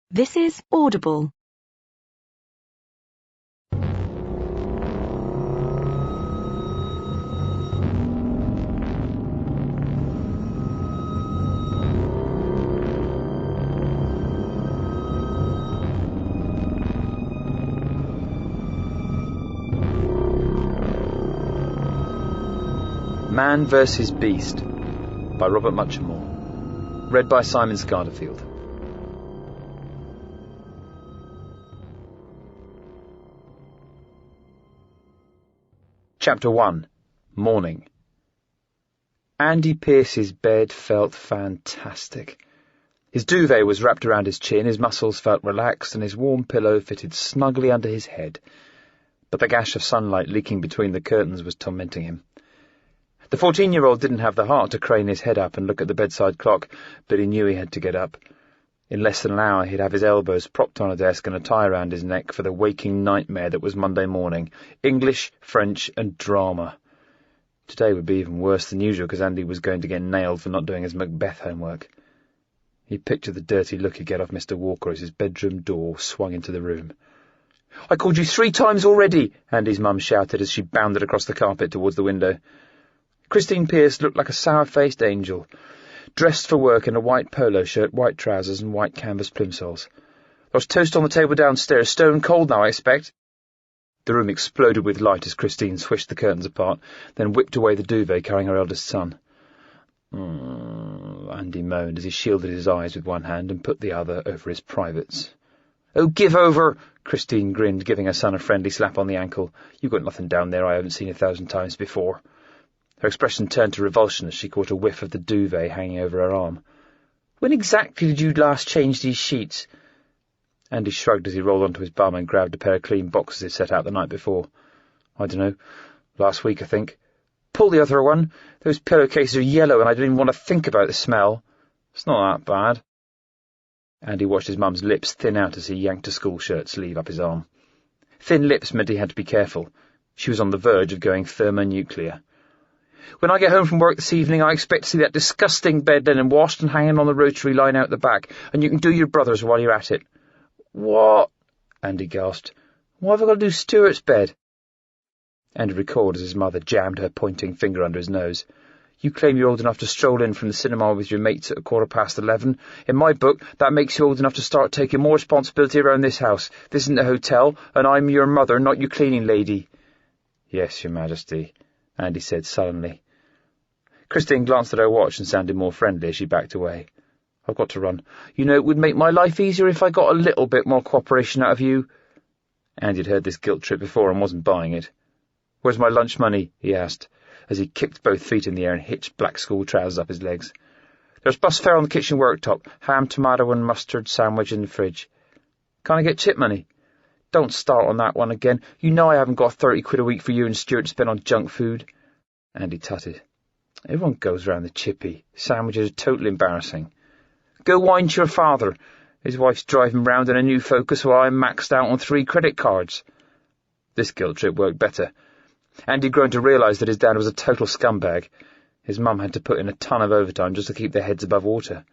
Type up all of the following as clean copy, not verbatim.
This is Audible. Man vs. Beast by Robert Muchamore. Read by Simon Scarterfield. Chapter 1. Morning. Andy Pearce's bed felt fantastic. His duvet was wrapped around his chin, his muscles felt relaxed, and his warm pillow fitted snugly under his head. But the gash of sunlight leaking between the curtains was tormenting him. The 14-year-old didn't have the heart to crane his head up and look at the bedside clock, but he knew he had to get up. In less than an hour he'd have his elbows propped on a desk and a tie around his neck for the waking nightmare that was Monday morning. English, French, and drama. Today would be even worse than usual because Andy was going to get nailed for not doing his Macbeth homework. He pictured the dirty look he'd get off Mr. Walker as his bedroom door swung into the room. "I called you 3 times already," Andy's mum shouted as she bounded across the carpet towards the window. Christine Pearce looked like a sour-faced angel, dressed for work in a white polo shirt, white trousers, and white canvas plimsolls. "There's toast on the table downstairs, stone cold now, I expect." The room exploded with light as Christine swished the curtains apart, then whipped away the duvet carrying her eldest son. Andy moaned as he shielded his eyes with one hand and put the other over his privates. "Oh, give over!" Christine grinned, giving her son a friendly slap on the ankle. "You've got nothing down there I haven't seen 1,000 times before." Her expression turned to revulsion as she caught a whiff of the duvet hanging over her arm. "When exactly did you last change these sheets?" Andy shrugged as he rolled onto his bum and grabbed a pair of clean boxes he'd set out the night before. "I dunno. Last week, I think." "Pull the other one. Those pillowcases are yellow and I don't even want to think about the smell." "It's not that bad." Andy watched his mum's lips thin out as he yanked a school shirt sleeve up his arm. Thin lips meant he had to be careful. She was on the verge of going thermonuclear. "When I get home from work this evening, I expect to see that disgusting bed linen washed and hanging on the rotary line out the back, and you can do your brother's while you're at it." "What?" Andy gasped. "Why have I got to do Stuart's bed?" Andy recalled as his mother jammed her pointing finger under his nose. "You claim you're old enough to stroll in from the cinema with your mates at 11:15. In my book, that makes you old enough to start taking more responsibility around this house. This isn't a hotel, and I'm your mother, not your cleaning lady." "Yes, Your Majesty," Andy said sullenly. Christine glanced at her watch and sounded more friendly as she backed away. "I've got to run. You know, it would make my life easier if I got a little bit more cooperation out of you." Andy had heard this guilt trip before and wasn't buying it. "Where's my lunch money?" he asked, as he kicked both feet in the air and hitched black school trousers up his legs. "There's bus fare on the kitchen worktop, ham, tomato and mustard sandwich in the fridge." "Can't I get chip money?" "Don't start on that one again. You know I haven't got 30 quid a week for you and Stuart to spend on junk food." Andy tutted. "Everyone goes round the chippy. Sandwiches are totally embarrassing." "Go whine to your father. His wife's driving round in a new Focus while I'm maxed out on 3 credit cards." This guilt trip worked better. Andy had grown to realise that his dad was a total scumbag. His mum had to put in a ton of overtime just to keep their heads above water.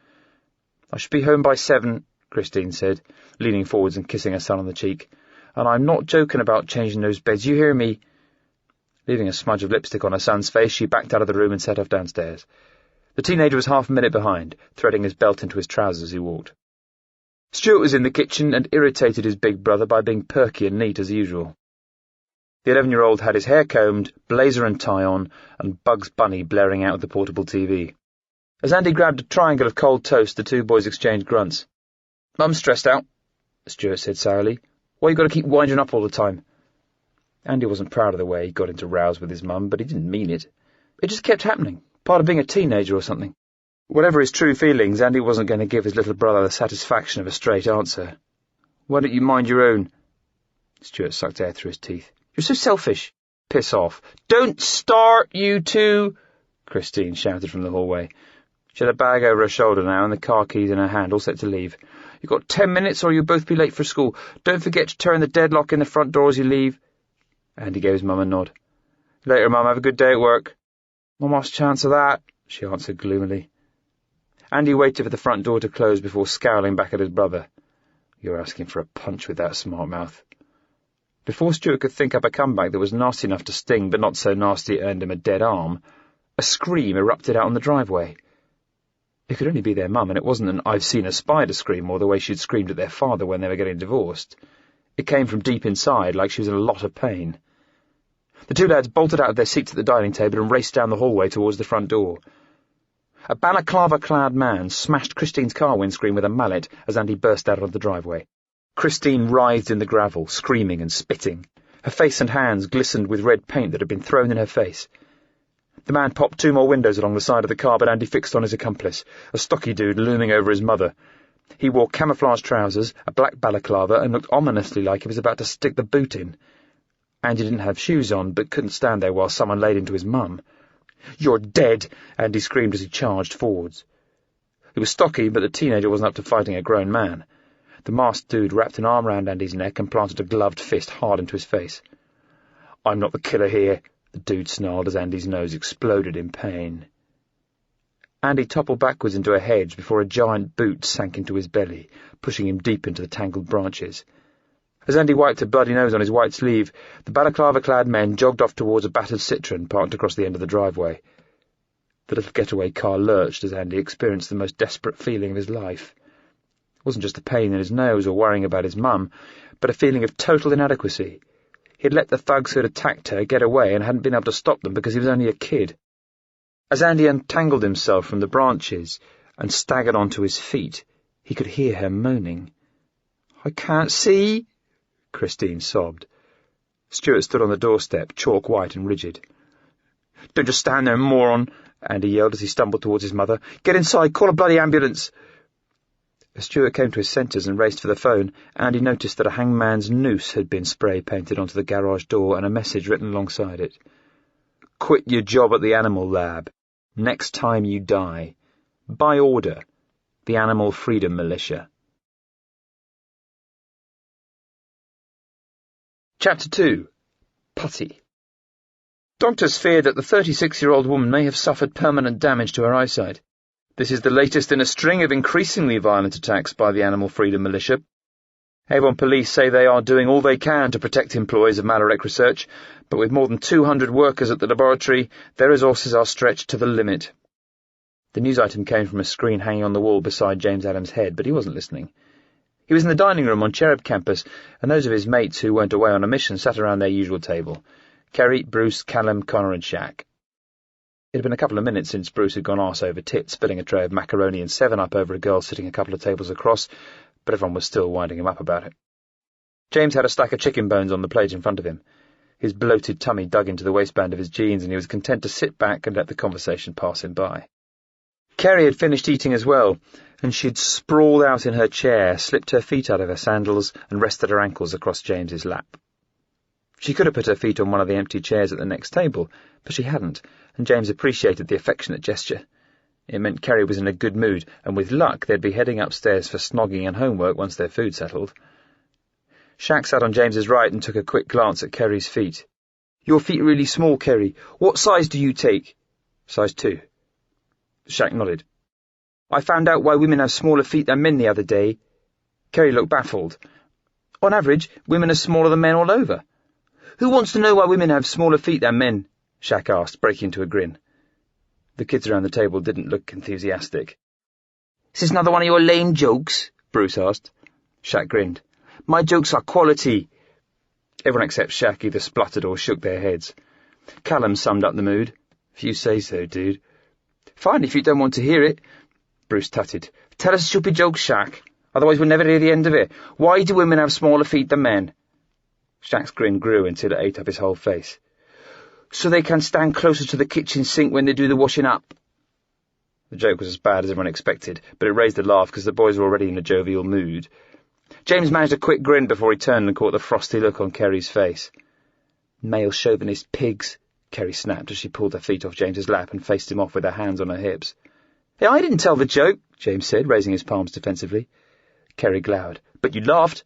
"I should be home by 7, Christine said, leaning forwards and kissing her son on the cheek. "And I'm not joking about changing those beds, you hear me?" Leaving a smudge of lipstick on her son's face, she backed out of the room and set off downstairs. The teenager was half a minute behind, threading his belt into his trousers as he walked. Stuart was in the kitchen and irritated his big brother by being perky and neat as usual. The 11-year-old had his hair combed, blazer and tie on, and Bugs Bunny blaring out of the portable TV. As Andy grabbed a triangle of cold toast, the two boys exchanged grunts. "Mum's stressed out," Stuart said sourly. "Why you got to keep winding up all the time?" Andy wasn't proud of the way he got into rows with his mum, but he didn't mean it. It just kept happening, part of being a teenager or something. Whatever his true feelings, Andy wasn't going to give his little brother the satisfaction of a straight answer. "Why don't you mind your own?" Stuart sucked air through his teeth. "You're so selfish." "Piss off." "Don't start, you two," Christine shouted from the hallway. She had a bag over her shoulder now and the car keys in her hand, all set to leave. "You've got 10 minutes or you'll both be late for school. Don't forget to turn the deadlock in the front door as you leave." Andy gave his mum a nod. "Later, Mum. Have a good day at work." "Not much chance of that," she answered gloomily. Andy waited for the front door to close before scowling back at his brother. You're asking for a punch with that smart mouth. Before Stuart could think up a comeback that was nasty enough to sting, but not so nasty it earned him a dead arm, a scream erupted out on the driveway. It could only be their mum, and it wasn't an "I've seen a spider" scream or the way she'd screamed at their father when they were getting divorced. It came from deep inside, like she was in a lot of pain. The two lads bolted out of their seats at the dining table and raced down the hallway towards the front door. A balaclava-clad man smashed Christine's car windscreen with a mallet as Andy burst out onto the driveway. Christine writhed in the gravel, screaming and spitting. Her face and hands glistened with red paint that had been thrown in her face. The man popped 2 more windows along the side of the car, but Andy fixed on his accomplice, a stocky dude looming over his mother. He wore camouflage trousers, a black balaclava, and looked ominously like he was about to stick the boot in. Andy didn't have shoes on, but couldn't stand there while someone laid into his mum. "You're dead!" Andy screamed as he charged forwards. He was stocky, but the teenager wasn't up to fighting a grown man. The masked dude wrapped an arm round Andy's neck and planted a gloved fist hard into his face. "I'm not the killer here," the dude snarled as Andy's nose exploded in pain. Andy toppled backwards into a hedge before a giant boot sank into his belly, pushing him deep into the tangled branches. As Andy wiped a bloody nose on his white sleeve, the balaclava-clad men jogged off towards a battered Citroen parked across the end of the driveway. The little getaway car lurched as Andy experienced the most desperate feeling of his life. It wasn't just the pain in his nose or worrying about his mum, but a feeling of total inadequacy. He had let the thugs who had attacked her get away and hadn't been able to stop them because he was only a kid. As Andy untangled himself from the branches and staggered onto his feet, he could hear her moaning. "I can't see," Christine sobbed. Stuart stood on the doorstep, chalk white and rigid. "Don't just stand there, moron," Andy yelled as he stumbled towards his mother. "Get inside, call a bloody ambulance." As Stuart came to his senses and raced for the phone, Andy noticed that a hangman's noose had been spray-painted onto the garage door and a message written alongside it. "Quit your job at the animal lab. Next time you die. By order. The Animal Freedom Militia." Chapter 2. Putty. Doctors fear that the 36-year-old woman may have suffered permanent damage to her eyesight. This is the latest in a string of increasingly violent attacks by the Animal Freedom Militia. Avon police say they are doing all they can to protect employees of Malarek Research, but with more than 200 workers at the laboratory, their resources are stretched to the limit. The news item came from a screen hanging on the wall beside James Adams' head, but he wasn't listening. He was in the dining room on Cherub campus, and those of his mates who weren't away on a mission sat around their usual table. Kerry, Bruce, Callum, Connor and Shaq. It had been a couple of minutes since Bruce had gone arse over tit, spilling a tray of macaroni and 7-Up over a girl sitting a couple of tables across, but everyone was still winding him up about it. James had a stack of chicken bones on the plate in front of him. His bloated tummy dug into the waistband of his jeans, and he was content to sit back and let the conversation pass him by. Kerry had finished eating as well, and she'd sprawled out in her chair, slipped her feet out of her sandals, and rested her ankles across James's lap. She could have put her feet on one of the empty chairs at the next table, but she hadn't, and James appreciated the affectionate gesture. It meant Kerry was in a good mood, and with luck they'd be heading upstairs for snogging and homework once their food settled. Shaq sat on James's right and took a quick glance at Kerry's feet. "Your feet are really small, Kerry. What size do you take?" "Size 2. Shaq nodded. "I found out why women have smaller feet than men the other day." Kerry looked baffled. "On average, women are smaller than men all over." "Who wants to know why women have smaller feet than men?" Shaq asked, breaking into a grin. The kids around the table didn't look enthusiastic. "Is this another one of your lame jokes?" Bruce asked. Shaq grinned. "My jokes are quality." Everyone except Shaq either spluttered or shook their heads. Callum summed up the mood. "If you say so, dude." "Fine, if you don't want to hear it," Bruce tutted. "Tell us a stupid joke, Shaq. Otherwise we'll never hear the end of it. Why do women have smaller feet than men?" Shaq's grin grew until it ate up his whole face. "So they can stand closer to the kitchen sink when they do the washing up." The joke was as bad as everyone expected, but it raised a laugh because the boys were already in a jovial mood. James managed a quick grin before he turned and caught the frosty look on Kerry's face. "Male chauvinist pigs," Kerry snapped as she pulled her feet off James's lap and faced him off with her hands on her hips. "Hey, I didn't tell the joke," James said, raising his palms defensively. Kerry glowered. "But you laughed."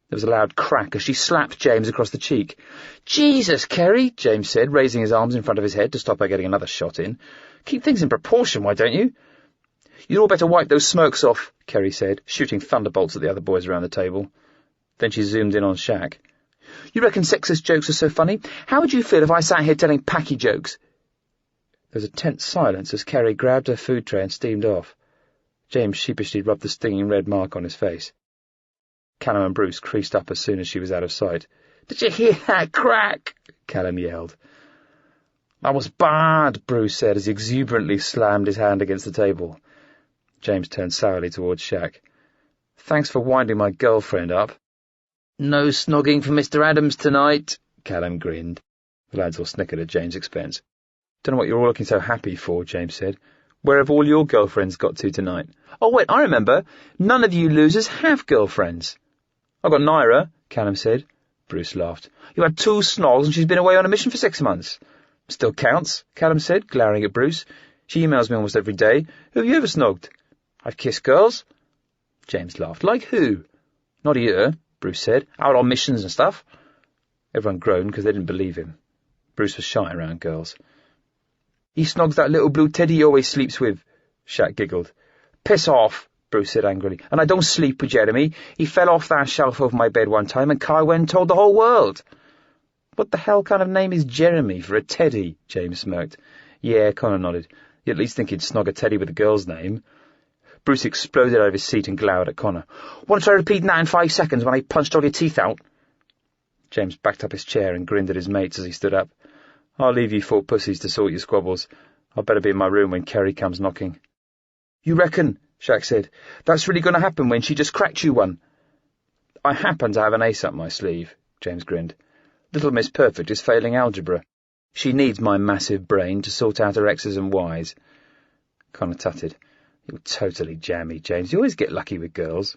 There was a loud crack as she slapped James across the cheek. "Jesus, Kerry," James said, raising his arms in front of his head to stop her getting another shot in. "Keep things in proportion, why don't you?" "You'd all better wipe those smirks off," Kerry said, shooting thunderbolts at the other boys around the table. Then she zoomed in on Shaq. "You reckon sexist jokes are so funny? How would you feel if I sat here telling packy jokes?" There was a tense silence as Kerry grabbed her food tray and steamed off. James sheepishly rubbed the stinging red mark on his face. Callum and Bruce creased up as soon as she was out of sight. "Did you hear that crack?" Callum yelled. "That was bad," Bruce said as he exuberantly slammed his hand against the table. James turned sourly towards Shaq. "Thanks for winding my girlfriend up." "No snogging for Mr. Adams tonight," Callum grinned. The lads all snickered at James' expense. "Don't know what you're all looking so happy for," James said. "Where have all your girlfriends got to tonight?" "Oh, wait, I remember. None of you losers have girlfriends." "I got Naira," Callum said. Bruce laughed. "You had 2 snogs and she's been away on a mission for 6 months. "Still counts," Callum said, glowering at Bruce. "She emails me almost every day. Who have you ever snogged?" "I've kissed girls." James laughed. "Like who?" "Not here," Bruce said. "Out on missions and stuff." Everyone groaned because they didn't believe him. Bruce was shy around girls. "He snogs that little blue teddy he always sleeps with," Shaq giggled. "Piss off," Bruce said angrily. "And I don't sleep with Jeremy. He fell off that shelf over my bed one time and Kai went and told the whole world." "What the hell kind of name is Jeremy for a teddy?" James smirked. "Yeah," Connor nodded. "You at least think he'd snog a teddy with a girl's name." Bruce exploded out of his seat and glowered at Connor. "Want to try repeating that in 5 seconds when I punched all your teeth out?" James backed up his chair and grinned at his mates as he stood up. "I'll leave you 4 pussies to sort your squabbles. I'd better be in my room when Kerry comes knocking." "You reckon," Shaq said, "that's really going to happen when she just cracked you one?" "I happen to have an ace up my sleeve," James grinned. "Little Miss Perfect is failing algebra. She needs my massive brain to sort out her X's and Y's." Connor tutted. "You're totally jammy, James. You always get lucky with girls."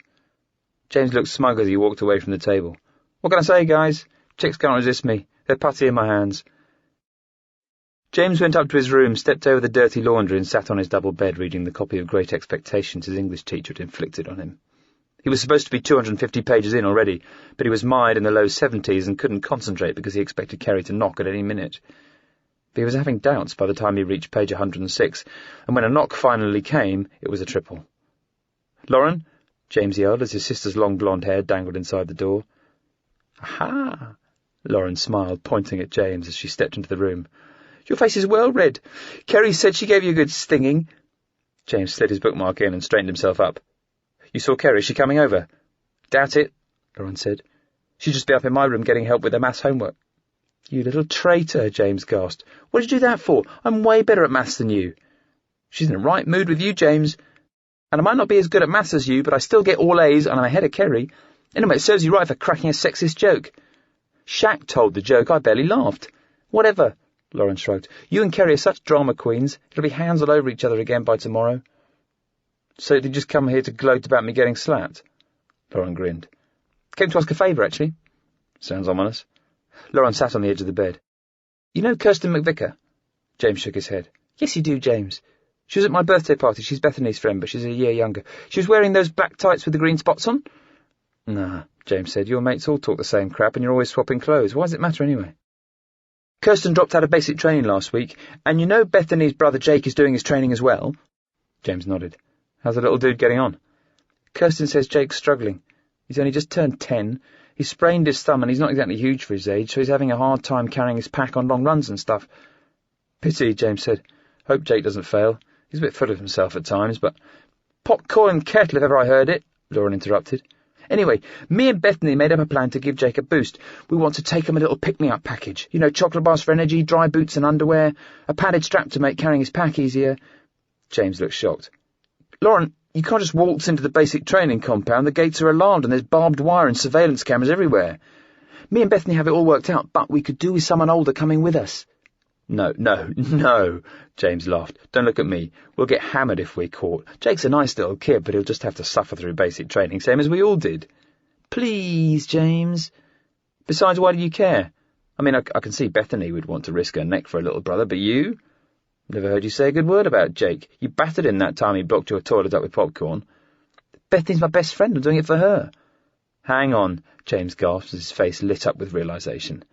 James looked smug as he walked away from the table. "What can I say, guys? Chicks can't resist me. They're putty in my hands." James went up to his room, stepped over the dirty laundry and sat on his double bed reading the copy of Great Expectations his English teacher had inflicted on him. He was supposed to be 250 pages in already, but he was mired in the low 70s and couldn't concentrate because he expected Kerry to knock at any minute. But he was having doubts by the time he reached page 106, and when a knock finally came, it was a triple. "Lauren?" James yelled as his sister's long blonde hair dangled inside the door. "Aha!" Lauren smiled, pointing at James as she stepped into the room. "Your face is well red. Kerry said she gave you a good stinging." James slid his bookmark in and straightened himself up. "You saw Kerry? Is she coming over?" "Doubt it," Lauren said. "She'd just be up in my room getting help with her maths homework." "You little traitor," James gasped. "What did you do that for? I'm way better at maths than you." "She's in the right mood with you, James. And I might not be as good at maths as you, but I still get all A's and I'm ahead of Kerry. Anyway, it serves you right for cracking a sexist joke." "Shaq told the joke. I barely laughed." "Whatever," Lauren shrugged. "You and Kerry are such drama queens. It'll be hands all over each other again by tomorrow." "So did you just come here to gloat about me getting slapped?" Lauren grinned. "Came to ask a favour, actually." "Sounds ominous." Lauren sat on the edge of the bed. "You know Kirsten McVicker?" James shook his head. "Yes, you do, James. She was at my birthday party. She's Bethany's friend, but she's a year younger. She was wearing those black tights with the green spots on?" "Nah," James said. "Your mates all talk the same crap and you're always swapping clothes. Why does it matter anyway?" "Kirsten dropped out of basic training last week, and you know Bethany's brother Jake is doing his training as well?" James nodded. "How's the little dude getting on?" "Kirsten says Jake's struggling. He's only just turned 10. He sprained his thumb and he's not exactly huge for his age, so he's having a hard time carrying his pack on long runs and stuff." "Pity," James said. "Hope Jake doesn't fail. He's a bit full of himself at times, but—" "Popcorn kettle if ever I heard it," Lauren interrupted. "Anyway, me and Bethany made up a plan to give Jake a boost. We want to take him a little pick-me-up package. You know, chocolate bars for energy, dry boots and underwear, a padded strap to make carrying his pack easier." James looked shocked. "Lauren, you can't just waltz into the basic training compound. The gates are alarmed and there's barbed wire and surveillance cameras everywhere. Me and Bethany have it all worked out, but we could do with someone older coming with us." No, James laughed. "Don't look at me. We'll get hammered if we're caught. Jake's a nice little kid, but he'll just have to suffer through basic training, same as we all did." "Please, James." "Besides, why do you care? I mean, I can see Bethany would want to risk her neck for a little brother, but you? Never heard you say a good word about Jake. You battered him that time he blocked your toilet up with popcorn." "Bethany's my best friend. I'm doing it for her." "Hang on," James gasped as his face lit up with realization.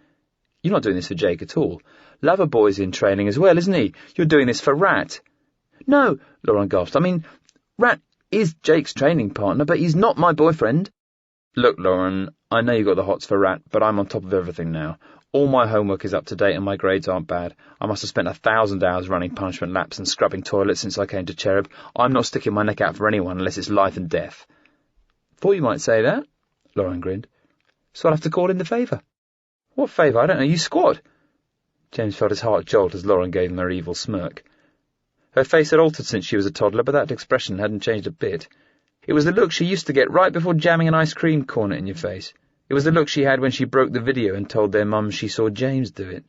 "You're not doing this for Jake at all. Loverboy's in training as well, isn't he? You're doing this for Rat." "No," Lauren gasped. "I mean, Rat is Jake's training partner, but he's not my boyfriend. Look, Lauren, I know you got the hots for Rat, but I'm on top of everything now. All my homework is up to date and my grades aren't bad. I must have spent 1,000 hours running punishment laps and scrubbing toilets since I came to Cherub. I'm not sticking my neck out for anyone unless it's life and death. Thought you might say that, Lauren grinned. So I'll have to call in the favour. What favour? I don't know. You squad. James felt his heart jolt as Lauren gave him her evil smirk. Her face had altered since she was a toddler, but that expression hadn't changed a bit. It was the look she used to get right before jamming an ice cream cornet in your face. It was the look she had when she broke the video and told their mum she saw James do it.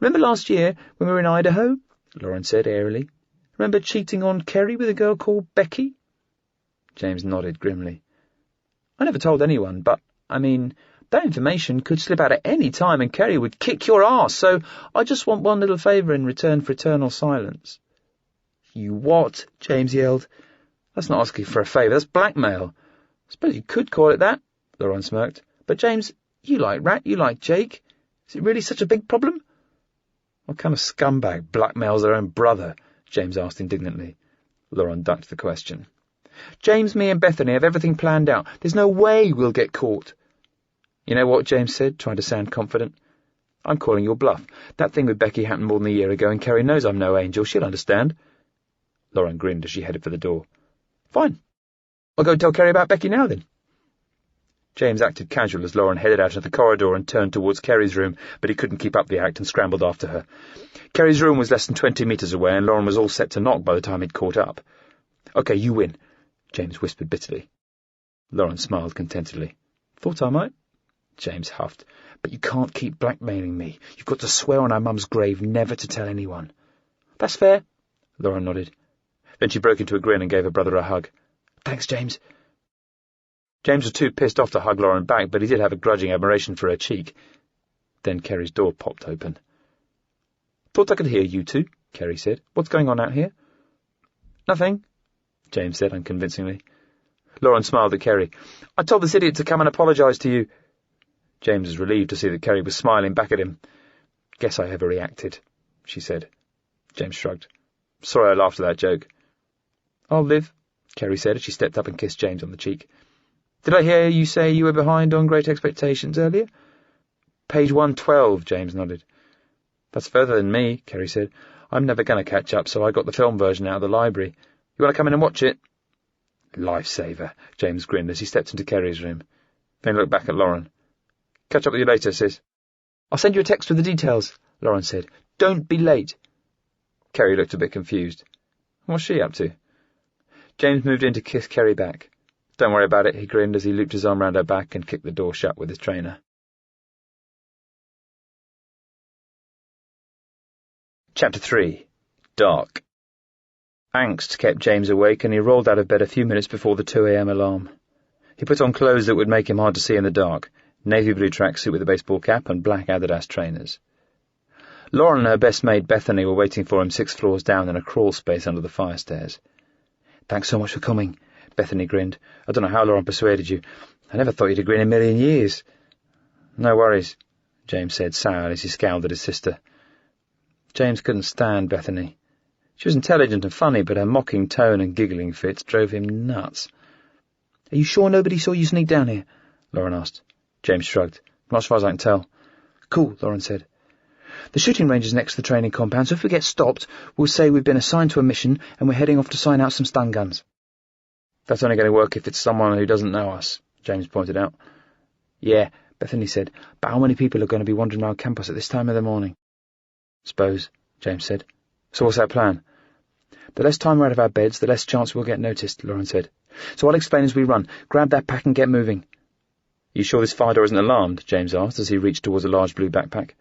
Remember last year when we were in Idaho? Lauren said airily. Remember cheating on Kerry with a girl called Becky? James nodded grimly. I never told anyone, but, that information could slip out at any time and Kerry would kick your ass, so I just want one little favour in return for eternal silence. You what? James yelled. That's not asking for a favour, that's blackmail. I suppose you could call it that, Lauren smirked. But James, you like Rat, you like Jake. Is it really such a big problem? What kind of scumbag blackmails their own brother? James asked indignantly. Lauren ducked the question. James, me and Bethany have everything planned out. There's no way we'll get caught. You know what, James said, trying to sound confident. I'm calling your bluff. That thing with Becky happened more than a year ago, and Kerry knows I'm no angel. She'll understand. Lauren grinned as she headed for the door. Fine. I'll go tell Kerry about Becky now, then. James acted casual as Lauren headed out into the corridor and turned towards Kerry's room, but he couldn't keep up the act and scrambled after her. Kerry's room was less than 20 metres away, and Lauren was all set to knock by the time he'd caught up. Okay, you win, James whispered bitterly. Lauren smiled contentedly. Thought I might. James huffed. But you can't keep blackmailing me. You've got to swear on our mum's grave never to tell anyone. That's fair, Lauren nodded. Then she broke into a grin and gave her brother a hug. Thanks, James. James was too pissed off to hug Lauren back, but he did have a grudging admiration for her cheek. Then Kerry's door popped open. Thought I could hear you two, Kerry said. What's going on out here? Nothing, James said unconvincingly. Lauren smiled at Kerry. I told this idiot to come and apologise to you. James was relieved to see that Kerry was smiling back at him. Guess I overreacted, she said. James shrugged. Sorry I laughed at that joke. I'll live, Kerry said as she stepped up and kissed James on the cheek. Did I hear you say you were behind on Great Expectations earlier? Page 112, James nodded. That's further than me, Kerry said. I'm never going to catch up, so I got the film version out of the library. You want to come in and watch it? Lifesaver, James grinned as he stepped into Kerry's room. Then looked back at Lauren. Catch up with you later, sis. I'll send you a text with the details, Lauren said. Don't be late. Kerry looked a bit confused. What's she up to? James moved in to kiss Kerry back. Don't worry about it, he grinned as he looped his arm round her back and kicked the door shut with his trainer. Chapter 3. Dark. Angst kept James awake, and he rolled out of bed a few minutes before the 2 a.m. alarm. He put on clothes that would make him hard to see in the dark, navy blue tracksuit with a baseball cap and black Adidas trainers. Lauren and her best mate Bethany were waiting for him 6 floors down in a crawl space under the fire stairs. Thanks so much for coming, Bethany grinned. I don't know how Lauren persuaded you. I never thought you'd agree in a million years. No worries, James said, sour as he scowled at his sister. James couldn't stand Bethany. She was intelligent and funny, but her mocking tone and giggling fits drove him nuts. Are you sure nobody saw you sneak down here? Lauren asked. James shrugged. Not as far as I can tell. Cool, Lauren said. The shooting range is next to the training compound, so if we get stopped, we'll say we've been assigned to a mission and we're heading off to sign out some stun guns. That's only going to work if it's someone who doesn't know us, James pointed out. Yeah, Bethany said, but how many people are going to be wandering around campus at this time of the morning? Suppose, James said. So what's our plan? The less time we're out of our beds, the less chance we'll get noticed, Lauren said. So I'll explain as we run. Grab that pack and get moving. You sure this fire door isn't alarmed? James asked as he reached towards a large blue backpack.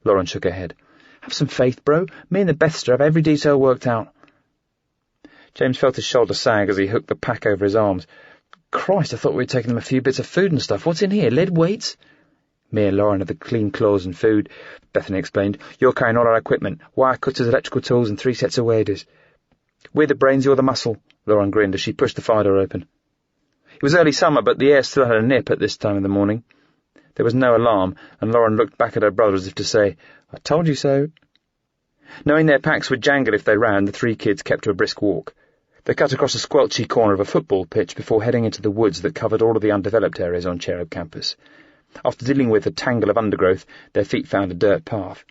Lauren shook her head. Have some faith, bro. Me and the Bethster have every detail worked out. James felt his shoulder sag as he hooked the pack over his arms. Christ, I thought we'd taken them a few bits of food and stuff. What's in here? Lead weights? Me and Lauren have the clean clothes and food, Bethany explained. You're carrying all our equipment, wire cutters, electrical tools, and 3 sets of waders. We're the brains, you're the muscle, Lauren grinned as she pushed the fire door open. It was early summer, but the air still had a nip at this time of the morning. There was no alarm, and Lauren looked back at her brother as if to say, I told you so. Knowing their packs would jangle if they ran, the 3 kids kept to a brisk walk. They cut across a squelchy corner of a football pitch before heading into the woods that covered all of the undeveloped areas on Cherub campus. After dealing with a tangle of undergrowth, their feet found a dirt path.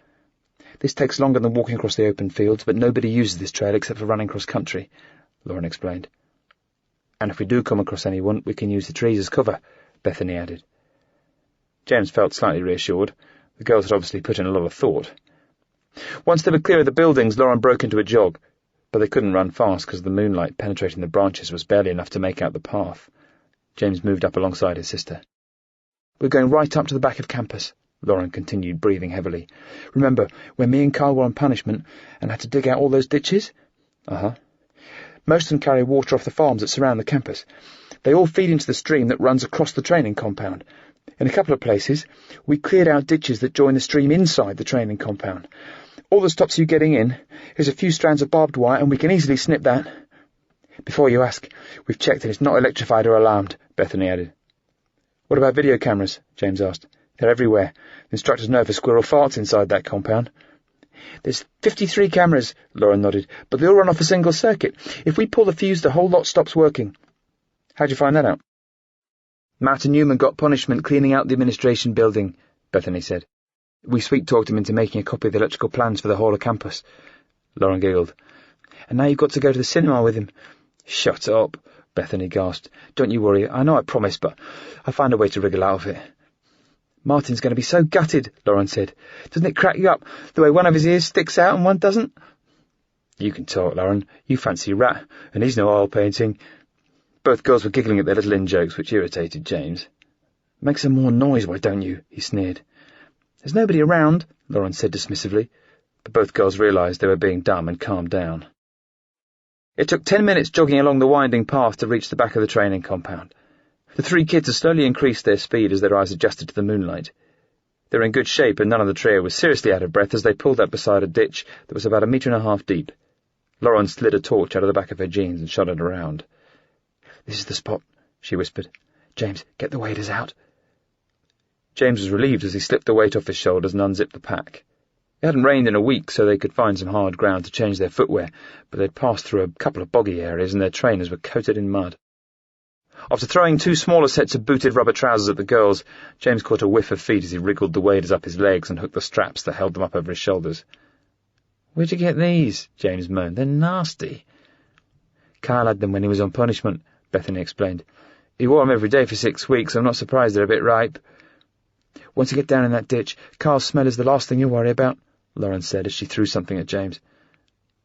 "This takes longer than walking across the open fields, but nobody uses this trail except for running cross-country," Lauren explained. "And if we do come across anyone, we can use the trees as cover," Bethany added. James felt slightly reassured. The girls had obviously put in a lot of thought. Once they were clear of the buildings, Lauren broke into a jog, but they couldn't run fast because the moonlight penetrating the branches was barely enough to make out the path. James moved up alongside his sister. "We're going right up to the back of campus," Lauren continued, breathing heavily. "Remember when me and Carl were on punishment and had to dig out all those ditches?" "Uh-huh." "Most of them carry water off the farms that surround the campus. They all feed into the stream that runs across the training compound. In a couple of places, we cleared out ditches that join the stream inside the training compound. All that stops you getting in is a few strands of barbed wire, and we can easily snip that." "Before you ask, we've checked and it's not electrified or alarmed," Bethany added. "What about video cameras?" James asked. "They're everywhere. The instructors know if a squirrel farts inside that compound." "There's 53 cameras," Lauren nodded, "but they all run off a single circuit. If we pull the fuse, the whole lot stops working." "How'd you find that out?" "Matt and Newman got punishment cleaning out the administration building," Bethany said. "We sweet-talked him into making a copy of the electrical plans for the whole of campus." Lauren giggled. "And now you've got to go to the cinema with him." "Shut up," Bethany gasped. "Don't you worry. I know I promised, but I'll find a way to wriggle out of it." "Martin's going to be so gutted," Lauren said. "Doesn't it crack you up, the way one of his ears sticks out and one doesn't?" "You can talk, Lauren. You fancy Rat, and he's no oil painting." Both girls were giggling at their little in-jokes, which irritated James. "Make some more noise, why don't you?" he sneered. "There's nobody around," Lauren said dismissively, but both girls realised they were being dumb and calmed down. It took 10 minutes jogging along the winding path to reach the back of the training compound. The three kids had slowly increased their speed as their eyes adjusted to the moonlight. They were in good shape, and none of the trio was seriously out of breath as they pulled up beside a ditch that was about 1.5 meters deep. Lauren slid a torch out of the back of her jeans and shot it around. "This is the spot," she whispered. "James, get the waders out." James was relieved as he slipped the weight off his shoulders and unzipped the pack. It hadn't rained in a week, so they could find some hard ground to change their footwear, but they'd passed through a couple of boggy areas and their trainers were coated in mud. After throwing 2 smaller sets of booted rubber trousers at the girls, James caught a whiff of feet as he wriggled the waders up his legs and hooked the straps that held them up over his shoulders. "Where'd you get these?" James moaned. "They're nasty." "Carl had them when he was on punishment," Bethany explained. "He wore them every day for 6 weeks. I'm not surprised they're a bit ripe." "Once you get down in that ditch, Carl's smell is the last thing you'll worry about," Lauren said as she threw something at James.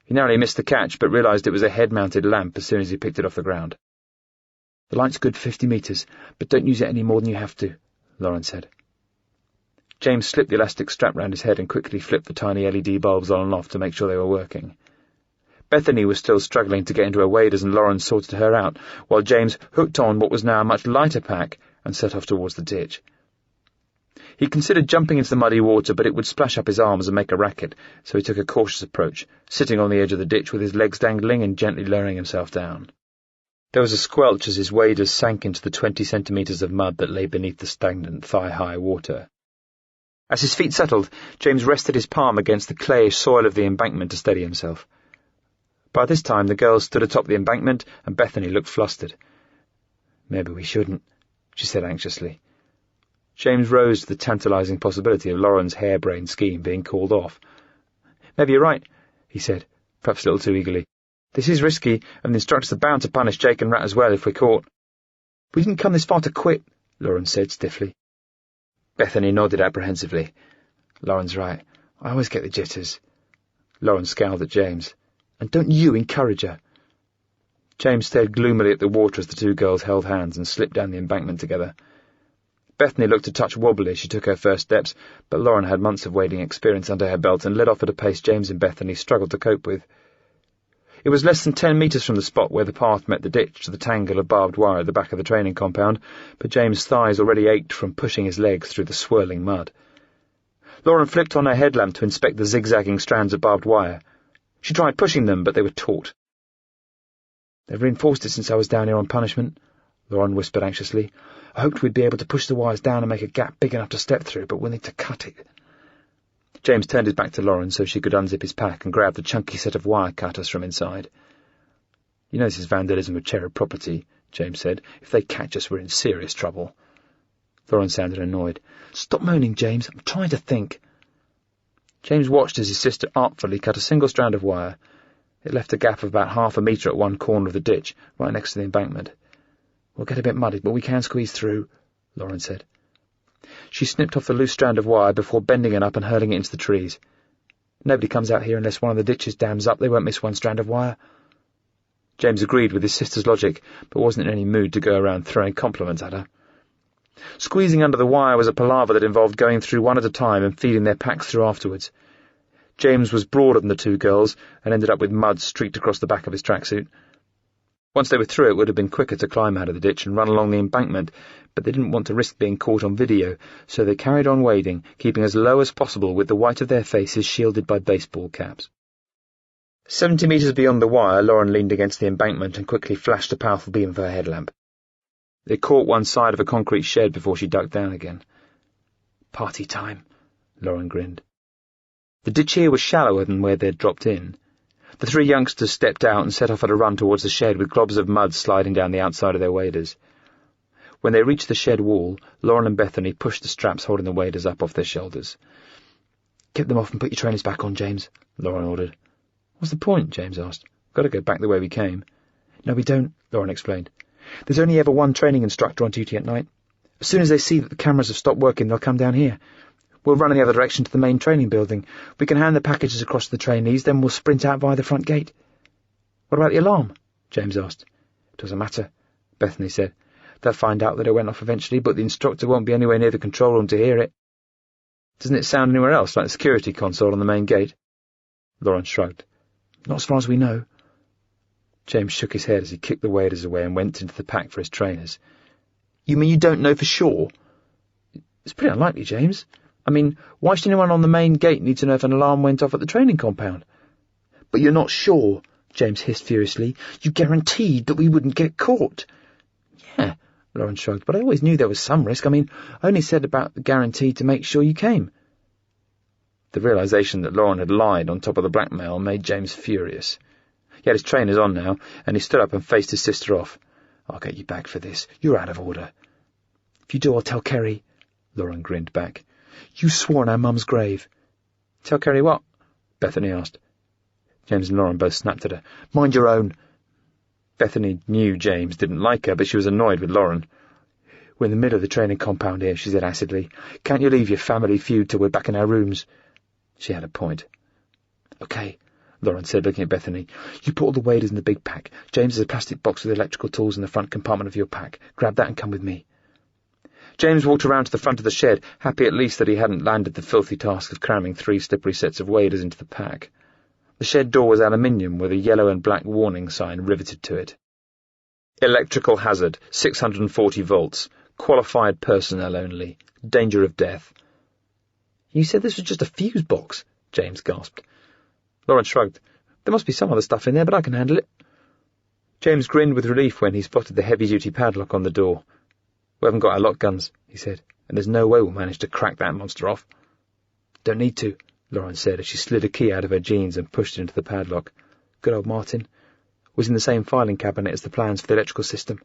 He narrowly missed the catch, but realised it was a head-mounted lamp as soon as he picked it off the ground. "The light's good for 50 metres, but don't use it any more than you have to," Lauren said. James slipped the elastic strap round his head and quickly flipped the tiny LED bulbs on and off to make sure they were working. Bethany was still struggling to get into her waders, and Lauren sorted her out, while James hooked on what was now a much lighter pack and set off towards the ditch. He considered jumping into the muddy water, but it would splash up his arms and make a racket, so he took a cautious approach, sitting on the edge of the ditch with his legs dangling and gently lowering himself down. There was a squelch as his waders sank into the 20 centimetres of mud that lay beneath the stagnant thigh-high water. As his feet settled, James rested his palm against the clayish soil of the embankment to steady himself. By this time the girls stood atop the embankment, and Bethany looked flustered. "Maybe we shouldn't," she said anxiously. James rose to the tantalising possibility of Lauren's harebrained scheme being called off. "Maybe you're right," he said, perhaps a little too eagerly. "This is risky, and the instructors are bound to punish Jake and Rat as well if we're caught." "We didn't come this far to quit," Lauren said stiffly. Bethany nodded apprehensively. "Lauren's right. I always get the jitters." Lauren scowled at James. "And don't you encourage her." James stared gloomily at the water as the two girls held hands and slipped down the embankment together. Bethany looked a touch wobbly as she took her first steps, but Lauren had months of wading experience under her belt and led off at a pace James and Bethany struggled to cope with. It was less than 10 metres from the spot where the path met the ditch to the tangle of barbed wire at the back of the training compound, but James' thighs already ached from pushing his legs through the swirling mud. Lauren flipped on her headlamp to inspect the zigzagging strands of barbed wire. She tried pushing them, but they were taut. "They've reinforced it since I was down here on punishment," Lauren whispered anxiously. "I hoped we'd be able to push the wires down and make a gap big enough to step through, but we'll need to cut it." James turned his back to Lauren so she could unzip his pack and grab the chunky set of wire cutters from inside. You know this is vandalism of Cherub property, James said. If they catch us, we're in serious trouble. Lauren sounded annoyed. Stop moaning, James. I'm trying to think. James watched as his sister artfully cut a single strand of wire. It left a gap of about 1/2 metre at one corner of the ditch, right next to the embankment. We'll get a bit muddy, but we can squeeze through, Lauren said. She snipped off the loose strand of wire before bending it up and hurling it into the trees. Nobody comes out here unless one of the ditches dams up. They won't miss one strand of wire. James agreed with his sister's logic, but wasn't in any mood to go around throwing compliments at her. Squeezing under the wire was a palaver that involved going through one at a time and feeding their packs through afterwards. James was broader than the two girls and ended up with mud streaked across the back of his tracksuit. Once they were through, it would have been quicker to climb out of the ditch and run along the embankment, but they didn't want to risk being caught on video, so they carried on wading, keeping as low as possible with the white of their faces shielded by baseball caps. 70 metres beyond the wire, Lauren leaned against the embankment and quickly flashed a powerful beam of her headlamp. They caught one side of a concrete shed before she ducked down again. Party time, Lauren grinned. The ditch here was shallower than where they'd dropped in. The three youngsters stepped out and set off at a run towards the shed with globs of mud sliding down the outside of their waders. When they reached the shed wall, Lauren and Bethany pushed the straps holding the waders up off their shoulders. Get them off and put your trainers back on, James, Lauren ordered. What's the point? James asked. We've got to go back the way we came. No, we don't, Lauren explained. There's only ever one training instructor on duty at night. As soon as they see that the cameras have stopped working, they'll come down here. We'll run in the other direction to the main training building. We can hand the packages across to the trainees, then we'll sprint out via the front gate. What about the alarm? James asked. It doesn't matter, Bethany said. They'll find out that it went off eventually, but the instructor won't be anywhere near the control room to hear it. Doesn't it sound anywhere else, like the security console on the main gate? Lauren shrugged. Not as far as we know. James shook his head as he kicked the waders away and went into the pack for his trainers. You mean you don't know for sure? It's pretty unlikely, James. I mean, why should anyone on the main gate need to know if an alarm went off at the training compound? But you're not sure, James hissed furiously. You guaranteed that we wouldn't get caught. Yeah, Lauren shrugged, but I always knew there was some risk. I mean, I only said about the guarantee to make sure you came. The realization that Lauren had lied on top of the blackmail made James furious. He had his trainers on now, and he stood up and faced his sister off. I'll get you back for this. You're out of order. If you do, I'll tell Kerry. Lauren grinned back. You swore on our mum's grave. Tell Kerry what? Bethany asked. James and Lauren both snapped at her. Mind your own. Bethany knew James didn't like her, but she was annoyed with Lauren. We're in the middle of the training compound here, she said acidly. Can't you leave your family feud till we're back in our rooms? She had a point. Okay, Lauren said, looking at Bethany. You put all the waders in the big pack. James has a plastic box with electrical tools in the front compartment of your pack. Grab that and come with me. James walked around to the front of the shed, happy at least that he hadn't landed the filthy task of cramming 3 slippery sets of waders into the pack. The shed door was aluminium with a yellow and black warning sign riveted to it. Electrical hazard, 640 volts. Qualified personnel only. Danger of death. You said this was just a fuse box, James gasped. Lauren shrugged. There must be some other stuff in there, but I can handle it. James grinned with relief when he spotted the heavy-duty padlock on the door. We haven't got our lock guns, he said, and there's no way we'll manage to crack that monster off. Don't need to, Lauren said as she slid a key out of her jeans and pushed it into the padlock. Good old Martin. Was in the same filing cabinet as the plans for the electrical system.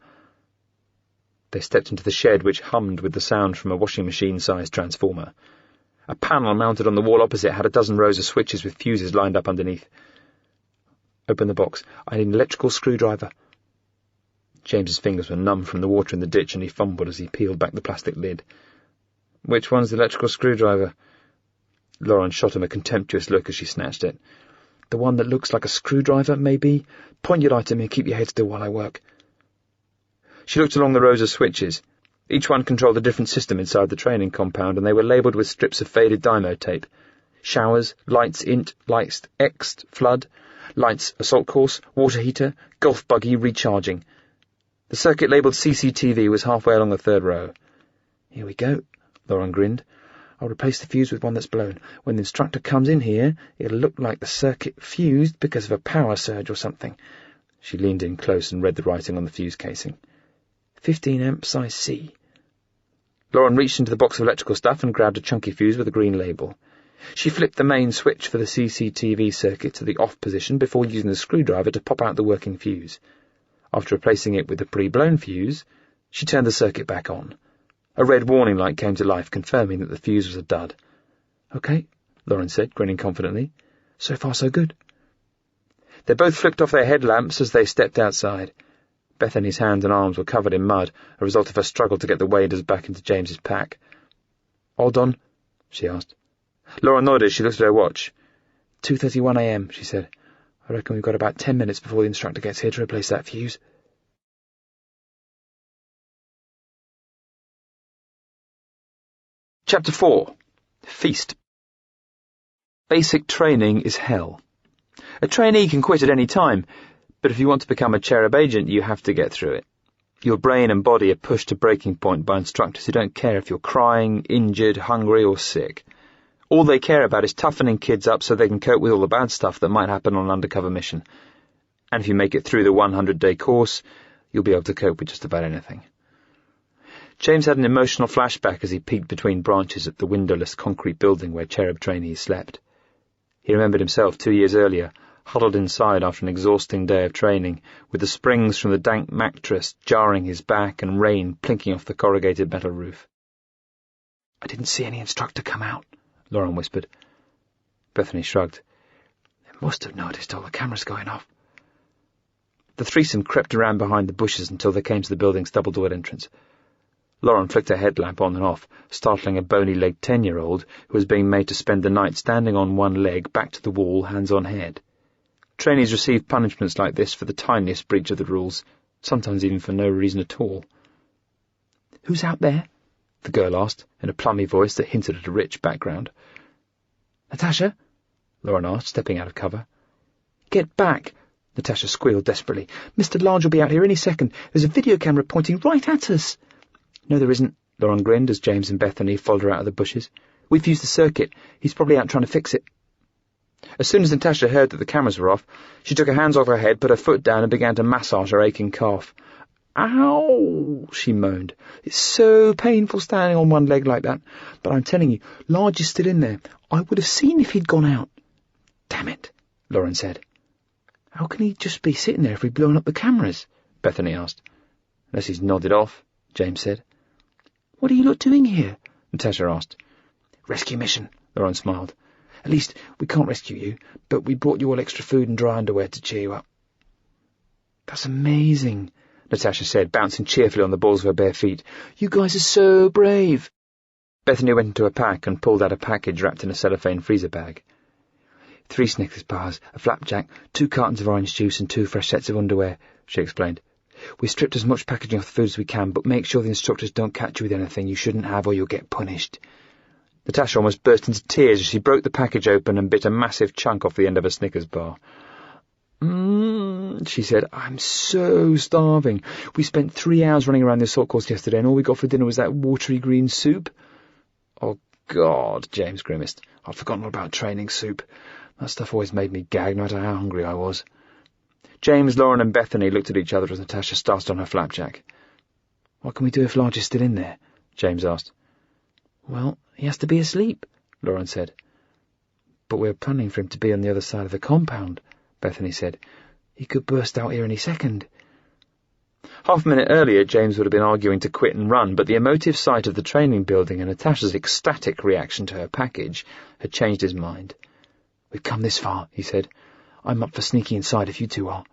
They stepped into the shed, which hummed with the sound from a washing machine-sized transformer. A panel mounted on the wall opposite had a dozen rows of switches with fuses lined up underneath. Open the box. I need an electrical screwdriver. James's fingers were numb from the water in the ditch, and he fumbled as he peeled back the plastic lid. Which one's the electrical screwdriver? Lauren shot him a contemptuous look as she snatched it. The one that looks like a screwdriver, maybe? Point your light at me and keep your head still while I work. She looked along the rows of switches. Each one controlled a different system inside the training compound, and they were labelled with strips of faded dymo tape. Showers, lights, int, lights, ext, flood, lights, assault course, water heater, golf buggy, recharging. The circuit labelled CCTV was halfway along the 3rd row. Here we go, Lauren grinned. I'll replace the fuse with one that's blown. When the instructor comes in here, it'll look like the circuit fused because of a power surge or something. She leaned in close and read the writing on the fuse casing. 15 amp size C. Lauren reached into the box of electrical stuff and grabbed a chunky fuse with a green label. She flipped the main switch for the CCTV circuit to the off position before using the screwdriver to pop out the working fuse. After replacing it with the pre-blown fuse, she turned the circuit back on. A red warning light came to life, confirming that the fuse was a dud. "Okay," Lauren said, grinning confidently. "So far so good." They both flicked off their headlamps as they stepped outside. Bethany's hands and arms were covered in mud, a result of her struggle to get the waders back into James's pack. "All done?" she asked. Lauren nodded as she looked at her watch. 2:31 a.m, she said. "I reckon we've got about 10 minutes before the instructor gets here to replace that fuse." Chapter 4. Feast. Basic training is hell. A trainee can quit at any time, but if you want to become a Cherub agent, you have to get through it. Your brain and body are pushed to breaking point by instructors who don't care if you're crying, injured, hungry, or sick. All they care about is toughening kids up so they can cope with all the bad stuff that might happen on an undercover mission. And if you make it through the 100-day course, you'll be able to cope with just about anything. James had an emotional flashback as he peeked between branches at the windowless concrete building where Cherub trainees slept. He remembered himself 2 years earlier, huddled inside after an exhausting day of training, with the springs from the dank mattress jarring his back and rain plinking off the corrugated metal roof. "I didn't see any instructor come out," Lauren whispered. Bethany shrugged. "They must have noticed all the cameras going off." The threesome crept around behind the bushes until they came to the building's double-doored entrance. Lauren flicked her headlamp on and off, startling a bony-legged 10-year-old who was being made to spend the night standing on one leg, back to the wall, hands on head. Trainees receive punishments like this for the tiniest breach of the rules, sometimes even for no reason at all. "Who's out there?" the girl asked, in a plummy voice that hinted at a rich background. "Natasha?" Lauren asked, stepping out of cover. "Get back!" Natasha squealed desperately. "Mr. Large will be out here any second. There's a video camera pointing right at us." "No, there isn't," Lauren grinned as James and Bethany followed her out of the bushes. "We've used the circuit. He's probably out trying to fix it." As soon as Natasha heard that the cameras were off, she took her hands off her head, put her foot down and began to massage her aching calf. "Ow!" she moaned. "It's so painful standing on one leg like that. But I'm telling you, Large is still in there. I would have seen if he'd gone out." "Damn it," Lauren said. "How can he just be sitting there if we've blown up the cameras?" Bethany asked. "Unless he's nodded off," James said. "What are you lot doing here?" Natasha asked. "Rescue mission," Lauren smiled. "At least, we can't rescue you, but we brought you all extra food and dry underwear to cheer you up." "That's amazing," Natasha said, bouncing cheerfully on the balls of her bare feet. "You guys are so brave." Bethany went into her pack and pulled out a package wrapped in a cellophane freezer bag. 3 Snickers bars, a flapjack, 2 cartons of orange juice and 2 fresh sets of underwear, she explained. "We stripped as much packaging off the food as we can, but make sure the instructors don't catch you with anything you shouldn't have or you'll get punished." Natasha almost burst into tears as she broke the package open and bit a massive chunk off the end of a Snickers bar. She said, "I'm so starving. We spent 3 hours running around the assault course yesterday and all we got for dinner was that watery green soup." "Oh, God," James grimaced. "I'd forgotten all about training soup. That stuff always made me gag, no matter how hungry I was." James, Lauren and Bethany looked at each other as Natasha started on her flapjack. "What can we do if Large is still in there?" James asked. "Well, he has to be asleep," Lauren said. "But we're planning for him to be on the other side of the compound," Bethany said. "He could burst out here any second." Half a minute earlier, James would have been arguing to quit and run, but the emotive sight of the training building and Natasha's ecstatic reaction to her package had changed his mind. "We've come this far," he said. "I'm up for sneaking inside if you two are."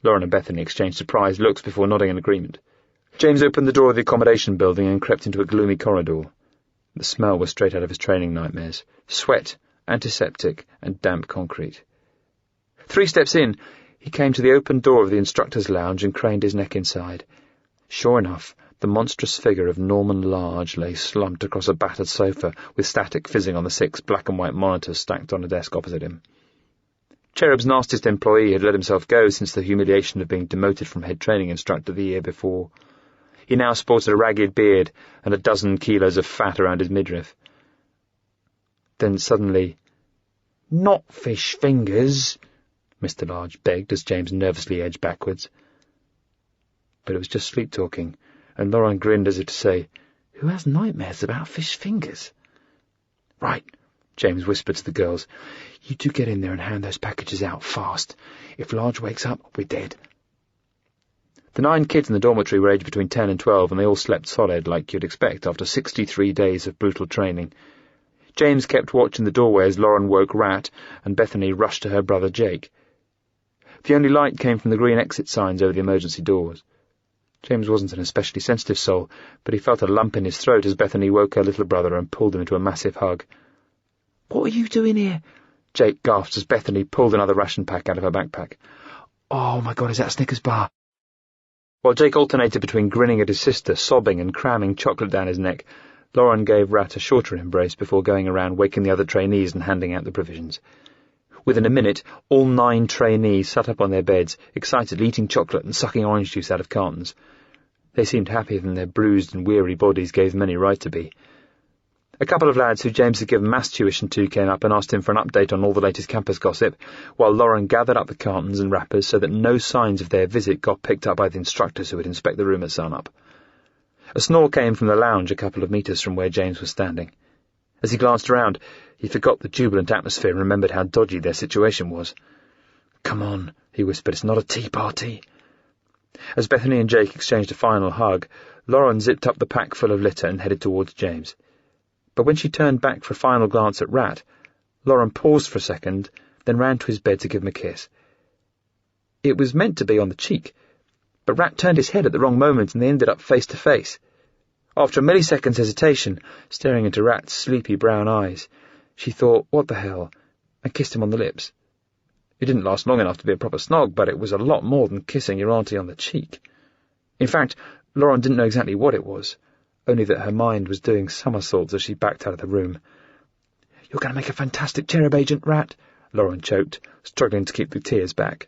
Lauren and Bethany exchanged surprised looks before nodding in agreement. James opened the door of the accommodation building and crept into a gloomy corridor. The smell was straight out of his training nightmares. Sweat, antiseptic, and damp concrete. 3 steps in, he came to the open door of the instructor's lounge and craned his neck inside. Sure enough, the monstrous figure of Norman Large lay slumped across a battered sofa with static fizzing on the 6 black-and-white monitors stacked on a desk opposite him. Cherub's nastiest employee had let himself go since the humiliation of being demoted from head training instructor the year before. He now sported a ragged beard and a dozen kilos of fat around his midriff. Then suddenly, "Not fish fingers," Mr. Large begged as James nervously edged backwards. But it was just sleep-talking, and Lauren grinned as if to say, "Who has nightmares about fish fingers?" "Right," James whispered to the girls. "You two get in there and hand those packages out, fast. If Large wakes up, we're dead." The 9 kids in the dormitory were aged between 10 and 12, and they all slept solid, like you'd expect after 63 days of brutal training. James kept watching the doorway as Lauren woke Rat, and Bethany rushed to her brother Jake. The only light came from the green exit signs over the emergency doors. James wasn't an especially sensitive soul, but he felt a lump in his throat as Bethany woke her little brother and pulled him into a massive hug. "What are you doing here?" Jake gasped as Bethany pulled another ration pack out of her backpack. "Oh my God, is that a Snickers bar?" While Jake alternated between grinning at his sister, sobbing, and cramming chocolate down his neck, Lauren gave Rat a shorter embrace before going around waking the other trainees and handing out the provisions. Within a minute, all 9 trainees sat up on their beds, excitedly eating chocolate and sucking orange juice out of cartons. They seemed happier than their bruised and weary bodies gave them any right to be. A couple of lads who James had given maths tuition to came up and asked him for an update on all the latest campus gossip, while Lauren gathered up the cartons and wrappers so that no signs of their visit got picked up by the instructors who would inspect the room at sunup. A snore came from the lounge a couple of metres from where James was standing. As he glanced around, he forgot the jubilant atmosphere and remembered how dodgy their situation was. "Come on," he whispered, "it's not a tea party." As Bethany and Jake exchanged a final hug, Lauren zipped up the pack full of litter and headed towards James. But when she turned back for a final glance at Rat, Lauren paused for a second, then ran to his bed to give him a kiss. It was meant to be on the cheek, but Rat turned his head at the wrong moment and they ended up face to face. After a millisecond's hesitation, staring into Rat's sleepy brown eyes, she thought, "What the hell?" and kissed him on the lips. It didn't last long enough to be a proper snog, but it was a lot more than kissing your auntie on the cheek. In fact, Lauren didn't know exactly what it was, only that her mind was doing somersaults as she backed out of the room. "You're going to make a fantastic Cherub agent, Rat," Lauren choked, struggling to keep the tears back.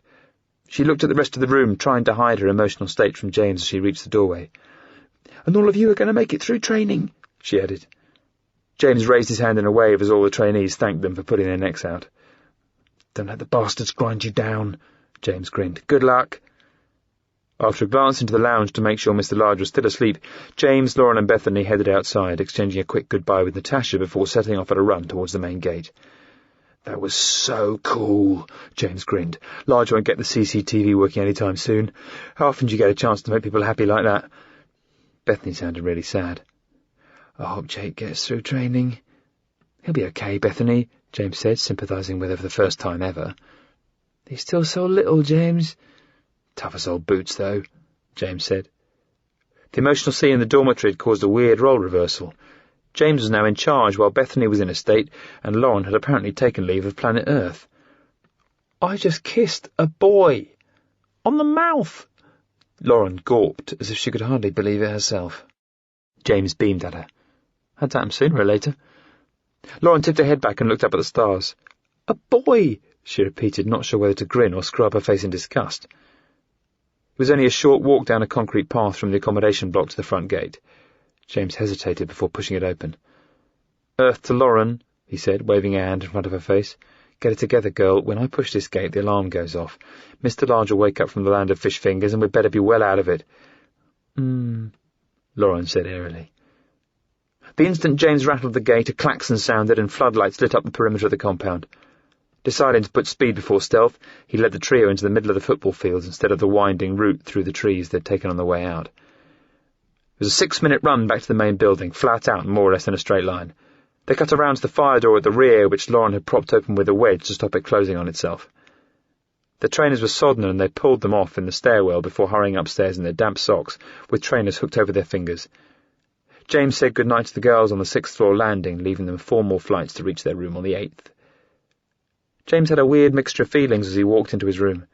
She looked at the rest of the room, trying to hide her emotional state from James as she reached the doorway. "And all of you are going to make it through training," she added. James raised his hand in a wave as all the trainees thanked them for putting their necks out. "Don't let the bastards grind you down," James grinned. "Good luck." After a glance into the lounge to make sure Mr. Large was still asleep, James, Lauren and Bethany headed outside, exchanging a quick goodbye with Natasha before setting off at a run towards the main gate. "That was so cool," James grinned. "Large won't get the CCTV working any time soon. How often do you get a chance to make people happy like that?" Bethany sounded really sad. "I hope Jake gets through training." "He'll be okay, Bethany," James said, sympathising with her for the first time ever. "He's still so little, James." "Tough as old boots, though," James said. The emotional scene in the dormitory had caused a weird role reversal. James was now in charge while Bethany was in a state, and Lauren had apparently taken leave of planet Earth. "I just kissed a boy. On the mouth." Lauren gawped as if she could hardly believe it herself. James beamed at her. Had to happen sooner or later. Lauren tipped her head back and looked up at the stars. "A boy," she repeated, not sure whether to grin or scrub her face in disgust. It was only a short walk down a concrete path from the accommodation block to the front gate. James hesitated before pushing it open. "Earth to Lauren," he said, waving a hand in front of her face. "Get it together, girl. When I push this gate, the alarm goes off. Mr. Large will wake up from the land of fish fingers, and we'd better be well out of it." Lauren said airily. The instant James rattled the gate, a klaxon sounded and floodlights lit up the perimeter of the compound. Deciding to put speed before stealth, he led the trio into the middle of the football fields instead of the winding route through the trees they'd taken on the way out. It was a 6-minute run back to the main building, flat out and more or less in a straight line. They cut around to the fire door at the rear, which Lauren had propped open with a wedge to stop it closing on itself. The trainers were sodden and they pulled them off in the stairwell before hurrying upstairs in their damp socks, with trainers hooked over their fingers. James said goodnight to the girls on the 6th-floor landing, leaving them 4 more flights to reach their room on the 8th. James had a weird mixture of feelings as he walked into his room.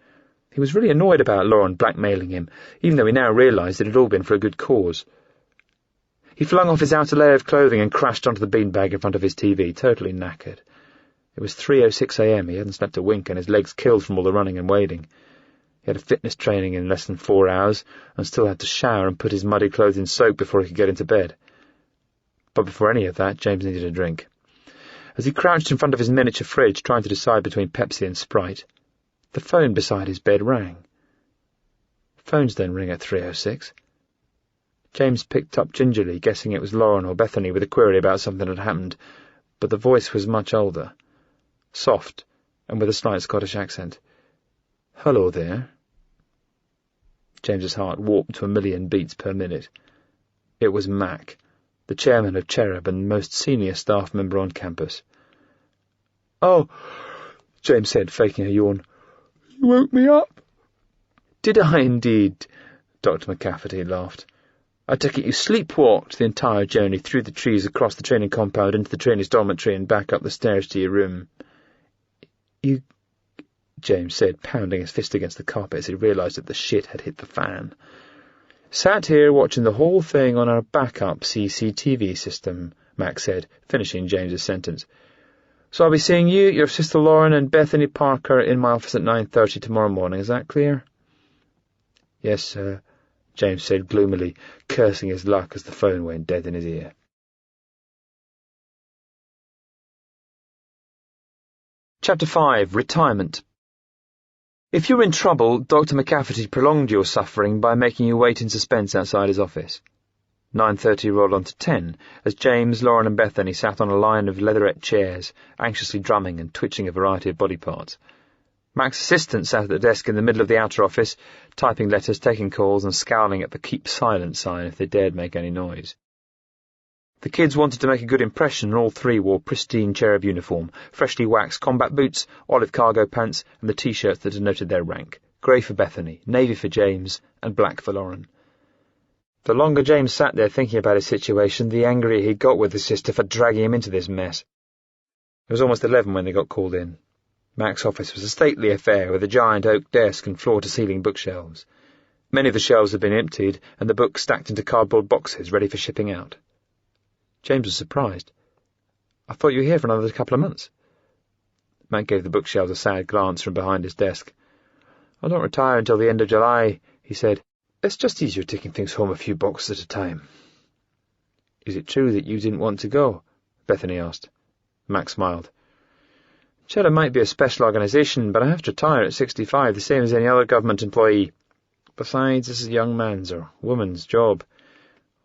He was really annoyed about Lauren blackmailing him, even though he now realised it had all been for a good cause. He flung off his outer layer of clothing and crashed onto the beanbag in front of his TV, totally knackered. It was 3:06 a.m. He hadn't slept a wink, and his legs killed from all the running and wading. He had a fitness training in less than 4 hours, and still had to shower and put his muddy clothes in soak before he could get into bed. But before any of that, James needed a drink. As he crouched in front of his miniature fridge, trying to decide between Pepsi and Sprite, the phone beside his bed rang. Phones don't ring at 3:06. James picked up gingerly, guessing it was Lauren or Bethany with a query about something that had happened, but the voice was much older, soft, and with a slight Scottish accent. "Hello there." James's heart warped to 1,000,000 beats per minute. It was Mac, the chairman of Cherub and most senior staff member on campus. "Oh," James said, faking a yawn. "You woke me up." "Did I indeed?" Dr. McCafferty laughed. "I take it you sleepwalked the entire journey through the trees across the training compound into the trainees' dormitory and back up the stairs to your room." "You," James said, pounding his fist against the carpet as he realised that the shit had hit the fan. "Sat here watching the whole thing on our backup CCTV system," Max said, finishing James's sentence. "So I'll be seeing you, your sister Lauren, and Bethany Parker in my office at 9:30 tomorrow morning. Is that clear?" "Yes, sir," James said gloomily, cursing his luck as the phone went dead in his ear. Chapter 5. Retirement. If you were in trouble, Dr. McCafferty prolonged your suffering by making you wait in suspense outside his office. 9:30 rolled on to 10, as James, Lauren and Bethany sat on a line of leatherette chairs, anxiously drumming and twitching a variety of body parts. Mac's assistant sat at the desk in the middle of the outer office, typing letters, taking calls, and scowling at the keep silent sign if they dared make any noise. The kids wanted to make a good impression, and all three wore pristine Cherub uniform, freshly waxed combat boots, olive cargo pants, and the T-shirts that denoted their rank, grey for Bethany, navy for James, and black for Lauren. The longer James sat there thinking about his situation, the angrier he got with his sister for dragging him into this mess. It was almost 11 when they got called in. Mac's office was a stately affair with a giant oak desk and floor-to-ceiling bookshelves. Many of the shelves had been emptied, and the books stacked into cardboard boxes ready for shipping out. James was surprised. "I thought you were here for another couple of months." Mac gave the bookshelves a sad glance from behind his desk. "I don't retire until the end of July," he said. "It's just easier taking things home a few boxes at a time." "Is it true that you didn't want to go?" Bethany asked. Mac smiled. "Cherub might be a special organisation, but I have to retire at 65, the same as any other government employee. Besides, this is a young man's or woman's job.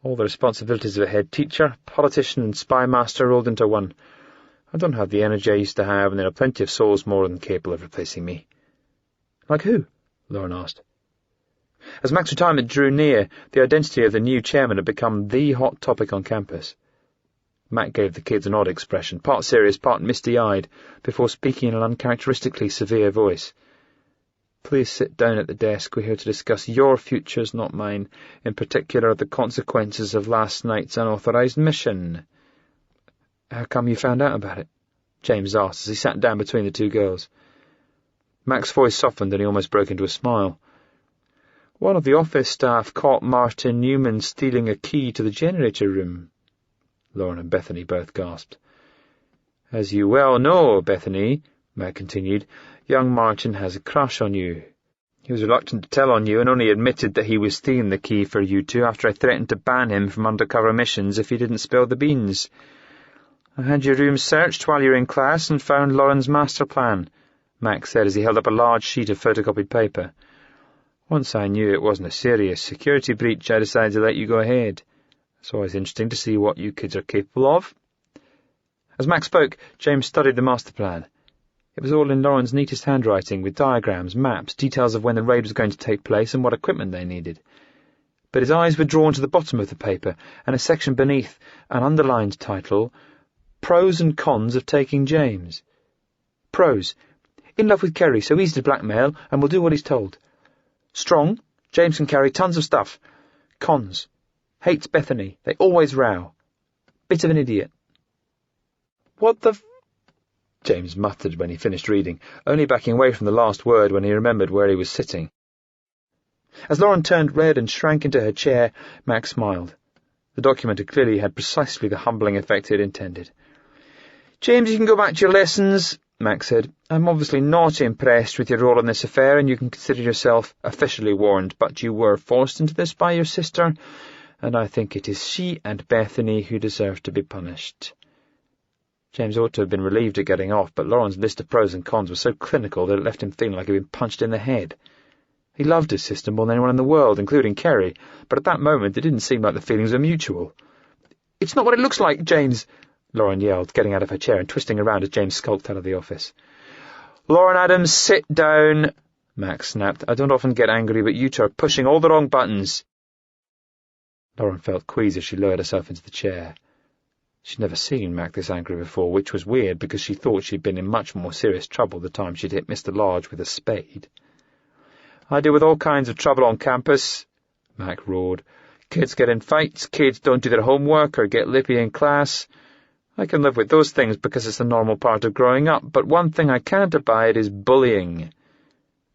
All the responsibilities of a head teacher, politician and spy master rolled into one. I don't have the energy I used to have, and there are plenty of souls more than capable of replacing me." "Like who?" Lauren asked. As Mac's retirement drew near, the identity of the new chairman had become the hot topic on campus. Mac gave the kids an odd expression, part serious, part misty-eyed, before speaking in an uncharacteristically severe voice. "Please sit down at the desk. We're here to discuss your futures, not mine, in particular the consequences of last night's unauthorized mission." "How come you found out about it?" James asked as he sat down between the two girls. Mac's voice softened and he almost broke into a smile. "One of the office staff caught Martin Newman stealing a key to the generator room." Lauren and Bethany both gasped. "As you well know, Bethany," Mac continued, "young Martin has a crush on you. He was reluctant to tell on you and only admitted that he was stealing the key for you two after I threatened to ban him from undercover missions if he didn't spill the beans. I had your room searched while you were in class and found Lauren's master plan," Mac said as he held up a large sheet of photocopied paper. "Once I knew it wasn't a serious security breach, I decided to let you go ahead. It's always interesting to see what you kids are capable of." As Mac spoke, James studied the master plan. It was all in Lauren's neatest handwriting, with diagrams, maps, details of when the raid was going to take place and what equipment they needed. But his eyes were drawn to the bottom of the paper, and a section beneath, an underlined title, "Pros and Cons of Taking James." Pros: in love with Kerry, so easy to blackmail, and will do what he's told. Strong: James can carry tons of stuff. Cons: hates Bethany, they always row. Bit of an idiot. "What the James muttered when he finished reading, only backing away from the last word when he remembered where he was sitting. As Lauren turned red and shrank into her chair, Mac smiled. The document had clearly had precisely the humbling effect it intended. "James, you can go back to your lessons," Mac said. "I'm obviously not impressed with your role in this affair, and you can consider yourself officially warned, but you were forced into this by your sister, and I think it is she and Bethany who deserve to be punished." James ought to have been relieved at getting off, but Lauren's list of pros and cons was so clinical that it left him feeling like he'd been punched in the head. He loved his sister more than anyone in the world, including Kerry, but at that moment it didn't seem like the feelings were mutual. "It's not what it looks like, James," Lauren yelled, getting out of her chair and twisting around as James skulked out of the office. "Lauren Adams, sit down," Max snapped. "I don't often get angry, but you two are pushing all the wrong buttons." Lauren felt queasy as she lowered herself into the chair. She'd never seen Mac this angry before, which was weird because she thought she'd been in much more serious trouble the time she'd hit Mr. Large with a spade. "I deal with all kinds of trouble on campus," Mac roared. "Kids get in fights, kids don't do their homework or get lippy in class. I can live with those things because it's a normal part of growing up, but one thing I can't abide is bullying.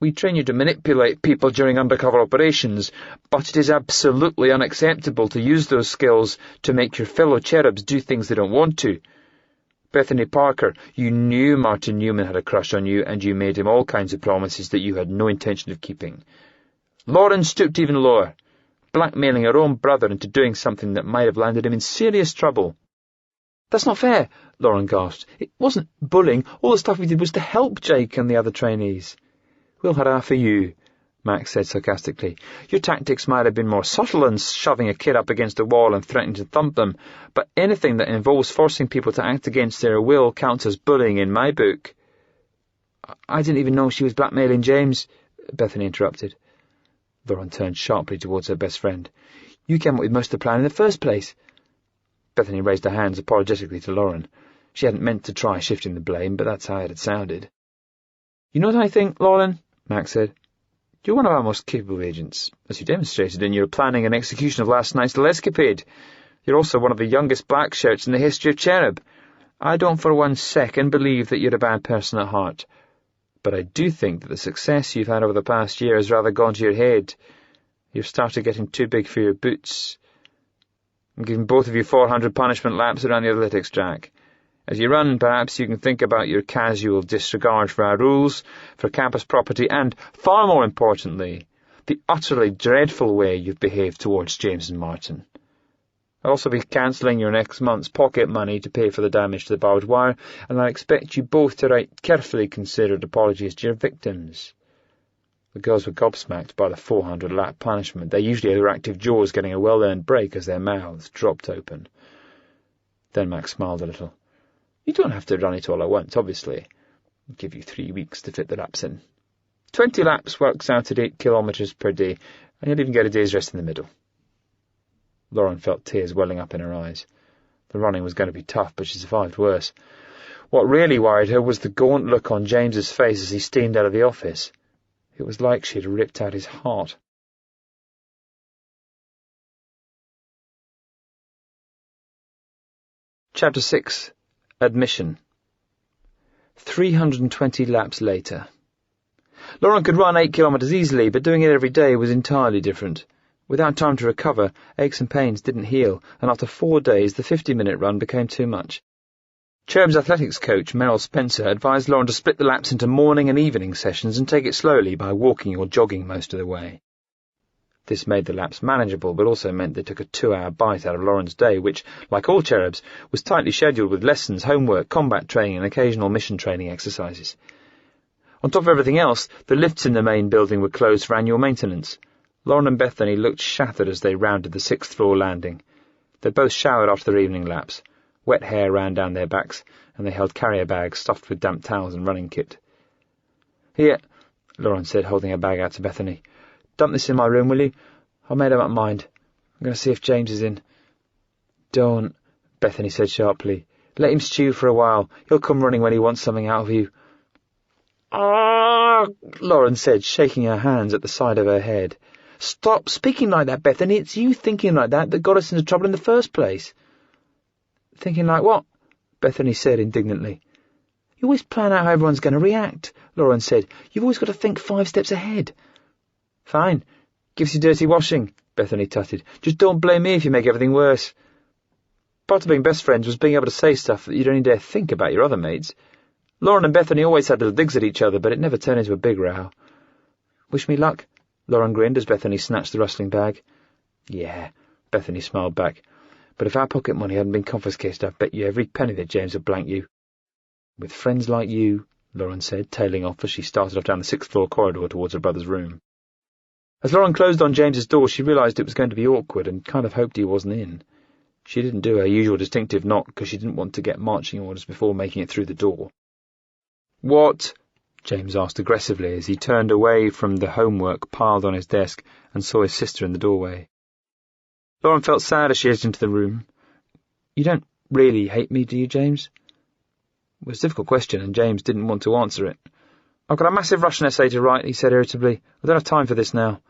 We train you to manipulate people during undercover operations, but it is absolutely unacceptable to use those skills to make your fellow cherubs do things they don't want to. Bethany Parker, you knew Martin Newman had a crush on you, and you made him all kinds of promises that you had no intention of keeping. Lauren stooped even lower, blackmailing her own brother into doing something that might have landed him in serious trouble." "That's not fair," Lauren gasped. "It wasn't bullying. All the stuff we did was to help Jake and the other trainees." "We'll have half for you," Max said sarcastically. "Your tactics might have been more subtle than shoving a kid up against a wall and threatening to thump them, but anything that involves forcing people to act against their will counts as bullying in my book." "I didn't even know she was blackmailing James," Bethany interrupted. Lauren turned sharply towards her best friend. "You came up with most of the plan in the first place." Bethany raised her hands apologetically to Lauren. She hadn't meant to try shifting the blame, but that's how it had sounded. "You know what I think, Lauren?" Max said. "You're one of our most capable agents, as you demonstrated in your planning and execution of last night's little escapade. You're also one of the youngest black shirts in the history of Cherub. I don't for 1 second believe that you're a bad person at heart. But I do think that the success you've had over the past year has rather gone to your head. You've started getting too big for your boots. I'm giving both of you 400 punishment laps around the athletics track. As you run, perhaps you can think about your casual disregard for our rules, for campus property, and, far more importantly, the utterly dreadful way you've behaved towards James and Martin. I'll also be cancelling your next month's pocket money to pay for the damage to the barbed wire, and I expect you both to write carefully considered apologies to your victims." The girls were gobsmacked by the 400-lap punishment. They usually had their active jaws getting a well-earned break as their mouths dropped open. Then Max smiled a little. "You don't have to run it all at once, obviously. I'll give you 3 weeks to fit the laps in. 20 laps works out at 8 kilometres per day, and you'll even get a day's rest in the middle." Lauren felt tears welling up in her eyes. The running was going to be tough, but she survived worse. What really worried her was the gaunt look on James's face as he steamed out of the office. It was like she had ripped out his heart. Chapter 6. Admission. 320 laps later. Lauren could run 8 kilometres easily, but doing it every day was entirely different. Without time to recover, aches and pains didn't heal, and after 4 days the 50-minute run became too much. Cherub's athletics coach, Meryl Spencer, advised Lauren to split the laps into morning and evening sessions and take it slowly by walking or jogging most of the way. This made the laps manageable, but also meant they took a 2-hour bite out of Lauren's day, which, like all Cherubs, was tightly scheduled with lessons, homework, combat training and occasional mission training exercises. On top of everything else, the lifts in the main building were closed for annual maintenance. Lauren and Bethany looked shattered as they rounded the 6th-floor landing. They both showered after their evening laps. Wet hair ran down their backs, and they held carrier bags stuffed with damp towels and running kit. "Here," Lauren said, holding her bag out to Bethany. "Dump this in my room, will you? I've made up my mind. I'm going to see if James is in." "Don't," Bethany said sharply. "Let him stew for a while. He'll come running when he wants something out of you." "Ah!" Lauren said, shaking her hands at the side of her head. "Stop speaking like that, Bethany. It's you thinking like that got us into trouble in the first place." "Thinking like what?" Bethany said indignantly. "You always plan out how everyone's going to react," Lauren said. "You've always got to think 5 steps ahead." "Fine. Gives you dirty washing," Bethany tutted. "Just don't blame me if you make everything worse." Part of being best friends was being able to say stuff that you'd only dare think about your other mates. Lauren and Bethany always had little digs at each other, but it never turned into a big row. "Wish me luck," Lauren grinned as Bethany snatched the rustling bag. "Yeah," Bethany smiled back. "But if our pocket money hadn't been confiscated, I bet you every penny that James would blank you." "With friends like you," Lauren said, tailing off as she started off down the 6th-floor corridor towards her brother's room. As Lauren closed on James's door, she realised it was going to be awkward and kind of hoped he wasn't in. She didn't do her usual distinctive knock because she didn't want to get marching orders before making it through the door. "What?" James asked aggressively as he turned away from the homework piled on his desk and saw his sister in the doorway. Lauren felt sad as she edged into the room. "You don't really hate me, do you, James?" It was a difficult question, and James didn't want to answer it. "I've got a massive Russian essay to write," he said irritably. "I don't have time for this now."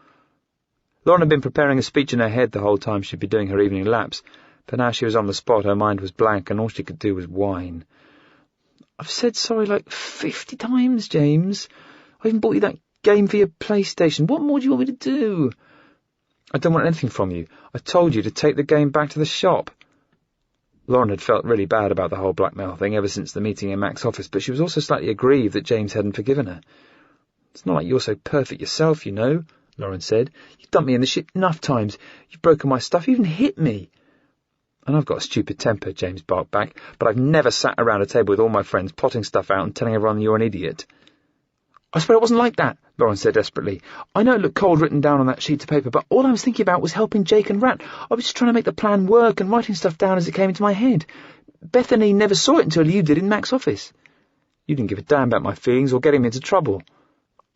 Lauren had been preparing a speech in her head the whole time she'd been doing her evening laps, but now she was on the spot, her mind was blank, and all she could do was whine. "I've said sorry like 50 times, James. I even bought you that game for your PlayStation. What more do you want me to do?" "I don't want anything from you. I told you to take the game back to the shop." Lauren had felt really bad about the whole blackmail thing ever since the meeting in Mac's office, but she was also slightly aggrieved that James hadn't forgiven her. "It's not like you're so perfect yourself, you know," Lauren said. "You've dumped me in the shit enough times. You've broken my stuff. You even hit me." "And I've got a stupid temper," James barked back, "but I've never sat around a table with all my friends plotting stuff out and telling everyone you're an idiot." "I swear it wasn't like that," Lauren said desperately. "I know it looked cold written down on that sheet of paper, but all I was thinking about was helping Jake and Rat. I was just trying to make the plan work and writing stuff down as it came into my head. Bethany never saw it until you did in Mac's office. You didn't give a damn about my feelings or getting me into trouble."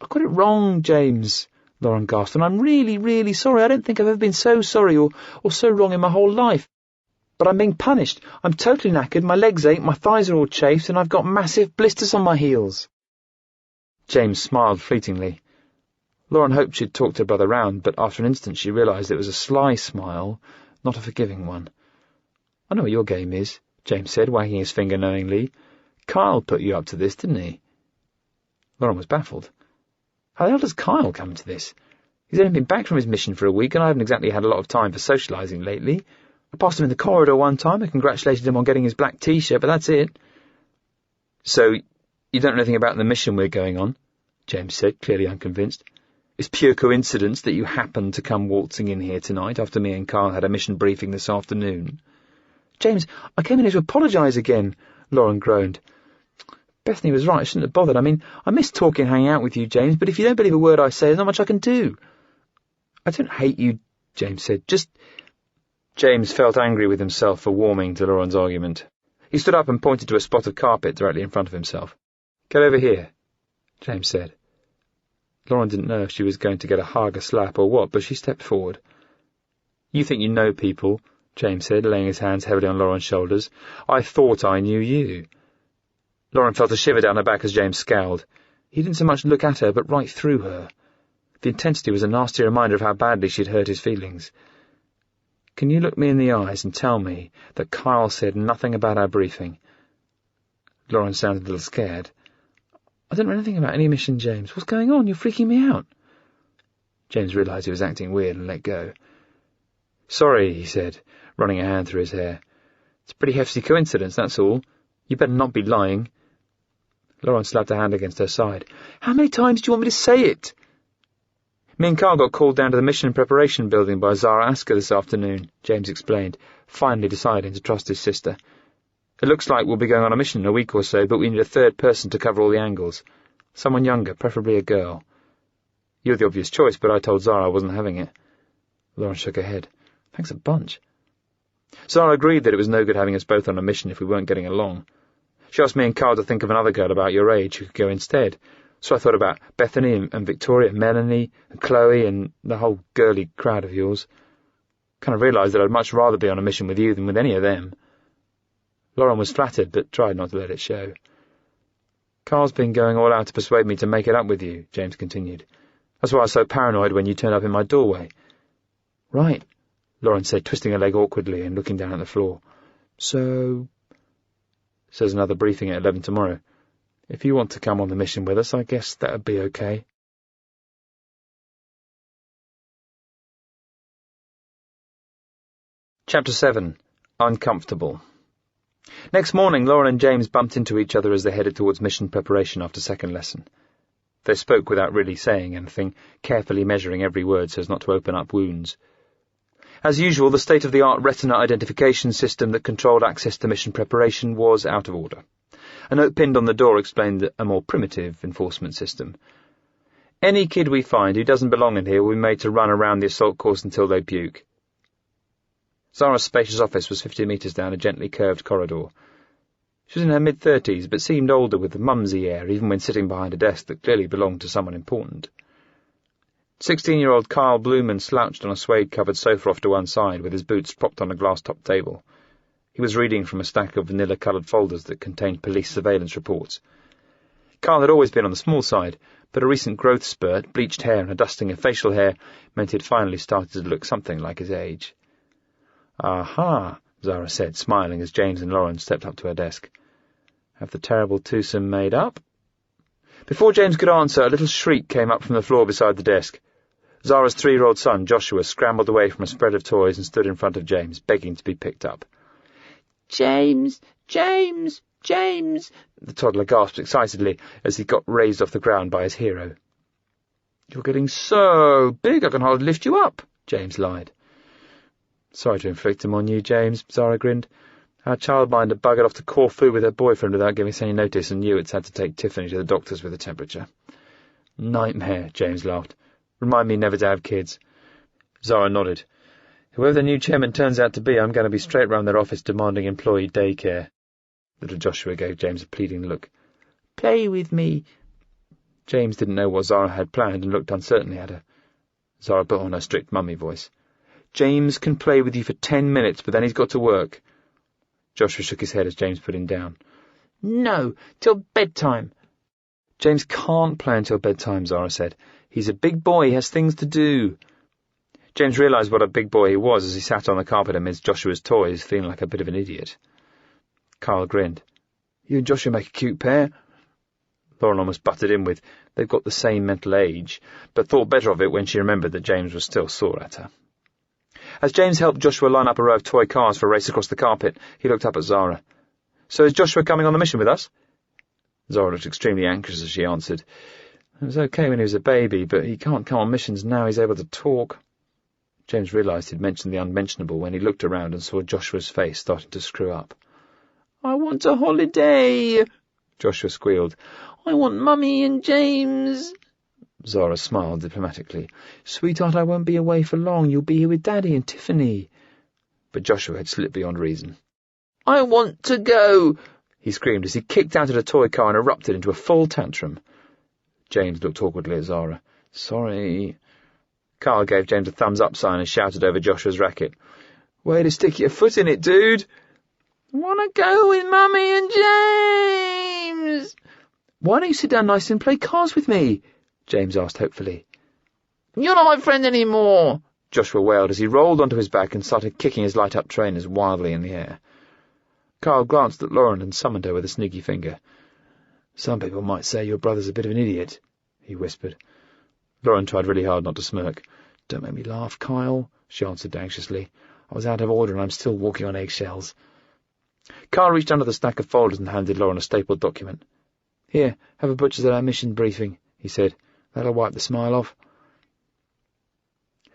"I got it wrong, James," Lauren gasped, "and I'm really, really sorry. I don't think I've ever been so sorry or so wrong in my whole life. But I'm being punished. I'm totally knackered, my legs ache, my thighs are all chafed, and I've got massive blisters on my heels." James smiled fleetingly. Lauren hoped she'd talked her brother round, but after an instant she realised it was a sly smile, not a forgiving one. "I know what your game is," James said, wagging his finger knowingly. "Kyle put you up to this, didn't he?" Lauren was baffled. How the hell does Kyle come to this? He's only been back from his mission for a week, and I haven't exactly had a lot of time for socialising lately. I passed him in the corridor one time and congratulated him on getting his black T-shirt, but that's it. "So, you don't know anything about the mission we're going on?" James said, clearly unconvinced. "It's pure coincidence that you happened to come waltzing in here tonight after me and Carl had a mission briefing this afternoon." "James, I came in here to apologise again," Lauren groaned. "Bethany was right, I shouldn't have bothered. I mean, I miss talking and hanging out with you, James, but if you don't believe a word I say, there's not much I can do." "I don't hate you," James said, "just—" James felt angry with himself for warming to Lauren's argument. He stood up and pointed to a spot of carpet directly in front of himself. "Get over here," James said. Lauren didn't know if she was going to get a hug, a slap, or what, but she stepped forward. "You think you know people," James said, laying his hands heavily on Lauren's shoulders. "I thought I knew you." Lauren felt a shiver down her back as James scowled. He didn't so much look at her, but right through her. The intensity was a nasty reminder of how badly she'd hurt his feelings. "Can you look me in the eyes and tell me that Kyle said nothing about our briefing?" Lauren sounded a little scared. "I don't know anything about any mission, James. What's going on? You're freaking me out." James realised he was acting weird and let go. "Sorry," he said, running a hand through his hair. "It's a pretty hefty coincidence, that's all. You better not be lying." Lauren slapped her hand against her side. "How many times do you want me to say it?" "Me and Carl got called down to the mission preparation building by Zara Asker this afternoon," James explained, finally deciding to trust his sister. "It looks like we'll be going on a mission in a week or so, but we need a third person to cover all the angles. Someone younger, preferably a girl. You're the obvious choice, but I told Zara I wasn't having it." Lauren shook her head. "Thanks a bunch." Zara agreed that it was no good having us both on a mission if we weren't getting along. She asked me and Carl to think of another girl about your age who could go instead. So I thought about Bethany and Victoria and Melanie and Chloe and the whole girly crowd of yours. Kind of realised that I'd much rather be on a mission with you than with any of them. Lauren was flattered, but tried not to let it show. "Carl's been going all out to persuade me to make it up with you," James continued. "That's why I was so paranoid when you turned up in my doorway." "Right," Lauren said, twisting her leg awkwardly and looking down at the floor. "So there's another briefing at 11 tomorrow. If you want to come on the mission with us, I guess that would be okay." Chapter 7. Uncomfortable. Next morning, Lauren and James bumped into each other as they headed towards mission preparation after second lesson. They spoke without really saying anything, carefully measuring every word so as not to open up wounds. As usual, the state-of-the-art retina identification system that controlled access to mission preparation was out of order. A note pinned on the door explained a more primitive enforcement system. "Any kid we find who doesn't belong in here will be made to run around the assault course until they puke." Zara's spacious office was 50 metres down a gently curved corridor. She was in her mid-30s, but seemed older with a mumsy air, even when sitting behind a desk that clearly belonged to someone important. 16-year-old Kyle Blumen slouched on a suede-covered sofa off to one side, with his boots propped on a glass-topped table. He was reading from a stack of vanilla-coloured folders that contained police surveillance reports. Kyle had always been on the small side, but a recent growth spurt, bleached hair and a dusting of facial hair meant he had finally started to look something like his age. "Aha," Zara said, smiling as James and Lauren stepped up to her desk. "Have the terrible twosome made up?" Before James could answer, a little shriek came up from the floor beside the desk. Zara's 3-year-old son, Joshua, scrambled away from a spread of toys and stood in front of James, begging to be picked up. "James! James! James!" the toddler gasped excitedly as he got raised off the ground by his hero. "You're getting so big I can hardly lift you up," James lied. "Sorry to inflict him on you, James," Zara grinned. "Our childminder buggered off to Corfu with her boyfriend without giving us any notice, and you had to take Tiffany to the doctors with a temperature." "Nightmare," James laughed. "Remind me never to have kids." Zara nodded. "Whoever the new chairman turns out to be, I'm going to be straight round their office demanding employee daycare." Little Joshua gave James a pleading look. "Play with me." James didn't know what Zara had planned and looked uncertainly at her. Zara put on her strict mummy voice. "James can play with you for 10 minutes, but then he's got to work." Joshua shook his head as James put him down. "No, till bedtime." "James can't play until bedtime," Zara said. "He's a big boy, he has things to do." James realised what a big boy he was as he sat on the carpet amidst Joshua's toys, feeling like a bit of an idiot. Carl grinned. "You and Joshua make a cute pair." Lauren almost butted in with, "They've got the same mental age," but thought better of it when she remembered that James was still sore at her. As James helped Joshua line up a row of toy cars for a race across the carpet, he looked up at Zara. "So is Joshua coming on the mission with us?" Zara looked extremely anxious as she answered, "It was okay when he was a baby, but he can't come on missions now he's able to talk." James realised he'd mentioned the unmentionable when he looked around and saw Joshua's face starting to screw up. "I want a holiday," Joshua squealed. "I want Mummy and James." Zara smiled diplomatically. "Sweetheart, I won't be away for long. You'll be here with Daddy and Tiffany." But Joshua had slipped beyond reason. "I want to go," he screamed as he kicked out of the toy car and erupted into a full tantrum. James looked awkwardly at Zara. "Sorry." Carl gave James a thumbs-up sign and shouted over Joshua's racket. "Way to stick your foot in it, dude." "Want to go with Mummy and James." "Why don't you sit down nicely and play cards with me?" James asked hopefully. "You're not my friend anymore," Joshua wailed as he rolled onto his back and started kicking his light-up trainers wildly in the air. Carl glanced at Lauren and summoned her with a sneaky finger. "Some people might say your brother's a bit of an idiot," he whispered. Lauren tried really hard not to smirk. "Don't make me laugh, Kyle," she answered anxiously. "I was out of order and I'm still walking on eggshells." Carl reached under the stack of folders and handed Lauren a stapled document. "Here, have a butcher's at our mission briefing," he said. "That'll wipe the smile off."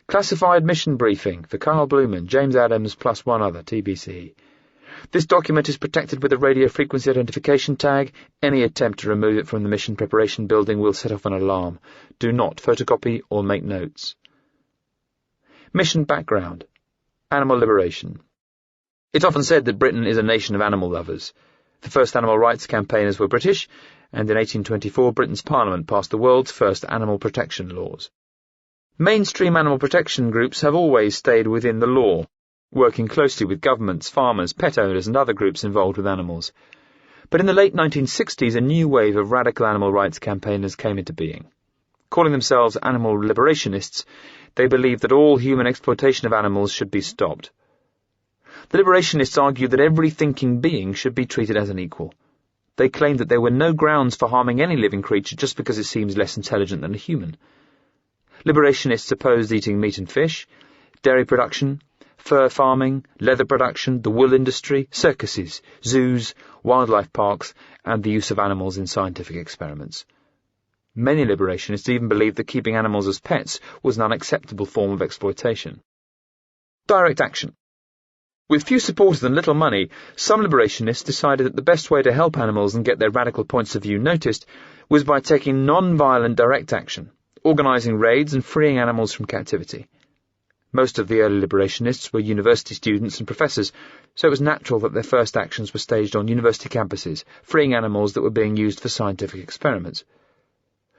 Classified mission briefing for Kyle Blumen, James Adams plus one other, TBC. This document is protected with a radio frequency identification tag. Any attempt to remove it from the mission preparation building will set off an alarm. Do not photocopy or make notes. Mission background. Animal liberation. It's often said that Britain is a nation of animal lovers. The first animal rights campaigners were British, and in 1824 Britain's Parliament passed the world's first animal protection laws. Mainstream animal protection groups have always stayed within the law, working closely with governments, farmers, pet owners and other groups involved with animals. But in the late 1960s, a new wave of radical animal rights campaigners came into being. Calling themselves animal liberationists, they believed that all human exploitation of animals should be stopped. The liberationists argued that every thinking being should be treated as an equal. They claimed that there were no grounds for harming any living creature just because it seems less intelligent than a human. Liberationists opposed eating meat and fish, dairy production, fur farming, leather production, the wool industry, circuses, zoos, wildlife parks, and the use of animals in scientific experiments. Many liberationists even believed that keeping animals as pets was an unacceptable form of exploitation. Direct action. With few supporters and little money, some liberationists decided that the best way to help animals and get their radical points of view noticed was by taking non-violent direct action, organising raids and freeing animals from captivity. Most of the early liberationists were university students and professors, so it was natural that their first actions were staged on university campuses, freeing animals that were being used for scientific experiments.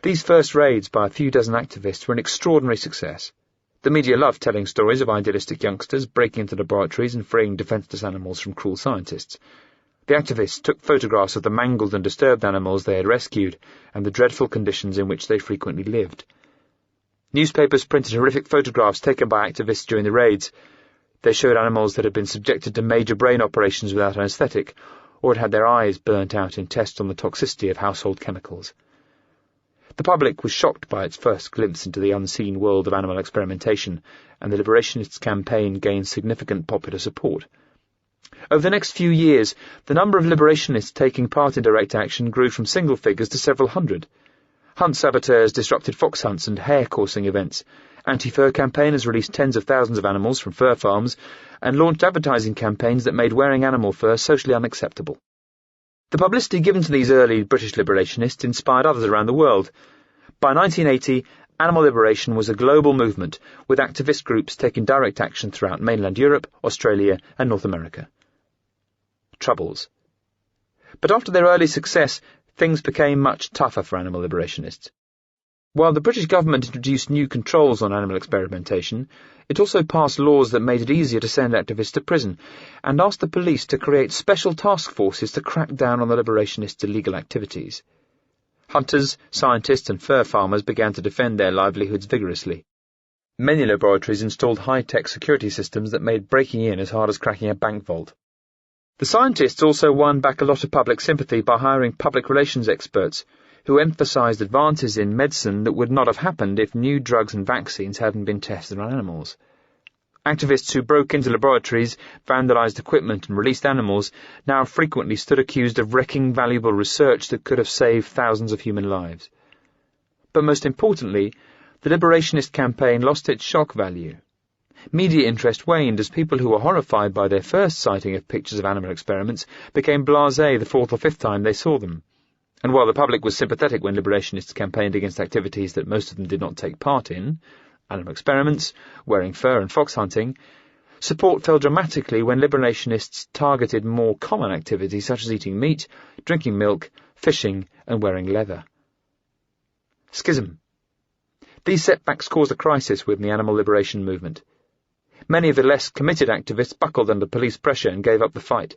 These first raids by a few dozen activists were an extraordinary success. The media loved telling stories of idealistic youngsters breaking into laboratories and freeing defenseless animals from cruel scientists. The activists took photographs of the mangled and disturbed animals they had rescued and the dreadful conditions in which they frequently lived. Newspapers printed horrific photographs taken by activists during the raids. They showed animals that had been subjected to major brain operations without anaesthetic, or had had their eyes burnt out in tests on the toxicity of household chemicals. The public was shocked by its first glimpse into the unseen world of animal experimentation, and the Liberationists' campaign gained significant popular support. Over the next few years, the number of liberationists taking part in direct action grew from single figures to several hundred. Hunt saboteurs disrupted fox hunts and hare-coursing events. Anti-fur campaigners released tens of thousands of animals from fur farms and launched advertising campaigns that made wearing animal fur socially unacceptable. The publicity given to these early British liberationists inspired others around the world. By 1980, animal liberation was a global movement, with activist groups taking direct action throughout mainland Europe, Australia and North America. Troubles. But after their early success, things became much tougher for animal liberationists. While the British government introduced new controls on animal experimentation, it also passed laws that made it easier to send activists to prison, and asked the police to create special task forces to crack down on the liberationists' illegal activities. Hunters, scientists and fur farmers began to defend their livelihoods vigorously. Many laboratories installed high-tech security systems that made breaking in as hard as cracking a bank vault. The scientists also won back a lot of public sympathy by hiring public relations experts, who emphasized advances in medicine that would not have happened if new drugs and vaccines hadn't been tested on animals. Activists who broke into laboratories, vandalized equipment and released animals now frequently stood accused of wrecking valuable research that could have saved thousands of human lives. But most importantly, the liberationist campaign lost its shock value. Media interest waned as people who were horrified by their first sighting of pictures of animal experiments became blasé the fourth or fifth time they saw them. And while the public was sympathetic when liberationists campaigned against activities that most of them did not take part in, animal experiments, wearing fur and fox hunting, support fell dramatically when liberationists targeted more common activities such as eating meat, drinking milk, fishing and wearing leather. Schism. These setbacks caused a crisis within the animal liberation movement. Many of the less committed activists buckled under police pressure and gave up the fight.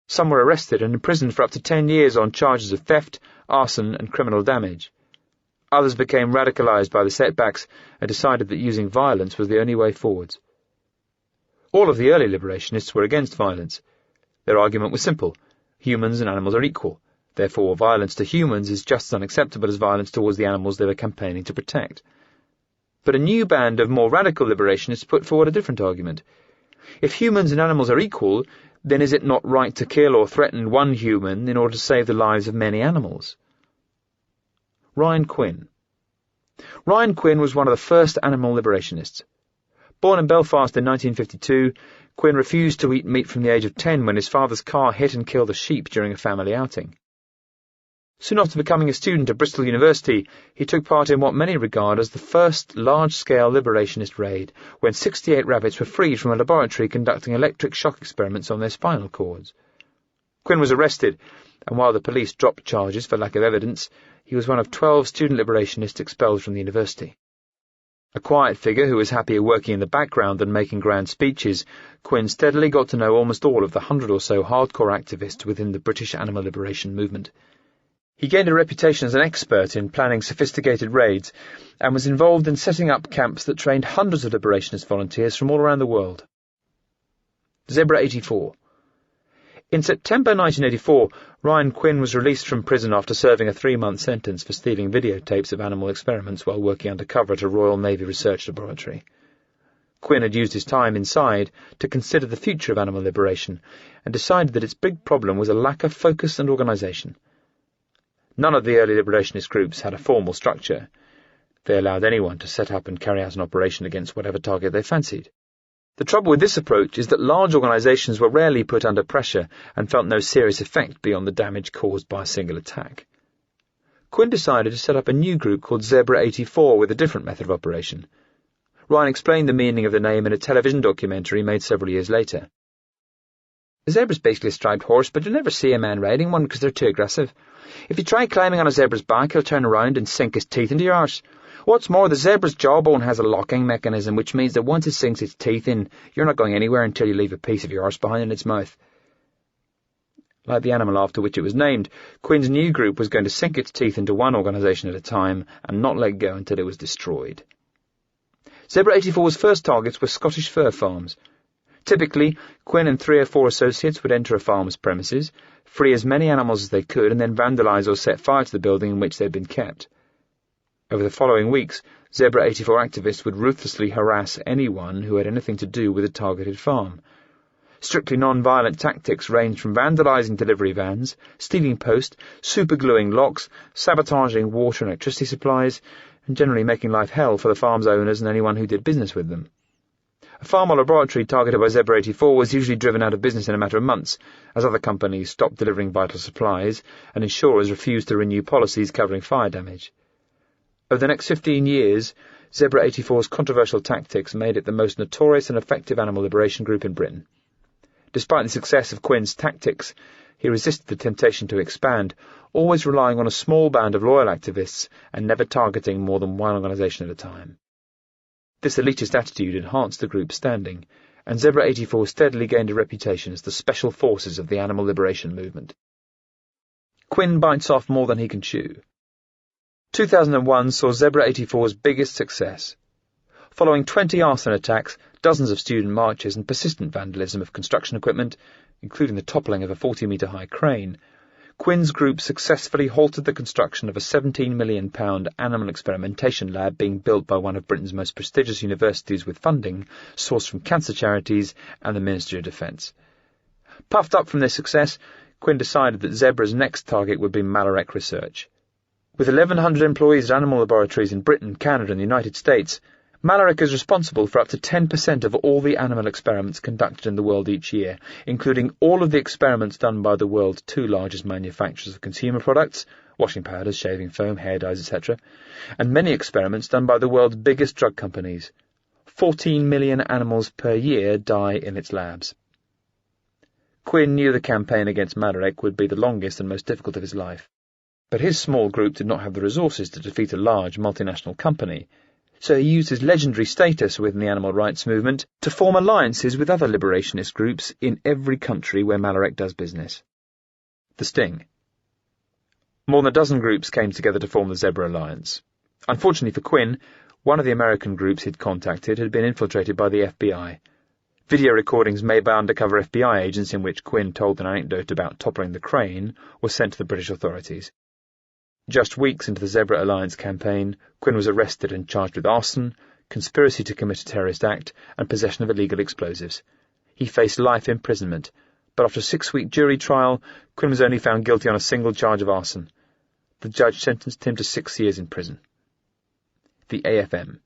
Some were arrested and imprisoned for up to 10 years on charges of theft, arson and criminal damage. Others became radicalized by the setbacks and decided that using violence was the only way forwards. All of the early liberationists were against violence. Their argument was simple. Humans and animals are equal. Therefore, violence to humans is just as unacceptable as violence towards the animals they were campaigning to protect. But a new band of more radical liberationists put forward a different argument. If humans and animals are equal, then is it not right to kill or threaten one human in order to save the lives of many animals? Ryan Quinn. Ryan Quinn was one of the first animal liberationists. Born in Belfast in 1952, Quinn refused to eat meat from the age of 10 when his father's car hit and killed a sheep during a family outing. Soon after becoming a student at Bristol University, he took part in what many regard as the first large-scale liberationist raid, when 68 rabbits were freed from a laboratory conducting electric shock experiments on their spinal cords. Quinn was arrested, and while the police dropped charges for lack of evidence, he was one of 12 student liberationists expelled from the university. A quiet figure who was happier working in the background than making grand speeches, Quinn steadily got to know almost all of the 100 or so hardcore activists within the British animal liberation movement. He gained a reputation as an expert in planning sophisticated raids and was involved in setting up camps that trained hundreds of liberationist volunteers from all around the world. Zebra 84. In September 1984, Ryan Quinn was released from prison after serving a 3-month sentence for stealing videotapes of animal experiments while working undercover at a Royal Navy research laboratory. Quinn had used his time inside to consider the future of animal liberation and decided that its big problem was a lack of focus and organisation. None of the early liberationist groups had a formal structure. They allowed anyone to set up and carry out an operation against whatever target they fancied. The trouble with this approach is that large organisations were rarely put under pressure and felt no serious effect beyond the damage caused by a single attack. Quinn decided to set up a new group called Zebra 84 with a different method of operation. Ryan explained the meaning of the name in a television documentary made several years later. A zebra's basically a striped horse, but you'll never see a man riding one because they're too aggressive. If you try climbing on a zebra's back, he'll turn around and sink his teeth into your arse. What's more, the zebra's jawbone has a locking mechanism, which means that once it sinks its teeth in, you're not going anywhere until you leave a piece of your arse behind in its mouth. Like the animal after which it was named, Quinn's new group was going to sink its teeth into one organisation at a time and not let go until it was destroyed. Zebra 84's first targets were Scottish fur farms. Typically, Quinn and 3 or 4 associates would enter a farmer's premises, free as many animals as they could, and then vandalise or set fire to the building in which they'd been kept. Over the following weeks, Zebra 84 activists would ruthlessly harass anyone who had anything to do with a targeted farm. Strictly non-violent tactics ranged from vandalising delivery vans, stealing post, supergluing locks, sabotaging water and electricity supplies, and generally making life hell for the farm's owners and anyone who did business with them. A farm or laboratory targeted by Zebra 84 was usually driven out of business in a matter of months, as other companies stopped delivering vital supplies and insurers refused to renew policies covering fire damage. Over the next 15 years, Zebra 84's controversial tactics made it the most notorious and effective animal liberation group in Britain. Despite the success of Quinn's tactics, he resisted the temptation to expand, always relying on a small band of loyal activists and never targeting more than one organisation at a time. This elitist attitude enhanced the group's standing, and Zebra 84 steadily gained a reputation as the special forces of the animal liberation movement. Quinn bites off more than he can chew. 2001 saw Zebra 84's biggest success. Following 20 arson attacks, dozens of student marches and persistent vandalism of construction equipment, including the toppling of a 40-metre-high crane, Quinn's group successfully halted the construction of a £17 million animal experimentation lab being built by one of Britain's most prestigious universities with funding sourced from cancer charities and the Ministry of Defence. Puffed up from this success, Quinn decided that Zebra's next target would be Malarec research. With 1,100 employees at animal laboratories in Britain, Canada and the United States, Malarec is responsible for up to 10% of all the animal experiments conducted in the world each year, including all of the experiments done by the world's 2 largest manufacturers of consumer products, washing powders, shaving foam, hair dyes, etc., and many experiments done by the world's biggest drug companies. 14 million animals per year die in its labs. Quinn knew the campaign against Malarec would be the longest and most difficult of his life. But his small group did not have the resources to defeat a large multinational company, so he used his legendary status within the animal rights movement to form alliances with other liberationist groups in every country where Malarec does business. The Sting. More than a dozen groups came together to form the Zebra Alliance. Unfortunately for Quinn, one of the American groups he'd contacted had been infiltrated by the FBI. Video recordings made by undercover FBI agents in which Quinn told an anecdote about toppling the crane were sent to the British authorities. Just weeks into the Zebra Alliance campaign, Quinn was arrested and charged with arson, conspiracy to commit a terrorist act, and possession of illegal explosives. He faced life imprisonment, but after a 6-week jury trial, Quinn was only found guilty on a single charge of arson. The judge sentenced him to 6 years in prison. The AFM.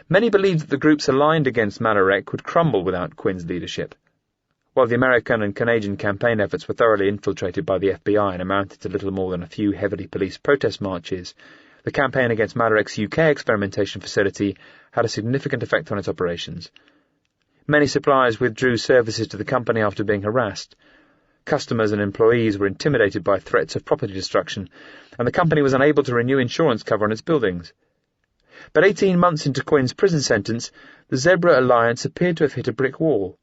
Many believed that the groups aligned against Malarec would crumble without Quinn's leadership. While the American and Canadian campaign efforts were thoroughly infiltrated by the FBI and amounted to little more than a few heavily policed protest marches, the campaign against Malarec's UK experimentation facility had a significant effect on its operations. Many suppliers withdrew services to the company after being harassed. Customers and employees were intimidated by threats of property destruction, and the company was unable to renew insurance cover on its buildings. But 18 months into Quinn's prison sentence, the Zebra Alliance appeared to have hit a brick wall.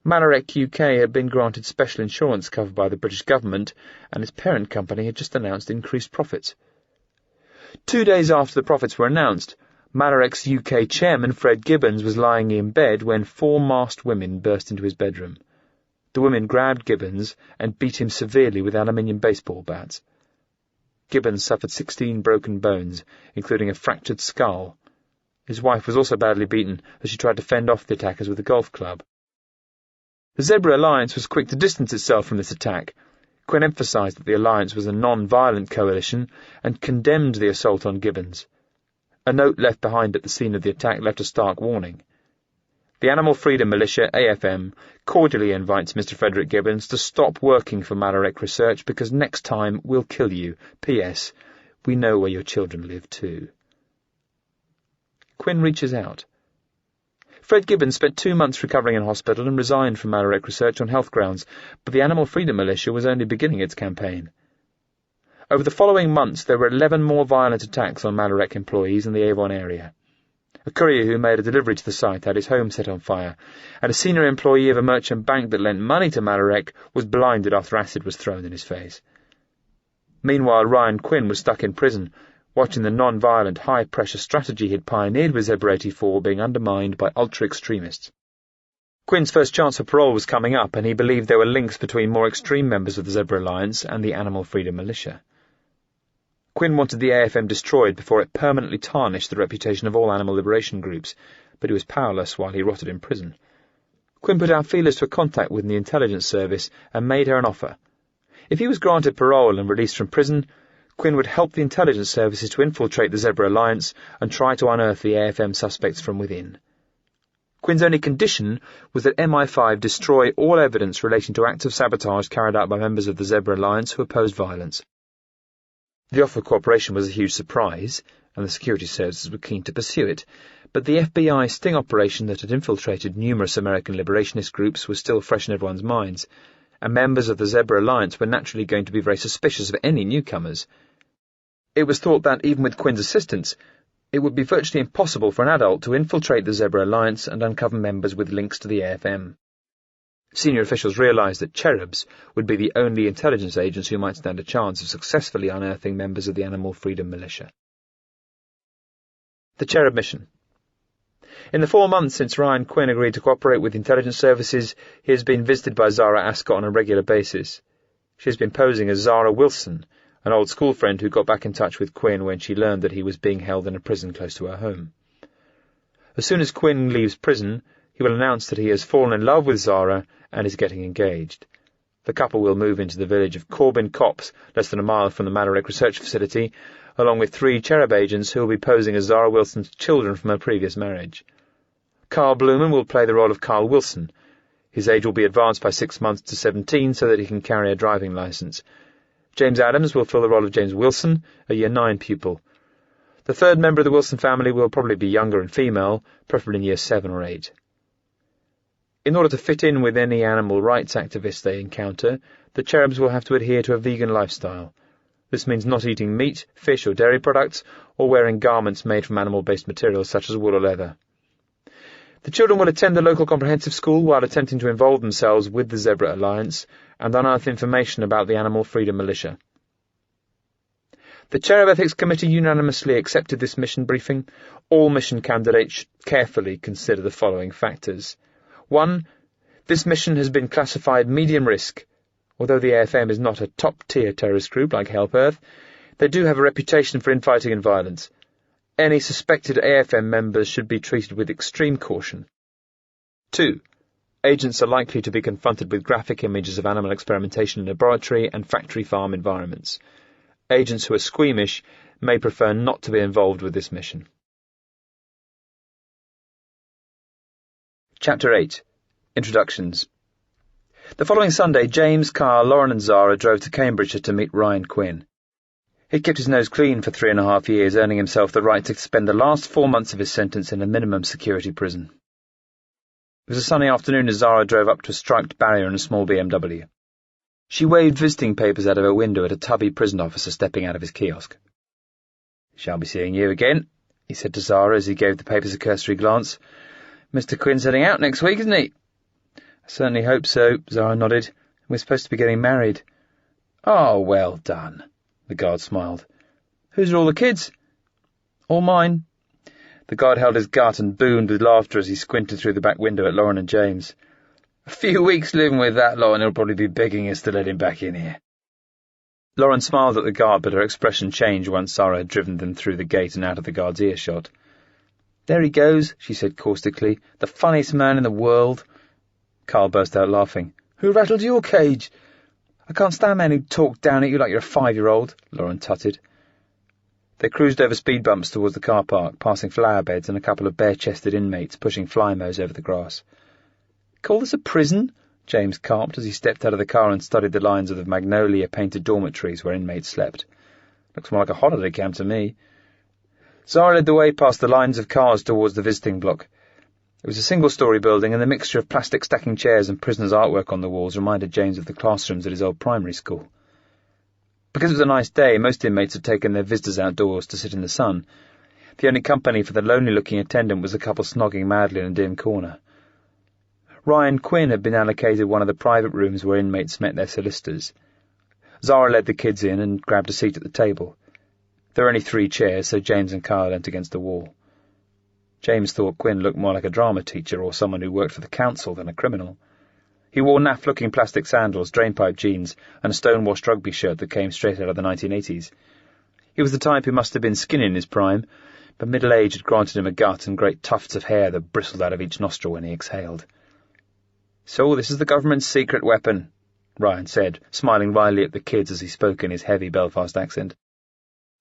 Malarec UK had been granted special insurance cover by the British government, and its parent company had just announced increased profits. 2 days after the profits were announced, Malarec's UK chairman Fred Gibbons was lying in bed when 4 masked women burst into his bedroom. The women grabbed Gibbons and beat him severely with aluminium baseball bats. Gibbons suffered 16 broken bones, including a fractured skull. His wife was also badly beaten as she tried to fend off the attackers with a golf club. The Zebra Alliance was quick to distance itself from this attack. Quinn emphasised that the alliance was a non-violent coalition and condemned the assault on Gibbons. A note left behind at the scene of the attack left a stark warning. The Animal Freedom Militia, AFM, cordially invites Mr. Frederick Gibbons to stop working for Malarec Research because next time we'll kill you. P.S. We know where your children live too. Quinn reaches out. Fred Gibbons spent 2 months recovering in hospital and resigned from Malarek research on health grounds, but the Animal Freedom Militia was only beginning its campaign. Over the following months, there were 11 more violent attacks on Malarek employees in the Avon area. A courier who made a delivery to the site had his home set on fire, and a senior employee of a merchant bank that lent money to Malarek was blinded after acid was thrown in his face. Meanwhile, Ryan Quinn was stuck in prison, watching the non-violent, high-pressure strategy he'd pioneered with Zebra 84 being undermined by ultra-extremists. Quinn's first chance for parole was coming up, and he believed there were links between more extreme members of the Zebra Alliance and the Animal Freedom Militia. Quinn wanted the AFM destroyed before it permanently tarnished the reputation of all animal liberation groups, but he was powerless while he rotted in prison. Quinn put out feelers for contact with the intelligence service and made her an offer. If he was granted parole and released from prison, Quinn would help the intelligence services to infiltrate the Zebra Alliance and try to unearth the AFM suspects from within. Quinn's only condition was that MI5 destroy all evidence relating to acts of sabotage carried out by members of the Zebra Alliance who opposed violence. The offer of cooperation was a huge surprise, and the security services were keen to pursue it, but the FBI sting operation that had infiltrated numerous American liberationist groups was still fresh in everyone's minds, and members of the Zebra Alliance were naturally going to be very suspicious of any newcomers. It was thought that, even with Quinn's assistance, it would be virtually impossible for an adult to infiltrate the Zebra Alliance and uncover members with links to the AFM. Senior officials realized that Cherubs would be the only intelligence agents who might stand a chance of successfully unearthing members of the Animal Freedom Militia. The Cherub Mission. In the 4 months since Ryan Quinn agreed to cooperate with intelligence services, he has been visited by Zara Ascot on a regular basis. She has been posing as Zara Wilson, an old school friend who got back in touch with Quinn when she learned that he was being held in a prison close to her home. As soon as Quinn leaves prison, he will announce that he has fallen in love with Zara and is getting engaged. The couple will move into the village of Corbin Copse, less than a mile from the Malarek research facility, along with 3 Cherub agents who will be posing as Zara Wilson's children from her previous marriage. Carl Blumen will play the role of Carl Wilson. His age will be advanced by 6 months to 17 so that he can carry a driving licence. James Adams will fill the role of James Wilson, a Year 9 pupil. The third member of the Wilson family will probably be younger and female, preferably in Year 7 or 8. In order to fit in with any animal rights activists they encounter, the Cherubs will have to adhere to a vegan lifestyle. This means not eating meat, fish or dairy products, or wearing garments made from animal-based materials such as wool or leather. The children will attend the local comprehensive school while attempting to involve themselves with the Zebra Alliance and unearth information about the Animal Freedom Militia. The Cherub Ethics Committee unanimously accepted this mission briefing. All mission candidates should carefully consider the following factors. 1. This mission has been classified medium risk. Although the AFM is not a top-tier terrorist group like Help Earth, they do have a reputation for infighting and violence. Any suspected AFM members should be treated with extreme caution. 2. Agents are likely to be confronted with graphic images of animal experimentation in laboratory and factory farm environments. Agents who are squeamish may prefer not to be involved with this mission. Chapter 8. Introductions. The following Sunday, James, Carl, Lauren and Zara drove to Cambridgeshire to meet Ryan Quinn. He'd kept his nose clean for 3.5 years, earning himself the right to spend the last 4 months of his sentence in a minimum security prison. It was a sunny afternoon as Zara drove up to a striped barrier in a small BMW. She waved visiting papers out of her window at a tubby prison officer stepping out of his kiosk. "Shall be seeing you again," he said to Zara as he gave the papers a cursory glance. "Mr. Quinn's heading out next week, isn't he?" "I certainly hope so," Zara nodded. "We're supposed to be getting married." "Oh, well done," the guard smiled. "Whose are all the kids?" "All mine." The guard held his gut and boomed with laughter as he squinted through the back window at Lauren and James. "A few weeks living with that lot and he'll probably be begging us to let him back in here." Lauren smiled at the guard, but her expression changed once Zara had driven them through the gate and out of the guard's earshot. "There he goes," she said caustically. "The funniest man in the world." Carl burst out laughing. "Who rattled your cage?" "I can't stand men who talk down at you like you're a 5-year-old, Lauren tutted. They cruised over speed bumps towards the car park, passing flower beds and a couple of bare-chested inmates pushing fly mows over the grass. "Call this a prison?" James carped as he stepped out of the car and studied the lines of the magnolia-painted dormitories where inmates slept. "Looks more like a holiday camp to me." Zara led the way past the lines of cars towards the visiting block. It was a single-storey building, and the mixture of plastic stacking chairs and prisoners' artwork on the walls reminded James of the classrooms at his old primary school. Because it was a nice day, most inmates had taken their visitors outdoors to sit in the sun. The only company for the lonely-looking attendant was a couple snogging madly in a dim corner. Ryan Quinn had been allocated one of the private rooms where inmates met their solicitors. Zara led the kids in and grabbed a seat at the table. There were only 3 chairs, so James and Kyle leant against the wall. James thought Quinn looked more like a drama teacher or someone who worked for the council than a criminal. He wore naff-looking plastic sandals, drainpipe jeans, and a stonewashed rugby shirt that came straight out of the 1980s. He was the type who must have been skinny in his prime, but middle age had granted him a gut and great tufts of hair that bristled out of each nostril when he exhaled. "So this is the government's secret weapon," Ryan said, smiling wryly at the kids as he spoke in his heavy Belfast accent.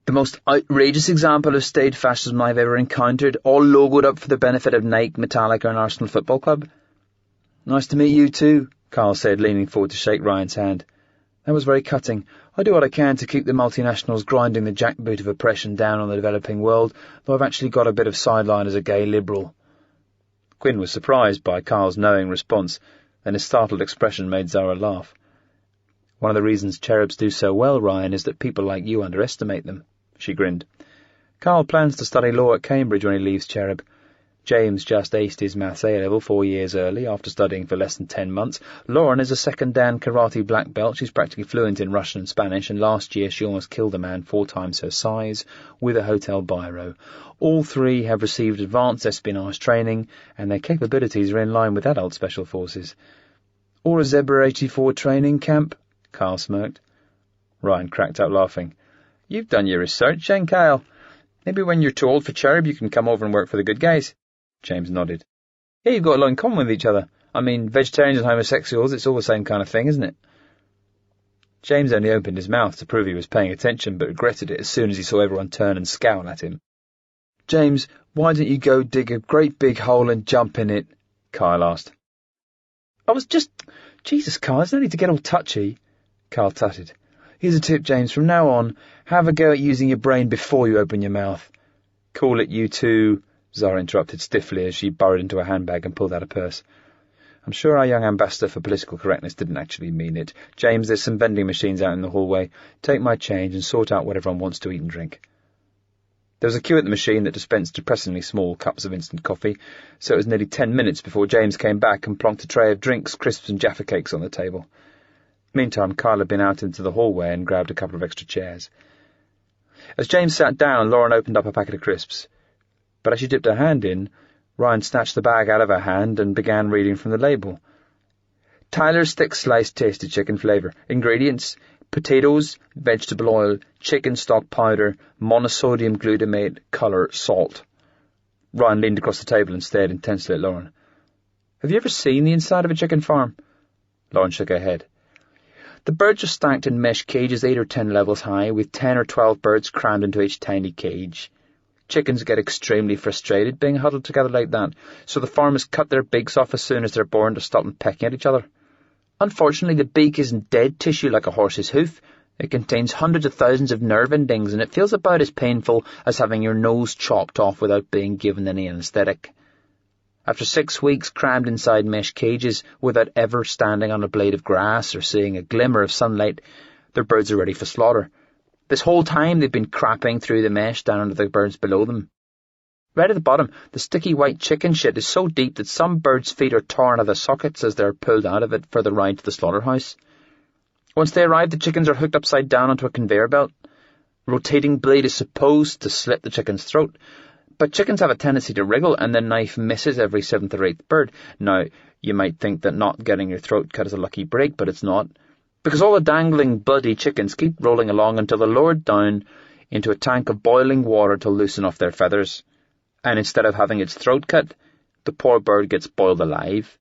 "The most outrageous example of state fascism I've ever encountered, all logoed up for the benefit of Nike, Metallica and Arsenal Football Club." "Nice to meet you too," Carl said, leaning forward to shake Ryan's hand. "That was very cutting. I do what I can to keep the multinationals grinding the jackboot of oppression down on the developing world, though I've actually got a bit of sideline as a gay liberal." Quinn was surprised by Carl's knowing response, and his startled expression made Zara laugh. "One of the reasons cherubs do so well, Ryan, is that people like you underestimate them," she grinned. "Carl plans to study law at Cambridge when he leaves Cherub. James just aced his Maths A-level 4 years early after studying for less than 10 months. Lauren is a second Dan karate black belt. She's practically fluent in Russian and Spanish, and last year she almost killed a man 4 times her size with a hotel biro. All 3 have received advanced espionage training, and their capabilities are in line with adult special forces." "Or a Zebra 84 training camp?" Carl smirked. Ryan cracked up laughing. "You've done your research, then, Kyle. Maybe when you're too old for Cherub you can come over and work for the good guys." James nodded. "Yeah, you've got a lot in common with each other. I mean, vegetarians and homosexuals, it's all the same kind of thing, isn't it?" James only opened his mouth to prove he was paying attention, but regretted it as soon as he saw everyone turn and scowl at him. "James, why don't you go dig a great big hole and jump in it?" Kyle asked. "I was just... Jesus, Kyle, there's no need to get all touchy." Kyle tutted. "Here's a tip, James. From now on, have a go at using your brain before you open your mouth." "Call it you too," Zara interrupted stiffly as she burrowed into her handbag and pulled out a purse. "I'm sure our young ambassador for political correctness didn't actually mean it. James, there's some vending machines out in the hallway. Take my change and sort out what everyone wants to eat and drink." There was a queue at the machine that dispensed depressingly small cups of instant coffee, so it was nearly 10 minutes before James came back and plonked a tray of drinks, crisps and Jaffa cakes on the table. Meantime, Kyle had been out into the hallway and grabbed a couple of extra chairs. As James sat down, Lauren opened up a packet of crisps. But as she dipped her hand in, Ryan snatched the bag out of her hand and began reading from the label. "Tyler's thick sliced tasty chicken flavour. Ingredients: potatoes, vegetable oil, chicken stock powder, monosodium glutamate, colour, salt." Ryan leaned across the table and stared intensely at Lauren. "Have you ever seen the inside of a chicken farm?" Lauren shook her head. "The birds are stacked in mesh cages 8 or 10 levels high, with 10 or 12 birds crammed into each tiny cage. Chickens get extremely frustrated being huddled together like that, so the farmers cut their beaks off as soon as they're born to stop them pecking at each other. Unfortunately, the beak isn't dead tissue like a horse's hoof. It contains hundreds of thousands of nerve endings, and it feels about as painful as having your nose chopped off without being given any anaesthetic. After 6 weeks crammed inside mesh cages, without ever standing on a blade of grass or seeing a glimmer of sunlight, their birds are ready for slaughter. This whole time they've been crapping through the mesh down under the birds below them. Right at the bottom, the sticky white chicken shit is so deep that some birds' feet are torn out of the sockets as they're pulled out of it for the ride to the slaughterhouse. Once they arrive, the chickens are hooked upside down onto a conveyor belt. A rotating blade is supposed to slit the chicken's throat, but chickens have a tendency to wriggle, and the knife misses every 7th or 8th bird. Now, you might think that not getting your throat cut is a lucky break, but it's not, because all the dangling, bloody chickens keep rolling along until they're lowered down into a tank of boiling water to loosen off their feathers. And instead of having its throat cut, the poor bird gets boiled alive."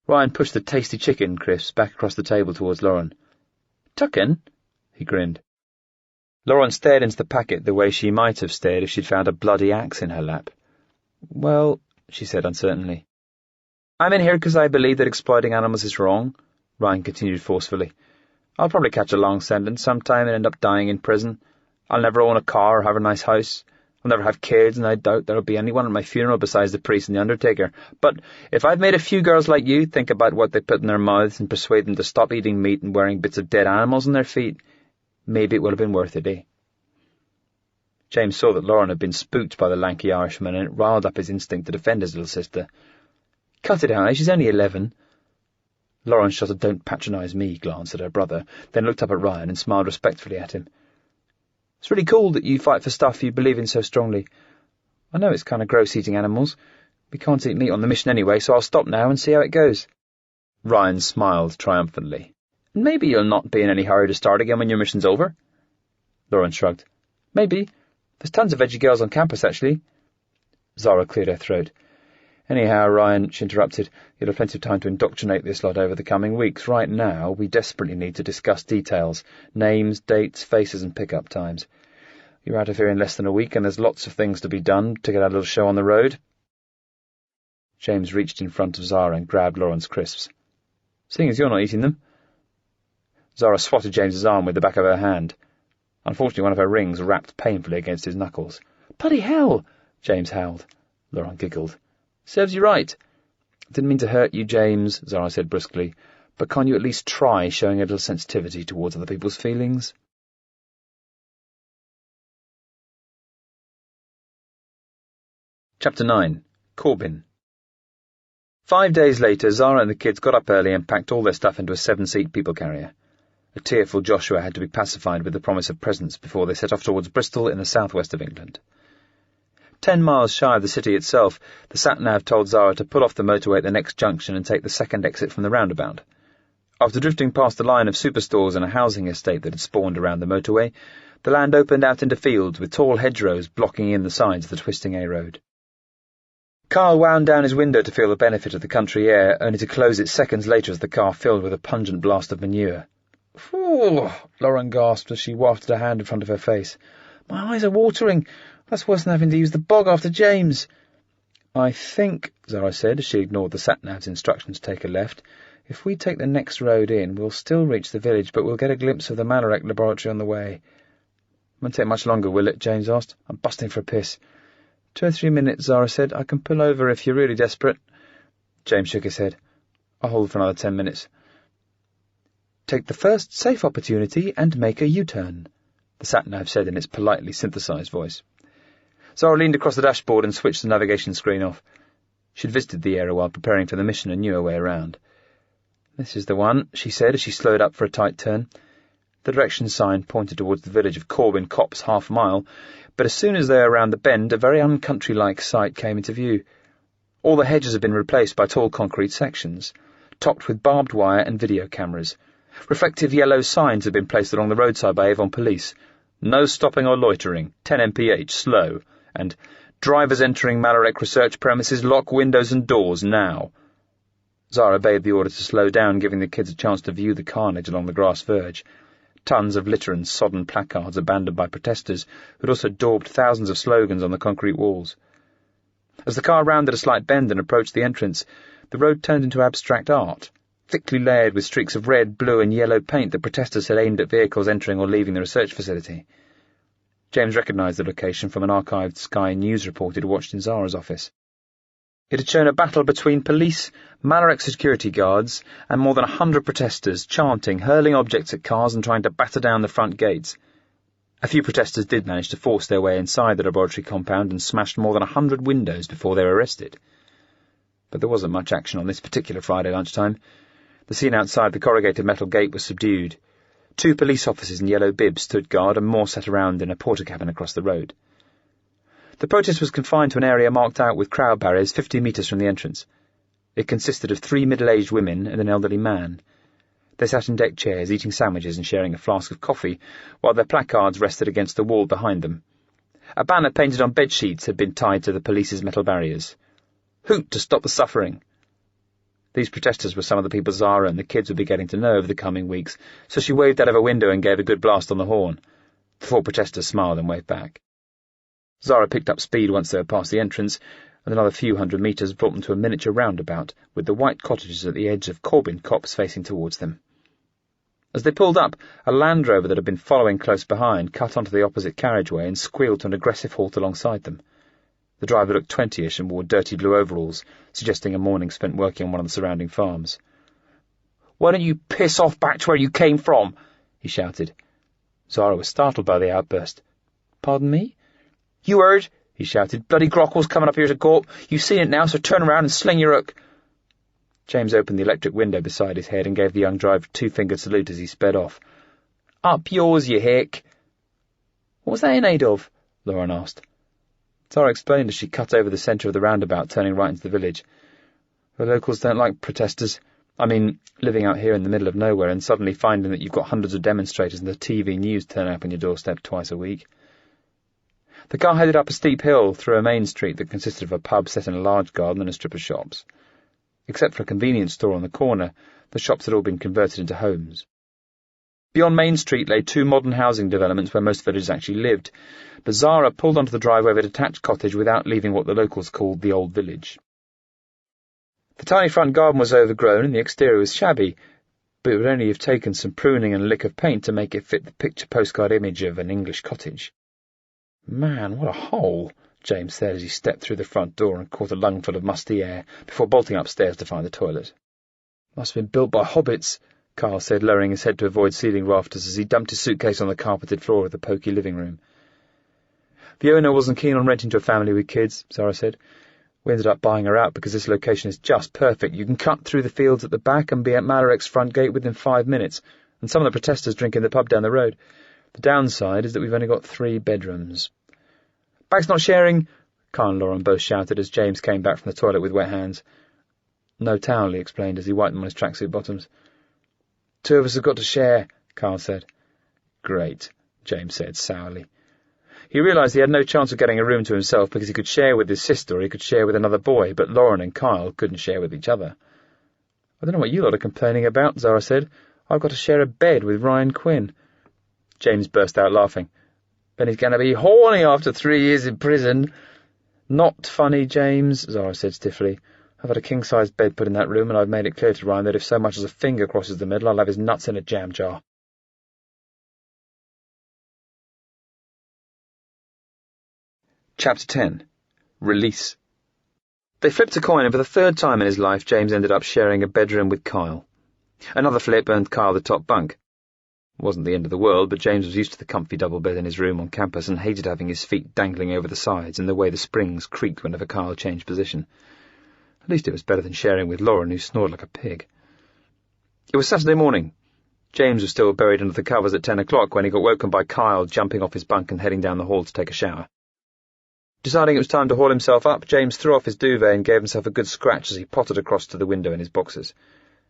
Ryan pushed the tasty chicken crisps back across the table towards Lauren. "Tuckin'?" He grinned. Lauren stared into the packet the way she might have stared if she'd found a bloody axe in her lap. "Well," she said uncertainly. "I'm in here because I believe that exploiting animals is wrong," Ryan continued forcefully. "I'll probably catch a long sentence sometime and end up dying in prison. I'll never own a car or have a nice house. I'll never have kids, and I doubt there'll be anyone at my funeral besides the priest and the undertaker. But if I've made a few girls like you think about what they put in their mouths and persuade them to stop eating meat and wearing bits of dead animals on their feet, maybe it would have been worth it, eh? James saw that Lauren had been spooked by the lanky Irishman, and it riled up his instinct to defend his little sister. "Cut it out, she's only 11. Lauren shot a "don't patronise me" glance at her brother, then looked up at Ryan and smiled respectfully at him. "It's really cool that you fight for stuff you believe in so strongly. I know it's kind of gross eating animals. We can't eat meat on the mission anyway, so I'll stop now and see how it goes." Ryan smiled triumphantly. "And maybe you'll not be in any hurry to start again when your mission's over?" Lauren shrugged. "Maybe. There's tons of veggie girls on campus, actually." Zara cleared her throat. "Anyhow, Ryan," she interrupted, "you'll have plenty of time to indoctrinate this lot over the coming weeks. Right now, we desperately need to discuss details. Names, dates, faces, and pick-up times. You're out of here in less than a week, and there's lots of things to be done to get our little show on the road." James reached in front of Zara and grabbed Lauren's crisps. "Seeing as you're not eating them." Zara swatted James's arm with the back of her hand. Unfortunately, one of her rings rapped painfully against his knuckles. "Bloody hell!" James howled. Lauren giggled. "Serves you right." "Didn't mean to hurt you, James," Zara said brusquely, "but can't you at least try showing a little sensitivity towards other people's feelings?" Chapter 9. Corbin. 5 days later, Zara and the kids got up early and packed all their stuff into a 7-seat people carrier. A tearful Joshua had to be pacified with the promise of presents before they set off towards Bristol in the southwest of England. 10 miles shy of the city itself, the sat-nav told Zara to pull off the motorway at the next junction and take the second exit from the roundabout. After drifting past a line of superstores and a housing estate that had spawned around the motorway, the land opened out into fields with tall hedgerows blocking in the sides of the twisting A-road. Carl wound down his window to feel the benefit of the country air, only to close it seconds later as the car filled with a pungent blast of manure. "Phew," Lauren gasped as she wafted a hand in front of her face. "My eyes are watering. That's worse than having to use the bog after James." "I think," Zara said as she ignored the sat-nav's instructions to take a left, "if we take the next road in, we'll still reach the village, but we'll get a glimpse of the Malarek laboratory on the way." "Won't take much longer, will it?" James asked. "I'm busting for a piss." 2 or 3 minutes, Zara said. "I can pull over if you're really desperate." James shook his head. "I'll hold for another 10 minutes. "Take the first safe opportunity and make a U-turn," the sat-nav said in its politely synthesized voice. Zara leaned across the dashboard and switched the navigation screen off. She'd visited the area while preparing for the mission and knew her way around. "This is the one," she said as she slowed up for a tight turn. The direction sign pointed towards the village of Corbin Copse half a mile, but as soon as they were around the bend, a very uncountry-like sight came into view. All the hedges had been replaced by tall concrete sections, topped with barbed wire and video cameras. Reflective yellow signs had been placed along the roadside by Avon Police. "No stopping or loitering, 10 mph, slow," and "Drivers entering Malarek research premises, lock windows and doors, now." Zara obeyed the order to slow down, giving the kids a chance to view the carnage along the grass verge. Tons of litter and sodden placards abandoned by protesters, who'd also daubed thousands of slogans on the concrete walls. As the car rounded a slight bend and approached the entrance, the road turned into abstract art, thickly layered with streaks of red, blue and yellow paint that protesters had aimed at vehicles entering or leaving the research facility. James recognised the location from an archived Sky News report he'd watched in Zara's office. It had shown a battle between police, Malarek security guards, and more than 100 protesters, chanting, hurling objects at cars and trying to batter down the front gates. A few protesters did manage to force their way inside the laboratory compound and smashed more than 100 windows before they were arrested. But there wasn't much action on this particular Friday lunchtime. The scene outside the corrugated metal gate was subdued. 2 police officers in yellow bibs stood guard and more sat around in a porter cabin across the road. The protest was confined to an area marked out with crowd barriers 50 metres from the entrance. It consisted of 3 middle-aged women and an elderly man. They sat in deck chairs, eating sandwiches and sharing a flask of coffee, while their placards rested against the wall behind them. A banner painted on bedsheets had been tied to the police's metal barriers. "Hoot to stop the suffering." These protesters were some of the people Zara and the kids would be getting to know over the coming weeks, so she waved out of her window and gave a good blast on the horn. The 4 protesters smiled and waved back. Zara picked up speed once they were past the entrance, and another few hundred metres brought them to a miniature roundabout, with the white cottages at the edge of Corbin Copse facing towards them. As they pulled up, a Land Rover that had been following close behind cut onto the opposite carriageway and squealed to an aggressive halt alongside them. The driver looked 20-ish and wore dirty blue overalls, suggesting a morning spent working on one of the surrounding farms. "Why don't you piss off back to where you came from?" he shouted. Zara was startled by the outburst. "Pardon me?" "You heard," he shouted. "Bloody Grockwell's coming up here to court. You've seen it now, so turn around and sling your hook." James opened the electric window beside his head and gave the young driver a two-fingered salute as he sped off. "Up yours, you hick." "What was that in aid of?" Lauren asked. Zara explained as she cut over the centre of the roundabout, turning right into the village. "The locals don't like protesters. I mean, living out here in the middle of nowhere and suddenly finding that you've got hundreds of demonstrators and the TV news turning up on your doorstep twice a week." The car headed up a steep hill through a main street that consisted of a pub set in a large garden and a strip of shops. Except for a convenience store on the corner, the shops had all been converted into homes. Beyond Main Street lay two modern housing developments where most villagers actually lived, but Zara pulled onto the driveway of a detached cottage without leaving what the locals called the Old Village. The tiny front garden was overgrown and the exterior was shabby, but it would only have taken some pruning and a lick of paint to make it fit the picture postcard image of an English cottage. "Man, what a hole," James said as he stepped through the front door and caught a lungful of musty air before bolting upstairs to find the toilet. "Must have been built by hobbits," Carl said, lowering his head to avoid ceiling rafters as he dumped his suitcase on the carpeted floor of the poky living room. "The owner wasn't keen on renting to a family with kids," Zara said. "We ended up buying her out because this location is just perfect. You can cut through the fields at the back and be at Malarek's front gate within 5 minutes, and some of the protesters drink in the pub down the road. The downside is that we've only got 3 bedrooms. "Bag's not sharing!" Carl and Lauren both shouted as James came back from the toilet with wet hands. "No towel," he explained as he wiped them on his tracksuit bottoms. "2 of us have got to share," Carl said. "Great," James said sourly. He realised he had no chance of getting a room to himself because he could share with his sister or he could share with another boy, but Lauren and Kyle couldn't share with each other. "I don't know what you lot are complaining about," Zara said. "I've got to share a bed with Ryan Quinn." James burst out laughing. "Then he's going to be horny after 3 years in prison." "Not funny, James," Zara said stiffly. "I've had a king-sized bed put in that room, and I've made it clear to Ryan that if so much as a finger crosses the middle, I'll have his nuts in a jam jar." Chapter 10. Release. They flipped a coin, and for the 3rd time in his life, James ended up sharing a bedroom with Kyle. Another flip earned Kyle the top bunk. It wasn't the end of the world, but James was used to the comfy double bed in his room on campus and hated having his feet dangling over the sides and the way the springs creaked whenever Kyle changed position. At least it was better than sharing with Lauren, who snored like a pig. It was Saturday morning. James was still buried under the covers at 10 o'clock when he got woken by Kyle jumping off his bunk and heading down the hall to take a shower. Deciding it was time to haul himself up, James threw off his duvet and gave himself a good scratch as he pottered across to the window in his boxers.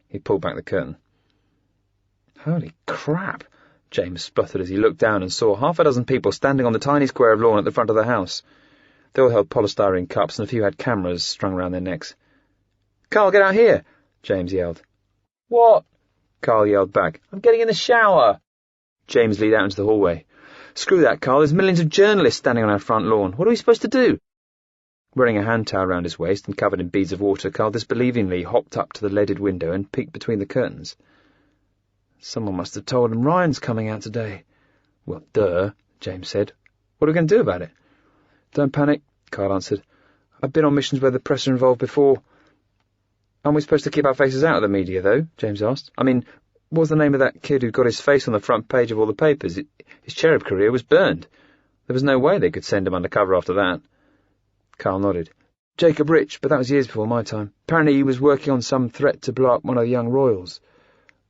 He pulled back the curtain. "Holy crap," James spluttered as he looked down and saw 6 people standing on the tiny square of lawn at the front of the house. They all held polystyrene cups and a few had cameras strung around their necks. "Carl, get out here," James yelled. "What?" Carl yelled back. "I'm getting in the shower." James leaned out into the hallway. "Screw that, Carl. There's millions of journalists standing on our front lawn. What are we supposed to do?" Wearing a hand towel round his waist and covered in beads of water, Carl disbelievingly hopped up to the leaded window and peeked between the curtains. "Someone must have told him Ryan's coming out today." "Well, duh," James said. "What are we going to do about it?" "Don't panic," Carl answered. "I've been on missions where the press are involved before." "Aren't we supposed to keep our faces out of the media, though?" James asked. "I mean, what was the name of that kid who got his face on the front page of all the papers? His Cherub career was burned. There was no way they could send him undercover after that." Carl nodded. "Jacob Rich, but that was years before my time. Apparently he was working on some threat to blow up one of the young royals.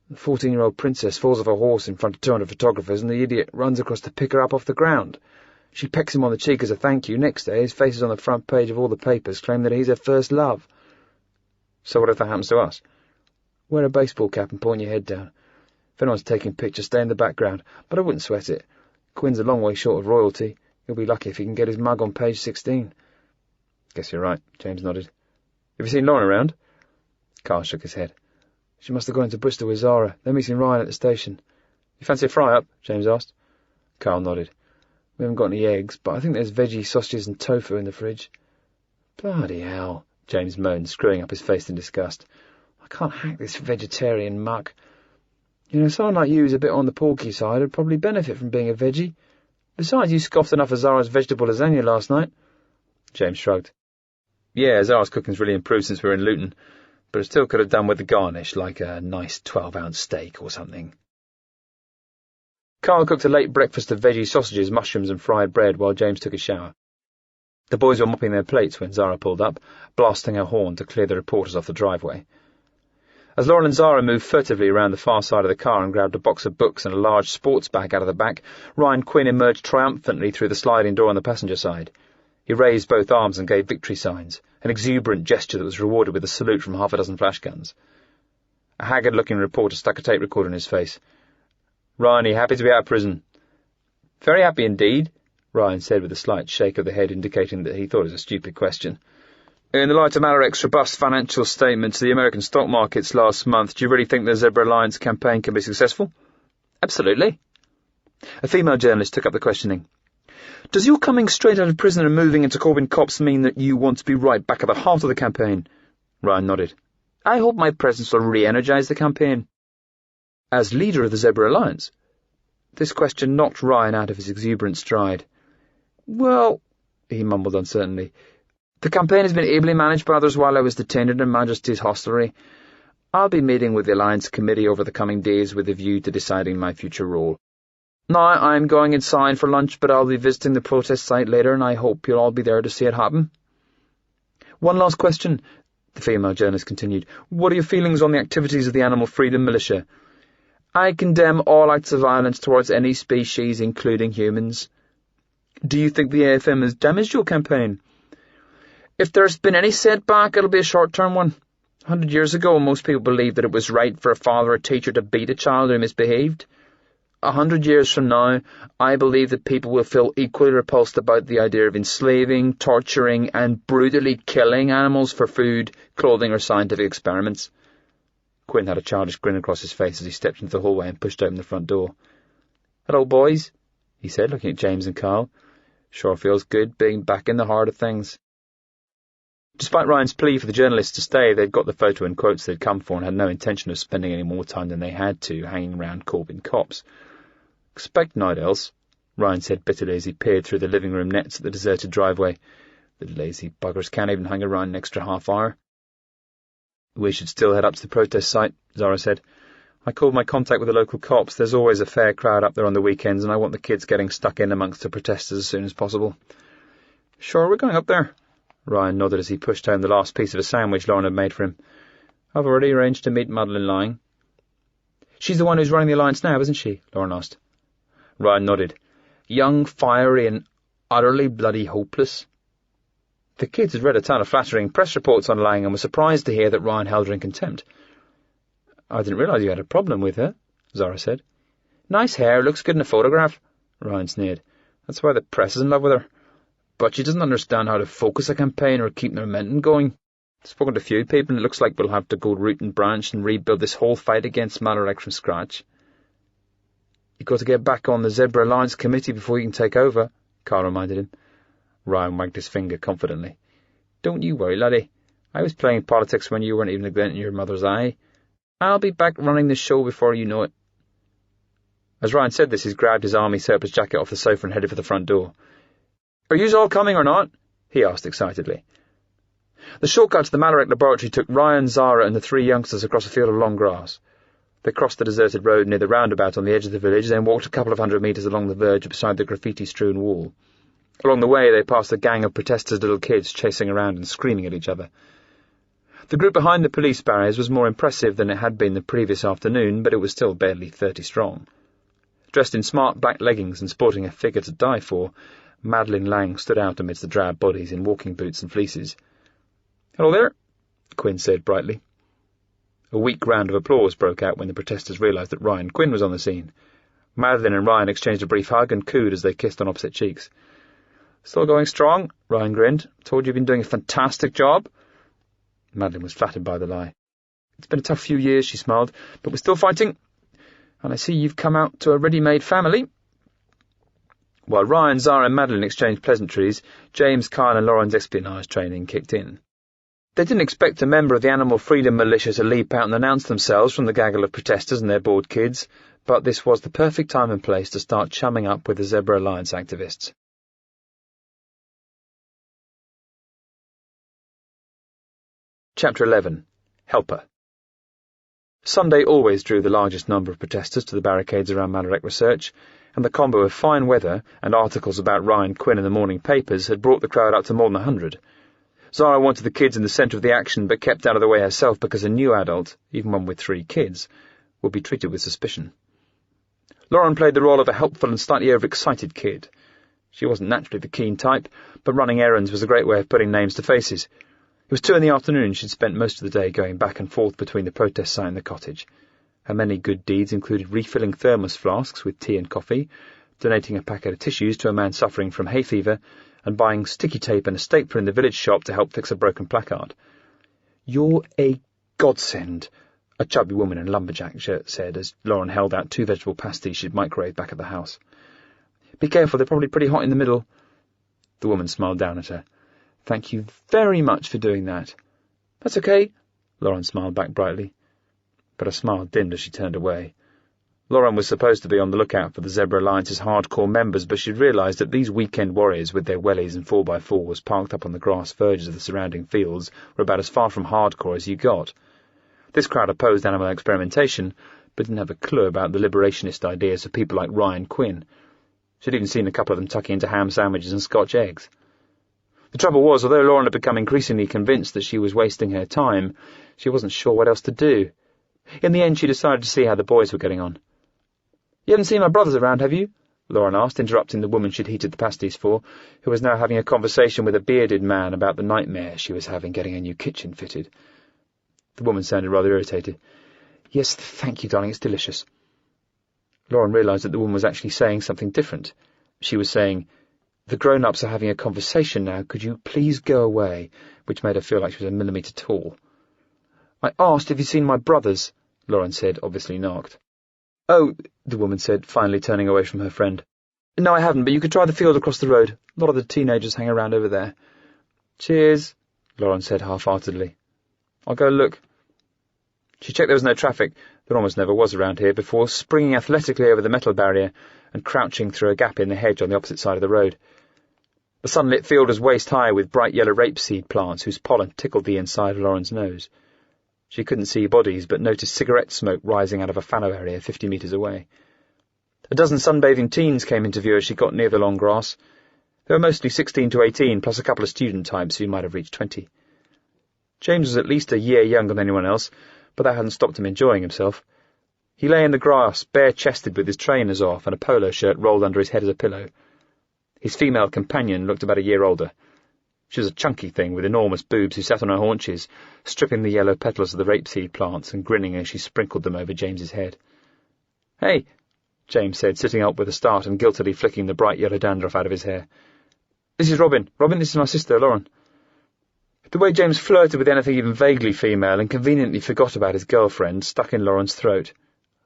The 14-year-old princess falls off a horse in front of 200 photographers, and the idiot runs across to pick her up off the ground. She pecks him on the cheek as a thank you. Next day, his face is on the front page of all the papers, claiming that he's her first love." "So what if that happens to us?" "Wear a baseball cap and point your head down. If anyone's taking pictures, stay in the background, but I wouldn't sweat it. Quinn's a long way short of royalty. He'll be lucky if he can get his mug on page 16. "Guess you're right," James nodded. "Have you seen Lauren around?" Carl shook his head. "She must have gone into Bristol with Zara. They're meeting Ryan at the station." "You fancy a fry-up?" James asked. Carl nodded. "We haven't got any eggs, but I think there's veggie sausages and tofu in the fridge." "Bloody hell," James moaned, screwing up his face in disgust. "I can't hack this vegetarian muck." Someone like you who's a bit on the porky side would probably benefit from being a veggie. Besides, you scoffed enough of Zara's vegetable lasagna last night. James shrugged. Yeah, Zara's cooking's really improved since we were in Luton, but it still could have done with the garnish, like a nice 12-ounce steak or something. Carl cooked a late breakfast of veggie sausages, mushrooms and fried bread while James took a shower. The boys were mopping their plates when Zara pulled up, blasting her horn to clear the reporters off the driveway. As Lauren and Zara moved furtively around the far side of the car and grabbed a box of books and a large sports bag out of the back, Ryan Quinn emerged triumphantly through the sliding door on the passenger side. He raised both arms and gave victory signs, an exuberant gesture that was rewarded with a salute from half a dozen flash guns. A haggard-looking reporter stuck a tape recorder in his face. "Ryan, are you happy to be out of prison?" "Very happy indeed," Ryan said with a slight shake of the head indicating that he thought it was a stupid question. "In the light of Malaric's robust financial statement to the American stock markets last month, do you really think the Zebra Alliance campaign can be successful?" "Absolutely." A female journalist took up the questioning. "Does your coming straight out of prison and moving into Corbyn Copse mean that you want to be right back at the heart of the campaign?" Ryan nodded. "I hope my presence will re-energise the campaign." "As leader of the Zebra Alliance?" This question knocked Ryan out of his exuberant stride. "Well," he mumbled uncertainly, "the campaign has been ably managed by others while I was detained in Her Majesty's hostelry. I'll be meeting with the Alliance Committee over the coming days with a view to deciding my future role. Now, I'm going inside for lunch, but I'll be visiting the protest site later, and I hope you'll all be there to see it happen." "One last question," the female journalist continued. "What are your feelings on the activities of the Animal Freedom Militia?" "I condemn all acts of violence towards any species, including humans." "Do you think the AFM has damaged your campaign?" "If there's been any setback, it'll be a short-term one. 100 years ago, most people believed that it was right for a father or teacher to beat a child who misbehaved. 100 years from now, I believe that people will feel equally repulsed about the idea of enslaving, torturing, and brutally killing animals for food, clothing, or scientific experiments." Quinn had a childish grin across his face as he stepped into the hallway and pushed open the front door. "Hello, boys," he said, looking at James and Carl. "Sure feels good being back in the heart of things." Despite Ryan's plea for the journalists to stay, they'd got the photo and quotes they'd come for and had no intention of spending any more time than they had to hanging around Corbyn Copse. "Expect night else," Ryan said bitterly as he peered through the living room nets at the deserted driveway. "The lazy buggers can't even hang around an extra half hour." "We should still head up to the protest site," Zara said. "I called my contact with the local cops. There's always a fair crowd up there on the weekends, and I want the kids getting stuck in amongst the protesters as soon as possible." "Sure, we're going up there." Ryan nodded as he pushed home the last piece of a sandwich Lauren had made for him. "I've already arranged to meet Madeleine Lang." "She's the one who's running the Alliance now, isn't she?" Lauren asked. Ryan nodded. "Young, fiery, and utterly bloody hopeless." The kids had read a ton of flattering press reports on Lang and were surprised to hear that Ryan held her in contempt. "I didn't realise you had a problem with her," Zara said. "Nice hair, looks good in a photograph," Ryan sneered. "That's why the press is in love with her. But she doesn't understand how to focus a campaign or keep the momentum going. I've spoken to a few people, and it looks like we'll have to go root and branch and rebuild this whole fight against Malaric from scratch." "You've got to get back on the Zebra Alliance committee before you can take over," Carl reminded him. Ryan wagged his finger confidently. "Don't you worry, laddie. I was playing politics when you weren't even a glint in your mother's eye. I'll be back running the show before you know it." As Ryan said this, he grabbed his army surplus jacket off the sofa and headed for the front door. "Are yous all coming or not?" he asked excitedly. The shortcut to the Malaric laboratory took Ryan, Zara, and the three youngsters across a field of long grass. They crossed the deserted road near the roundabout on the edge of the village, then walked a couple of 100 metres along the verge beside the graffiti-strewn wall. Along the way, they passed a gang of protesters' little kids chasing around and screaming at each other. The group behind the police barriers was more impressive than it had been the previous afternoon, but it was still barely 30 strong. Dressed in smart black leggings and sporting a figure to die for, Madeleine Lang stood out amidst the drab bodies in walking boots and fleeces. "Hello there," Quinn said brightly. A weak round of applause broke out when the protesters realised that Ryan Quinn was on the scene. Madeleine and Ryan exchanged a brief hug and cooed as they kissed on opposite cheeks. "Still going strong," Ryan grinned. "Told you've been doing a fantastic job." Madeleine was flattered by the lie. "It's been a tough few years," she smiled, "but we're still fighting. And I see you've come out to a ready-made family." While Ryan, Zara and Madeleine exchanged pleasantries, James, Kyle and Lauren's espionage training kicked in. They didn't expect a member of the Animal Freedom Militia to leap out and announce themselves from the gaggle of protesters and their bored kids, but this was the perfect time and place to start chumming up with the Zebra Alliance activists. Chapter 11. Helper. Sunday always drew the largest number of protesters to the barricades around Malarek Research, and the combo of fine weather and articles about Ryan Quinn in the morning papers had brought the crowd up to more than 100. Zara wanted the kids in the centre of the action, but kept out of the way herself because a new adult, even one with 3 kids, would be treated with suspicion. Lauren played the role of a helpful and slightly overexcited kid. She wasn't naturally the keen type, but running errands was a great way of putting names to faces. It was 2 in the afternoon and she'd spent most of the day going back and forth between the protest site and the cottage. Her many good deeds included refilling thermos flasks with tea and coffee, donating a packet of tissues to a man suffering from hay fever, and buying sticky tape and a stapler in the village shop to help fix a broken placard. "You're a godsend," a chubby woman in a lumberjack shirt said as Lauren held out 2 vegetable pasties she'd microwaved back at the house. "Be careful, they're probably pretty hot in the middle." The woman smiled down at her. "Thank you very much for doing that." "That's okay," Lauren smiled back brightly. But her smile dimmed as she turned away. Lauren was supposed to be on the lookout for the Zebra Alliance's hardcore members, but she'd realised that these weekend warriors with their wellies and 4x4s parked up on the grass verges of the surrounding fields were about as far from hardcore as you got. This crowd opposed animal experimentation, but didn't have a clue about the liberationist ideas of people like Ryan Quinn. She'd even seen a couple of them tucking into ham sandwiches and Scotch eggs. The trouble was, although Lauren had become increasingly convinced that she was wasting her time, she wasn't sure what else to do. In the end, she decided to see how the boys were getting on. "You haven't seen my brothers around, have you?" Lauren asked, interrupting the woman she'd heated the pasties for, who was now having a conversation with a bearded man about the nightmare she was having getting a new kitchen fitted. The woman sounded rather irritated. "Yes, thank you, darling, it's delicious." Lauren realised that the woman was actually saying something different. She was saying, "The grown-ups are having a conversation now, could you please go away?" which made her feel like she was a millimetre tall. "I asked if you'd seen my brothers," Lauren said, obviously knocked. "Oh," the woman said, finally turning away from her friend. "No, I haven't, but you could try the field across the road. A lot of the teenagers hang around over there." "Cheers," Lauren said half-heartedly. "I'll go look." She checked there was no traffic, there almost never was around here, before springing athletically over the metal barrier and crouching through a gap in the hedge on the opposite side of the road. The sunlit field was waist-high with bright yellow rapeseed plants whose pollen tickled the inside of Lauren's nose. She couldn't see bodies, but noticed cigarette smoke rising out of a fallow area 50 metres away. A dozen sunbathing teens came into view as she got near the long grass. They were mostly 16 to 18, plus a couple of student types who might have reached 20. James was at least a year younger than anyone else, but that hadn't stopped him enjoying himself. He lay in the grass, bare-chested with his trainers off and a polo shirt rolled under his head as a pillow. His female companion looked about a year older. She was a chunky thing with enormous boobs who sat on her haunches, stripping the yellow petals of the rapeseed plants and grinning as she sprinkled them over James's head. "Hey," James said, sitting up with a start and guiltily flicking the bright yellow dandruff out of his hair. "This is Robin. Robin, this is my sister, Lauren." The way James flirted with anything even vaguely female and conveniently forgot about his girlfriend stuck in Lauren's throat.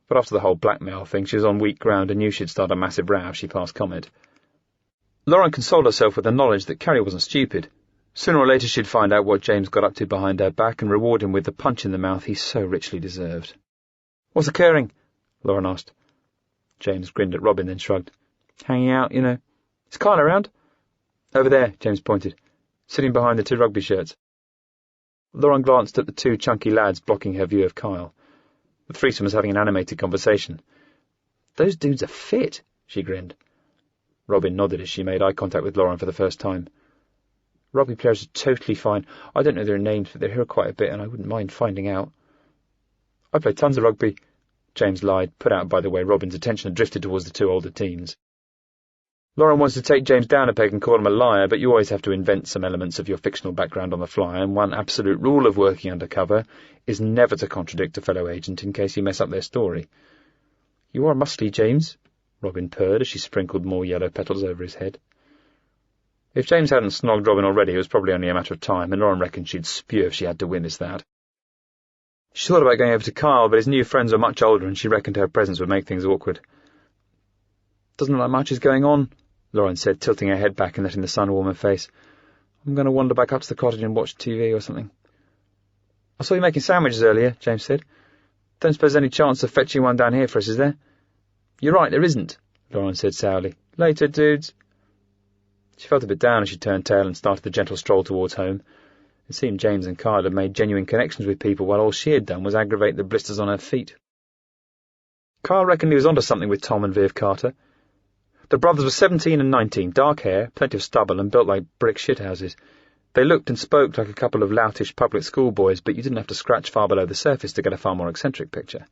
But after the whole blackmail thing, she was on weak ground and knew she'd start a massive row if she passed comment. Lauren consoled herself with the knowledge that Carrie wasn't stupid. Sooner or later she'd find out what James got up to behind her back and reward him with the punch in the mouth he so richly deserved. "What's occurring?" Lauren asked. James grinned at Robin, then shrugged. "Hanging out, you know. Is Kyle around?" "Over there," James pointed, sitting behind the 2 rugby shirts. Lauren glanced at the 2 chunky lads blocking her view of Kyle. The threesome was having an animated conversation. "Those dudes are fit," she grinned. Robin nodded as she made eye contact with Lauren for the first time. "Rugby players are totally fine. I don't know their names, but they're here quite a bit, and I wouldn't mind finding out." "I play tons of rugby," James lied, put out by the way Robin's attention had drifted towards the 2 older teens. Lauren wants to take James down a peg and call him a liar, but you always have to invent some elements of your fictional background on the fly, and one absolute rule of working undercover is never to contradict a fellow agent in case you mess up their story. "You are muscly, James," Robin purred as she sprinkled more yellow petals over his head. If James hadn't snogged Robin already, it was probably only a matter of time, and Lauren reckoned she'd spew if she had to witness that. She thought about going over to Kyle, but his new friends were much older, and she reckoned her presence would make things awkward. "Doesn't look like much is going on," Lauren said, tilting her head back and letting the sun warm her face. "I'm going to wander back up to the cottage and watch TV or something." "I saw you making sandwiches earlier," James said. "Don't suppose there's any chance of fetching one down here for us, is there?" "You're right, there isn't," Lauren said sourly. "Later, dudes." She felt a bit down as she turned tail and started the gentle stroll towards home. It seemed James and Kyle had made genuine connections with people, while all she had done was aggravate the blisters on her feet. Kyle reckoned he was onto something with Tom and Viv Carter. The brothers were 17 and 19, dark hair, plenty of stubble, and built like brick shithouses. They looked and spoke like a couple of loutish public school boys, but you didn't have to scratch far below the surface to get a far more eccentric picture.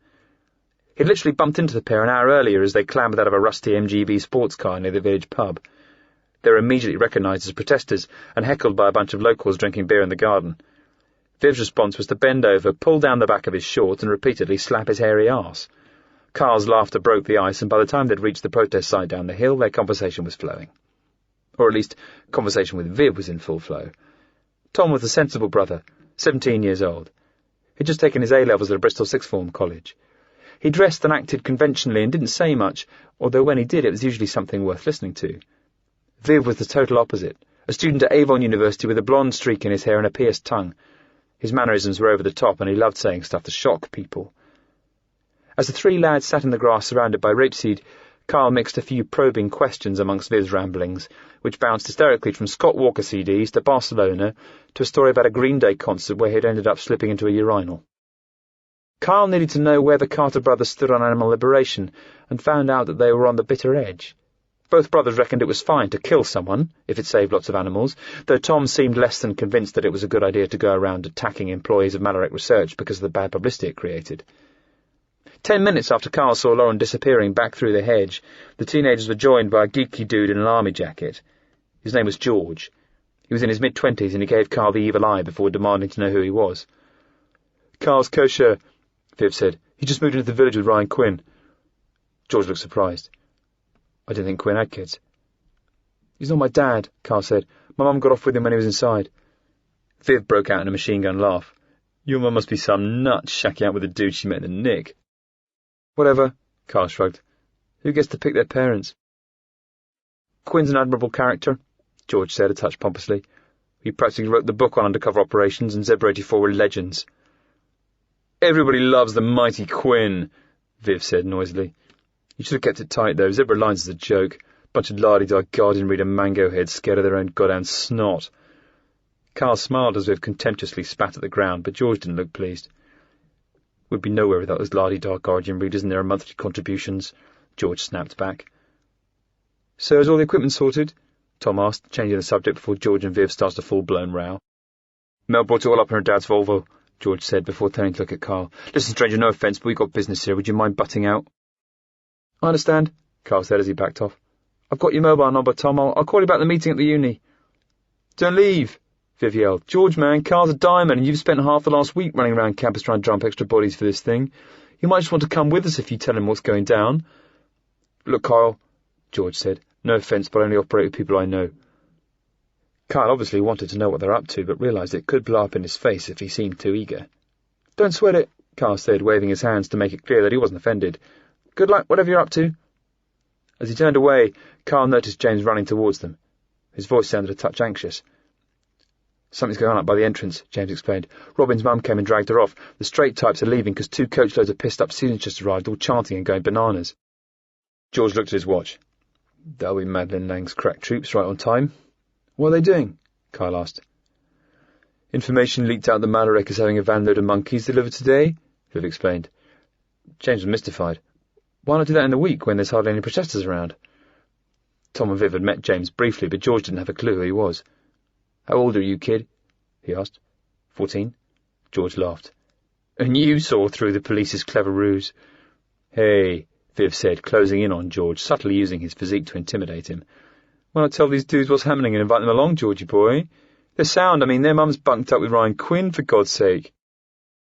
He'd literally bumped into the pair an hour earlier as they clambered out of a rusty MGB sports car near the village pub. They were immediately recognised as protesters and heckled by a bunch of locals drinking beer in the garden. Viv's response was to bend over, pull down the back of his shorts, and repeatedly slap his hairy arse. Carl's laughter broke the ice, and by the time they'd reached the protest site down the hill, their conversation was flowing. Or at least, conversation with Viv was in full flow. Tom was a sensible brother, 17 years old. He'd just taken his A-levels at a Bristol sixth form college. He dressed and acted conventionally and didn't say much, although when he did, it was usually something worth listening to. Viv was the total opposite, a student at Avon University with a blonde streak in his hair and a pierced tongue. His mannerisms were over the top, and he loved saying stuff to shock people. As the three lads sat in the grass surrounded by rapeseed, Carl mixed a few probing questions amongst Viv's ramblings, which bounced hysterically from Scott Walker CDs to Barcelona to a story about a Green Day concert where he'd ended up slipping into a urinal. Carl needed to know where the Carter brothers stood on animal liberation, and found out that they were on the bitter edge. Both brothers reckoned it was fine to kill someone, if it saved lots of animals, though Tom seemed less than convinced that it was a good idea to go around attacking employees of Malaric Research because of the bad publicity it created. 10 minutes after Carl saw Lauren disappearing back through the hedge, the teenagers were joined by a geeky dude in an army jacket. His name was George. He was in his mid-20s, and he gave Carl the evil eye before demanding to know who he was. "Carl's kosher," Viv said. "He just moved into the village with Ryan Quinn." George looked surprised. "I didn't think Quinn had kids." "He's not my dad," Carl said. "My mum got off with him when he was inside." Viv broke out in a machine-gun laugh. "Your mum must be some nut shacking out with a dude she met in the Nick." "Whatever," Carl shrugged. "Who gets to pick their parents?" "Quinn's an admirable character," George said, a touch pompously. "He practically wrote the book on undercover operations, and Zebra 84 were legends." "Everybody loves the mighty Quinn," Viv said noisily. "You should have kept it tight, though. Zebra Lines is a joke. Bunch of lardy-da guardian reader mango heads scared of their own goddamn snot." Carl smiled as Viv contemptuously spat at the ground, but George didn't look pleased. "We'd be nowhere without those lardy-da guardian readers and their monthly contributions," George snapped back. "So is all the equipment sorted?" Tom asked, changing the subject before George and Viv started a full-blown row. "Mel brought it all up in her dad's Volvo," George said, before turning to look at Carl. "Listen, stranger, no offence, but we've got business here. Would you mind butting out?" "I understand," Carl said as he backed off. "I've got your mobile number, Tom. I'll call you about the meeting at the uni." "Don't leave," Viv yelled. "George, man, Carl's a diamond, and you've spent half the last week running around campus trying to drum up extra bodies for this thing. You might just want to come with us if you tell him what's going down." "Look, Kyle," George said. "No offence, but I only operate with people I know." Kyle obviously wanted to know what they're up to, but realised it could blow up in his face if he seemed too eager. "Don't sweat it," Kyle said, waving his hands to make it clear that he wasn't offended. "Good luck, whatever you're up to." As he turned away, Kyle noticed James running towards them. His voice sounded a touch anxious. "Something's going on up by the entrance," James explained. "Robin's mum came and dragged her off. The straight types are leaving because 2 coachloads of pissed-up students just arrived, all chanting and going bananas." George looked at his watch. "That'll be Madeline Lang's crack troops right on time." "What are they doing?" Kyle asked. "Information leaked out that Malaric is having a vanload of monkeys delivered today," Viv explained. James was mystified. "Why not do that in the week when there's hardly any protesters around?" Tom and Viv had met James briefly, but George didn't have a clue who he was. "How old are you, kid?" he asked. 14. George laughed. "And you saw through the police's clever ruse." "Hey," Viv said, closing in on George, subtly using his physique to intimidate him. "Why not tell these dudes what's happening and invite them along, Georgie boy? They're sound. I mean, their mum's bunked up with Ryan Quinn, for God's sake."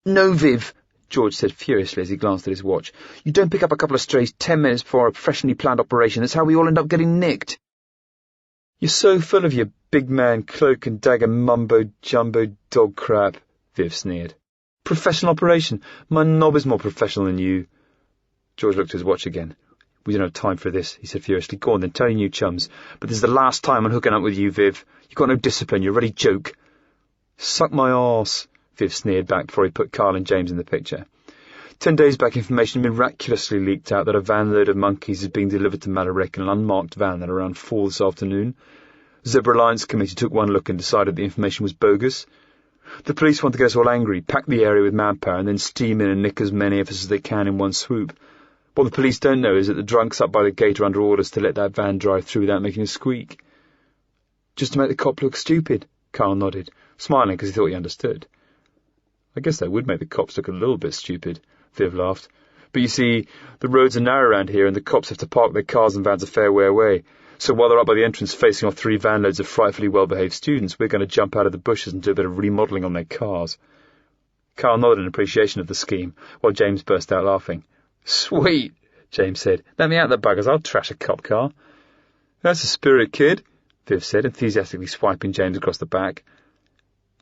"No, Viv," George said furiously as he glanced at his watch. "You don't pick up a couple of strays 10 minutes before a professionally planned operation. That's how we all end up getting nicked." "You're so full of your big man cloak and dagger mumbo-jumbo dog crap," Viv sneered. "Professional operation? My knob is more professional than you." George looked at his watch again. "We don't have time for this," he said furiously. "Go on then, tell your new chums. But this is the last time I'm hooking up with you, Viv. You've got no discipline, you're a ready joke." "Suck my arse," Viv sneered back before he put Carl and James in the picture. 10 days back, information miraculously leaked out that a van load of monkeys is being delivered to Malarick in an unmarked van at around 4 this afternoon. The Zebra Alliance Committee took one look and decided the information was bogus. The police want to get us all angry, pack the area with manpower, and then steam in and nick as many of us as they can in one swoop. What the police don't know is that the drunks up by the gate are under orders to let that van drive through without making a squeak. Just to make the cop look stupid, Carl nodded, smiling because he thought he understood. I guess that would make the cops look a little bit stupid, Viv laughed. But you see, the roads are narrow around here and the cops have to park their cars and vans a fair way away. So while they're up by the entrance facing off 3 van loads of frightfully well-behaved students, we're going to jump out of the bushes and do a bit of remodelling on their cars. Carl nodded in appreciation of the scheme, while James burst out laughing. Sweet, James said. Let me out the buggers, I'll trash a cop car. That's a spirit, kid, Viv said, enthusiastically swiping James across the back.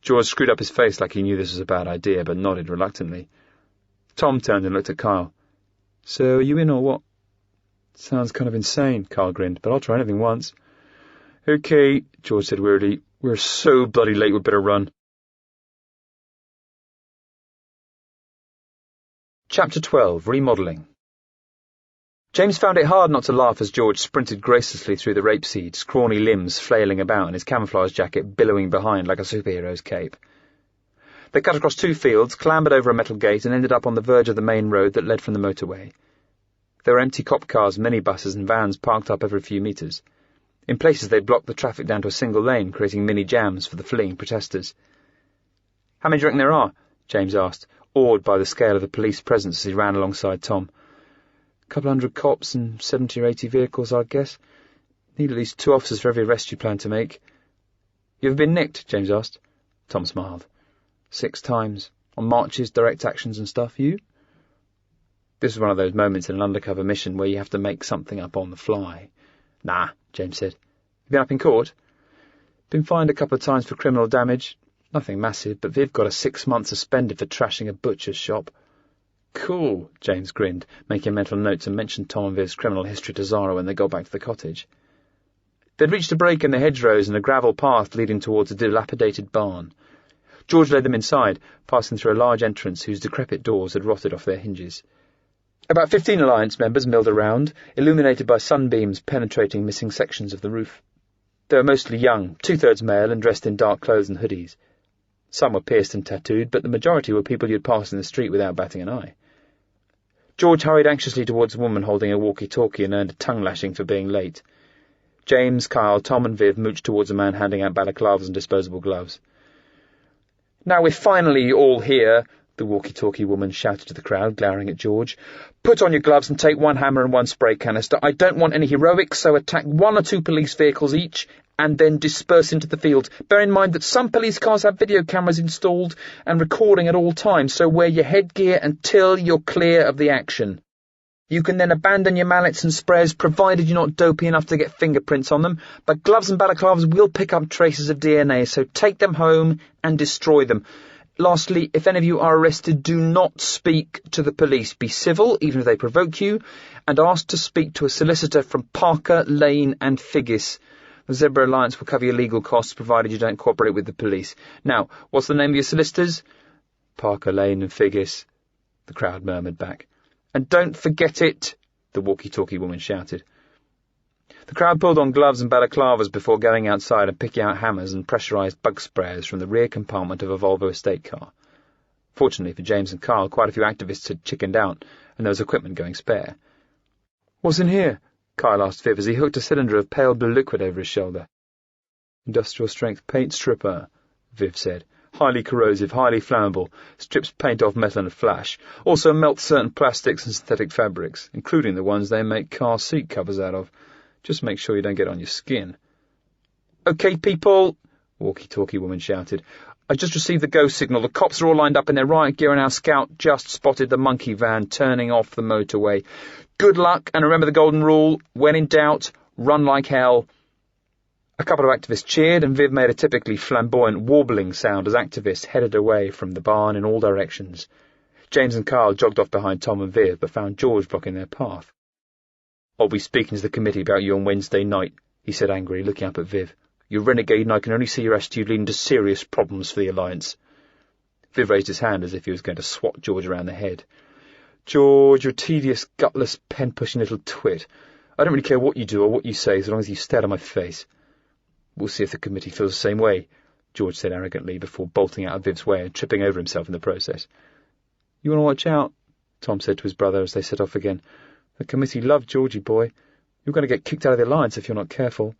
George screwed up his face like he knew this was a bad idea, but nodded reluctantly. Tom turned and looked at Kyle. So, are you in or what? Sounds kind of insane, Carl grinned, but I'll try anything once. Okay, George said wearily. We're so bloody late, we'd better run. Chapter 12, Remodelling. James found it hard not to laugh as George sprinted gracelessly through the rapeseed, scrawny limbs flailing about and his camouflage jacket billowing behind like a superhero's cape. They cut across 2 fields, clambered over a metal gate and ended up on the verge of the main road that led from the motorway. There were empty cop cars, minibuses and vans parked up every few metres. In places they blocked the traffic down to a single lane, creating mini-jams for the fleeing protesters. How many do you reckon there are? James asked, awed by the scale of the police presence as he ran alongside Tom. A couple 100 cops and 70 or 80 vehicles, I'd guess. Need at least 2 officers for every arrest you plan to make. You ever been nicked? James asked. Tom smiled. 6 times. On marches, direct actions and stuff. You? This was one of those moments in an undercover mission where you have to make something up on the fly. Nah, James said. You been up in court? Been fined a couple of times for criminal damage. Nothing massive, but Viv got a 6-month suspended for trashing a butcher's shop. Cool, James grinned, making mental notes and mentioned Tom and Viv's criminal history to Zara when they got back to the cottage. They'd reached a break in the hedgerows and a gravel path leading towards a dilapidated barn. George led them inside, passing through a large entrance whose decrepit doors had rotted off their hinges. About 15 Alliance members milled around, illuminated by sunbeams penetrating missing sections of the roof. They were mostly young, 2/3 male and dressed in dark clothes and hoodies. Some were pierced and tattooed, but the majority were people you'd pass in the street without batting an eye. George hurried anxiously towards a woman holding a walkie-talkie and earned a tongue-lashing for being late. James, Kyle, Tom and Viv mooched towards a man handing out balaclavas and disposable gloves. Now we're finally all here, the walkie-talkie woman shouted to the crowd, glowering at George. Put on your gloves and take 1 hammer and 1 spray canister. I don't want any heroics, so attack 1 or 2 police vehicles each and then disperse into the field. Bear in mind that some police cars have video cameras installed and recording at all times, so wear your headgear until you're clear of the action. You can then abandon your mallets and sprays, provided you're not dopey enough to get fingerprints on them, but gloves and balaclavas will pick up traces of DNA, so take them home and destroy them. Lastly, if any of you are arrested, do not speak to the police. Be civil, even if they provoke you, and ask to speak to a solicitor from Parker, Lane and Figgis. The Zebra Alliance will cover your legal costs, provided you don't cooperate with the police. Now, what's the name of your solicitors? Parker, Lane and Figgis, the crowd murmured back. And don't forget it, the walkie-talkie woman shouted. The crowd pulled on gloves and balaclavas before going outside and picking out hammers and pressurised bug sprayers from the rear compartment of a Volvo estate car. Fortunately for James and Carl, quite a few activists had chickened out, and there was equipment going spare. What's in here? Kyle asked Viv as he hooked a cylinder of pale blue liquid over his shoulder. Industrial-strength paint stripper, Viv said. Highly corrosive, highly flammable, strips paint off metal in a flash. Also melts certain plastics and synthetic fabrics, including the ones they make car seat covers out of. Just make sure you don't get on your skin. Okay, people, walkie-talkie woman shouted. I just received the go signal. The cops are all lined up in their riot gear and our scout just spotted the monkey van turning off the motorway. Good luck, and remember the golden rule. When in doubt, run like hell. A couple of activists cheered, and Viv made a typically flamboyant warbling sound as activists headed away from the barn in all directions. James and Carl jogged off behind Tom and Viv, but found George blocking their path. I'll be speaking to the committee about you on Wednesday night, he said angrily, looking up at Viv. You're renegade and I can only see your attitude leading to serious problems for the Alliance. Viv raised his hand as if he was going to swat George around the head. "George, you're tedious, gutless, pen-pushing little twit. I don't really care what you do or what you say, so long as you stare at my face." "We'll see if the committee feels the same way," George said arrogantly, before bolting out of Viv's way and tripping over himself in the process. "You want to watch out," Tom said to his brother as they set off again. "The committee love Georgie boy. You're going to get kicked out of the alliance if you're not careful."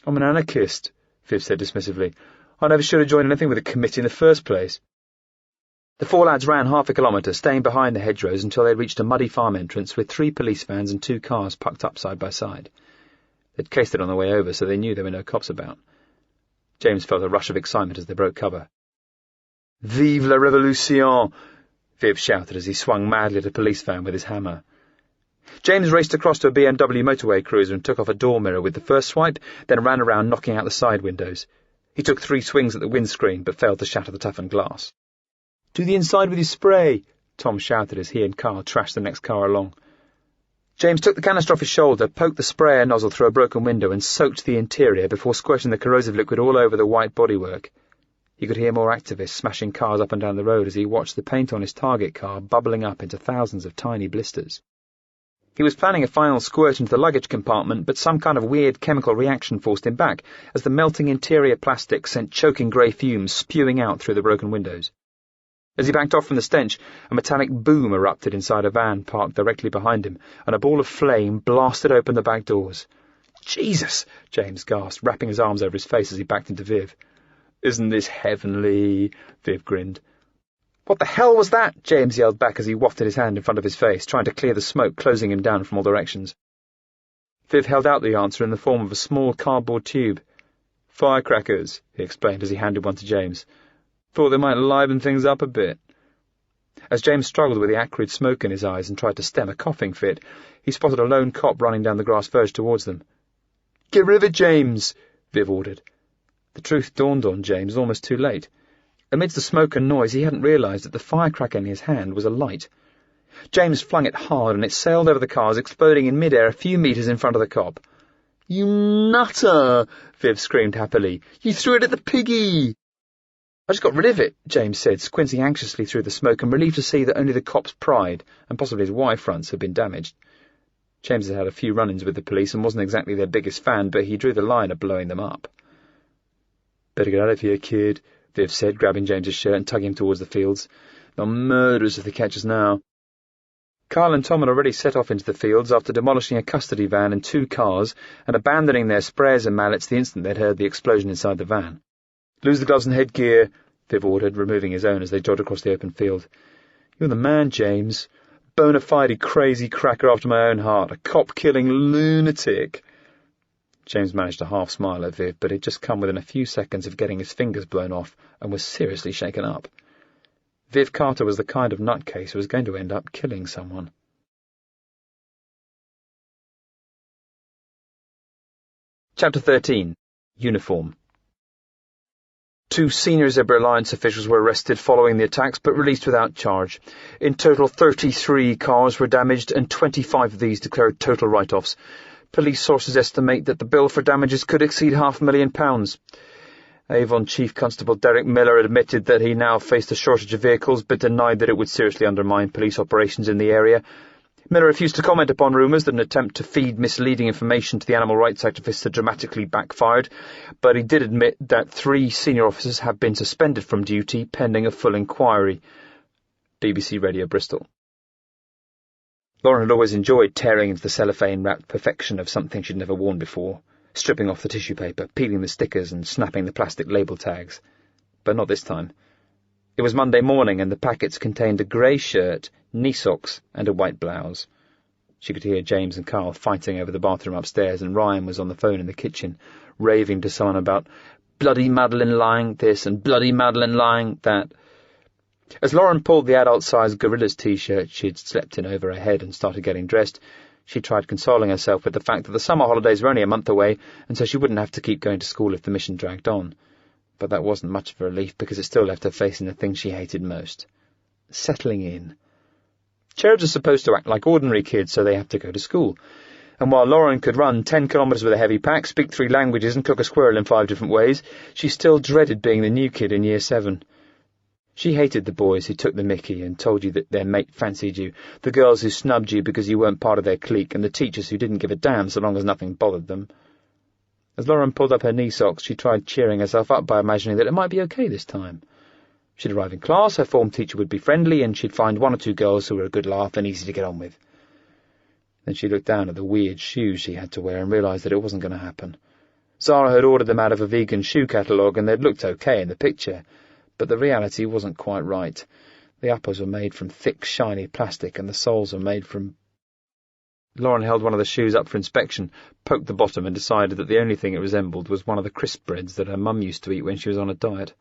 "I'm an anarchist," Viv said dismissively. "I never should have joined anything with a committee in the first place." The four lads ran half a kilometre, staying behind the hedgerows until they reached a muddy farm entrance with 3 police vans and 2 cars parked up side by side. They'd cased it on the way over, so they knew there were no cops about. James felt a rush of excitement as they broke cover. "Vive la Révolution!" Viv shouted as he swung madly at a police van with his hammer. James raced across to a BMW motorway cruiser and took off a door mirror with the first swipe, then ran around knocking out the side windows. He took 3 swings at the windscreen, but failed to shatter the toughened glass. "Do the inside with your spray," Tom shouted as he and Carl trashed the next car along. James took the canister off his shoulder, poked the sprayer nozzle through a broken window and soaked the interior before squirting the corrosive liquid all over the white bodywork. He could hear more activists smashing cars up and down the road as he watched the paint on his target car bubbling up into thousands of tiny blisters. He was planning a final squirt into the luggage compartment, but some kind of weird chemical reaction forced him back as the melting interior plastic sent choking grey fumes spewing out through the broken windows. As he backed off from the stench, a metallic boom erupted inside a van parked directly behind him, and a ball of flame blasted open the back doors. "Jesus!" James gasped, wrapping his arms over his face as he backed into Viv. "Isn't this heavenly?" Viv grinned. "What the hell was that?" James yelled back as he wafted his hand in front of his face, trying to clear the smoke closing him down from all directions. Viv held out the answer in the form of a small cardboard tube. "Firecrackers," he explained as he handed one to James. "Thought they might liven things up a bit." As James struggled with the acrid smoke in his eyes and tried to stem a coughing fit, he spotted a lone cop running down the grass verge towards them. "Get rid of it, James," Viv ordered. The truth dawned on James almost too late. Amidst the smoke and noise, he hadn't realised that the firecracker in his hand was a light. James flung it hard, and it sailed over the cars, exploding in mid-air a few metres in front of the cop. "You nutter!" Viv screamed happily. "You threw it at the piggy!" "I just got rid of it," James said, squinting anxiously through the smoke and relieved to see that only the cop's pride, and possibly his Y-fronts, had been damaged. James had had a few run-ins with the police and wasn't exactly their biggest fan, but he drew the line at blowing them up. "Better get out of here, kid," Viv said, grabbing James's shirt and tugging him towards the fields. "They'll murder us if they catch us now." Carl and Tom had already set off into the fields after demolishing a custody van and 2 cars and abandoning their sprayers and mallets the instant they'd heard the explosion inside the van. "Lose the gloves and headgear," Viv ordered, removing his own as they jogged across the open field. "You're the man, James. Bona fide crazy cracker after my own heart. A cop-killing lunatic." James managed a half-smile at Viv, but he'd just come within a few seconds of getting his fingers blown off and was seriously shaken up. Viv Carter was the kind of nutcase who was going to end up killing someone. Chapter 13. Uniform. 2 senior Zebra Alliance officials were arrested following the attacks, but released without charge. In total, 33 cars were damaged, and 25 of these declared total write-offs. Police sources estimate that the bill for damages could exceed £500,000. Avon Chief Constable Derek Miller admitted that he now faced a shortage of vehicles, but denied that it would seriously undermine police operations in the area. Miller refused to comment upon rumours that an attempt to feed misleading information to the animal rights activists had dramatically backfired, but he did admit that 3 senior officers have been suspended from duty pending a full inquiry. BBC Radio Bristol. Lauren had always enjoyed tearing into the cellophane-wrapped perfection of something she'd never worn before, stripping off the tissue paper, peeling the stickers and snapping the plastic label tags. But not this time. It was Monday morning, and the packets contained a grey shirt, knee socks, and a white blouse. She could hear James and Carl fighting over the bathroom upstairs, and Ryan was on the phone in the kitchen, raving to someone about bloody Madeline lying this and bloody Madeline lying that. As Lauren pulled the adult-sized Gorillas t-shirt she'd slept in over her head and started getting dressed, she tried consoling herself with the fact that the summer holidays were only a month away, and so she wouldn't have to keep going to school if the mission dragged on. But that wasn't much of a relief, because it still left her facing the thing she hated most. Settling in. Cherubs are supposed to act like ordinary kids, so they have to go to school. And while Lauren could run 10 kilometres with a heavy pack, speak 3 languages and cook a squirrel in 5 different ways, she still dreaded being the new kid in Year 7. She hated the boys who took the mickey and told you that their mate fancied you, the girls who snubbed you because you weren't part of their clique, and the teachers who didn't give a damn so long as nothing bothered them. As Lauren pulled up her knee socks, she tried cheering herself up by imagining that it might be okay this time. She'd arrive in class, her form teacher would be friendly, and she'd find one or two girls who were a good laugh and easy to get on with. Then she looked down at the weird shoes she had to wear and realised that it wasn't going to happen. Zara had ordered them out of a vegan shoe catalogue, and they'd looked okay in the picture, but the reality wasn't quite right. The uppers were made from thick, shiny plastic, and the soles were made from... Lauren held one of the shoes up for inspection, poked the bottom, and decided that the only thing it resembled was one of the crisp breads that her mum used to eat when she was on a diet.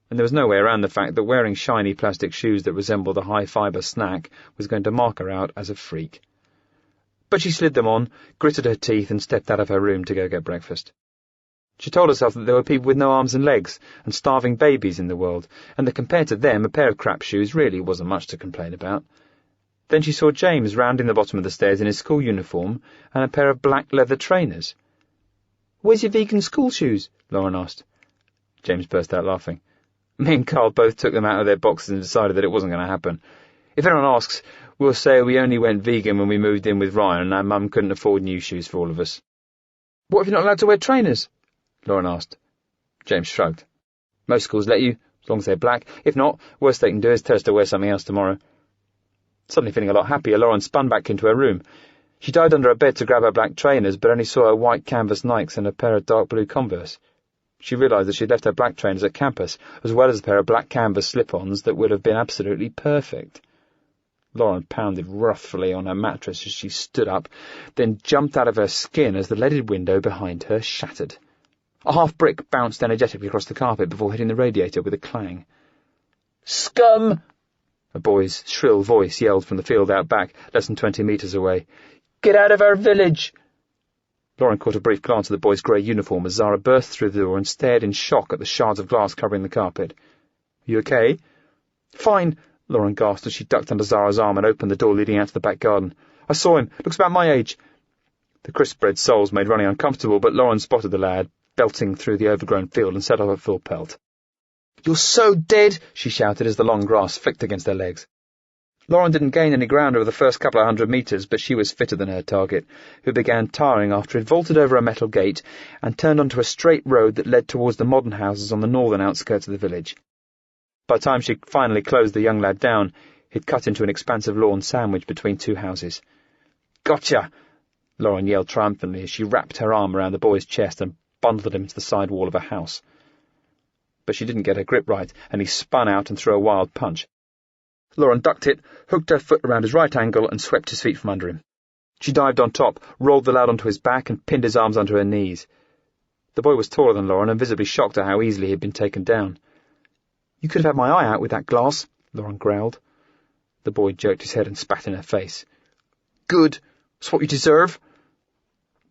And there was no way around the fact that wearing shiny plastic shoes that resembled a high-fibre snack was going to mark her out as a freak. But she slid them on, gritted her teeth, and stepped out of her room to go get breakfast. She told herself that there were people with no arms and legs, and starving babies in the world, and that compared to them a pair of crap shoes really wasn't much to complain about. Then she saw James rounding the bottom of the stairs in his school uniform and a pair of black leather trainers. "Where's your vegan school shoes?" Lauren asked. James burst out laughing. Me and Carl both took them out of their boxes and decided that it wasn't going to happen. If anyone asks, we'll say we only went vegan when we moved in with Ryan and our mum couldn't afford new shoes for all of us. "What if you're not allowed to wear trainers?" Lauren asked. James shrugged. "Most schools let you, as long as they're black. If not, worst they can do is tell us to wear something else tomorrow." Suddenly feeling a lot happier, Lauren spun back into her room. She dived under her bed to grab her black trainers, but only saw her white canvas Nikes and a pair of dark blue Converse. She realised that she'd left her black trainers at campus, as well as a pair of black canvas slip-ons that would have been absolutely perfect. Lauren pounded wrathfully on her mattress as she stood up, then jumped out of her skin as the leaded window behind her shattered. A half-brick bounced energetically across the carpet before hitting the radiator with a clang. "Scum!" A boy's shrill voice yelled from the field out back, less than 20 metres away. "Get out of our village!" Lauren caught a brief glance at the boy's grey uniform as Zara burst through the door and stared in shock at the shards of glass covering the carpet. "You okay?" "Fine," Lauren gasped as she ducked under Zara's arm and opened the door leading out to the back garden. "I saw him. Looks about my age." The crisp-bred soles made running uncomfortable, but Lauren spotted the lad, belting through the overgrown field, and set off at full pelt. "You're so dead!" she shouted as the long grass flicked against her legs. Lauren didn't gain any ground over the first couple of 100 metres, but she was fitter than her target, who began tiring after it vaulted over a metal gate and turned onto a straight road that led towards the modern houses on the northern outskirts of the village. By the time she finally closed the young lad down, he'd cut into an expansive lawn sandwiched between two houses. "Gotcha!" Lauren yelled triumphantly as she wrapped her arm around the boy's chest and bundled him into the side wall of a house. But she didn't get her grip right, and he spun out and threw a wild punch. Lauren ducked it, hooked her foot around his right ankle, and swept his feet from under him. She dived on top, rolled the lad onto his back, and pinned his arms under her knees. The boy was taller than Lauren and visibly shocked at how easily he had been taken down. "You could have had my eye out with that glass," Lauren growled. The boy jerked his head and spat in her face. "Good. That's what you deserve."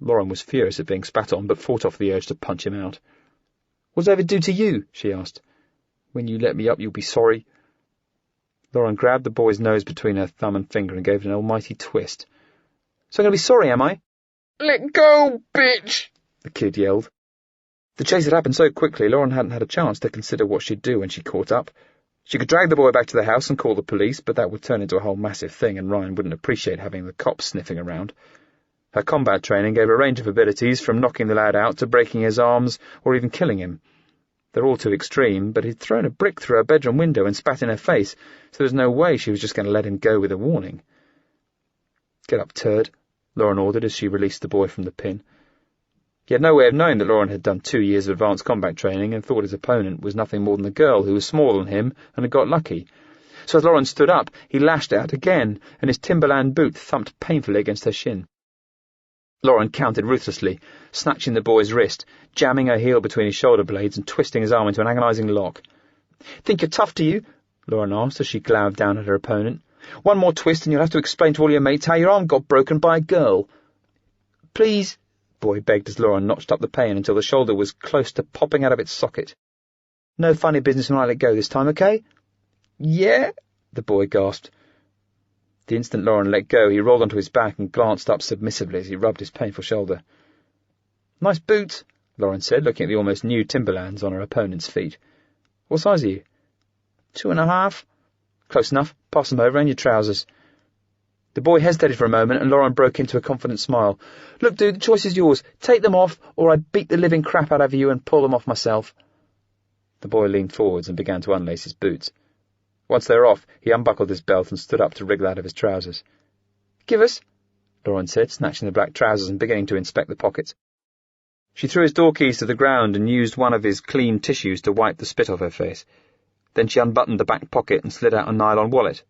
Lauren was furious at being spat on, but fought off the urge to punch him out. "What did I ever do to you?" she asked. "When you let me up, you'll be sorry." Lauren grabbed the boy's nose between her thumb and finger and gave it an almighty twist. "So I'm going to be sorry, am I?" "Let go, bitch!" the kid yelled. The chase had happened so quickly, Lauren hadn't had a chance to consider what she'd do when she caught up. She could drag the boy back to the house and call the police, but that would turn into a whole massive thing, and Ryan wouldn't appreciate having the cops sniffing around. Her combat training gave a range of abilities, from knocking the lad out to breaking his arms or even killing him. They're all too extreme, but he'd thrown a brick through her bedroom window and spat in her face, so there was no way she was just going to let him go with a warning. "Get up, turd," Lauren ordered as she released the boy from the pin. He had no way of knowing that Lauren had done 2 years of advanced combat training and thought his opponent was nothing more than a girl who was smaller than him and had got lucky. So as Lauren stood up, he lashed out again, and his Timberland boot thumped painfully against her shin. Lauren countered ruthlessly, snatching the boy's wrist, jamming her heel between his shoulder blades and twisting his arm into an agonizing lock. "Think you're tough, do you?" Lauren asked as she glowered down at her opponent. "One more twist and you'll have to explain to all your mates how your arm got broken by a girl." "Please," the boy begged as Lauren notched up the pain until the shoulder was close to popping out of its socket. "No funny business when I let go this time, okay?" "Yeah," the boy gasped. The instant Lauren let go, he rolled onto his back and glanced up submissively as he rubbed his painful shoulder. "Nice boots," Lauren said, looking at the almost new Timberlands on her opponent's feet. "What size are you?" 2.5. Close enough. Pass them over and your trousers. The boy hesitated for a moment, and Lauren broke into a confident smile. Look, dude, the choice is yours. Take them off, or I beat the living crap out of you and pull them off myself. The boy leaned forwards and began to unlace his boots. Once they were off, he unbuckled his belt and stood up to wriggle out of his trousers. Give us, Lauren said, snatching the black trousers and beginning to inspect the pockets. She threw his door keys to the ground and used one of his clean tissues to wipe the spit off her face. Then she unbuttoned the back pocket and slid out a nylon wallet.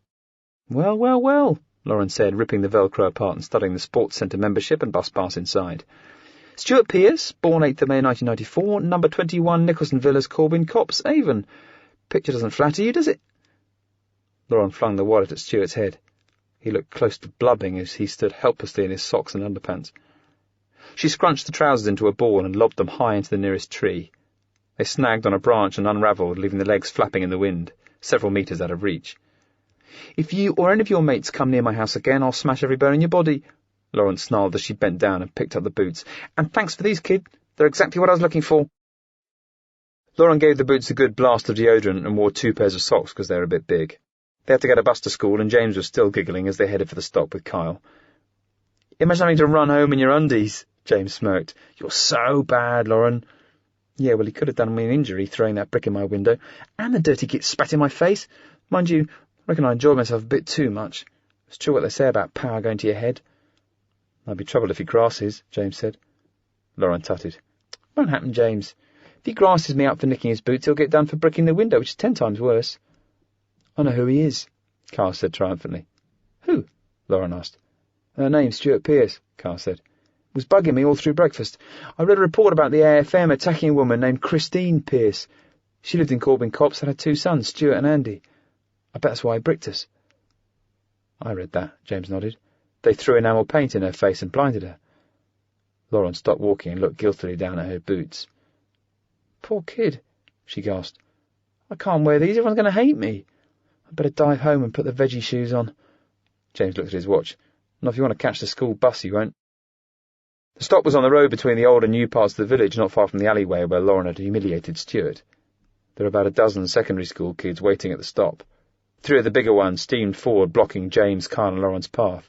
Well, well, well, Lauren said, ripping the Velcro apart and studying the sports centre membership and bus pass inside. Stuart Pearce, born 8th of May 1994, number 21 Nicholson Villas, Corbin Copse, Avon. Picture doesn't flatter you, does it? Lauren flung the wallet at Stuart's head. He looked close to blubbing as he stood helplessly in his socks and underpants. She scrunched the trousers into a ball and lobbed them high into the nearest tree. They snagged on a branch and unravelled, leaving the legs flapping in the wind, several metres out of reach. If you or any of your mates come near my house again, I'll smash every bone in your body, Lauren snarled as she bent down and picked up the boots. And thanks for these, kid. They're exactly what I was looking for. Lauren gave the boots a good blast of deodorant and wore 2 pairs of socks because they were a bit big. They had to get a bus to school, and James was still giggling as they headed for the stop with Kyle. Imagine having to run home in your undies, James smirked. You're so bad, Lauren. Yeah, well, he could have done me an injury throwing that brick in my window, and the dirty git spat in my face. Mind you, I reckon I enjoyed myself a bit too much. It's true what they say about power going to your head. I'd be troubled if he grasses, James said. Lauren tutted. Won't happen, James. If he grasses me up for nicking his boots, he'll get done for bricking the window, which is 10 times worse. I know who he is, Carl said triumphantly. Who? Lauren asked. Her name's Stuart Pearce, Carl said. Was bugging me all through breakfast. I read a report about the AFM attacking a woman named Christine Pearce. She lived in Corbin Copse and had 2 sons, Stuart and Andy. I bet that's why he bricked us. I read that, James nodded. They threw enamel paint in her face and blinded her. Lauren stopped walking and looked guiltily down at her boots. Poor kid, she gasped. I can't wear these, everyone's going to hate me. I'd better dive home and put the veggie shoes on. James looked at his watch. Not if you want to catch the school bus, you won't. The stop was on the road between the old and new parts of the village, not far from the alleyway where Lauren had humiliated Stuart. There were about a dozen secondary school kids waiting at the stop. 3 of the bigger ones steamed forward, blocking James, Kyle and Lauren's path.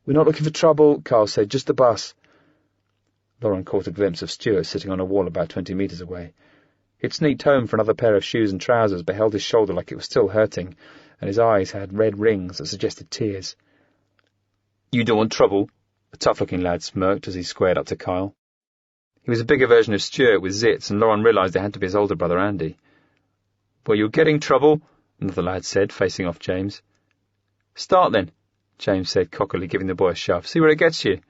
We're not looking for trouble, Carl said, just the bus. Lauren caught a glimpse of Stuart sitting on a wall about 20 metres away. He'd sneaked home for another pair of shoes and trousers, but held his shoulder like it was still hurting, and his eyes had red rings that suggested tears. You don't want trouble, the tough-looking lad smirked as he squared up to Kyle. He was a bigger version of Stuart with zits, and Lauren realised it had to be his older brother Andy. Well, you're getting trouble, another lad said, facing off James. Start then, James said cockily, giving the boy a shove. See where it gets you.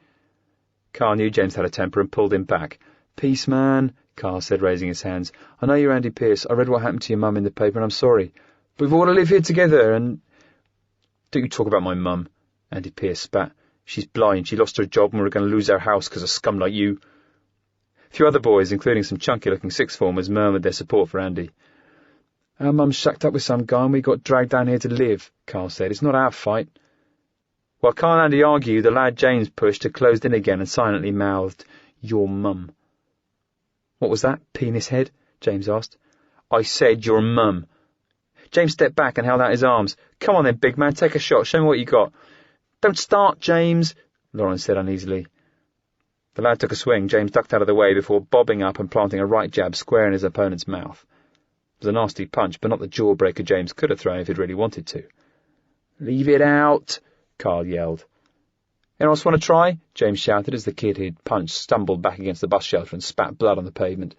Carl knew James had a temper and pulled him back. Peace, man, Carl said, raising his hands. I know you're Andy Pearce. I read what happened to your mum in the paper, and I'm sorry. But we've all to live here together, and... Don't you talk about my mum, Andy Pearce spat. She's blind. She lost her job, and we're going to lose our house because of scum like you. A few other boys, including some chunky-looking sixth-formers, murmured their support for Andy. Our mum's shacked up with some guy, and we got dragged down here to live, Carl said. It's not our fight. While Carl and Andy argued, the lad James pushed had closed in again and silently mouthed, Your mum. What was that, penis head? James asked. I said your mum. James stepped back and held out his arms. Come on then, big man, take a shot. Show me what you got. Don't start, James, Lauren said uneasily. The lad took a swing. James ducked out of the way before bobbing up and planting a right jab square in his opponent's mouth. It was a nasty punch, but not the jawbreaker James could have thrown if he'd really wanted to. Leave it out, Carl yelled. Anyone else want to try? James shouted as the kid he'd punched stumbled back against the bus shelter and spat blood on the pavement.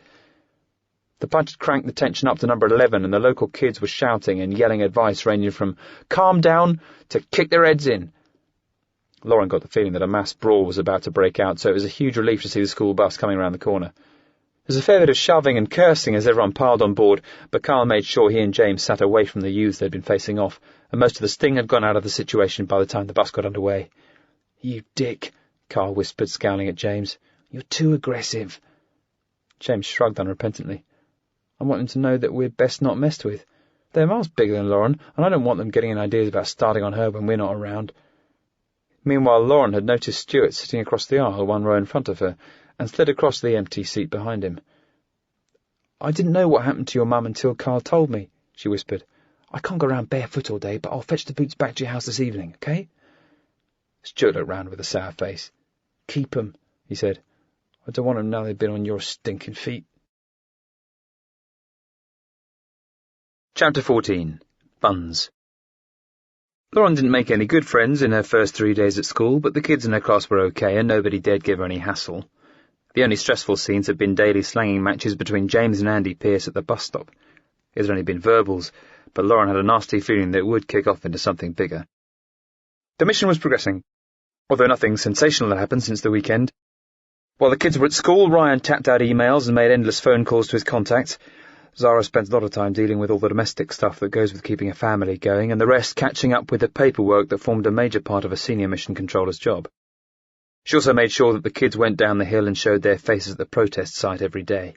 The punch had cranked the tension up to number 11, and the local kids were shouting and yelling advice ranging from calm down to kick their heads in. Lauren got the feeling that a mass brawl was about to break out, so it was a huge relief to see the school bus coming around the corner. There was a fair bit of shoving and cursing as everyone piled on board, but Carl made sure he and James sat away from the youths they'd been facing off, and most of the sting had gone out of the situation by the time the bus got underway. You dick, Carl whispered, scowling at James. You're too aggressive. James shrugged unrepentantly. I want them to know that we're best not messed with. They're miles bigger than Lauren, and I don't want them getting any ideas about starting on her when we're not around. Meanwhile, Lauren had noticed Stuart sitting across the aisle, 1 row in front of her, and slid across the empty seat behind him. I didn't know what happened to your mum until Carl told me, she whispered. I can't go round barefoot all day, but I'll fetch the boots back to your house this evening, okay? Stuart looked round with a sour face. Keep 'em, he said. I don't want 'em now they've been on your stinking feet. Chapter 14. Buns. Lauren didn't make any good friends in her first 3 days at school, but the kids in her class were okay, and nobody dared give her any hassle. The only stressful scenes had been daily slanging matches between James and Andy Pierce at the bus stop. It had only been verbals, but Lauren had a nasty feeling that it would kick off into something bigger. The mission was progressing, although nothing sensational had happened since the weekend. While the kids were at school, Ryan tapped out emails and made endless phone calls to his contacts. Zara spent a lot of time dealing with all the domestic stuff that goes with keeping a family going, and the rest catching up with the paperwork that formed a major part of a senior mission controller's job. She also made sure that the kids went down the hill and showed their faces at the protest site every day.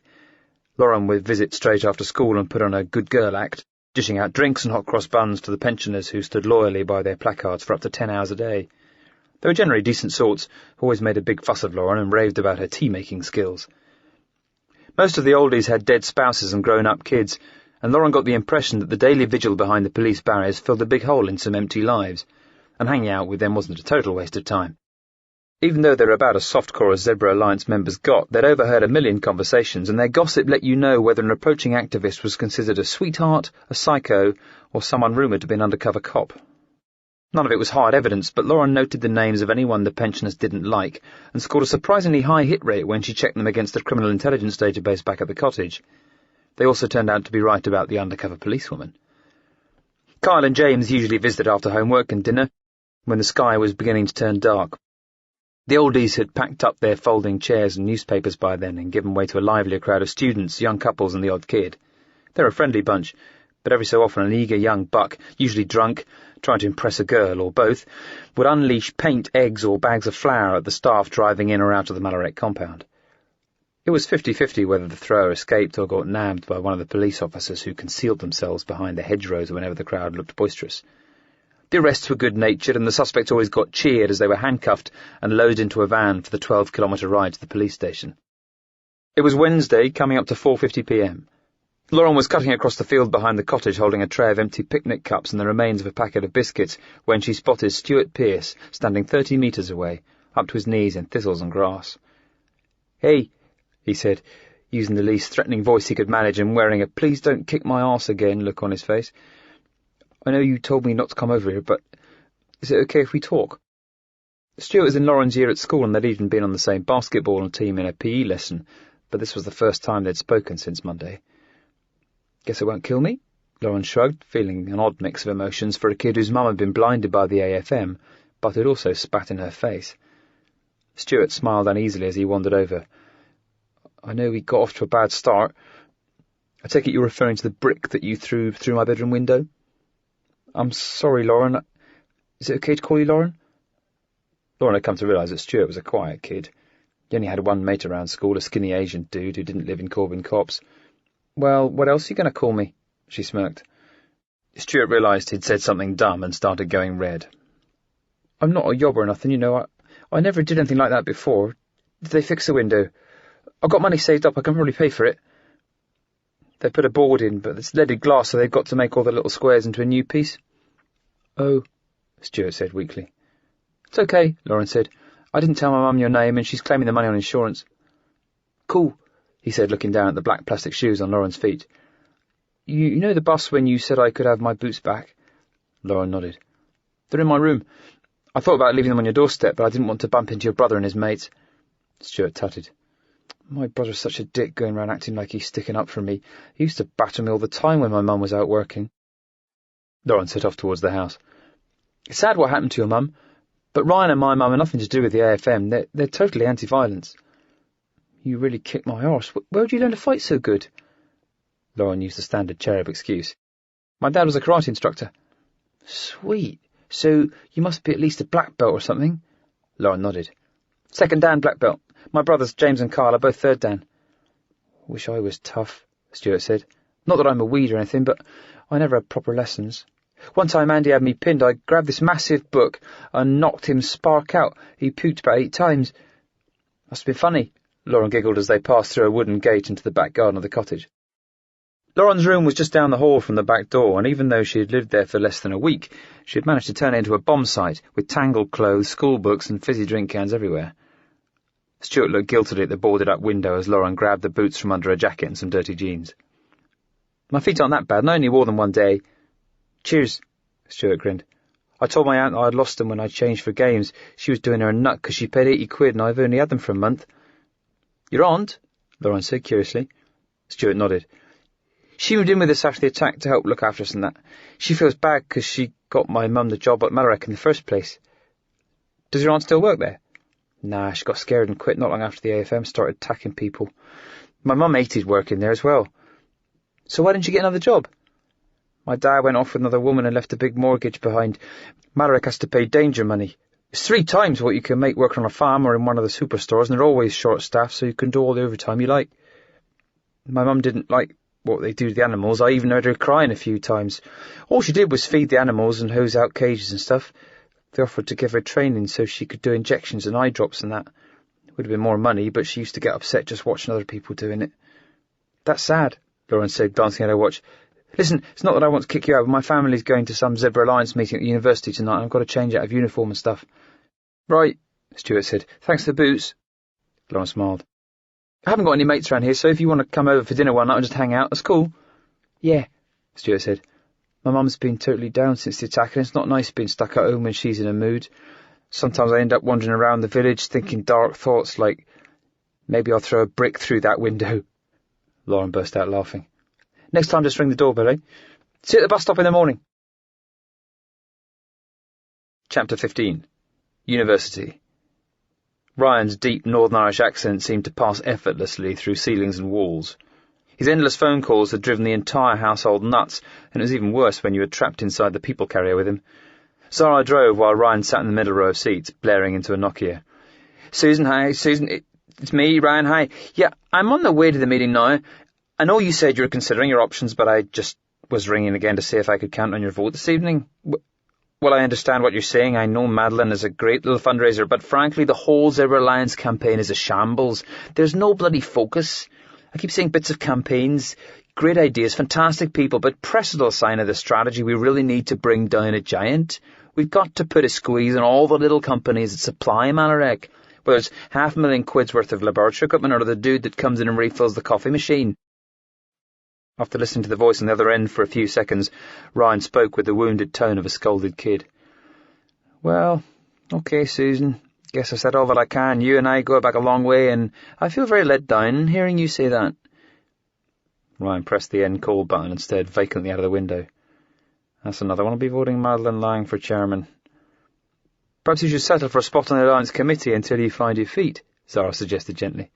Lauren would visit straight after school and put on a good girl act, dishing out drinks and hot cross buns to the pensioners who stood loyally by their placards for up to 10 hours a day. They were generally decent sorts, who always made a big fuss of Lauren and raved about her tea-making skills. Most of the oldies had dead spouses and grown-up kids, and Lauren got the impression that the daily vigil behind the police barriers filled a big hole in some empty lives, and hanging out with them wasn't a total waste of time. Even though they were about as softcore as Zebra Alliance members got, they'd overheard a million conversations, and their gossip let you know whether an approaching activist was considered a sweetheart, a psycho, or someone rumoured to be an undercover cop. None of it was hard evidence, but Lauren noted the names of anyone the pensioners didn't like, and scored a surprisingly high hit rate when she checked them against the criminal intelligence database back at the cottage. They also turned out to be right about the undercover policewoman. Kyle and James usually visited after homework and dinner, when the sky was beginning to turn dark. The oldies had packed up their folding chairs and newspapers by then and given way to a livelier crowd of students, young couples and the odd kid. They're a friendly bunch, but every so often an eager young buck, usually drunk, trying to impress a girl or both, would unleash paint, eggs or bags of flour at the staff driving in or out of the Malaret compound. It was 50-50 whether the thrower escaped or got nabbed by one of the police officers who concealed themselves behind the hedgerows whenever the crowd looked boisterous. The arrests were good-natured, and the suspects always got cheered as they were handcuffed and loaded into a van for the 12-kilometre ride to the police station. It was Wednesday, coming up to 4:50 p.m. Lauren was cutting across the field behind the cottage holding a tray of empty picnic cups and the remains of a packet of biscuits when she spotted Stuart Pierce standing 30 metres away, up to his knees in thistles and grass. "Hey," he said, using the least threatening voice he could manage and wearing a please-don't-kick-my-arse-again look on his face. "I know you told me not to come over here, but is it okay if we talk?" Stuart was in Lauren's year at school and they'd even been on the same basketball team in a PE lesson, but this was the first time they'd spoken since Monday. "Guess it won't kill me?" Lauren shrugged, feeling an odd mix of emotions for a kid whose mum had been blinded by the AFM, but had also spat in her face. Stuart smiled uneasily as he wandered over. "I know we got off to a bad start. I take it you're referring to the brick that you threw through my bedroom window?" "I'm sorry, Lauren. Is it okay to call you Lauren?" Lauren had come to realise that Stuart was a quiet kid. He only had one mate around school, a skinny Asian dude who didn't live in Corbin Copse. "Well, what else are you going to call me?" she smirked. Stuart realised he'd said something dumb and started going red. "I'm not a yob or nothing, you know. I never did anything like that before. Did they fix the window? I've got money saved up. I can probably pay for it." "They put a board in, but it's leaded glass, so they've got to make all the little squares into a new piece." "Oh," Stuart said weakly. "It's okay," Lauren said. "I didn't tell my mum your name, and she's claiming the money on insurance." "Cool," he said, looking down at the black plastic shoes on Lauren's feet. You know the bus when you said I could have my boots back?" Lauren nodded. "They're in my room. I thought about leaving them on your doorstep, but I didn't want to bump into your brother and his mates." Stuart tutted. "My brother's such a dick going round acting like he's sticking up for me. He used to batter me all the time when my mum was out working." Lauren set off towards the house. "It's sad what happened to your mum, but Ryan and my mum are nothing to do with the AFM. They're totally anti-violence." "You really kicked my arse. Where'd you learn to fight so good?" Lauren used the standard Cherub excuse. "My dad was a karate instructor." "Sweet. So you must be at least a black belt or something?" Lauren nodded. "Second Dan black belt. My brothers James and Kyle are both third Dan." "Wish I was tough," Stuart said. "Not that I'm a weed or anything, but I never had proper lessons. One time Andy had me pinned, I grabbed this massive book and knocked him spark out. He puked about 8 times. Must have been funny." Lauren giggled as they passed through a wooden gate into the back garden of the cottage. Lauren's room was just down the hall from the back door, and even though she had lived there for less than a week, she had managed to turn it into a bomb site, with tangled clothes, school books, and fizzy drink cans everywhere. Stuart looked guiltily at the boarded-up window as Lauren grabbed the boots from under her jacket and some dirty jeans. "My feet aren't that bad, and I only wore them one day." "Cheers," Stuart grinned. "I told my aunt I'd lost them when I changed for games. She was doing her a nut because she paid 80 quid and I've only had them for a month." "Your aunt?" Lauren said curiously. Stuart nodded. "She moved in with us after the attack to help look after us and that. She feels bad because she got my mum the job at Malarick in the first place." "Does your aunt still work there?" "Nah, she got scared and quit not long after the AFM started attacking people. My mum hated working there as well." "So why didn't you get another job?" "My dad went off with another woman and left a big mortgage behind. Malarick has to pay danger money. It's 3 times what you can make working on a farm or in one of the superstores, and they're always short-staffed, so you can do all the overtime you like. My mum didn't like what they do to the animals. I even heard her crying a few times. All she did was feed the animals and hose out cages and stuff. They offered to give her training so she could do injections and eye drops and that. It would have been more money, but she used to get upset just watching other people doing it." "That's sad," Lauren said, glancing at her watch. "Listen, it's not that I want to kick you out, but my family's going to some Zebra Alliance meeting at the university tonight, and I've got to change out of uniform and stuff." "Right," Stuart said. "Thanks for the boots." Lauren smiled. "I haven't got any mates around here, so if you want to come over for dinner one night and just hang out, that's cool." "Yeah," Stuart said. "My mum's been totally down since the attack, and it's not nice being stuck at home when she's in a mood. Sometimes I end up wandering around the village thinking dark thoughts like, maybe I'll throw a brick through that window." Lauren burst out laughing. "Next time just ring the doorbell, eh? See you at the bus stop in the morning." Chapter 15. University. Ryan's deep Northern Irish accent seemed to pass effortlessly through ceilings and walls. His endless phone calls had driven the entire household nuts, and it was even worse when you were trapped inside the people carrier with him. Zara drove while Ryan sat in the middle row of seats, blaring into a Nokia. "Susan, hi. Susan, it's me, Ryan, hi. Yeah, I'm on the way to the meeting now. I know you said you were considering your options, but I just was ringing again to see if I could count on your vote this evening. Well, I understand what you're saying. I know Madeleine is a great little fundraiser, but frankly, the whole Zebra Alliance campaign is a shambles. There's no bloody focus. I keep seeing bits of campaigns, great ideas, fantastic people, but press little sign of the strategy. We really need to bring down a giant. We've got to put a squeeze on all the little companies that supply Malarick, whether it's £500,000 worth of laboratory equipment or the dude that comes in and refills the coffee machine." After listening to the voice on the other end for a few seconds, Ryan spoke with the wounded tone of a scolded kid. "Well, okay, Susan. Guess I said all that I can. You and I go back a long way, and I feel very let down hearing you say that." Ryan pressed the end call button and stared vacantly out of the window. "That's another one. I'll be voting Madeleine Lang for chairman." "Perhaps you should settle for a spot on the Alliance Committee until you find your feet," Zara suggested gently.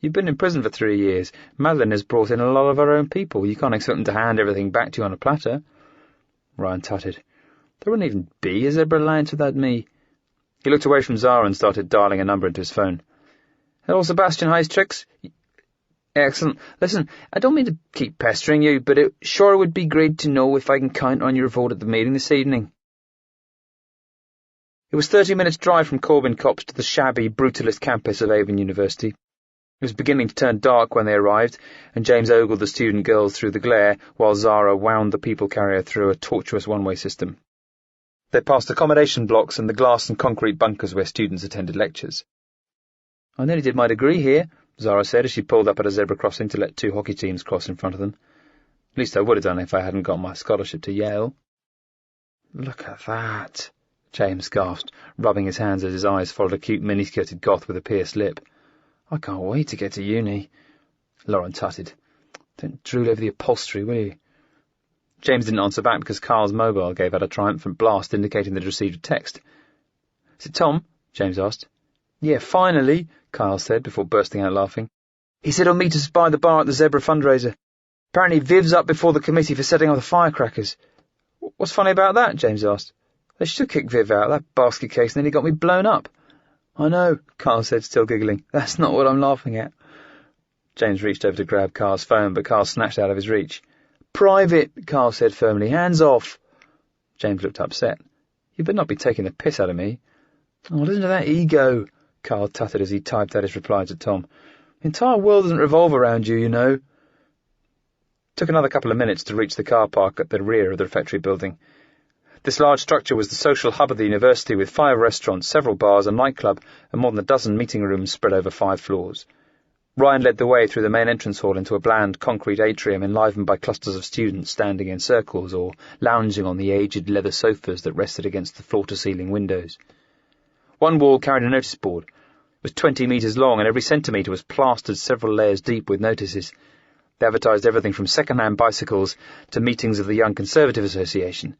"You've been in prison for 3 years. Madeleine has brought in a lot of her own people. You can't expect them to hand everything back to you on a platter." Ryan tutted. "There wouldn't even be a Zebra Alliance without me." He looked away from Zara and started dialing a number into his phone. "Hello, Sebastian Heistrix. Excellent. Listen, I don't mean to keep pestering you, but it sure would be great to know if I can count on your vote at the meeting this evening." It was 30 minutes' drive from Corbin Copse to the shabby, brutalist campus of Avon University. It was beginning to turn dark when they arrived, and James ogled the student girls through the glare, while Zara wound the people carrier through a tortuous one-way system. They passed accommodation blocks and the glass and concrete bunkers where students attended lectures. "I nearly did my degree here," Zara said as she pulled up at a zebra crossing to let 2 hockey teams cross in front of them. "At least I would have done if I hadn't got my scholarship to Yale." "Look at that," James gasped, rubbing his hands as his eyes followed a cute mini-skirted goth with a pierced lip. "I can't wait to get to uni." Lauren tutted. "Don't drool over the upholstery, will you?" James didn't answer back because Carl's mobile gave out a triumphant blast indicating they'd received a text. "Is it Tom?" James asked. "Yeah, finally," Kyle said before bursting out laughing. "He said he'll meet us by the bar at the Zebra fundraiser. Apparently Viv's up before the committee for setting off the firecrackers." "What's funny about that?" James asked. "They should have kicked Viv out, that basket case, and then he got me blown up." "I know," Carl said, still giggling. "That's not what I'm laughing at." James reached over to grab Carl's phone, but Carl snatched it out of his reach. "Private," Carl said firmly. "Hands off." James looked upset. "You better not be taking the piss out of me." "Oh, listen to that ego," Carl tutted as he typed out his reply to Tom. "The entire world doesn't revolve around you, you know." Took another couple of minutes to reach the car park at the rear of the refectory building. This large structure was the social hub of the university, with 5 restaurants, several bars, a nightclub, and more than a dozen meeting rooms spread over 5 floors. Ryan led the way through the main entrance hall into a bland concrete atrium enlivened by clusters of students standing in circles or lounging on the aged leather sofas that rested against the floor-to-ceiling windows. One wall carried a notice board. It was 20 metres long, and every centimetre was plastered several layers deep with notices. They advertised everything from second-hand bicycles to meetings of the Young Conservative Association.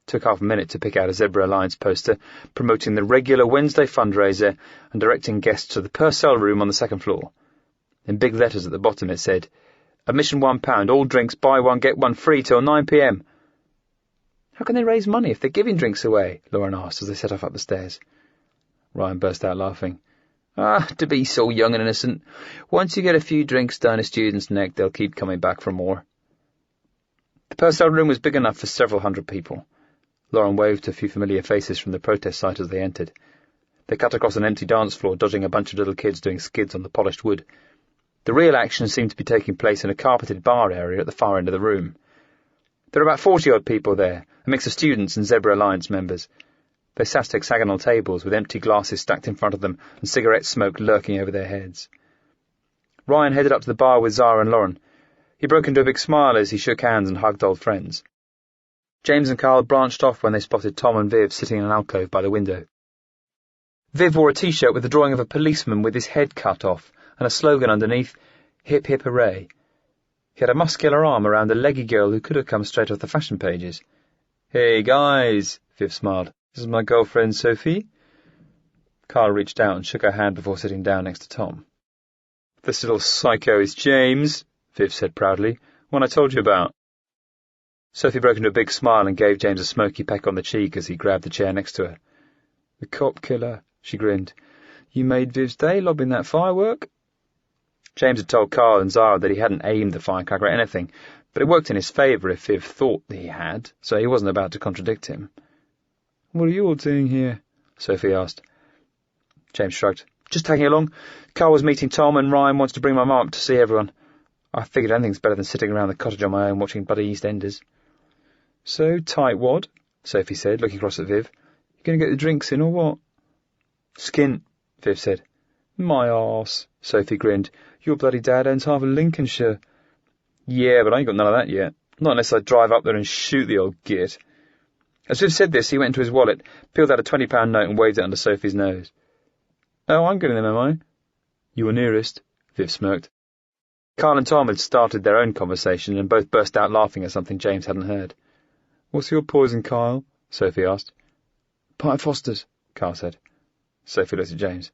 Took half a minute to pick out a Zebra Alliance poster promoting the regular Wednesday fundraiser and directing guests to the Purcell room on the 2nd floor. In big letters at the bottom it said, "Admission £1, all drinks buy one get one free till 9 p.m. "How can they raise money if they're giving drinks away?" Lauren asked as they set off up the stairs. Ryan burst out laughing. To be so young and innocent. Once you get a few drinks down a student's neck, they'll keep coming back for more. The Purcell room was big enough for several hundred people. Lauren waved to a few familiar faces from the protest site as they entered. They cut across an empty dance floor, dodging a bunch of little kids doing skids on the polished wood. The real action seemed to be taking place in a carpeted bar area at the far end of the room. There were about 40-odd people there, a mix of students and Zebra Alliance members. They sat at hexagonal tables with empty glasses stacked in front of them and cigarette smoke lurking over their heads. Ryan headed up to the bar with Zara and Lauren. He broke into a big smile as he shook hands and hugged old friends. James and Carl branched off when they spotted Tom and Viv sitting in an alcove by the window. Viv wore a T-shirt with a drawing of a policeman with his head cut off and a slogan underneath, "Hip hip hooray." He had a muscular arm around a leggy girl who could have come straight off the fashion pages. "Hey, guys," Viv smiled. "This is my girlfriend, Sophie." Carl reached out and shook her hand before sitting down next to Tom. "This little psycho is James," Viv said proudly. "One I told you about." Sophie broke into a big smile and gave James a smoky peck on the cheek as he grabbed the chair next to her. "The cop killer," she grinned. "You made Viv's day lobbing that firework?" James had told Carl and Zara that he hadn't aimed the firecracker at anything, but it worked in his favour if Viv thought he had, so he wasn't about to contradict him. "What are you all doing here?" Sophie asked. James shrugged. "Just tagging along. Carl was meeting Tom and Ryan wants to bring my mum up to see everyone. I figured anything's better than sitting around the cottage on my own watching bloody EastEnders." "So, tightwad," Sophie said, looking across at Viv. "You going to get the drinks in or what?" "Skint," Viv said. "My arse," Sophie grinned. "Your bloody dad owns half of Lincolnshire." "Yeah, but I ain't got none of that yet. Not unless I drive up there and shoot the old git." As Viv said this, he went into his wallet, peeled out a £20 note and waved it under Sophie's nose. "Oh, I'm getting them, am I?" "You were nearest," Viv smirked. Carl and Tom had started their own conversation and both burst out laughing at something James hadn't heard. "What's your poison, Kyle?" Sophie asked. "Pint of Foster's," Carl said. Sophie looked at James.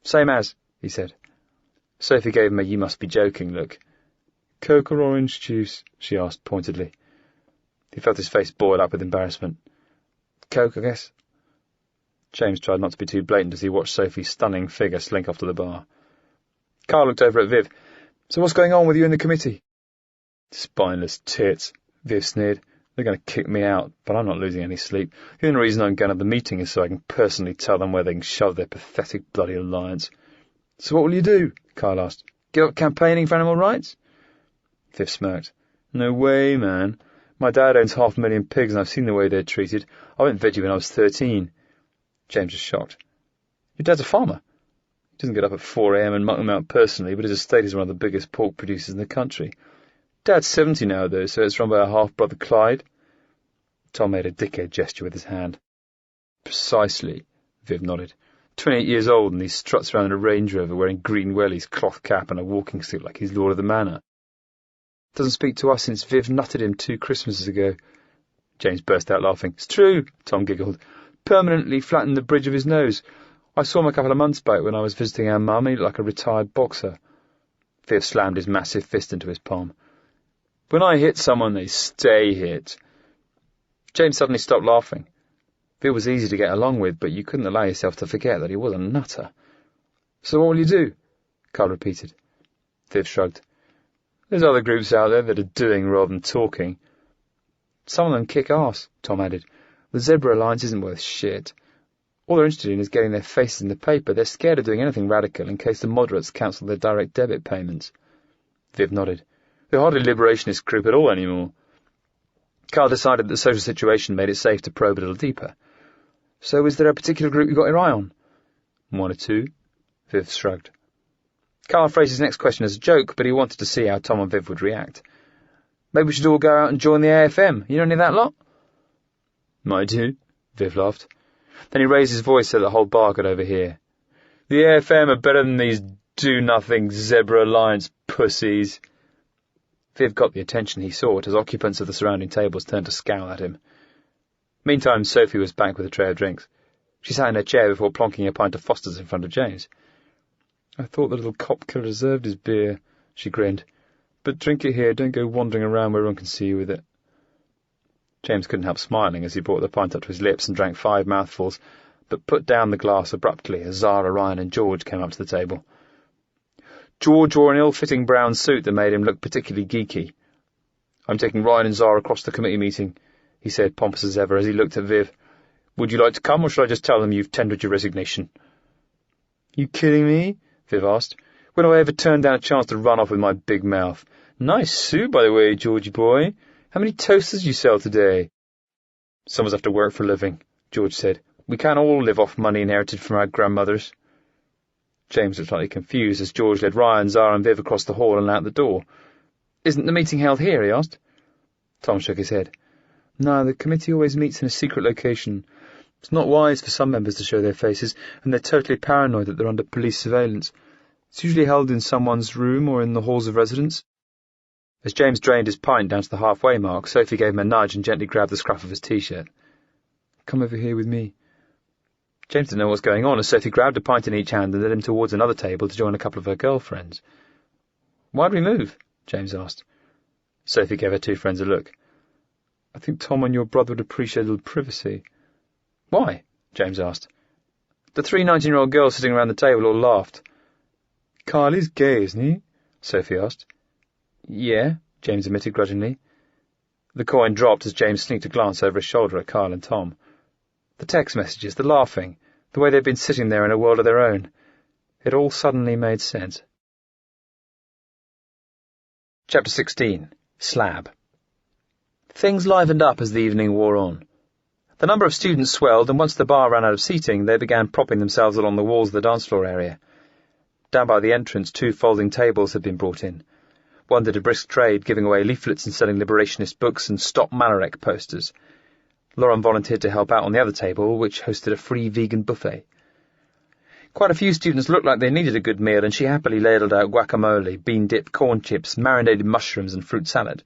"Same as," he said. Sophie gave him a you-must-be-joking look. "Coke or orange juice?" she asked pointedly. He felt his face boil up with embarrassment. "Coke, I guess." James tried not to be too blatant as he watched Sophie's stunning figure slink off to the bar. Carl looked over at Viv. "So what's going on with you and the committee?" "Spineless tits," Viv sneered. "They're going to kick me out, but I'm not losing any sleep. The only reason I'm going to the meeting is so I can personally tell them where they can shove their pathetic bloody alliance." "So what will you do?" Carl asked. "Give up campaigning for animal rights?" Viv smirked. "No way, man. My dad owns 500,000 pigs and I've seen the way they're treated. I went veggie when I was 13. James was shocked. "Your dad's a farmer?" "He doesn't get up at 4 a.m. and muck them out personally, but his estate is one of the biggest pork producers in the country. Dad's 70 now, though, so it's run by a half-brother Clyde." Tom made a dickhead gesture with his hand. "Precisely," Viv nodded. 28 years old and he struts around in a Range Rover wearing green wellies, cloth cap and a walking stick like he's Lord of the Manor. "Doesn't speak to us since Viv nutted him 2 Christmases ago." James burst out laughing. "It's true," Tom giggled. "Permanently flattened the bridge of his nose. I saw him a couple of months back when I was visiting our mum. He looked like a retired boxer." Viv slammed his massive fist into his palm. "When I hit someone, they stay hit." James suddenly stopped laughing. Viv was easy to get along with, but you couldn't allow yourself to forget that he was a nutter. "So what will you do?" Carl repeated. Viv shrugged. "There's other groups out there that are doing rather than talking." "Some of them kick ass," Tom added. "The Zebra Alliance isn't worth shit. All they're interested in is getting their faces in the paper. They're scared of doing anything radical in case the moderates cancel their direct debit payments." Viv nodded. They're hardly a liberationist group at all anymore. Carl decided that the social situation made it safe to probe a little deeper. So is there a particular group you got your eye on? One or two, Viv shrugged. Carl phrased his next question as a joke, but he wanted to see how Tom and Viv would react. Maybe we should all go out and join the AFM. You know any of that lot? Might do, Viv laughed. Then he raised his voice so the whole bar could overhear. The AFM are better than these do-nothing Zebra Alliance pussies. Viv got the attention he sought as occupants of the surrounding tables turned to scowl at him. Meantime, Sophie was back with a tray of drinks. She sat in her chair before plonking a pint of Foster's in front of James. I thought the little cop killer deserved his beer, she grinned. But drink it here, don't go wandering around where everyone can see you with it. James couldn't help smiling as he brought the pint up to his lips and drank 5 mouthfuls, but put down the glass abruptly as Zara, Ryan and George came up to the table. George wore an ill-fitting brown suit that made him look particularly geeky. I'm taking Ryan and Zara across the committee meeting, he said, pompous as ever, as he looked at Viv. Would you like to come, or should I just tell them you've tendered your resignation? You kidding me? Viv asked. When have I ever turned down a chance to run off with my big mouth? Nice suit, by the way, Georgie boy. How many toasters you sell today? Some of us have to work for a living, George said. We can't all live off money inherited from our grandmothers. James looked slightly confused as George led Ryan, Zara and Viv across the hall and out the door. Isn't the meeting held here? He asked. Tom shook his head. No, the committee always meets in a secret location. It's not wise for some members to show their faces, and they're totally paranoid that they're under police surveillance. It's usually held in someone's room or in the halls of residence. As James drained his pint down to the halfway mark, Sophie gave him a nudge and gently grabbed the scruff of his T-shirt. Come over here with me. James didn't know what was going on as Sophie grabbed a pint in each hand and led him towards another table to join a couple of her girlfriends. Why'd we move? James asked. Sophie gave her 2 friends a look. I think Tom and your brother would appreciate a little privacy. Why? James asked. The 3 19-year-old girls sitting around the table all laughed. Carl is gay, isn't he? Sophie asked. Yeah, James admitted grudgingly. The coin dropped as James sneaked a glance over his shoulder at Carl and Tom. The text messages, the laughing, the way they'd been sitting there in a world of their own. It all suddenly made sense. Chapter 16. Slab. Things livened up as the evening wore on. The number of students swelled, and once the bar ran out of seating, they began propping themselves along the walls of the dance floor area. Down by the entrance, 2 folding tables had been brought in. One did a brisk trade, giving away leaflets and selling liberationist books and Stop Malarek posters. Lauren volunteered to help out on the other table, which hosted a free vegan buffet. Quite a few students looked like they needed a good meal, and she happily ladled out guacamole, bean-dipped corn chips, marinated mushrooms and fruit salad.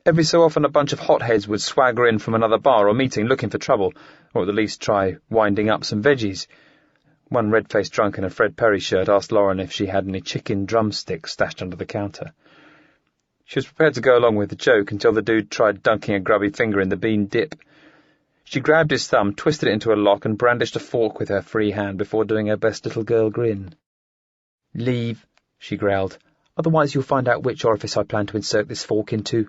Every so often a bunch of hotheads would swagger in from another bar or meeting looking for trouble, or at the least try winding up some veggies. One red-faced drunk in a Fred Perry shirt asked Lauren if she had any chicken drumsticks stashed under the counter. She was prepared to go along with the joke until the dude tried dunking a grubby finger in the bean dip. She grabbed his thumb, twisted it into a lock, and brandished a fork with her free hand before doing her best little girl grin. Leave, she growled. Otherwise you'll find out which orifice I plan to insert this fork into.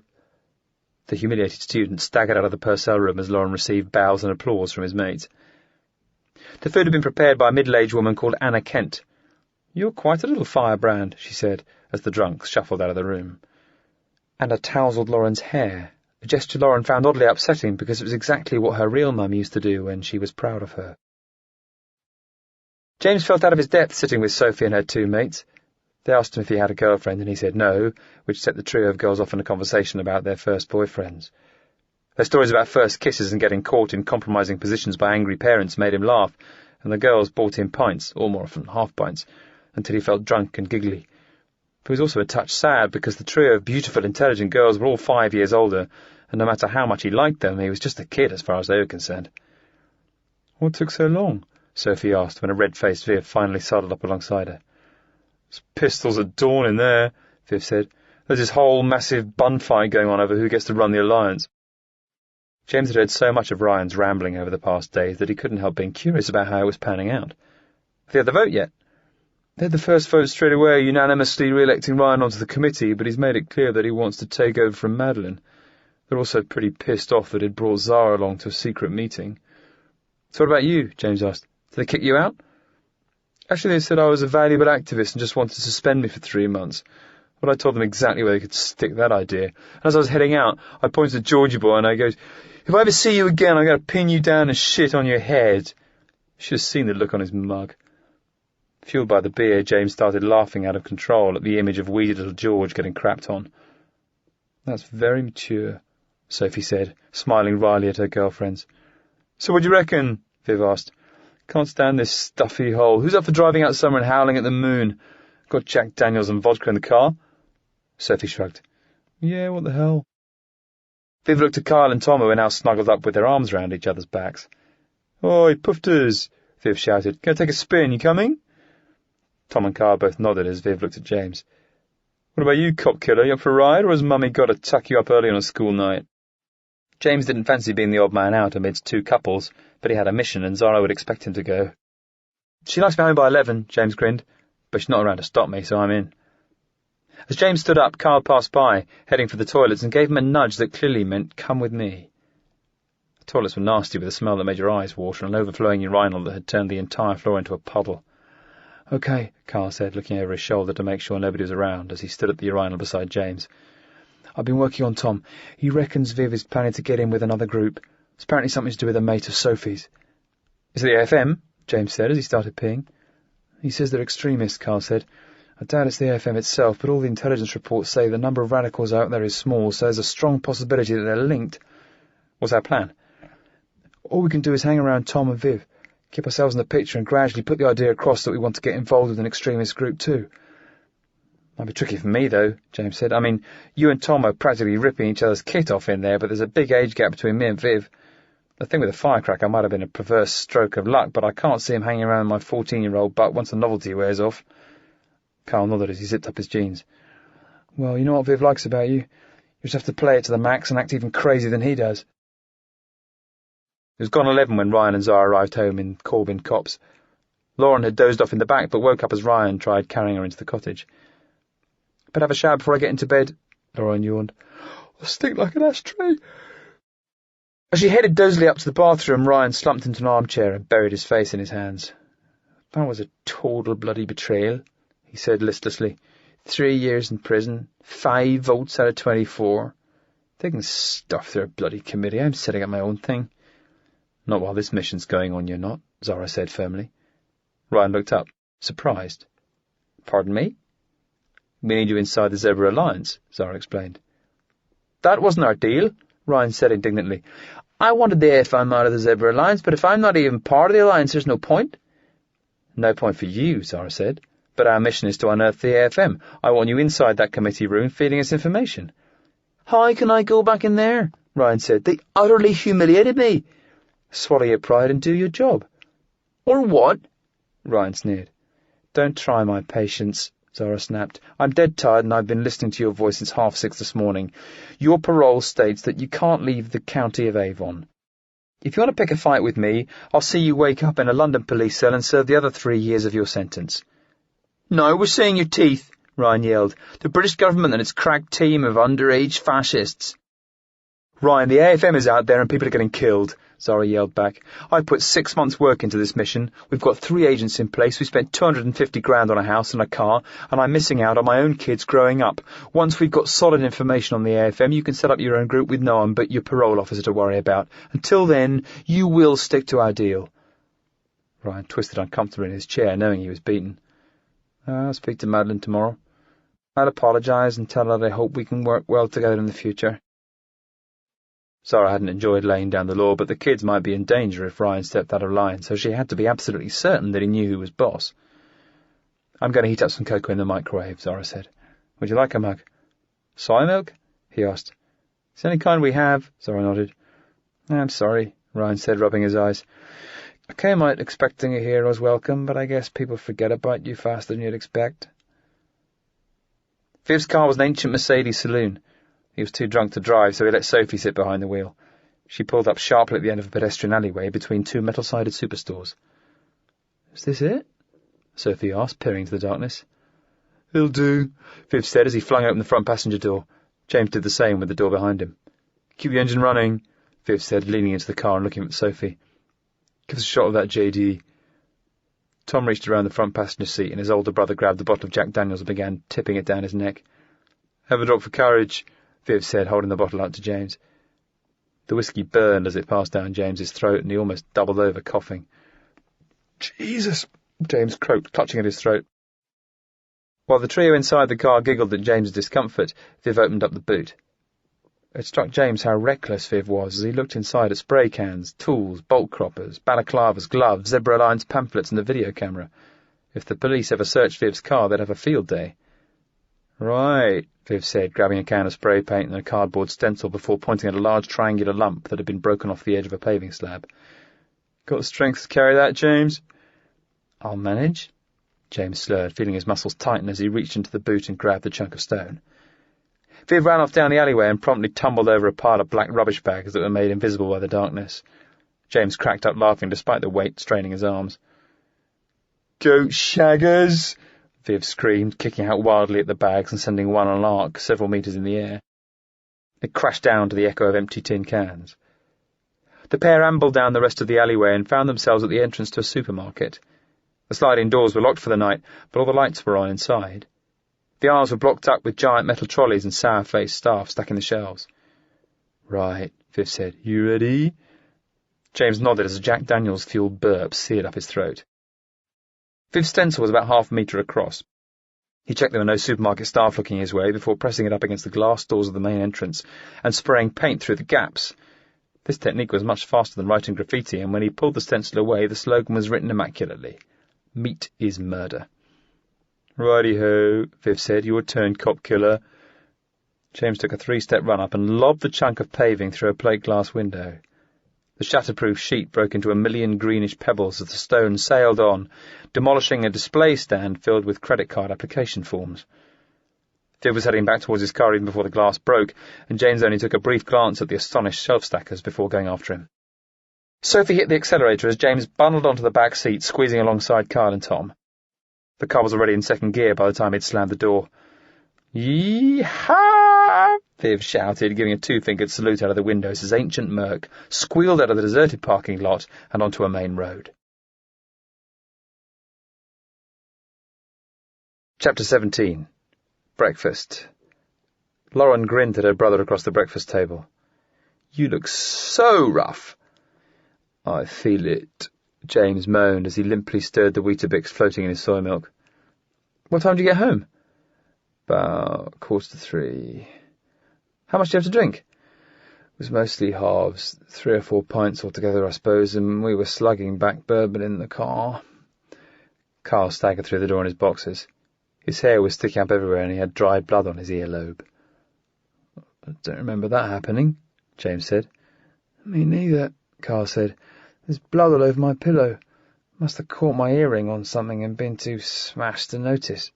The humiliated student staggered out of the Purcell room as Lauren received bows and applause from his mates. The food had been prepared by a middle-aged woman called Anna Kent. You're quite a little firebrand, she said, as the drunks shuffled out of the room. Anna tousled Lauren's hair, a gesture Lauren found oddly upsetting because it was exactly what her real mum used to do when she was proud of her. James felt out of his depth sitting with Sophie and her 2 mates. They asked him if he had a girlfriend, and he said no, which set the trio of girls off in a conversation about their first boyfriends. Their stories about first kisses and getting caught in compromising positions by angry parents made him laugh, and the girls bought him pints, or more often half-pints, until he felt drunk and giggly. But he was also a touch sad because the trio of beautiful, intelligent girls were all 5 years older, and no matter how much he liked them, he was just a kid as far as they were concerned. What took so long? Sophie asked when a red-faced Viv finally sidled up alongside her. It's pistols at dawn in there, Viv said. There's this whole massive bun fight going on over who gets to run the alliance. James had heard so much of Ryan's rambling over the past days that he couldn't help being curious about how it was panning out. Have they had the vote yet? They had the first vote straight away, unanimously re-electing Ryan onto the committee, but he's made it clear that he wants to take over from Madeline. They're also pretty pissed off that he'd brought Zara along to a secret meeting. So what about you? James asked. Did they kick you out? Actually, they said I was a valuable activist and just wanted to suspend me for 3 months. Well, I told them exactly where they could stick that idea. And as I was heading out, I pointed to Georgie boy and I goes, "If I ever see you again, I'm going to pin you down and shit on your head." You should have seen the look on his mug. Fueled by the beer, James started laughing out of control at the image of weedy little George getting crapped on. "That's very mature," Sophie said, smiling wryly at her girlfriends. "So what do you reckon?" Viv asked. "Can't stand this stuffy hole. Who's up for driving out somewhere and howling at the moon? Got Jack Daniels and vodka in the car?" Sophie shrugged. "Yeah, what the hell?" Viv looked at Kyle and Tom, who were now snuggled up with their arms round each other's backs. "Oi, pufters!" Viv shouted. "Can I take a spin? You coming?" Tom and Kyle both nodded as Viv looked at James. "What about you, cop killer? You up for a ride, or has Mummy got to tuck you up early on a school night?" James didn't fancy being the odd man out amidst two couples, but he had a mission and Zara would expect him to go. "She likes me home by 11, James grinned, "but she's not around to stop me, so I'm in." As James stood up, Kyle passed by, heading for the toilets, and gave him a nudge that clearly meant, "Come with me." The toilets were nasty, with a smell that made your eyes water and an overflowing urinal that had turned the entire floor into a puddle. "Okay," Kyle said, looking over his shoulder to make sure nobody was around as he stood at the urinal beside James. "I've been working on Tom. He reckons Viv is planning to get in with another group. It's apparently something to do with a mate of Sophie's." "Is it the AFM?" James said as he started peeing. "He says they're extremists," Kyle said. "I doubt it's the AFM itself, but all the intelligence reports say the number of radicals out there is small, so there's a strong possibility that they're linked." "What's our plan?" "All we can do is hang around Tom and Viv, keep ourselves in the picture and gradually put the idea across that we want to get involved with an extremist group too." "Might be tricky for me, though," James said. "I mean, you and Tom are practically ripping each other's kit off in there, but there's a big age gap between me and Viv. The thing with the firecracker might have been a perverse stroke of luck, but I can't see him hanging around my 14-year-old butt once the novelty wears off." Kyle nodded as he zipped up his jeans. "Well, you know what Viv likes about you? You just have to play it to the max and act even crazier than he does." It was gone 11 when Ryan and Zara arrived home in Corbin Copse. Lauren had dozed off in the back, but woke up as Ryan tried carrying her into the cottage. "Better have a shower before I get into bed," Lauren yawned. "I stink like an ashtray." As she headed dozily up to the bathroom, Ryan slumped into an armchair and buried his face in his hands. "That was a total bloody betrayal," he said listlessly. 3 years in prison, 5 votes out of 24. They can stuff their bloody committee. I'm setting up my own thing. "Not while this mission's going on, you're not," Zara said firmly. Ryan looked up, surprised. "Pardon me?" "We need you inside the Zebra Alliance," Zara explained. "That wasn't our deal," Ryan said indignantly. "I wanted the AFM out of the Zebra Alliance, but if I'm not even part of the Alliance, there's no point." "No point for you," Zara said. "But our mission is to unearth the AFM. I want you inside that committee room feeding us information." "How can I go back in there?" Ryan said. "They utterly humiliated me." "Swallow your pride and do your job." "Or what?" Ryan sneered. "Don't try my patience," Zara snapped. "I'm dead tired and I've been listening to your voice since 6:30 this morning. Your parole states that you can't leave the county of Avon. If you want to pick a fight with me, I'll see you wake up in a London police cell and serve the other 3 years of your sentence." "No, we're seeing your teeth," Ryan yelled. "The British government and its crack team of underage fascists." "Ryan, the AFM is out there and people are getting killed," Zara yelled back. "I put 6 months' work into this mission. We've got 3 agents in place. We spent 250 grand on a house and a car, and I'm missing out on my own kids growing up. Once we've got solid information on the AFM, you can set up your own group with no one but your parole officer to worry about. Until then, you will stick to our deal." Ryan twisted uncomfortably in his chair, knowing he was beaten. "I'll speak to Madeline tomorrow. I'll apologise and tell her that I hope we can work well together in the future." Zara hadn't enjoyed laying down the law, but the kids might be in danger if Ryan stepped out of line, so she had to be absolutely certain that he knew who was boss. "I'm going to heat up some cocoa in the microwave," Zara said. "Would you like a mug?" "Soy milk?" he asked. "It's the only kind we have," Zara nodded. "I'm sorry," Ryan said, rubbing his eyes. "I came out expecting a hero's welcome, but I guess people forget about you faster than you'd expect." Viv's car was an ancient Mercedes saloon. He was too drunk to drive, so he let Sophie sit behind the wheel. She pulled up sharply at the end of a pedestrian alleyway between 2 metal-sided superstores. "Is this it?" Sophie asked, peering into the darkness. "It'll do," Viv said as he flung open the front passenger door. James did the same with the door behind him. "Keep the engine running," Viv said, leaning into the car and looking at Sophie. "Give us a shot of that JD." Tom reached around the front passenger seat and his older brother grabbed the bottle of Jack Daniels and began tipping it down his neck. Have a drop for courage, Viv said, holding the bottle out to James. The whiskey burned as it passed down James's throat, and he almost doubled over, coughing. Jesus, James croaked, clutching at his throat. While the trio inside the car giggled at James's discomfort, Viv opened up the boot. It struck James how reckless Viv was as he looked inside at spray cans, tools, bolt croppers, balaclavas, gloves, Zebra Alliance pamphlets and the video camera. If the police ever searched Viv's car, they'd have a field day. Right, Viv said, grabbing a can of spray paint and a cardboard stencil before pointing at a large triangular lump that had been broken off the edge of a paving slab. Got the strength to carry that, James? I'll manage, James slurred, feeling his muscles tighten as he reached into the boot and grabbed the chunk of stone. Viv ran off down the alleyway and promptly tumbled over a pile of black rubbish bags that were made invisible by the darkness. James cracked up laughing despite the weight straining his arms. Goat shaggers! Viv screamed, kicking out wildly at the bags and sending one on an arc several metres in the air. It crashed down to the echo of empty tin cans. The pair ambled down the rest of the alleyway and found themselves at the entrance to a supermarket. The sliding doors were locked for the night, but all the lights were on inside. The aisles were blocked up with giant metal trolleys and sour-faced staff stacking the shelves. Right, Viv said. You ready? James nodded as a Jack Daniels-fueled burp seared up his throat. Viv's stencil was about half a metre across. He checked there were no supermarket staff looking his way before pressing it up against the glass doors of the main entrance and spraying paint through the gaps. This technique was much faster than writing graffiti, and when he pulled the stencil away, the slogan was written immaculately. Meat is murder. Righty-ho, Viv said. Your turn, cop killer. James took a 3-step run-up and lobbed the chunk of paving through a plate glass window. The shatterproof sheet broke into a million greenish pebbles as the stone sailed on, demolishing a display stand filled with credit card application forms. Viv was heading back towards his car even before the glass broke, and James only took a brief glance at the astonished shelf-stackers before going after him. Sophie hit the accelerator as James bundled onto the back seat, squeezing alongside Kyle and Tom. The car was already in second gear by the time he'd slammed the door. Yee-haw! Viv shouted, giving a 2-fingered salute out of the windows as Ancient Merc squealed out of the deserted parking lot and onto a main road. Chapter 17. Breakfast. Lauren grinned at her brother across the breakfast table. You look so rough. I feel it, James moaned as he limply stirred the Weetabix floating in his soy milk. What time do you get home? About 2:45. How much do you have to drink? It was mostly halves, 3 or 4 pints altogether, I suppose, and we were slugging back bourbon in the car. Carl staggered through the door in his boxers. His hair was sticking up everywhere and he had dried blood on his earlobe. I don't remember that happening, James said. Me neither, Carl said. There's blood all over my pillow. Must have caught my earring on something and been too smashed to notice.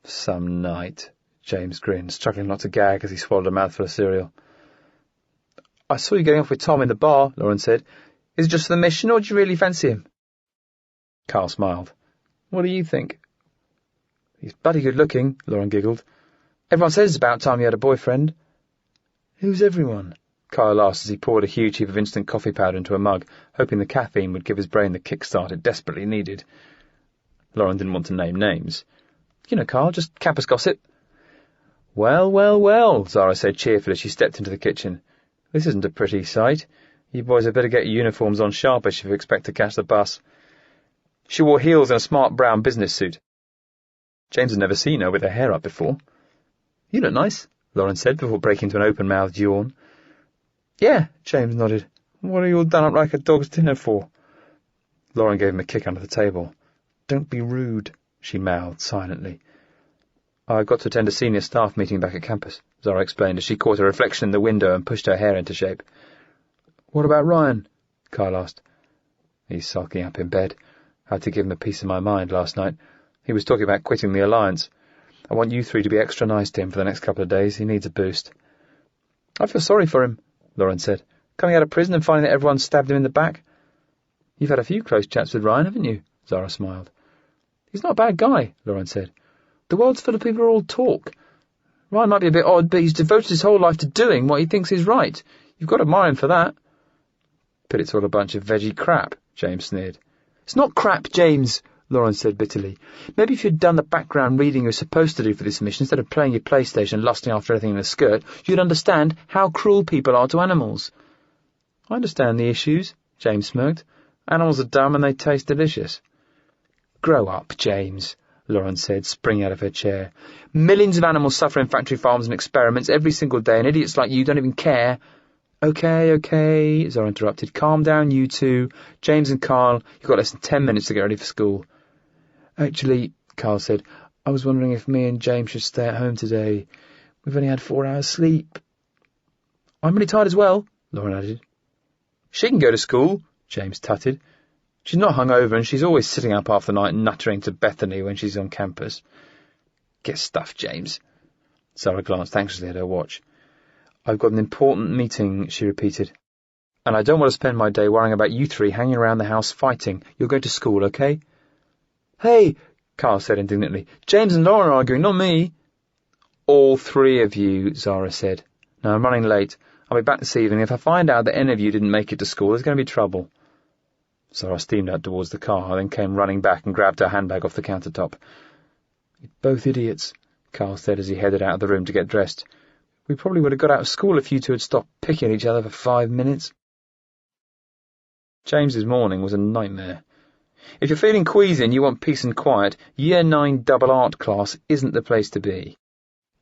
Some night, James grinned, struggling not to gag as he swallowed a mouthful of cereal. I saw you getting off with Tom in the bar, Lauren said. Is it just for the mission, or do you really fancy him? Carl smiled. What do you think? He's bloody good-looking, Lauren giggled. Everyone says it's about time you had a boyfriend. Who's everyone? Kyle asked as he poured a huge heap of instant coffee powder into a mug, hoping the caffeine would give his brain the kick-start it desperately needed. Lauren didn't want to name names. You know, Carl, just campus gossip. Well, well, well, Zara said cheerfully as she stepped into the kitchen. This isn't a pretty sight. You boys had better get your uniforms on sharpish if you expect to catch the bus. She wore heels and a smart brown business suit. James had never seen her with her hair up before. You look nice, Lauren said before breaking into an open-mouthed yawn. Yeah, James nodded. What are you all done up like a dog's dinner for? Lauren gave him a kick under the table. Don't be rude, she mouthed silently. I've got to attend a senior staff meeting back at campus, Zara explained as she caught a reflection in the window and pushed her hair into shape. What about Ryan? Kyle asked. He's sulking up in bed. I had to give him a piece of my mind last night. He was talking about quitting the Alliance. I want you 3 to be extra nice to him for the next couple of days. He needs a boost. I feel sorry for him, Lauren said. Coming out of prison and finding that everyone stabbed him in the back. You've had a few close chats with Ryan, haven't you? Zara smiled. He's not a bad guy, Lauren said. The world's full of people who all talk. Ryan might be a bit odd, but he's devoted his whole life to doing what he thinks is right. You've got to admire him for that. But it's all a bunch of veggie crap, James sneered. It's not crap, James, Lauren said bitterly. "Maybe if you'd done the background reading you're supposed to do for this mission instead of playing your PlayStation and lusting after everything in a skirt, you'd understand how cruel people are to animals." "I understand the issues," James smirked. "Animals are dumb and they taste delicious." "Grow up, James," Lauren said, springing out of her chair. "Millions of animals suffer in factory farms and experiments every single day, and idiots like you don't even care." Okay, Zara interrupted. "Calm down, you two. James and Carl, you've got less than 10 minutes to get ready for school." "Actually," Carl said, "I was wondering if me and James should stay at home today. We've only had 4 hours sleep." "I'm really tired as well," Lauren added. "She can go to school," James tutted. "She's not hungover and she's always sitting up half the night nattering to Bethany when she's on campus." "Get stuffed, James." Zara glanced anxiously at her watch. "I've got an important meeting," she repeated. "And I don't want to spend my day worrying about you three hanging around the house fighting. You're going to school, okay?" "Hey," Carl said indignantly. "James and Lauren are arguing, not me." "All 3 of you," Zara said. "Now I'm running late. I'll be back this evening. If I find out that any of you didn't make it to school, there's going to be trouble." Zara steamed out towards the car, then came running back and grabbed her handbag off the countertop. "You're both idiots," Carl said as he headed out of the room to get dressed. "We probably would have got out of school if you two had stopped picking at each other for 5 minutes. James's morning was a nightmare. If you're feeling queasy and you want peace and quiet, Year 9 double art class isn't the place to be.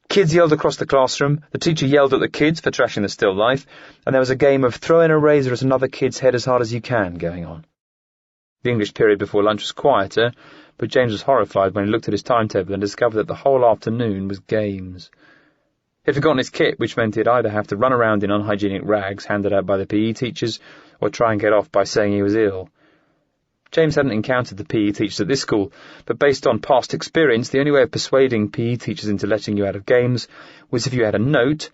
Kids yelled across the classroom, the teacher yelled at the kids for trashing the still life, and there was a game of throwing a razor at another kid's head as hard as you can going on. The English period before lunch was quieter, but James was horrified when he looked at his timetable and discovered that the whole afternoon was games. He'd forgotten his kit, which meant he'd either have to run around in unhygienic rags handed out by the PE teachers, or try and get off by saying he was ill. James hadn't encountered the PE teachers at this school, but based on past experience, the only way of persuading PE teachers into letting you out of games was if you had a note,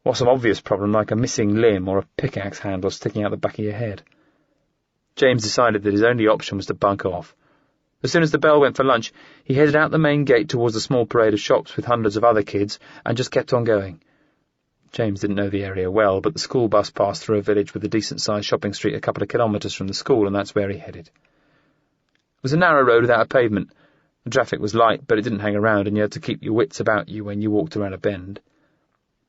or some obvious problem like a missing limb or a pickaxe handle sticking out the back of your head. James decided that his only option was to bunk off. As soon as the bell went for lunch, he headed out the main gate towards a small parade of shops with hundreds of other kids and just kept on going. James didn't know the area well, but the school bus passed through a village with a decent-sized shopping street a couple of kilometres from the school, and that's where he headed. It was a narrow road without a pavement. The traffic was light, but it didn't hang around, and you had to keep your wits about you when you walked around a bend.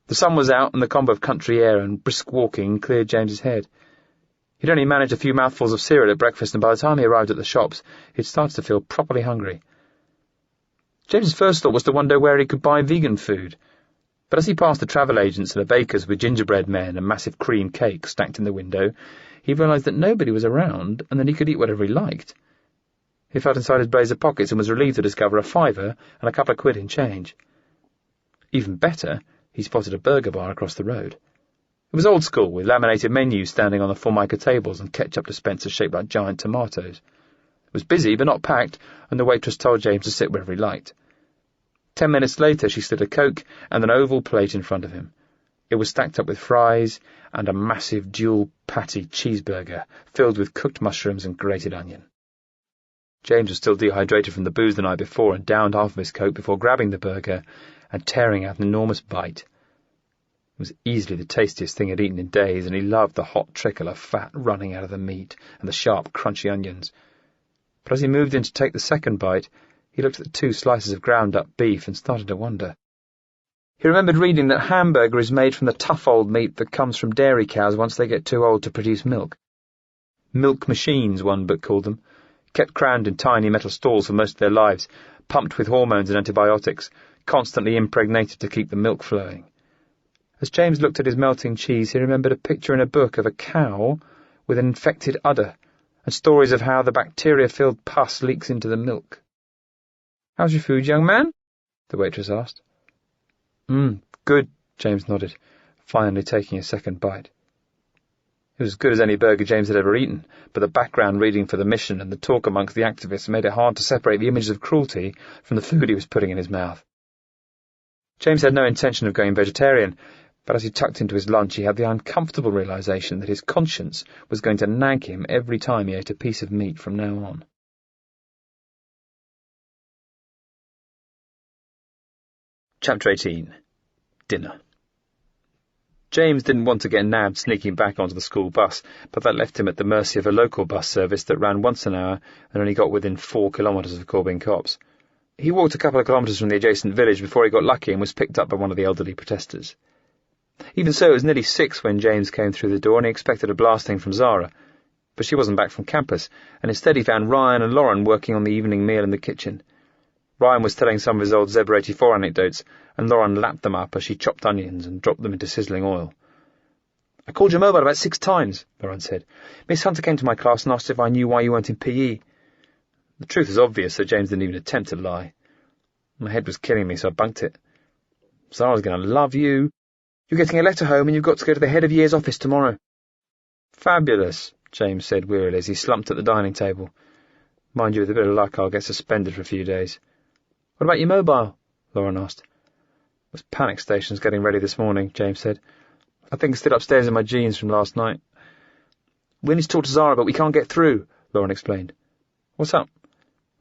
The sun was out, and the combo of country air and brisk walking cleared James's head. He'd only managed a few mouthfuls of cereal at breakfast, and by the time he arrived at the shops, he'd started to feel properly hungry. James's first thought was to wonder where he could buy vegan food, but as he passed the travel agents and the bakers with gingerbread men and massive cream cakes stacked in the window, he realised that nobody was around and that he could eat whatever he liked. He felt inside his blazer pockets and was relieved to discover a £5 and a couple of quid in change. Even better, he spotted a burger bar across the road. It was old school, with laminated menus standing on the formica tables and ketchup dispensers shaped like giant tomatoes. It was busy, but not packed, and the waitress told James to sit wherever he liked. 10 minutes later, she slid a Coke and an oval plate in front of him. It was stacked up with fries and a massive dual-patty cheeseburger filled with cooked mushrooms and grated onion. James was still dehydrated from the booze the night before and downed half of his Coke before grabbing the burger and tearing out an enormous bite. It was easily the tastiest thing he'd eaten in days, and he loved the hot trickle of fat running out of the meat and the sharp, crunchy onions. But as he moved in to take the second bite, he looked at the 2 slices of ground-up beef and started to wonder. He remembered reading that hamburger is made from the tough old meat that comes from dairy cows once they get too old to produce milk. Milk machines, one book called them, kept crammed in tiny metal stalls for most of their lives, pumped with hormones and antibiotics, constantly impregnated to keep the milk flowing. As James looked at his melting cheese, he remembered a picture in a book of a cow with an infected udder, and stories of how the bacteria-filled pus leaks into the milk. "How's your food, young man?" the waitress asked. Good," James nodded, finally taking a second bite. It was as good as any burger James had ever eaten, but the background reading for the mission and the talk amongst the activists made it hard to separate the images of cruelty from the food he was putting in his mouth. James had no intention of going vegetarian, but as he tucked into his lunch, he had the uncomfortable realization that his conscience was going to nag him every time he ate a piece of meat from now on. Chapter 18. Dinner. James didn't want to get nabbed sneaking back onto the school bus, but that left him at the mercy of a local bus service that ran once an hour and only got within 4 kilometres of Corbin Copse. He walked a couple of kilometres from the adjacent village before he got lucky and was picked up by one of the elderly protesters. Even so, it was nearly 6 when James came through the door, and he expected a blasting from Zara. But she wasn't back from campus, and instead he found Ryan and Lauren working on the evening meal in the kitchen. Ryan was telling some of his old Zebra 84 anecdotes, and Lauren lapped them up as she chopped onions and dropped them into sizzling oil. "I called your mobile about 6 times, Lauren said. "Miss Hunter came to my class and asked if I knew why you weren't in PE. The truth was obvious, so James didn't even attempt to lie. My head was killing me, so I bunked it. "Zara's going to love you. You're getting a letter home and you've got to go to the head of year's office tomorrow." "Fabulous," James said wearily as he slumped at the dining table. "Mind you, with a bit of luck, I'll get suspended for a few days." "What about your mobile?" Lauren asked. "Was panic stations getting ready this morning," James said. "I think it's still upstairs in my jeans from last night." "We need to talk to Zara, but we can't get through," Lauren explained. "What's up?"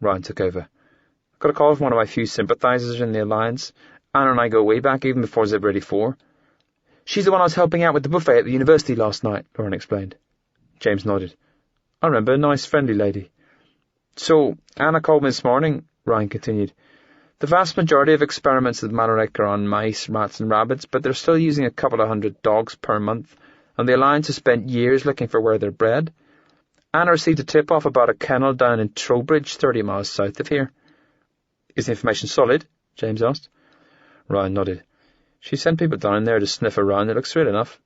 Ryan took over. "I got a call from one of my few sympathisers in the Alliance. Anna and I go way back, even before Zebra 84. "She's the one I was helping out with the buffet at the university last night," Lauren explained. James nodded. "I remember, a nice, friendly lady." "So, Anna called me this morning," Ryan continued. "The vast majority of experiments at Manarek are on mice, rats and rabbits, but they're still using a couple of 100 dogs per month, and the Alliance has spent years looking for where they're bred. Anna received a tip-off about a kennel down in Trowbridge, 30 miles south of here." "Is the information solid?" James asked. Ryan nodded. "She sent people down there to sniff around. It looks real enough.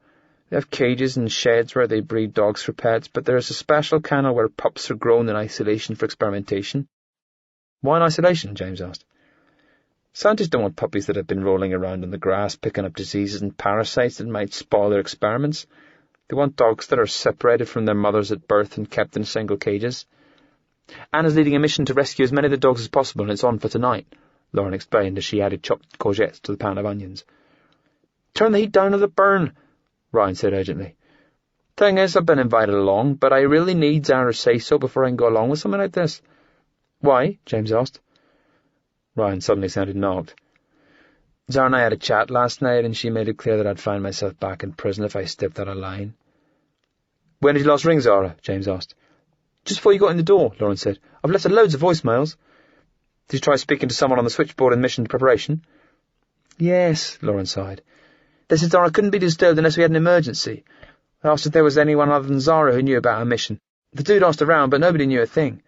They have cages and sheds where they breed dogs for pets, but there is a special kennel where pups are grown in isolation for experimentation." "Why in isolation?" James asked. "Scientists don't want puppies that have been rolling around in the grass, picking up diseases and parasites that might spoil their experiments. They want dogs that are separated from their mothers at birth and kept in single cages. Anna's leading a mission to rescue as many of the dogs as possible, and it's on for tonight," Lauren explained as she added chopped courgettes to the pound of onions. "Turn the heat down or they'll burn," Ryan said urgently. "Thing is, I've been invited along, but I really need Zara's say-so before I can go along with something like this." "Why?" James asked. Ryan suddenly sounded knocked. "Zara and I had a chat last night, and she made it clear that I'd find myself back in prison if I stepped out of line." "When did you last ring Zara?" James asked. "Just before you got in the door," Lauren said. "I've left her loads of voicemails." "Did you try speaking to someone on the switchboard in mission preparation?" "Yes," Lauren sighed. "They said Zara couldn't be disturbed unless we had an emergency. I asked if there was anyone other than Zara who knew about our mission. The dude asked around, but nobody knew a thing."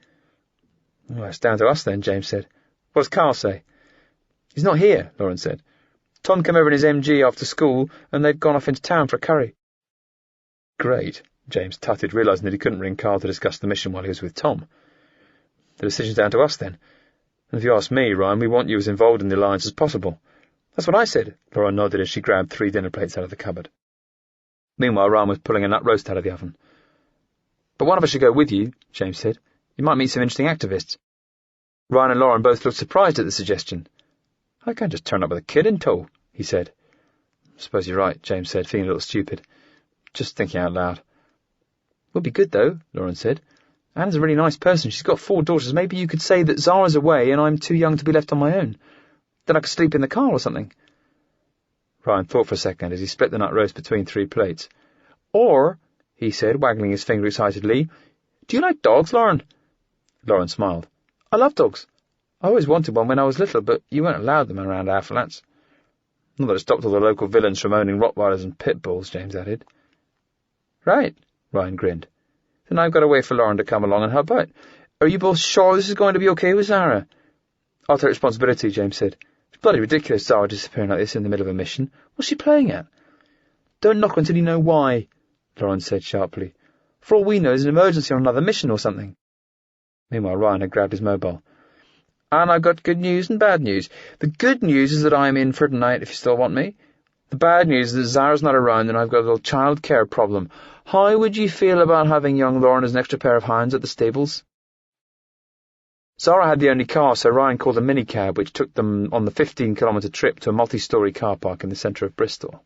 "Well, it's down to us then," James said. "What does Carl say?" "He's not here," Lauren said. "Tom came over in his MG after school, and they'd gone off into town for a curry." "Great," James tutted, realising that he couldn't ring Carl to discuss the mission while he was with Tom. "The decision's down to us then. And if you ask me, Ryan, we want you as involved in the Alliance as possible." "That's what I said," Lauren nodded as she grabbed 3 dinner plates out of the cupboard. Meanwhile, Ryan was pulling a nut roast out of the oven. "But one of us should go with you," James said. "You might meet some interesting activists." Ryan and Lauren both looked surprised at the suggestion. "I can't just turn up with a kid in tow," he said. "I suppose you're right," James said, feeling a little stupid. Just thinking out loud. "Would be good, though," Lauren said. "Anna's a really nice person. She's got 4 daughters. Maybe you could say that Zara's away and I'm too young to be left on my own. Then I could sleep in the car or something." Ryan thought for a second as he split the nut roast between 3 plates. "Or," he said, waggling his finger excitedly, "do you like dogs, Lauren?" Lauren smiled. "I love dogs. I always wanted one when I was little, but you weren't allowed them around our flats." "Not that it stopped all the local villains from owning Rottweilers and pit bulls," James added. "Right," Ryan grinned. "Then I've got to wait for Lauren to come along and help out. Are you both sure this is going to be okay with Zara?" "I'll take responsibility," James said. "It's bloody ridiculous, Zara disappearing like this in the middle of a mission. What's she playing at?" "Don't knock until you know why," Lauren said sharply. "For all we know, there's an emergency on another mission or something." Meanwhile, Ryan had grabbed his mobile. "And I've got good news and bad news. The good news is that I'm in for tonight if you still want me. The bad news is that Zara's not around and I've got a little child care problem. How would you feel about having young Lauren as an extra pair of hands at the stables?" Zara had the only car, so Ryan called a minicab, which took them on the 15-kilometre trip to a multi-storey car park in the centre of Bristol.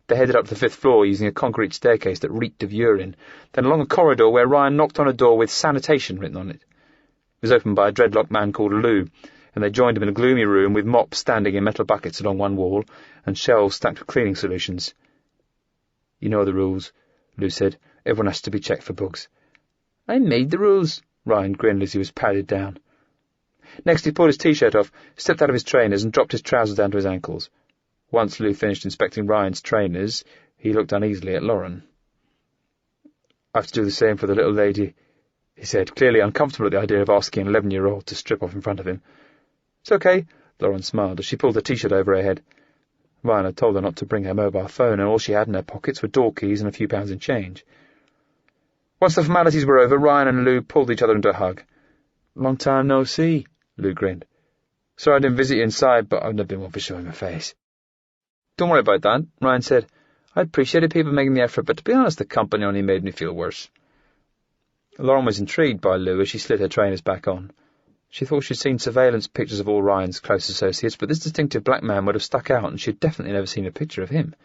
They headed up to the 5th floor using a concrete staircase that reeked of urine, then along a corridor where Ryan knocked on a door with sanitation written on it. It was opened by a dreadlocked man called Lou, and they joined him in a gloomy room with mops standing in metal buckets along one wall and shelves stacked with cleaning solutions. You know the rules, Lou said. Everyone has to be checked for bugs. I made the rules, Ryan grinned as he was patted down. Next he pulled his T-shirt off, stepped out of his trainers and dropped his trousers down to his ankles. Once Lou finished inspecting Ryan's trainers, he looked uneasily at Lauren. I have to do the same for the little lady, he said, clearly uncomfortable at the idea of asking an 11-year-old to strip off in front of him. It's okay, Lauren smiled as she pulled the T-shirt over her head. Ryan had told her not to bring her mobile phone, and all she had in her pockets were door keys and a few pounds in change. Once the formalities were over, Ryan and Lou pulled each other into a hug. Long time no see, Lou grinned. Sorry I didn't visit you inside, but I've never been one for showing my face. Don't worry about that, Ryan said. I appreciated people making the effort, but to be honest, the company only made me feel worse. Lauren was intrigued by Lou as she slid her trainers back on. She thought she'd seen surveillance pictures of all Ryan's close associates, but this distinctive black man would have stuck out, and she'd definitely never seen a picture of him.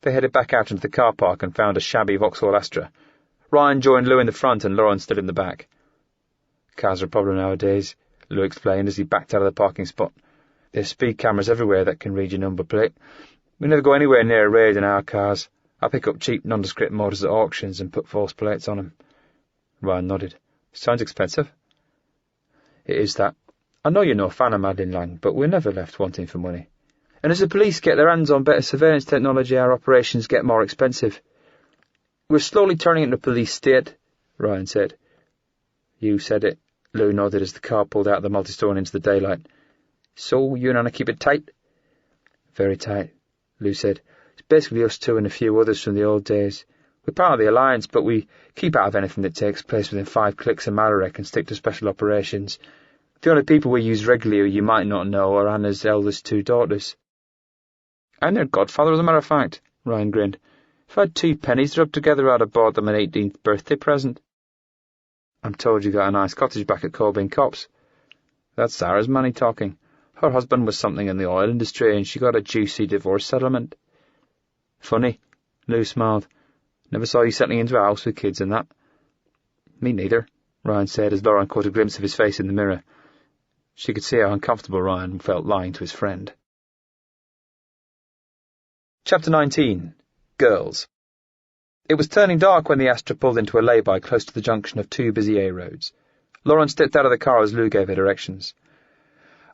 They headed back out into the car park and found a shabby Vauxhall Astra. Ryan joined Lou in the front and Lauren stood in the back. Cars are a problem nowadays, Lou explained as he backed out of the parking spot. There's speed cameras everywhere that can read your number plate. We never go anywhere near a raid in our cars. I pick up cheap, nondescript motors at auctions and put false plates on them. Ryan nodded. Sounds expensive. It is that. I know you're no fan of Madeline Lang, but we're never left wanting for money. And as the police get their hands on better surveillance technology, our operations get more expensive. We're slowly turning into a police state, Ryan said. You said it, Lou nodded as the car pulled out of the multi-store and into the daylight. So, you and Anna keep it tight? Very tight, Lou said. It's basically us two and a few others from the old days. We're part of the Alliance, but we keep out of anything that takes place within 5 clicks of Mararek and stick to special operations. The only people we use regularly who you might not know are Anna's eldest 2 daughters. I'm their godfather, as a matter of fact, Ryan grinned. If I had 2 pennies to rub together, I'd have bought them an 18th birthday present. I'm told you got a nice cottage back at Colbane Copse. That's Sarah's money talking. Her husband was something in the oil industry, and she got a juicy divorce settlement. Funny, Lou smiled. Never saw you settling into a house with kids and that. Me neither, Ryan said as Lauren caught a glimpse of his face in the mirror. She could see how uncomfortable Ryan felt lying to his friend. Chapter 19. Girls. It was turning dark when the Astra pulled into a lay-by close to the junction of 2 busy A-roads. Lauren stepped out of the car as Lou gave her directions.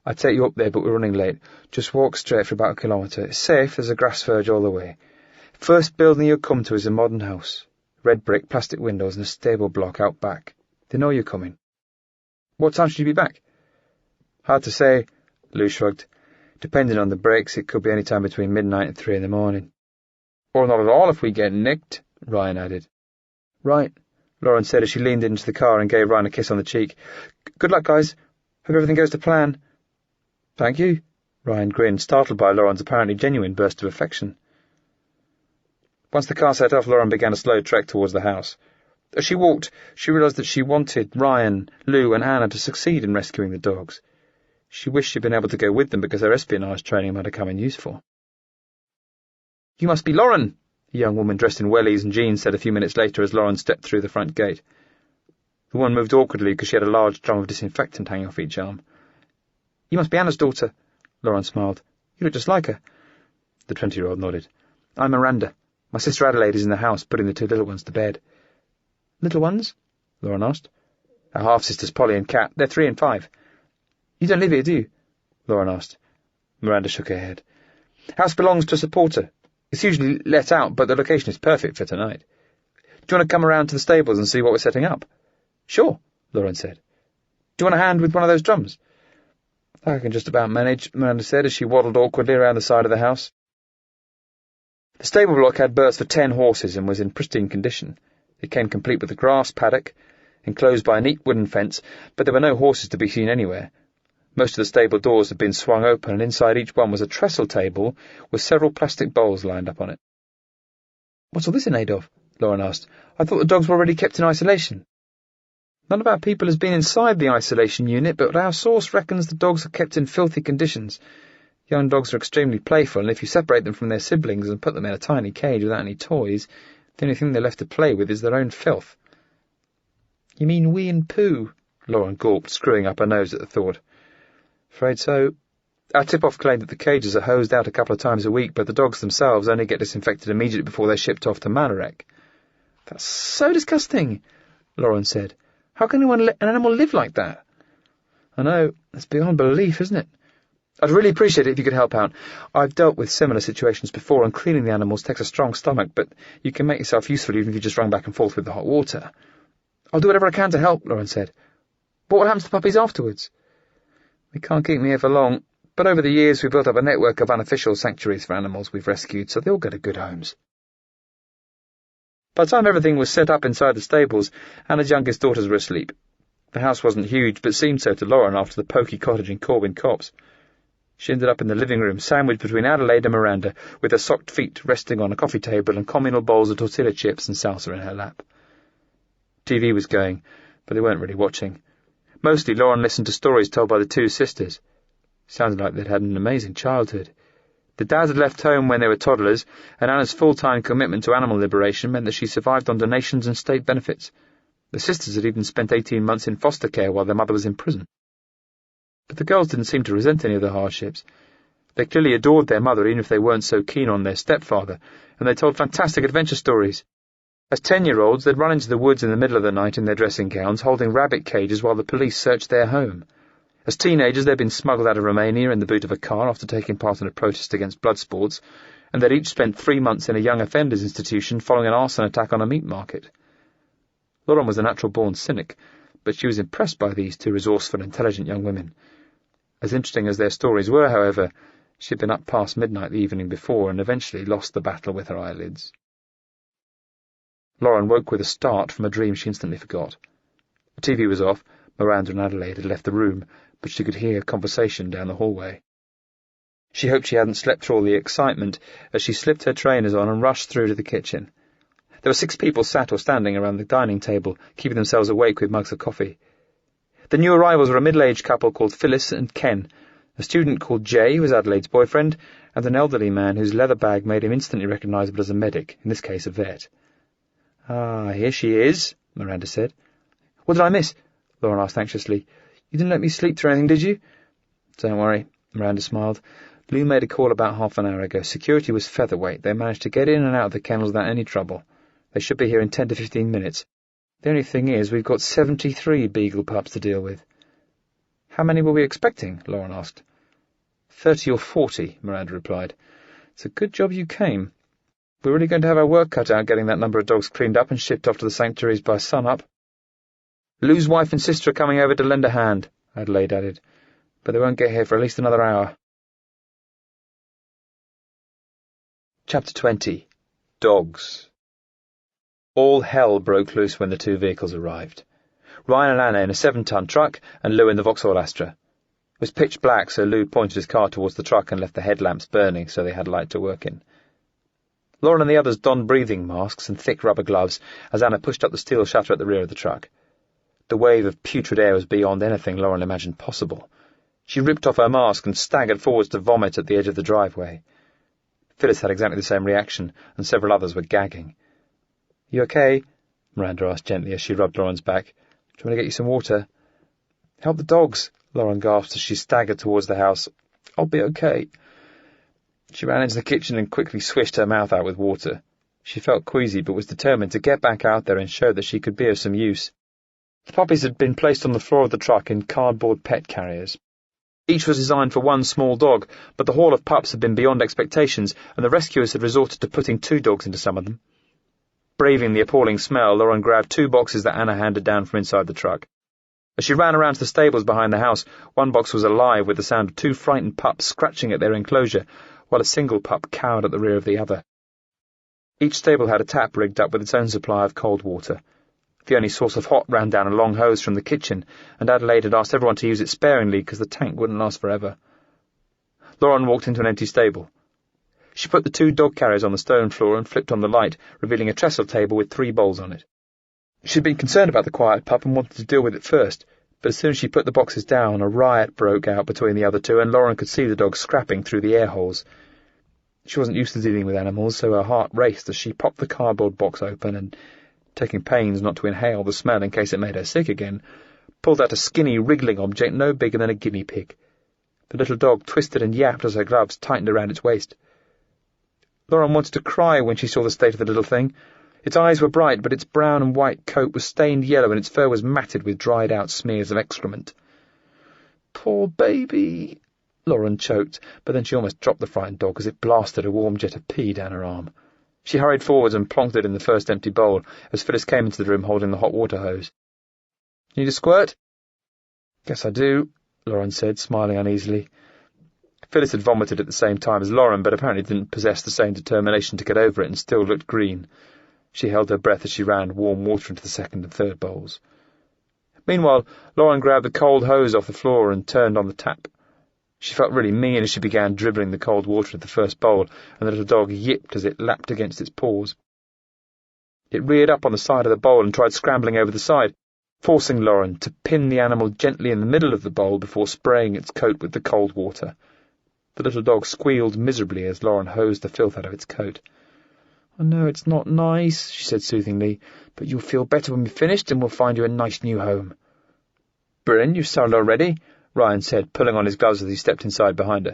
I'd take you up there, but we're running late. Just walk straight for about 1 kilometre. It's safe, there's a grass verge all the way. First building you'll come to is a modern house. Red brick, plastic windows and a stable block out back. They know you're coming. What time should you be back? Hard to say, Lou shrugged. Depending on the breaks, it could be any time between midnight and 3 in the morning. Or not at all if we get nicked, Ryan added. Right, Lauren said as she leaned into the car and gave Ryan a kiss on the cheek. Good luck, guys. Hope everything goes to plan. Thank you, Ryan grinned, startled by Lauren's apparently genuine burst of affection. Once the car set off, Lauren began a slow trek towards the house. As she walked, she realised that she wanted Ryan, Lou and Anna to succeed in rescuing the dogs. She wished she'd been able to go with them because her espionage training might have come in useful. You must be Lauren, a young woman dressed in wellies and jeans said a few minutes later as Lauren stepped through the front gate. The woman moved awkwardly because she had a large drum of disinfectant hanging off each arm. You must be Anna's daughter, Lauren smiled. You look just like her. The 20-year-old nodded. I'm Miranda. My sister Adelaide is in the house, putting the 2 little ones to bed. Little ones? Lauren asked. Our half-sisters Polly and Kat. They're 3 and 5. You don't live here, do you? Lauren asked. Miranda shook her head. House belongs to a supporter. It's usually let out, but the location is perfect for tonight. Do you want to come around to the stables and see what we're setting up? Sure, Lauren said. Do you want a hand with one of those drums? I can just about manage, Miranda said as she waddled awkwardly around the side of the house. The stable block had berths for 10 horses and was in pristine condition. It came complete with a grass paddock, enclosed by a neat wooden fence, but there were no horses to be seen anywhere. Most of the stable doors had been swung open, and inside each one was a trestle table with several plastic bowls lined up on it. What's all this in aid of? Lauren asked. I thought the dogs were already kept in isolation. None of our people has been inside the isolation unit, but our source reckons the dogs are kept in filthy conditions. Young dogs are extremely playful, and if you separate them from their siblings and put them in a tiny cage without any toys, the only thing they're left to play with is their own filth. You mean wee and poo? Lauren gulped, screwing up her nose at the thought. Afraid so. Our tip-off claimed that the cages are hosed out a couple of times a week, but the dogs themselves only get disinfected immediately before they're shipped off to Manarek. That's so disgusting, Lauren said. How can an animal live like that? I know, it's beyond belief, isn't it? I'd really appreciate it if you could help out. I've dealt with similar situations before, and cleaning the animals takes a strong stomach, but you can make yourself useful even if you just run back and forth with the hot water. I'll do whatever I can to help, Lauren said. What happens to the puppies afterwards? We can't keep them here for long, but over the years we've built up a network of unofficial sanctuaries for animals we've rescued, so they all go to good homes. By the time everything was set up inside the stables, Anna's youngest daughters were asleep. The house wasn't huge, but seemed so to Lauren after the poky cottage in Corwin Copse. She ended up in the living room, sandwiched between Adelaide and Miranda, with her socked feet resting on a coffee table and communal bowls of tortilla chips and salsa in her lap. TV was going, but they weren't really watching. Mostly Lauren listened to stories told by the two sisters. Sounded like they'd had an amazing childhood. The dads had left home when they were toddlers, and Anna's full-time commitment to animal liberation meant that she survived on donations and state benefits. The sisters had even spent 18 months in foster care while their mother was in prison. But the girls didn't seem to resent any of the hardships. They clearly adored their mother, even if they weren't so keen on their stepfather, and they told fantastic adventure stories. As 10-year-olds, they'd run into the woods in the middle of the night in their dressing gowns, holding rabbit cages while the police searched their home. As teenagers, they'd been smuggled out of Romania in the boot of a car after taking part in a protest against blood sports, and they'd each spent 3 months in a young offenders institution following an arson attack on a meat market. Lauren was a natural-born cynic, but she was impressed by these two resourceful, intelligent young women. As interesting as their stories were, however, she'd been up past midnight the evening before and eventually lost the battle with her eyelids. Lauren woke with a start from a dream she instantly forgot. The TV was off, Miranda and Adelaide had left the room, but she could hear conversation down the hallway. She hoped she hadn't slept through all the excitement as she slipped her trainers on and rushed through to the kitchen. There were 6 people sat or standing around the dining table, keeping themselves awake with mugs of coffee. The new arrivals were a middle-aged couple called Phyllis and Ken, a student called Jay, who was Adelaide's boyfriend, and an elderly man whose leather bag made him instantly recognisable as a medic, in this case a vet. "Ah, here she is," Miranda said. "What did I miss?" Lauren asked anxiously. "You didn't let me sleep through anything, did you?" "Don't worry," Miranda smiled. "Lou made a call about half an hour ago. Security was featherweight. They managed to get in and out of the kennels without any trouble. They should be here in 10 to 15 minutes. The only thing is, we've got 73 beagle pups to deal with." "How many were we expecting?" Lauren asked. 30 or 40, Miranda replied. "It's a good job you came. We're really going to have our work cut out getting that number of dogs cleaned up and shipped off to the sanctuaries by sun-up." "Lou's wife and sister are coming over to lend a hand," Adelaide added, "but they won't get here for at least another hour." Chapter 20. Dogs. All hell broke loose when the 2 vehicles arrived. Ryan and Anna in a 7-ton truck, and Lou in the Vauxhall Astra. It was pitch black, so Lou pointed his car towards the truck and left the headlamps burning so they had light to work in. Lauren and the others donned breathing masks and thick rubber gloves as Anna pushed up the steel shutter at the rear of the truck. The wave of putrid air was beyond anything Lauren imagined possible. She ripped off her mask and staggered forwards to vomit at the edge of the driveway. Phyllis had exactly the same reaction, and several others were gagging. "You okay?" Miranda asked gently as she rubbed Lauren's back. "Do you want to get you some water?" "Help the dogs," Lauren gasped as she staggered towards the house. "I'll be okay." She ran into the kitchen and quickly swished her mouth out with water. She felt queasy but was determined to get back out there and show that she could be of some use. The puppies had been placed on the floor of the truck in cardboard pet carriers. Each was designed for one small dog, but the haul of pups had been beyond expectations, and the rescuers had resorted to putting 2 dogs into some of them. Braving the appalling smell, Lauren grabbed 2 boxes that Anna handed down from inside the truck. As she ran around to the stables behind the house, one box was alive with the sound of 2 frightened pups scratching at their enclosure, while a single pup cowered at the rear of the other. Each stable had a tap rigged up with its own supply of cold water. The only source of hot ran down a long hose from the kitchen, and Adelaide had asked everyone to use it sparingly because the tank wouldn't last forever. Lauren walked into an empty stable. She put the 2 dog carriers on the stone floor and flipped on the light, revealing a trestle table with 3 bowls on it. She'd been concerned about the quiet pup and wanted to deal with it first, but as soon as she put the boxes down, a riot broke out between the other 2, and Lauren could see the dog scrapping through the air holes. She wasn't used to dealing with animals, so her heart raced as she popped the cardboard box open and, taking pains not to inhale the smell in case it made her sick again, pulled out a skinny, wriggling object no bigger than a guinea pig. The little dog twisted and yapped as her gloves tightened around its waist. Lauren wanted to cry when she saw the state of the little thing. Its eyes were bright, but its brown and white coat was stained yellow and its fur was matted with dried-out smears of excrement. "Poor baby," Lauren choked, but then she almost dropped the frightened dog as it blasted a warm jet of pee down her arm. She hurried forwards and plonked it in the first empty bowl as Phyllis came into the room holding the hot water hose. "Need a squirt?" "Guess I do," Lauren said, smiling uneasily. Phyllis had vomited at the same time as Lauren, but apparently didn't possess the same determination to get over it and still looked green. She held her breath as she ran warm water into the second and third bowls. Meanwhile, Lauren grabbed the cold hose off the floor and turned on the tap. She felt really mean as she began dribbling the cold water into the first bowl, and the little dog yipped as it lapped against its paws. It reared up on the side of the bowl and tried scrambling over the side, forcing Lauren to pin the animal gently in the middle of the bowl before spraying its coat with the cold water. The little dog squealed miserably as Lauren hosed the filth out of its coat. "I know it's not nice," she said soothingly, "but you'll feel better when we've finished and we'll find you a nice new home." "Bryn, you've started already," Ryan said, pulling on his gloves as he stepped inside behind her.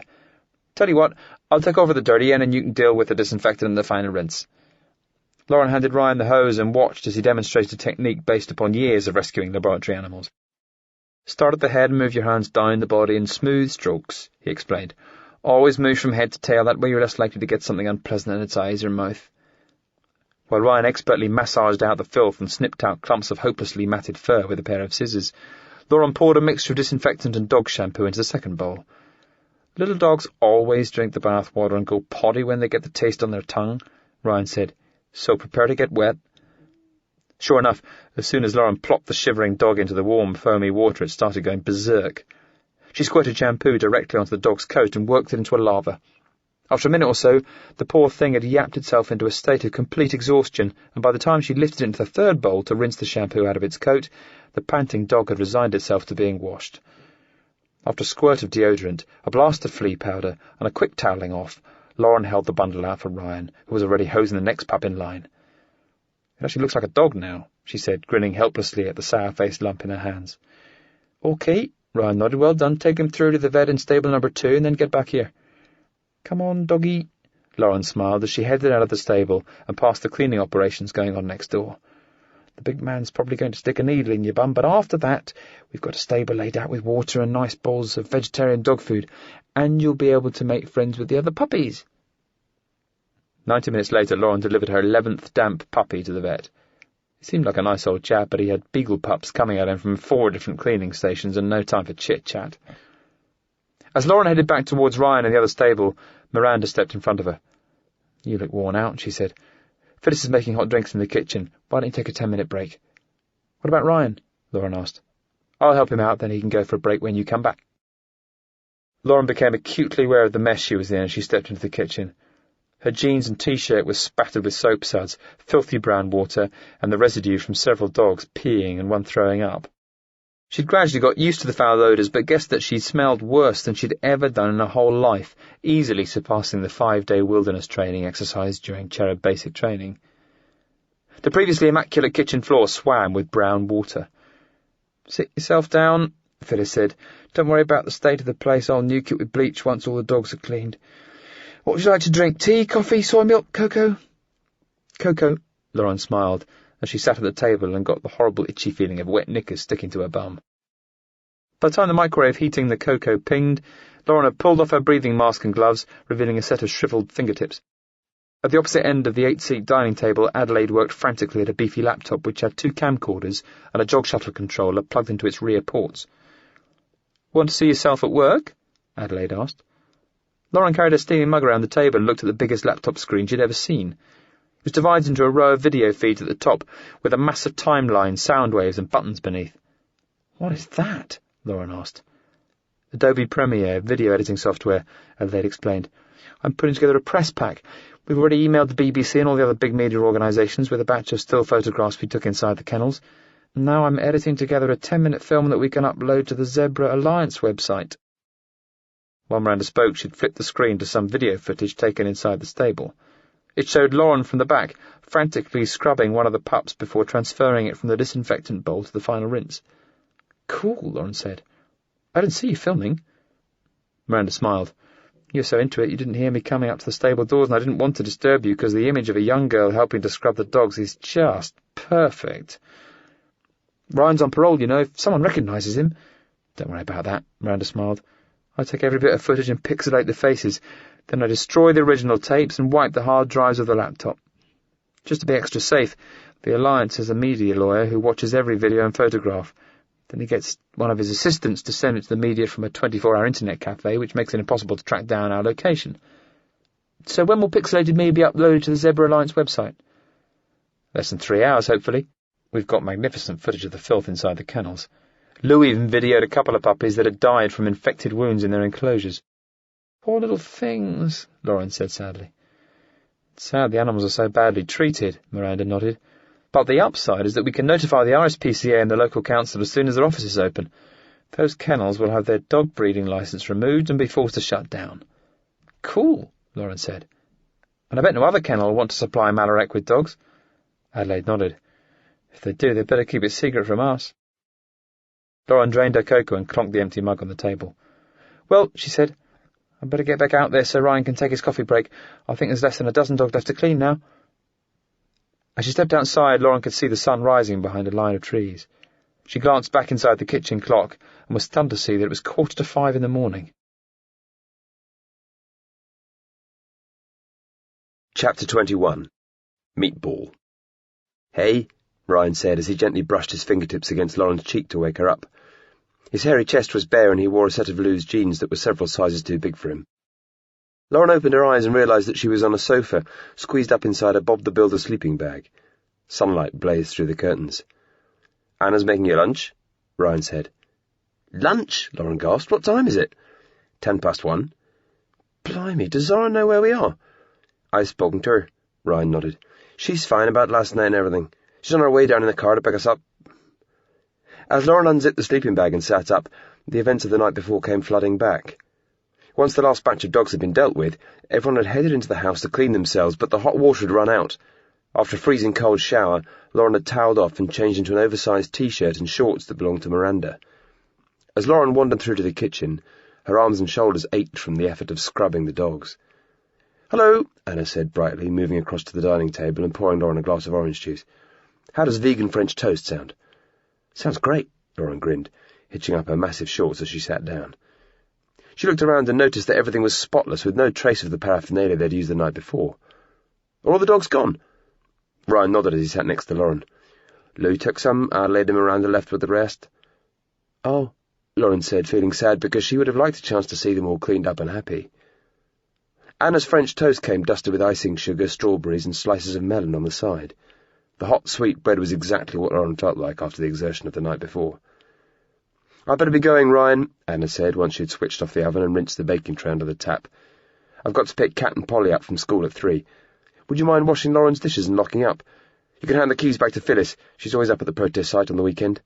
"Tell you what, I'll take over the dirty end and you can deal with the disinfectant and the final rinse." Lauren handed Ryan the hose and watched as he demonstrated a technique based upon years of rescuing laboratory animals. "Start at the head and move your hands down the body in smooth strokes," he explained. "Always move from head to tail, that way you're less likely to get something unpleasant in its eyes or mouth." While Ryan expertly massaged out the filth and snipped out clumps of hopelessly matted fur with a pair of scissors, Lauren poured a mixture of disinfectant and dog shampoo into the second bowl. "Little dogs always drink the bath water and go potty when they get the taste on their tongue," Ryan said, "so prepare to get wet." Sure enough, as soon as Lauren plopped the shivering dog into the warm, foamy water, it started going berserk. She squirted shampoo directly onto the dog's coat and worked it into a lava. After a minute or so, the poor thing had yapped itself into a state of complete exhaustion, and by the time she lifted it into the third bowl to rinse the shampoo out of its coat, the panting dog had resigned itself to being washed. After a squirt of deodorant, a blast of flea powder, and a quick toweling off, Lauren held the bundle out for Ryan, who was already hosing the next pup in line. "It actually looks like a dog now," she said, grinning helplessly at the sour-faced lump in her hands. "Okay," Ryan nodded. "Well done. Take him through to the vet in stable number 2 and then get back here." "Come on, doggy," Lauren smiled as she headed out of the stable and past the cleaning operations going on next door. "The big man's probably going to stick a needle in your bum, but after that, we've got a stable laid out with water and nice bowls of vegetarian dog food, and you'll be able to make friends with the other puppies." 90 minutes later, Lauren delivered her 11th damp puppy to the vet. He seemed like a nice old chap, but he had beagle pups coming at him from 4 different cleaning stations and no time for chit-chat. As Lauren headed back towards Ryan and the other stable, Miranda stepped in front of her. "You look worn out," she said. "Phyllis is making hot drinks in the kitchen. Why don't you take a 10-minute break?" "What about Ryan?" Lauren asked. "I'll help him out, then he can go for a break when you come back." Lauren became acutely aware of the mess she was in as she stepped into the kitchen. Her jeans and T-shirt were spattered with soap suds, filthy brown water, and the residue from several dogs peeing and one throwing up. She'd gradually got used to the foul odours, but guessed that she'd smelled worse than she'd ever done in her whole life, easily surpassing the 5-day wilderness training exercise during Cherub basic training. The previously immaculate kitchen floor swam with brown water. "Sit yourself down," Phyllis said. "Don't worry about the state of the place. I'll nuke it with bleach once all the dogs are cleaned. What would you like to drink? Tea, coffee, soy milk, cocoa?" "Cocoa," Lauren smiled, as she sat at the table and got the horrible itchy feeling of wet knickers sticking to her bum. By the time the microwave heating the cocoa pinged, Lauren had pulled off her breathing mask and gloves, revealing a set of shriveled fingertips. At the opposite end of the 8-seat dining table, Adelaide worked frantically at a beefy laptop which had 2 camcorders and a jog shuttle controller plugged into its rear ports. "Want to see yourself at work?" Adelaide asked. Lauren carried a steaming mug around the table and looked at the biggest laptop screen she'd ever seen. It was divided into a row of video feeds at the top, with a massive timeline, sound waves, and buttons beneath. "What is that?" Lauren asked. "Adobe Premiere, video editing software," Adelaide explained. "I'm putting together a press pack. We've already emailed the BBC and all the other big media organisations with a batch of still photographs we took inside the kennels. Now I'm editing together a 10-minute film that we can upload to the Zebra Alliance website." While Miranda spoke, she'd flipped the screen to some video footage taken inside the stable. It showed Lauren from the back, frantically scrubbing one of the pups before transferring it from the disinfectant bowl to the final rinse. "Cool," Lauren said. "I didn't see you filming." Miranda smiled. "You're so into it you didn't hear me coming up to the stable doors, and I didn't want to disturb you because the image of a young girl helping to scrub the dogs is just perfect. Ryan's on parole, you know, if someone recognises him." "Don't worry about that," Miranda smiled. "I take every bit of footage and pixelate the faces. Then I destroy the original tapes and wipe the hard drives of the laptop. Just to be extra safe, the Alliance has a media lawyer who watches every video and photograph. Then he gets one of his assistants to send it to the media from a 24-hour internet cafe, which makes it impossible to track down our location. So when will pixelated me be uploaded to the Zebra Alliance website?" "Less than 3 hours, hopefully. We've got magnificent footage of the filth inside the kennels. Lou even videoed a couple of puppies that had died from infected wounds in their enclosures." "Poor little things," Lauren said sadly. "It's sad the animals are so badly treated," Miranda nodded. "But the upside is that we can notify the RSPCA and the local council as soon as their offices open. Those kennels will have their dog breeding licence removed and be forced to shut down." "Cool," Lauren said. "And I bet no other kennel will want to supply Malorek with dogs." Adelaide nodded. "If they do, they'd better keep it secret from us." Lauren drained her cocoa and clonked the empty mug on the table. "Well," she said, "I'd better get back out there so Ryan can take his coffee break. I think there's less than a dozen dogs left to clean now." As she stepped outside, Lauren could see the sun rising behind a line of trees. She glanced back inside the kitchen clock and was stunned to see that it was 5:15 in the morning. Chapter 21. Meatball. "Hey," Ryan said as he gently brushed his fingertips against Lauren's cheek to wake her up. His hairy chest was bare and he wore a set of Lou's jeans that were several sizes too big for him. Lauren opened her eyes and realised that she was on a sofa, squeezed up inside a Bob the Builder sleeping bag. Sunlight blazed through the curtains. "Anna's making you lunch," Ryan said. "Lunch?" Lauren gasped. "What time is it?" 1:10. "Blimey, does Zara know where we are?" "I've spoken to her," Ryan nodded. "She's fine about last night and everything. She's on her way down in the car to pick us up." As Lauren unzipped the sleeping bag and sat up, the events of the night before came flooding back. Once the last batch of dogs had been dealt with, everyone had headed into the house to clean themselves, but the hot water had run out. After a freezing cold shower, Lauren had towelled off and changed into an oversized T-shirt and shorts that belonged to Miranda. As Lauren wandered through to the kitchen, her arms and shoulders ached from the effort of scrubbing the dogs. "Hello," Anna said brightly, moving across to the dining table and pouring Lauren a glass of orange juice. "How does vegan French toast sound?" "Sounds great," Lauren grinned, hitching up her massive shorts as she sat down. She looked around and noticed that everything was spotless, with no trace of the paraphernalia they'd used the night before. "Are all the dogs gone?" Ryan nodded as he sat next to Lauren. "Lou took some, Adelaide and Miranda left with the rest." "Oh," Lauren said, feeling sad because she would have liked a chance to see them all cleaned up and happy. Anna's French toast came dusted with icing sugar, strawberries and slices of melon on the side. The hot, sweet bread was exactly what Lauren felt like after the exertion of the night before. "I'd better be going, Ryan," Anna said once she had switched off the oven and rinsed the baking tray under the tap. "I've got to pick Kat and Polly up from school at 3. Would you mind washing Lauren's dishes and locking up? You can hand the keys back to Phyllis. She's always up at the protest site on the weekend."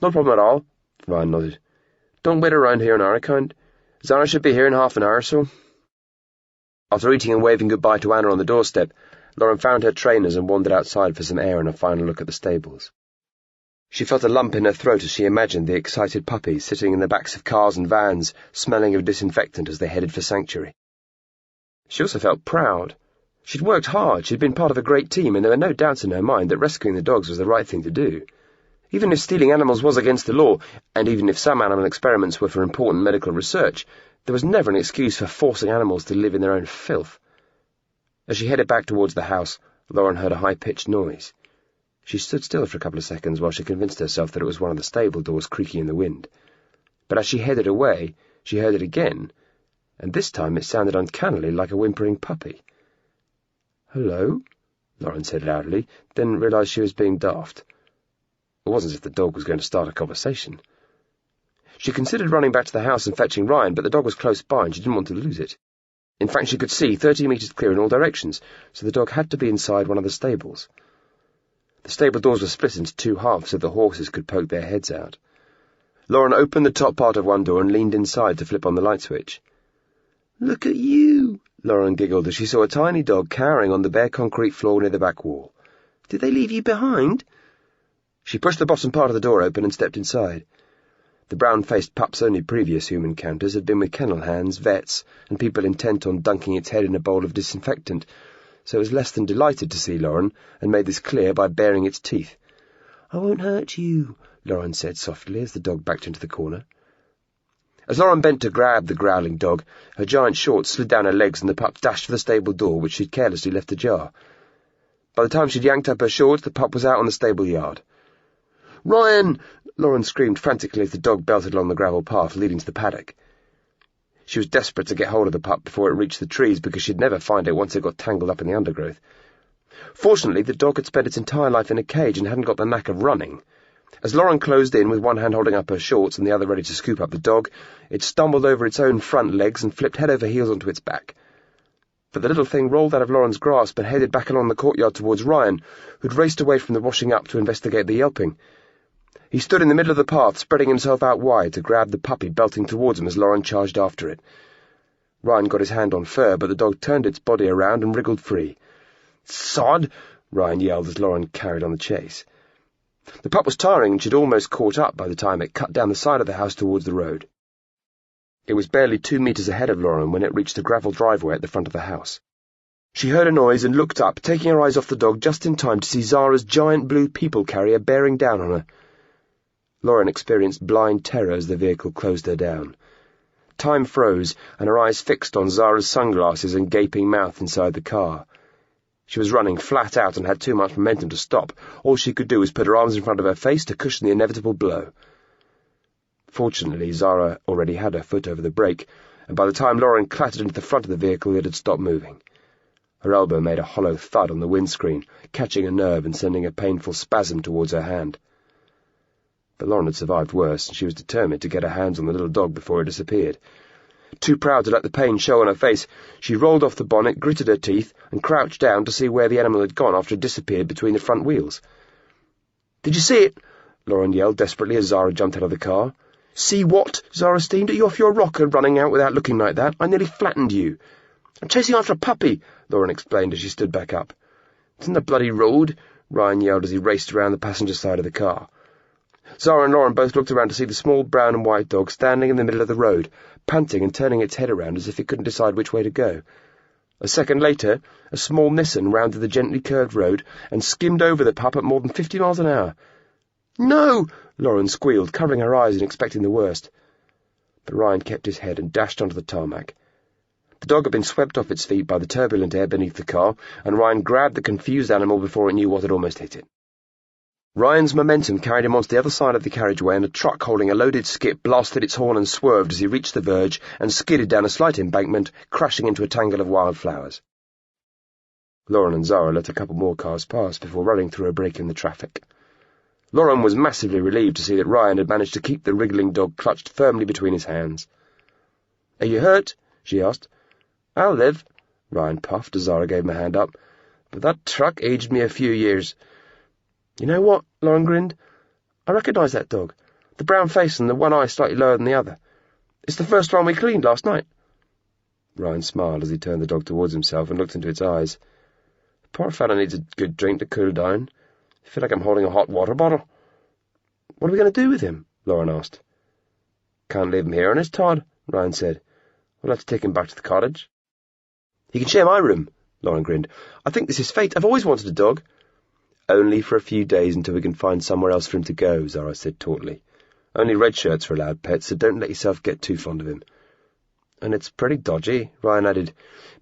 "No problem at all," Ryan nodded. "Don't wait around here in our account. Zara should be here in half an hour or so." After eating and waving goodbye to Anna on the doorstep, Lauren found her trainers and wandered outside for some air and a final look at the stables. She felt a lump in her throat as she imagined the excited puppies sitting in the backs of cars and vans, smelling of disinfectant as they headed for sanctuary. She also felt proud. She'd worked hard, she'd been part of a great team, and there were no doubts in her mind that rescuing the dogs was the right thing to do. Even if stealing animals was against the law, and even if some animal experiments were for important medical research, there was never an excuse for forcing animals to live in their own filth. As she headed back towards the house, Lauren heard a high-pitched noise. She stood still for a couple of seconds while she convinced herself that it was one of the stable doors creaking in the wind. But as she headed away, she heard it again, and this time it sounded uncannily like a whimpering puppy. "Hello?" Lauren said loudly, then realised she was being daft. It wasn't as if the dog was going to start a conversation. She considered running back to the house and fetching Ryan, but the dog was close by and she didn't want to lose it. In fact, she could see 30 metres clear in all directions, so the dog had to be inside one of the stables. The stable doors were split into 2 halves so the horses could poke their heads out. Lauren opened the top part of one door and leaned inside to flip on the light switch. "Look at you," Lauren giggled as she saw a tiny dog cowering on the bare concrete floor near the back wall. "Did they leave you behind?" She pushed the bottom part of the door open and stepped inside. The brown-faced pup's only previous human encounters had been with kennel hands, vets, and people intent on dunking its head in a bowl of disinfectant, so it was less than delighted to see Lauren, and made this clear by baring its teeth. "I won't hurt you," Lauren said softly as the dog backed into the corner. As Lauren bent to grab the growling dog, her giant shorts slid down her legs and the pup dashed for the stable door, which she'd carelessly left ajar. By the time she'd yanked up her shorts, the pup was out on the stable yard. "Ryan!" Lauren screamed frantically as the dog belted along the gravel path leading to the paddock. She was desperate to get hold of the pup before it reached the trees, because she'd never find it once it got tangled up in the undergrowth. Fortunately, the dog had spent its entire life in a cage and hadn't got the knack of running. As Lauren closed in, with one hand holding up her shorts and the other ready to scoop up the dog, it stumbled over its own front legs and flipped head over heels onto its back. But the little thing rolled out of Lauren's grasp and headed back along the courtyard towards Ryan, who'd raced away from the washing up to investigate the yelping. He stood in the middle of the path, spreading himself out wide to grab the puppy belting towards him as Lauren charged after it. Ryan got his hand on fur, but the dog turned its body around and wriggled free. "Sod!" Ryan yelled as Lauren carried on the chase. The pup was tiring, and she'd almost caught up by the time it cut down the side of the house towards the road. It was barely 2 meters ahead of Lauren when it reached the gravel driveway at the front of the house. She heard a noise and looked up, taking her eyes off the dog just in time to see Zara's giant blue people carrier bearing down on her. Lauren experienced blind terror as the vehicle closed her down. Time froze, and her eyes fixed on Zara's sunglasses and gaping mouth inside the car. She was running flat out and had too much momentum to stop. All she could do was put her arms in front of her face to cushion the inevitable blow. Fortunately, Zara already had her foot over the brake, and by the time Lauren clattered into the front of the vehicle, it had stopped moving. Her elbow made a hollow thud on the windscreen, catching a nerve and sending a painful spasm towards her hand. But Lauren had survived worse, and she was determined to get her hands on the little dog before it disappeared. Too proud to let the pain show on her face, she rolled off the bonnet, gritted her teeth, and crouched down to see where the animal had gone after it disappeared between the front wheels. "Did you see it?" Lauren yelled desperately as Zara jumped out of the car. "See what?" Zara steamed. "Are you off your rocker running out without looking like that? I nearly flattened you." "I'm chasing after a puppy," Lauren explained as she stood back up. "It's in the bloody road," Ryan yelled as he raced around the passenger side of the car. Zara and Lauren both looked around to see the small brown and white dog standing in the middle of the road, panting and turning its head around as if it couldn't decide which way to go. A second later, a small Nissan rounded the gently curved road and skimmed over the pup at more than 50 miles an hour. "No!" Lauren squealed, covering her eyes and expecting the worst. But Ryan kept his head and dashed onto the tarmac. The dog had been swept off its feet by the turbulent air beneath the car, and Ryan grabbed the confused animal before it knew what had almost hit it. Ryan's momentum carried him onto the other side of the carriageway, and a truck holding a loaded skip blasted its horn and swerved as he reached the verge and skidded down a slight embankment, crashing into a tangle of wildflowers. Lauren and Zara let a couple more cars pass before running through a break in the traffic. Lauren was massively relieved to see that Ryan had managed to keep the wriggling dog clutched firmly between his hands. "Are you hurt?" she asked. "I'll live," Ryan puffed as Zara gave him a hand up. "But that truck aged me a few years." "You know what?" Lauren grinned. "I recognise that dog. The brown face and the one eye slightly lower than the other. It's the first one we cleaned last night." Ryan smiled as he turned the dog towards himself and looked into its eyes. "The poor fellow needs a good drink to cool down. I feel like I'm holding a hot water bottle." "What are we going to do with him?" Lauren asked. "Can't leave him here on his Todd," Ryan said. "We'll have to take him back to the cottage." "He can share my room," Lauren grinned. "I think this is fate. I've always wanted a dog." "Only for a few days until we can find somewhere else for him to go," Zara said tautly. "Only red shirts are allowed pets, so don't let yourself get too fond of him." "And it's pretty dodgy," Ryan added.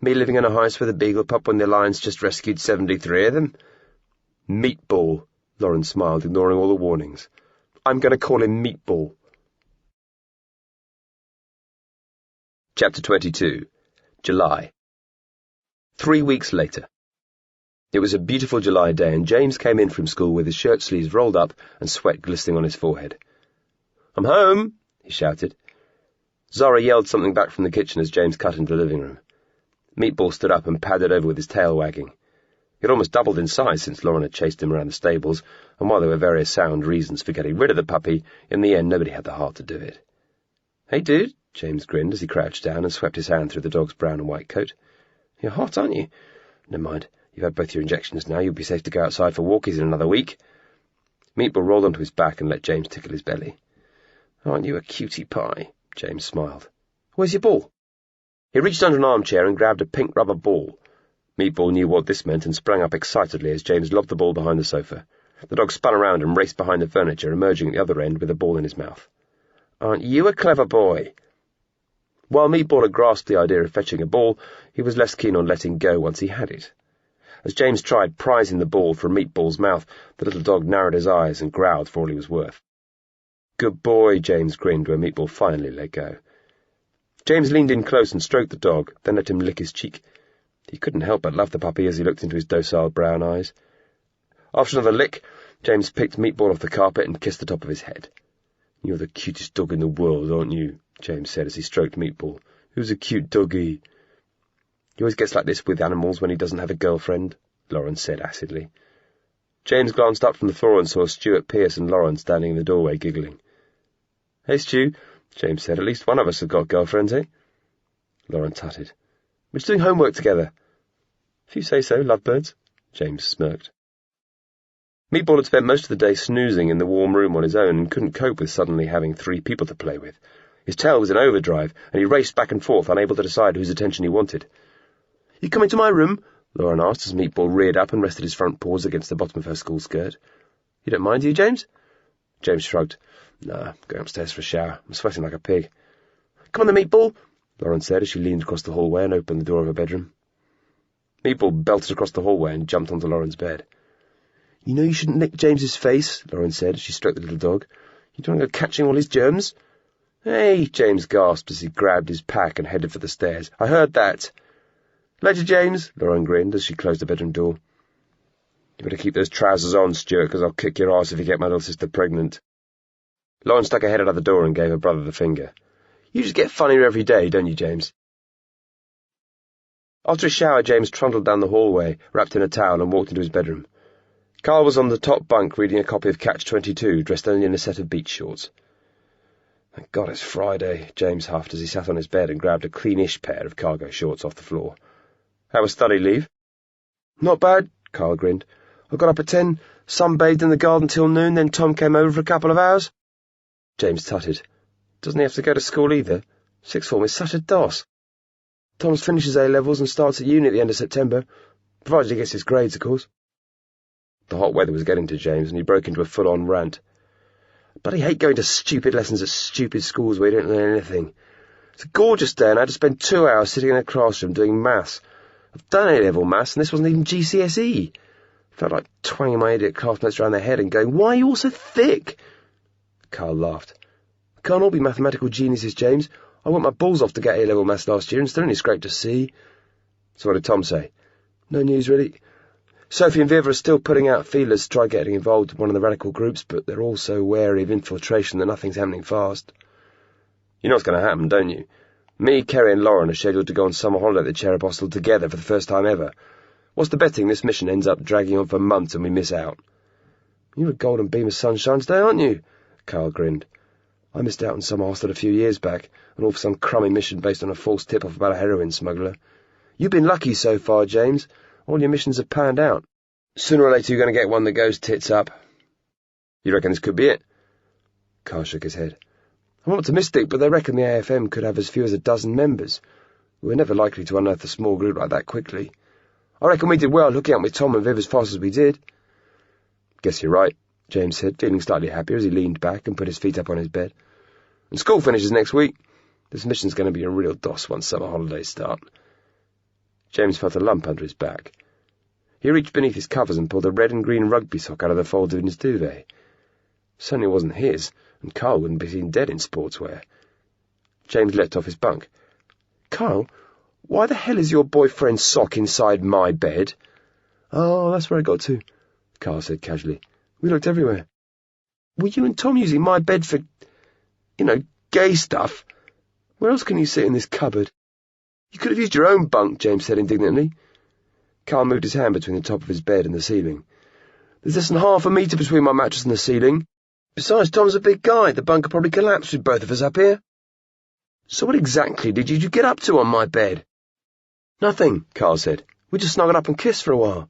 "Me living in a house with a beagle pup when the Alliance just rescued 73 of them." "Meatball," Lauren smiled, ignoring all the warnings. "I'm going to call him Meatball." Chapter 22. July. 3 weeks later. It was a beautiful July day, and James came in from school with his shirt sleeves rolled up and sweat glistening on his forehead. "I'm home," he shouted. Zara yelled something back from the kitchen as James cut into the living room. Meatball stood up and padded over with his tail wagging. He had almost doubled in size since Lauren had chased him around the stables, and while there were various sound reasons for getting rid of the puppy, in the end nobody had the heart to do it. "Hey, dude," James grinned as he crouched down and swept his hand through the dog's brown and white coat. "You're hot, aren't you? Never mind. You've had both your injections now. You'll be safe to go outside for walkies in another week." Meatball rolled onto his back and let James tickle his belly. "Aren't you a cutie pie?" James smiled. "Where's your ball?" He reached under an armchair and grabbed a pink rubber ball. Meatball knew what this meant and sprang up excitedly as James lobbed the ball behind the sofa. The dog spun around and raced behind the furniture, emerging at the other end with the ball in his mouth. "Aren't you a clever boy?" While Meatball had grasped the idea of fetching a ball, he was less keen on letting go once he had it. As James tried prizing the ball from Meatball's mouth, the little dog narrowed his eyes and growled for all he was worth. "Good boy," James grinned when Meatball finally let go. James leaned in close and stroked the dog, then let him lick his cheek. He couldn't help but love the puppy as he looked into his docile brown eyes. After another lick, James picked Meatball off the carpet and kissed the top of his head. "You're the cutest dog in the world, aren't you?" James said as he stroked Meatball. "Who's a cute doggy?" "He always gets like this with animals when he doesn't have a girlfriend," Lauren said acidly. James glanced up from the floor and saw Stuart Pearce and Lauren standing in the doorway giggling. "Hey, Stu," James said, "at least one of us has got girlfriends, eh?" Lauren tutted. "We're just doing homework together." "If you say so, lovebirds," James smirked. Meatball had spent most of the day snoozing in the warm room on his own and couldn't cope with suddenly having 3 people to play with. His tail was in overdrive, and he raced back and forth, unable to decide whose attention he wanted. "You coming to my room?" Lauren asked as Meatball reared up and rested his front paws against the bottom of her school skirt. "You don't mind, do you, James?" James shrugged. "Nah, going upstairs for a shower. I'm sweating like a pig." "Come on then, Meatball," Lauren said as she leaned across the hallway and opened the door of her bedroom. Meatball belted across the hallway and jumped onto Lauren's bed. "You know you shouldn't lick James's face," Lauren said as she stroked the little dog. "You don't want to go catching all his germs." "Hey," James gasped as he grabbed his pack and headed for the stairs. "I heard that." "Later, James," Lauren grinned as she closed the bedroom door. "You better keep those trousers on, Stuart, because I'll kick your ass if you get my little sister pregnant." Lauren stuck her head out of the door and gave her brother the finger. "You just get funnier every day, don't you, James?" After a shower, James trundled down the hallway, wrapped in a towel, and walked into his bedroom. Carl was on the top bunk reading a copy of Catch-22, dressed only in a set of beach shorts. "Thank God it's Friday," James huffed as he sat on his bed and grabbed a cleanish pair of cargo shorts off the floor. "How was study leave?" "Not bad," Carl grinned. "I got up at 10, sunbathed in the garden till noon, then Tom came over for a couple of hours." James tutted. "Doesn't he have to go to school either? Sixth form is such a doss." "Tom's finishes A-levels and starts at uni at the end of September, provided he gets his grades, of course." The hot weather was getting to James, and he broke into a full-on rant. "I bloody hate going to stupid lessons at stupid schools where you don't learn anything. It's a gorgeous day, and I had to spend 2 hours sitting in a classroom doing maths. I've done A-level maths, and this wasn't even GCSE. Felt like twanging my idiot classmates around their head and going, 'Why are you all so thick?'" Carl laughed. "We can't all be mathematical geniuses, James. I worked my balls off to get A-level maths last year and still only scraped a C." "So what did Tom say?" "No news, really. Sophie and Viva are still putting out feelers to try getting involved in one of the radical groups, but they're all so wary of infiltration that nothing's happening fast." "You know what's going to happen, don't you? Me, Kerry and Lauren are scheduled to go on summer holiday at the Cherub hostel together for the first time ever. What's the betting this mission ends up dragging on for months and we miss out?" "You're a golden beam of sunshine today, aren't you?" Carl grinned. "I missed out on summer hostel a few years back, and all for some crummy mission based on a false tip-off about a heroin smuggler. You've been lucky so far, James. All your missions have panned out. Sooner or later you're going to get one that goes tits up." "You reckon this could be it?" Carl shook his head. "I'm optimistic, but they reckon the AFM could have as few as a dozen members. We're never likely to unearth a small group like that quickly. I reckon we did well hooking up with Tom and Viv as fast as we did." "Guess you're right," James said, feeling slightly happier as he leaned back and put his feet up on his bed. "And school finishes next week. This mission's going to be a real doss once summer holidays start." James felt a lump under his back. He reached beneath his covers and pulled a red and green rugby sock out of the folds in his duvet. Certainly wasn't his, and Carl wouldn't be seen dead in sportswear. James leapt off his bunk. "Carl, why the hell is your boyfriend's sock inside my bed?" "Oh, that's where I got to," Carl said casually. "We looked everywhere." "Were you and Tom using my bed for, gay stuff? Where else can you sit in this cupboard?" "You could have used your own bunk," James said indignantly. Carl moved his hand between the top of his bed and the ceiling. "There's less than half a metre between my mattress and the ceiling. Besides, Tom's a big guy. The bunk could probably collapse with both of us up here." "So what exactly did you get up to on my bed?" "Nothing," Carl said. "We just snuggled up and kissed for a while."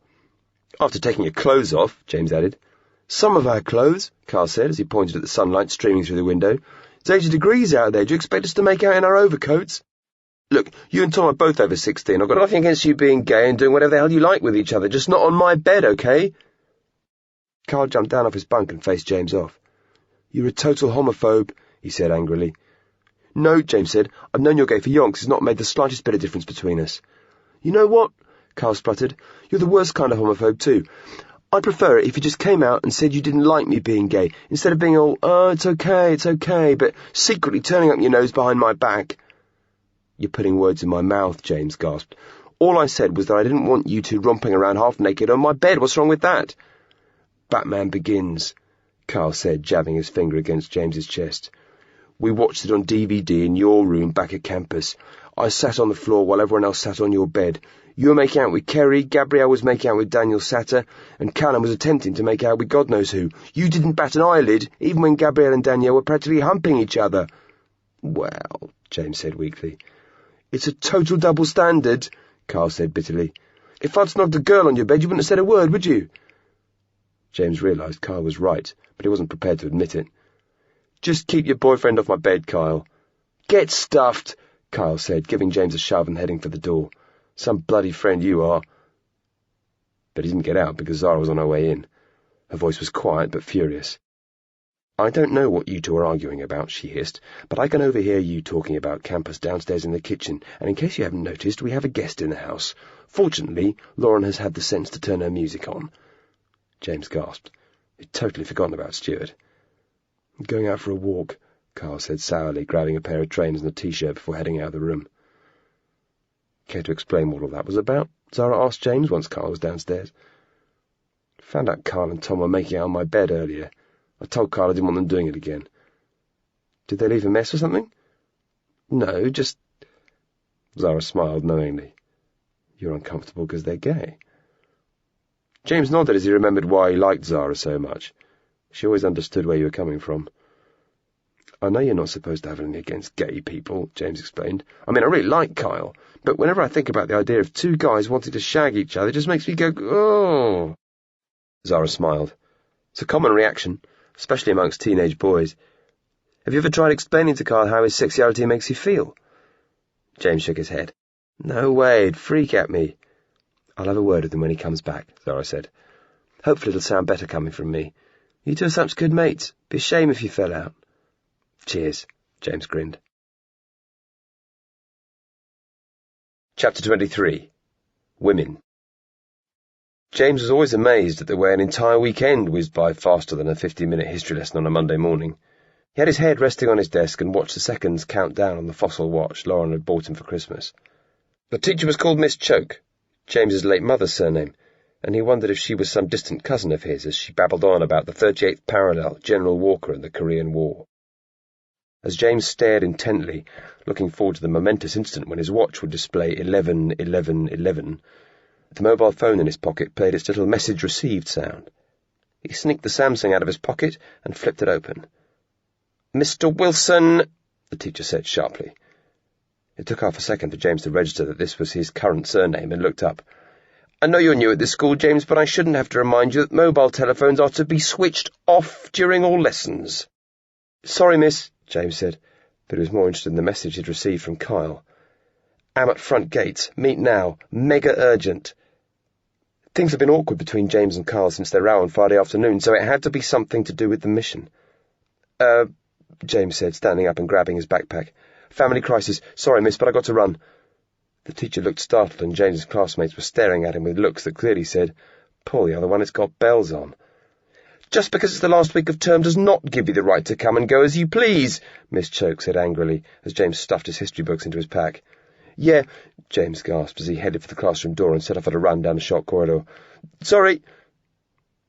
"After taking your clothes off," James added. "Some of our clothes," Carl said as he pointed at the sunlight streaming through the window. It's 80 degrees out there. Do you expect us to make out in our overcoats? Look, you and Tom are both over 16. I've got nothing against you being gay and doing whatever the hell you like with each other, just not on my bed, okay? Carl jumped down off his bunk and faced James off. You're a total homophobe, he said angrily. No, James said. I've known you're gay for yonks. It's not made the slightest bit of difference between us. You know what? Carl spluttered. You're the worst kind of homophobe, too. I'd prefer it if you just came out and said you didn't like me being gay, instead of being all, oh, it's okay, but secretly turning up your nose behind my back. You're putting words in my mouth, James gasped. All I said was that I didn't want you two romping around half naked on my bed. What's wrong with that? Batman Begins, Carl said, jabbing his finger against James's chest. We watched it on DVD in your room back at campus. I sat on the floor while everyone else sat on your bed. You were making out with Kerry, Gabrielle was making out with Daniel Satter, and Callum was attempting to make out with God knows who. You didn't bat an eyelid, even when Gabrielle and Danielle were practically humping each other. Well, James said weakly. It's a total double standard, Carl said bitterly. If I'd snogged a girl on your bed, you wouldn't have said a word, would you? James realised Carl was right, but he wasn't prepared to admit it. Just keep your boyfriend off my bed, Kyle. Get stuffed, Kyle said, giving James a shove and heading for the door. Some bloody friend you are. But he didn't get out because Zara was on her way in. Her voice was quiet but furious. I don't know what you two are arguing about, she hissed, but I can overhear you talking about campus downstairs in the kitchen, and in case you haven't noticed, we have a guest in the house. Fortunately, Lauren has had the sense to turn her music on. James gasped. He'd totally forgotten about Stuart. I'm going out for a walk, Carl said sourly, grabbing a pair of trainers and a t-shirt before heading out of the room. Care to explain what all that was about? Zara asked James once Carl was downstairs. Found out Carl and Tom were making out on my bed earlier. I told Carl I didn't want them doing it again. Did they leave a mess or something? No, just... Zara smiled knowingly. You're uncomfortable because they're gay. James nodded as he remembered why he liked Zara so much. She always understood where you were coming from. I know you're not supposed to have anything against gay people, James explained. I mean, I really like Kyle, but whenever I think about the idea of two guys wanting to shag each other, it just makes me go, oh. Zara smiled. It's a common reaction, especially amongst teenage boys. Have you ever tried explaining to Kyle how his sexuality makes you feel? James shook his head. No way, it'd freak at me. I'll have a word with him when he comes back, Zara said. Hopefully it'll sound better coming from me. You two are such good mates. Be a shame if you fell out. Cheers, James grinned. Chapter 23. Women. James was always amazed at the way an entire weekend whizzed by faster than a 50-minute history lesson on a Monday morning. He had his head resting on his desk and watched the seconds count down on the fossil watch Lauren had bought him for Christmas. The teacher was called Miss Choke, James's late mother's surname, and he wondered if she was some distant cousin of his as she babbled on about the 38th parallel, General Walker, and the Korean War. As James stared intently, looking forward to the momentous instant when his watch would display 11:11:11, the mobile phone in his pocket played its little message received sound. He sneaked the Samsung out of his pocket and flipped it open. Mr. Wilson, the teacher said sharply. It took half a second for James to register that this was his current surname and looked up. I know you're new at this school, James, but I shouldn't have to remind you that mobile telephones are to be switched off during all lessons. Sorry, miss, James said, but he was more interested in the message he'd received from Kyle. Am at front gates. Meet now. Mega urgent. Things have been awkward between James and Kyle since their row on Friday afternoon, so it had to be something to do with the mission. James said, standing up and grabbing his backpack. Family crisis. Sorry, miss, but I got to run. The teacher looked startled, and James's classmates were staring at him with looks that clearly said, Poor the other one, it's got bells on. Just because it's the last week of term does not give you the right to come and go as you please, Miss Choke said angrily, as James stuffed his history books into his pack. Yeah, James gasped as he headed for the classroom door and set off at a run down the short corridor. Sorry.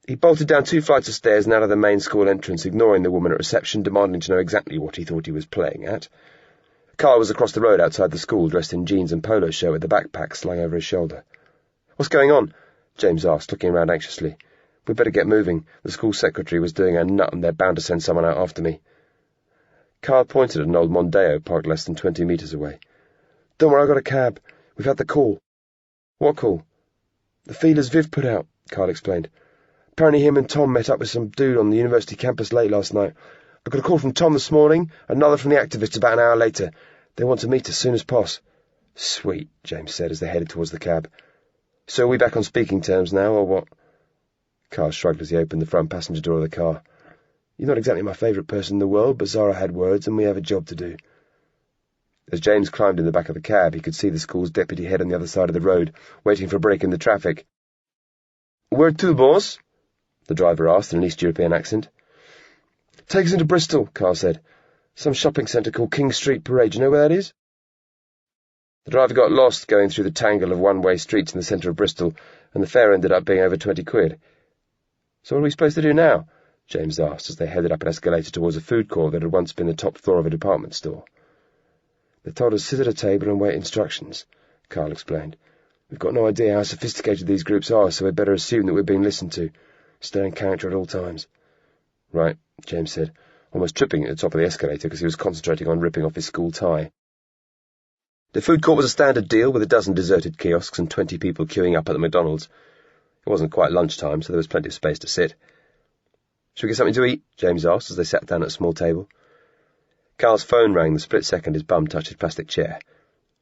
He bolted down 2 flights of stairs and out of the main school entrance, ignoring the woman at reception, demanding to know exactly what he thought he was playing at. Carl was across the road outside the school, dressed in jeans and polo shirt with a backpack slung over his shoulder. What's going on? James asked, looking around anxiously. We'd better get moving. The school secretary was doing a nut and they're bound to send someone out after me. Carl pointed at an old Mondeo parked less than 20 metres away. Don't worry, I got a cab. We've had the call. What call? The feelers Viv put out, Carl explained. Apparently him and Tom met up with some dude on the university campus late last night. I got a call from Tom this morning, another from the activists about an hour later. They want to meet as soon as possible. Sweet, James said as they headed towards the cab. So are we back on speaking terms now, or what? Carl shrugged as he opened the front passenger door of the car. You're not exactly my favourite person in the world, but Zara had words, and we have a job to do. As James climbed in the back of the cab, he could see the school's deputy head on the other side of the road, waiting for a break in the traffic. Where to, boss? The driver asked in an East European accent. Take us into Bristol, Carl said. Some shopping centre called King Street Parade. Do you know where that is? The driver got lost going through the tangle of one-way streets in the centre of Bristol, and the fare ended up being over 20 quid. So what are we supposed to do now? James asked as they headed up an escalator towards a food court that had once been the top floor of a department store. They told us to sit at a table and wait instructions, Carl explained. We've got no idea how sophisticated these groups are, so we'd better assume that we're being listened to. Stay in character at all times. Right, James said, almost tripping at the top of the escalator because he was concentrating on ripping off his school tie. The food court was a standard deal with a dozen deserted kiosks and 20 people queuing up at the McDonald's. It wasn't quite lunchtime, so there was plenty of space to sit. Shall we get something to eat? James asked as they sat down at a small table. Carl's phone rang the split second his bum touched his plastic chair.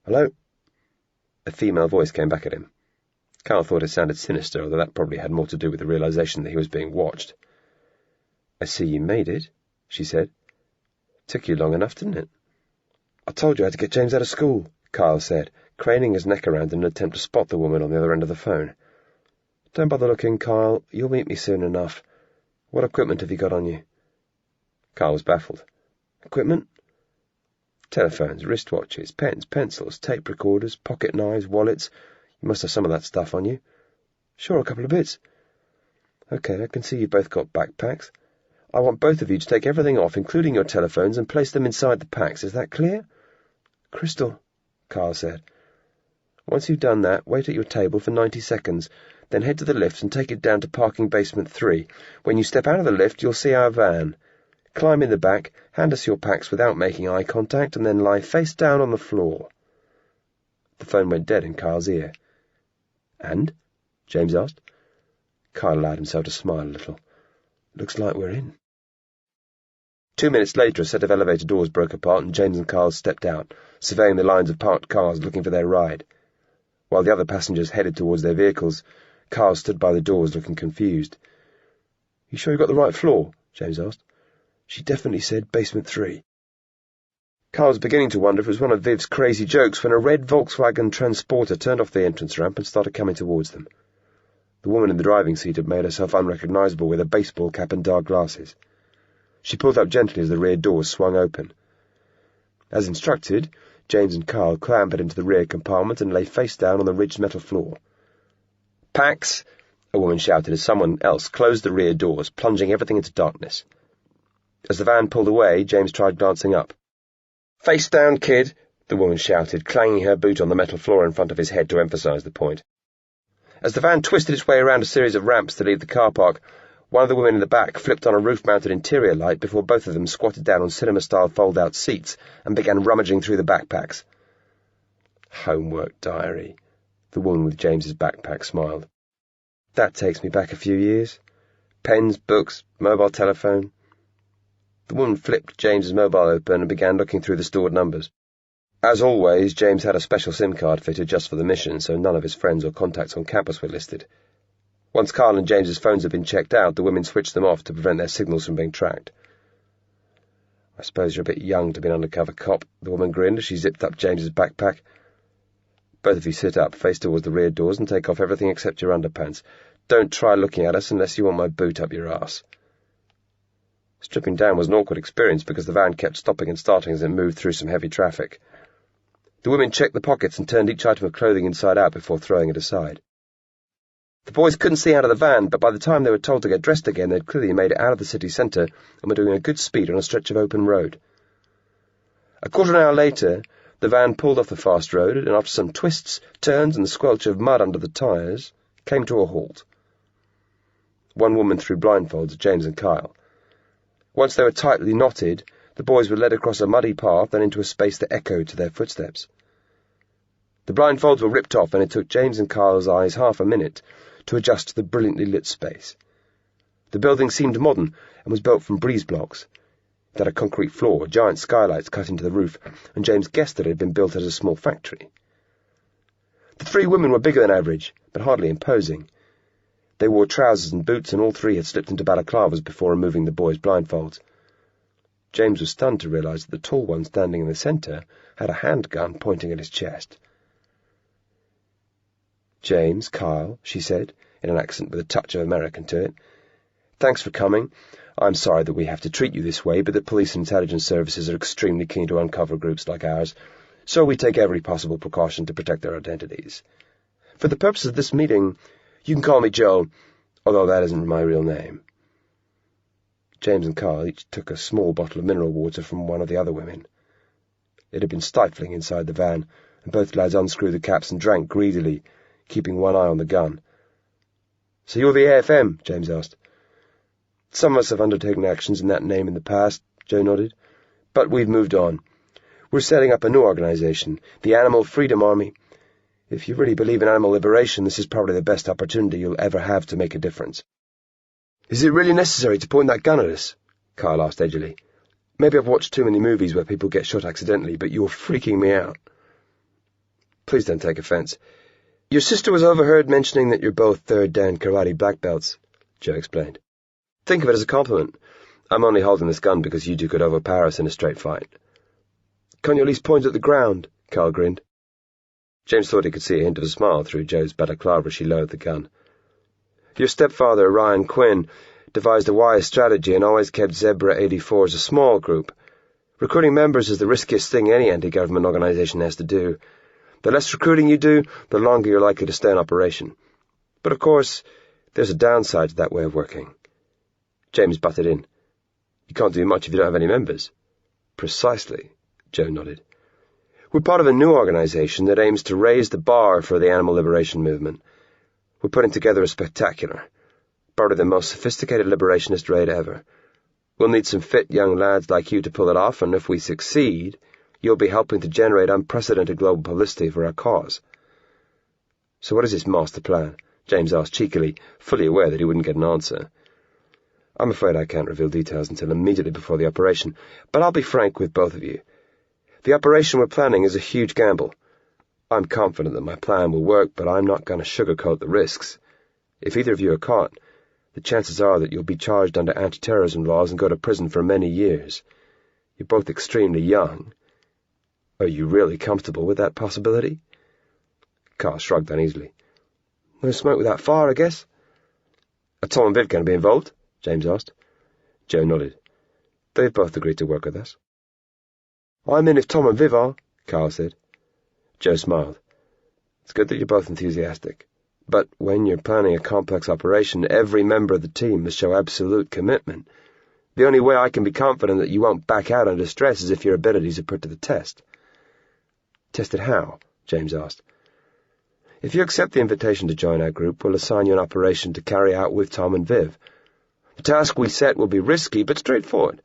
Hello? A female voice came back at him. Carl thought it sounded sinister, although that probably had more to do with the realization that he was being watched. I see you made it, she said. Took you long enough, didn't it? I told you I had to get James out of school, Carl said, craning his neck around in an attempt to spot the woman on the other end of the phone. Don't bother looking, Carl. You'll meet me soon enough. What equipment have you got on you? Carl was baffled. Equipment? Telephones, wristwatches, pens, pencils, tape recorders, pocket knives, wallets. You must have some of that stuff on you. Sure, a couple of bits. Okay, I can see you've both got backpacks. I want both of you to take everything off, including your telephones, and place them inside the packs. Is that clear? Crystal, Carl said. Once you've done that, wait at your table for 90 seconds, then head to the lift and take it down to parking basement 3. When you step out of the lift, you'll see our van. Climb in the back, hand us your packs without making eye contact, and then lie face down on the floor. The phone went dead in Carl's ear. And? James asked. Carl allowed himself to smile a little. Looks like we're in. 2 minutes later, a set of elevator doors broke apart, and James and Carl stepped out, surveying the lines of parked cars looking for their ride. While the other passengers headed towards their vehicles, Carl stood by the doors looking confused. You sure you got the right floor? James asked. She definitely said basement 3. Carl was beginning to wonder if it was one of Viv's crazy jokes when a red Volkswagen Transporter turned off the entrance ramp and started coming towards them. The woman in the driving seat had made herself unrecognizable with a baseball cap and dark glasses. She pulled up gently as the rear doors swung open. As instructed, James and Carl clambered into the rear compartment and lay face down on the ridged metal floor. Packs! A woman shouted as someone else closed the rear doors, plunging everything into darkness. As the van pulled away, James tried glancing up. Face down, kid! The woman shouted, clanging her boot on the metal floor in front of his head to emphasize the point. As the van twisted its way around a series of ramps to leave the car park, one of the women in the back flipped on a roof-mounted interior light before both of them squatted down on cinema-style fold-out seats and began rummaging through the backpacks. Homework diary. The woman with James's backpack smiled. That takes me back a few years. Pens, books, mobile telephone. The woman flipped James's mobile open and began looking through the stored numbers. As always, James had a special SIM card fitted just for the mission, so none of his friends or contacts on campus were listed. Once Carl and James's phones had been checked out, the women switched them off to prevent their signals from being tracked. I suppose you're a bit young to be an undercover cop, the woman grinned as she zipped up James's backpack. Both of you sit up, face towards the rear doors, and take off everything except your underpants. Don't try looking at us unless you want my boot up your arse. Stripping down was an awkward experience because the van kept stopping and starting as it moved through some heavy traffic. The women checked the pockets and turned each item of clothing inside out before throwing it aside. The boys couldn't see out of the van, but by the time they were told to get dressed again, they'd clearly made it out of the city centre and were doing a good speed on a stretch of open road. A quarter of an hour later, the van pulled off the fast road, and after some twists, turns, and the squelch of mud under the tyres, came to a halt. One woman threw blindfolds at James and Kyle. Once they were tightly knotted, the boys were led across a muddy path and into a space that echoed to their footsteps. The blindfolds were ripped off, and it took James and Kyle's eyes half a minute to adjust to the brilliantly lit space. The building seemed modern and was built from breeze blocks. It had a concrete floor, giant skylights cut into the roof, and James guessed that it had been built as a small factory. The three women were bigger than average, but hardly imposing. They wore trousers and boots, and all three had slipped into balaclavas before removing the boys' blindfolds. James was stunned to realize that the tall one standing in the centre had a handgun pointing at his chest. "James, Kyle," she said, in an accent with a touch of American to it. "Thanks for coming. I'm sorry that we have to treat you this way, but the police and intelligence services are extremely keen to uncover groups like ours, so we take every possible precaution to protect their identities. For the purpose of this meeting, you can call me Joe, although that isn't my real name." James and Carl each took a small bottle of mineral water from one of the other women. It had been stifling inside the van, and both lads unscrewed the caps and drank greedily, keeping one eye on the gun. "So you're the AFM?" James asked. "Some of us have undertaken actions in that name in the past," Joe nodded, "but we've moved on. We're setting up a new organization, the Animal Freedom Army. If you really believe in animal liberation, this is probably the best opportunity you'll ever have to make a difference." "Is it really necessary to point that gun at us?" Kyle asked edgily. "Maybe I've watched too many movies where people get shot accidentally, but you're freaking me out." "Please don't take offense. Your sister was overheard mentioning that you're both third dan karate black belts," Joe explained. "Think of it as a compliment. I'm only holding this gun because you two could overpower us in a straight fight." "Can't you at least point at the ground?" Carl grinned. James thought he could see a hint of a smile through Joe's balaclava as she lowered the gun. "Your stepfather, Ryan Quinn, devised a wise strategy and always kept Zebra 84 as a small group. Recruiting members is the riskiest thing any anti-government organization has to do. The less recruiting you do, the longer you're likely to stay in operation. But of course, there's a downside to that way of working." James butted in. "You can't do much if you don't have any members." "Precisely," Joe nodded. "We're part of a new organization that aims to raise the bar for the animal liberation movement. We're putting together a spectacular, probably the most sophisticated liberationist raid ever. We'll need some fit young lads like you to pull it off, and if we succeed, you'll be helping to generate unprecedented global publicity for our cause." "So what is this master plan?" James asked cheekily, fully aware that he wouldn't get an answer. "I'm afraid I can't reveal details until immediately before the operation, but I'll be frank with both of you. The operation we're planning is a huge gamble. I'm confident that my plan will work, but I'm not going to sugarcoat the risks. If either of you are caught, the chances are that you'll be charged under anti-terrorism laws and go to prison for many years. You're both extremely young. Are you really comfortable with that possibility?" Carl shrugged uneasily. "No smoke without fire, I guess." "Are Tom and Viv going to be involved?" James asked. Joe nodded. "They've both agreed to work with us." "I'm in if Tom and Viv are," Carl said. Joe smiled. "It's good that you're both enthusiastic. But when you're planning a complex operation, every member of the team must show absolute commitment. The only way I can be confident that you won't back out under stress is if your abilities are put to the test." "Tested how?" James asked. "If you accept the invitation to join our group, we'll assign you an operation to carry out with Tom and Viv. The task we set will be risky, but straightforward.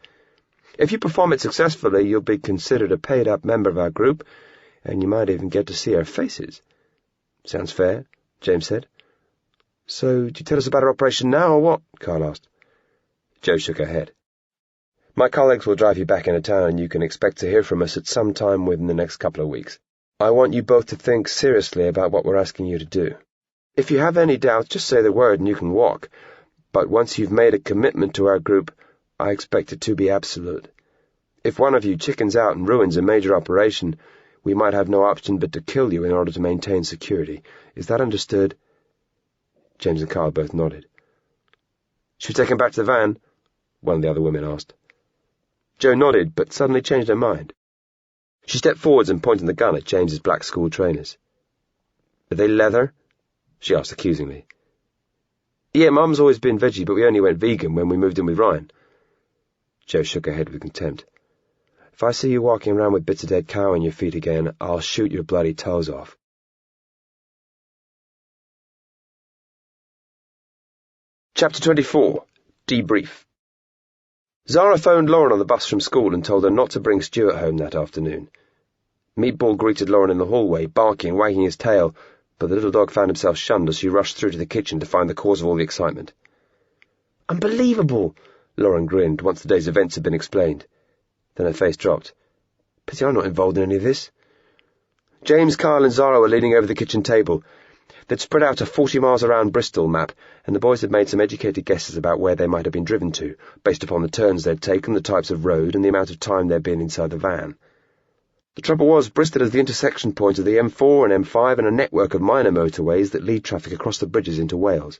If you perform it successfully, you'll be considered a paid-up member of our group, and you might even get to see our faces." "Sounds fair," James said. "So, do you tell us about our operation now, or what?" Carl asked. Joe shook her head. "My colleagues will drive you back into town, and you can expect to hear from us at some time within the next couple of weeks. I want you both to think seriously about what we're asking you to do. If you have any doubts, just say the word and you can walk. But once you've made a commitment to our group, I expect it to be absolute. If one of you chickens out and ruins a major operation, we might have no option but to kill you in order to maintain security. Is that understood?" James and Carl both nodded. "Should we take him back to the van?" one of the other women asked. Joe nodded, but suddenly changed her mind. She stepped forwards and pointed the gun at James's black school trainers. "Are they leather?" she asked accusingly. "Yeah, Mum's always been veggie, but we only went vegan when we moved in with Ryan." Joe shook her head with contempt. "If I see you walking around with bits of dead cow on your feet again, I'll shoot your bloody toes off." Chapter 24. Debrief. Zara phoned Lauren on the bus from school and told her not to bring Stuart home that afternoon. Meatball greeted Lauren in the hallway, barking and wagging his tail, but the little dog found himself shunned as she rushed through to the kitchen to find the cause of all the excitement. "Unbelievable!" Lauren grinned once the day's events had been explained. Then her face dropped. Pity I'm not involved in any of this. James, Kyle and Zara were leaning over the kitchen table. They'd spread out a 40 miles around Bristol map, and the boys had made some educated guesses about where they might have been driven to, based upon the turns they'd taken, the types of road, and the amount of time they'd been inside the van. The trouble was, Bristol is the intersection point of the M4 and M5 and a network of minor motorways that lead traffic across the bridges into Wales.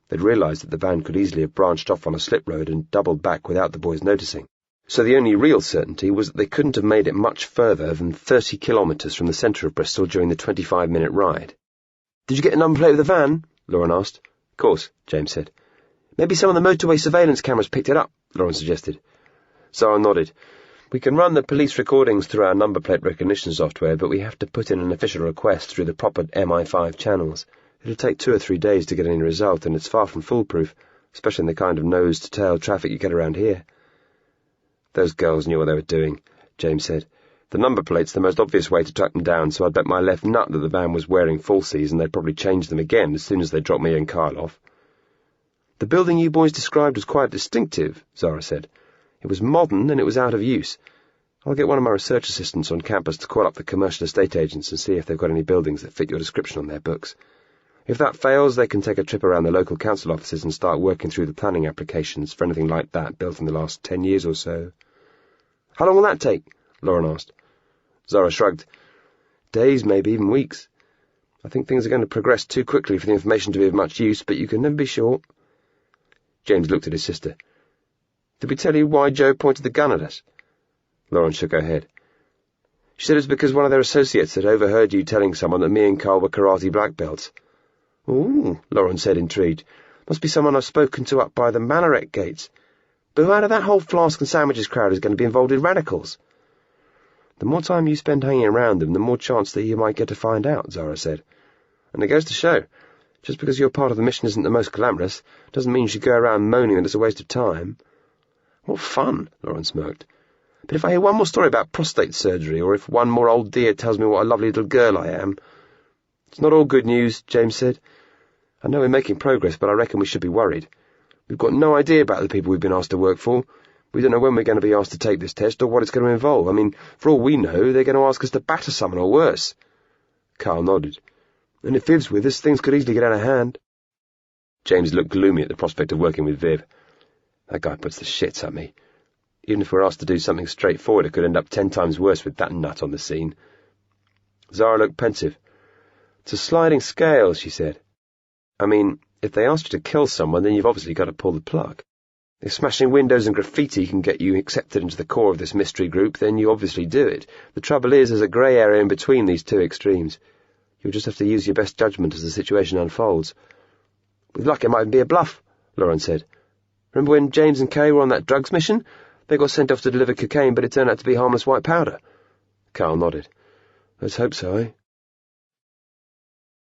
They'd realised that the van could easily have branched off on a slip road and doubled back without the boys noticing. So the only real certainty was that they couldn't have made it much further than 30 kilometres from the centre of Bristol during the 25-minute ride. "Did you get a number plate of the van?" Lauren asked. "Of course," James said. "Maybe some of the motorway surveillance cameras picked it up," Lauren suggested. Zara nodded. "We can run the police recordings through our number plate recognition software, but we have to put in an official request through the proper MI5 channels. It'll take 2 or 3 days to get any result, and it's far from foolproof, especially in the kind of nose-to-tail traffic you get around here." "Those girls knew what they were doing," James said. "The number plate's the most obvious way to track them down, so I'd bet my left nut that the van was wearing falsies, and they'd probably change them again as soon as they dropped me and Kyle off." "The building you boys described was quite distinctive," Zara said. "It was modern, and it was out of use. I'll get one of my research assistants on campus to call up the commercial estate agents and see if they've got any buildings that fit your description on their books. If that fails, they can take a trip around the local council offices and start working through the planning applications for anything like that built in the last 10 years or so." "How long will that take?" Lauren asked. Zara shrugged. "Days, maybe even weeks. I think things are going to progress too quickly for the information to be of much use, but you can never be sure." James looked at his sister. "Did we tell you why Joe pointed the gun at us?" Lauren shook her head. "She said it was because one of their associates had overheard you telling someone that me and Carl were karate black belts." "Ooh," Lauren said, intrigued. "Must be someone I've spoken to up by the Manaret gates. But who out of that whole flask and sandwiches crowd is going to be involved in radicals?" "The more time you spend hanging around them, the more chance that you might get to find out," Zara said. "And it goes to show, just because your part of the mission isn't the most glamorous, doesn't mean you should go around moaning that it's a waste of time." "What fun," Lauren smirked. "But if I hear one more story about prostate surgery, or if one more old dear tells me what a lovely little girl I am—" "It's not all good news," James said. "I know we're making progress, but I reckon we should be worried. We've got no idea about the people we've been asked to work for. We don't know when we're going to be asked to take this test or what it's going to involve. I mean, for all we know, they're going to ask us to batter someone or worse." Carl nodded. "And if Viv's with us, things could easily get out of hand." James looked gloomy at the prospect of working with Viv. "That guy puts the shits at me. Even if we're asked to do something straightforward, it could end up 10 times worse with that nut on the scene." Zara looked pensive. "It's a sliding scale," she said. "I mean, if they asked you to kill someone, then you've obviously got to pull the plug. If smashing windows and graffiti can get you accepted into the core of this mystery group, then you obviously do it. The trouble is, there's a grey area in between these two extremes. You'll just have to use your best judgment as the situation unfolds." "With luck, it might even be a bluff," Lauren said. "Remember when James and Kay were on that drugs mission? They got sent off to deliver cocaine, but it turned out to be harmless white powder." Carl nodded. "Let's hope so, eh?"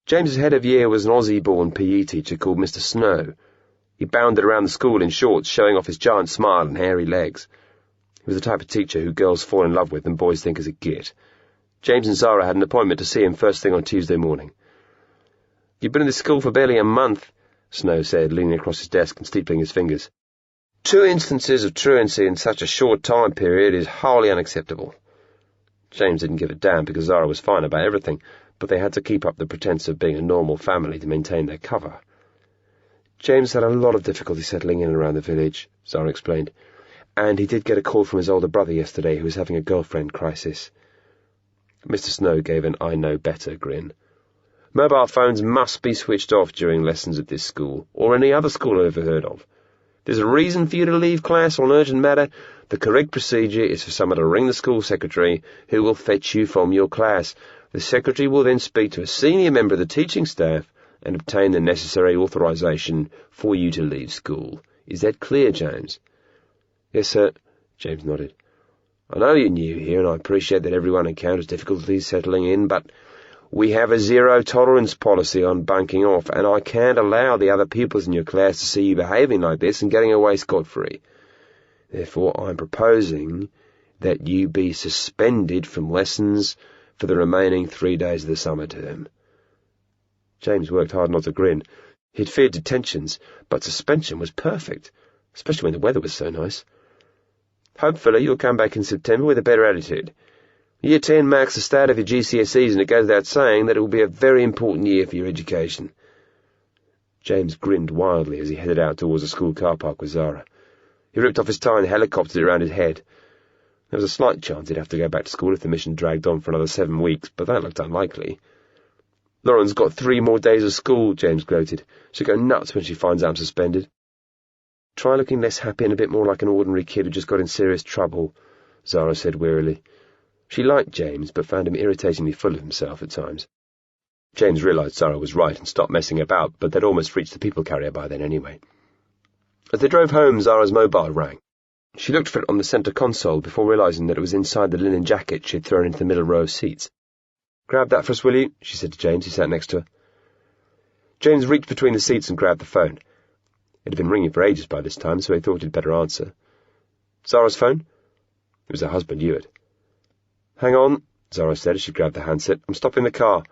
James's head of year was an Aussie-born PE teacher called Mr. Snow. He bounded around the school in shorts, showing off his giant smile and hairy legs. He was the type of teacher who girls fall in love with and boys think is a git. James and Zara had an appointment to see him first thing on Tuesday morning. "You've been in this school for barely a month," Snow said, leaning across his desk and steepling his fingers. "2 instances of truancy in such a short time period is wholly unacceptable." James didn't give a damn because Zara was fine about everything, but they had to keep up the pretense of being a normal family to maintain their cover. "James had a lot of difficulty settling in around the village," Zara explained, "and he did get a call from his older brother yesterday who was having a girlfriend crisis." Mr. Snow gave an I-know-better grin. "Mobile phones must be switched off during lessons at this school, or any other school I've ever heard of. If there's a reason for you to leave class on urgent matter, the correct procedure is for someone to ring the school secretary, who will fetch you from your class. The secretary will then speak to a senior member of the teaching staff and obtain the necessary authorization for you to leave school. Is that clear, James?" "Yes, sir," James nodded. "I know you're new here, and I appreciate that everyone encounters difficulties settling in, but we have a zero-tolerance policy on bunking off, and I can't allow the other pupils in your class to see you behaving like this and getting away scot-free. Therefore, I'm proposing that you be suspended from lessons for the remaining 3 days of the summer term." James worked hard not to grin. He'd feared detentions, but suspension was perfect, especially when the weather was so nice. Hopefully you'll come back in September with a better attitude. Year 10 marks the start of your GCSEs, and it goes without saying that it will be a very important year for your education." James grinned wildly as he headed out towards the school car park with Zara. He ripped off his tie and helicoptered it around his head. There was a slight chance he'd have to go back to school if the mission dragged on for another 7 weeks, but that looked unlikely. "Lauren's got 3 more days of school," James gloated. "She'll go nuts when she finds out I'm suspended." "Try looking less happy and a bit more like an ordinary kid who just got in serious trouble," Zara said wearily. She liked James, but found him irritatingly full of himself at times. James realised Zara was right and stopped messing about, but they'd almost reached the people carrier by then anyway. As they drove home, Zara's mobile rang. She looked for it on the centre console before realising that it was inside the linen jacket she had thrown into the middle row of seats. "Grab that for us, will you?" she said to James, who sat next to her. James reached between the seats and grabbed the phone. It had been ringing for ages by this time, so he thought he'd better answer. "Zara's phone?" It was her husband, Ewart. "Hang on," Zara said as she grabbed the handset. "I'm stopping the car."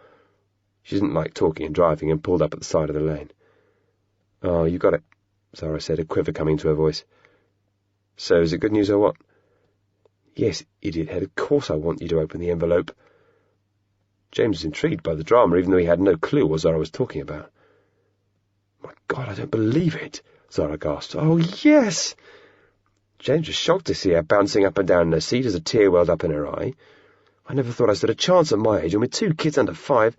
She didn't like talking and driving and pulled up at the side of the lane. "Oh, you got it," Zara said, a quiver coming to her voice. "So is it good news or what?" "Yes, idiot head, of course I want you to open the envelope." James was intrigued by the drama, even though he had no clue what Zara was talking about. "My God, I don't believe it," Zara gasped. "Oh, yes!" James was shocked to see her bouncing up and down in her seat as a tear welled up in her eye. "I never thought I stood a chance at my age, and with 2 kids under 5.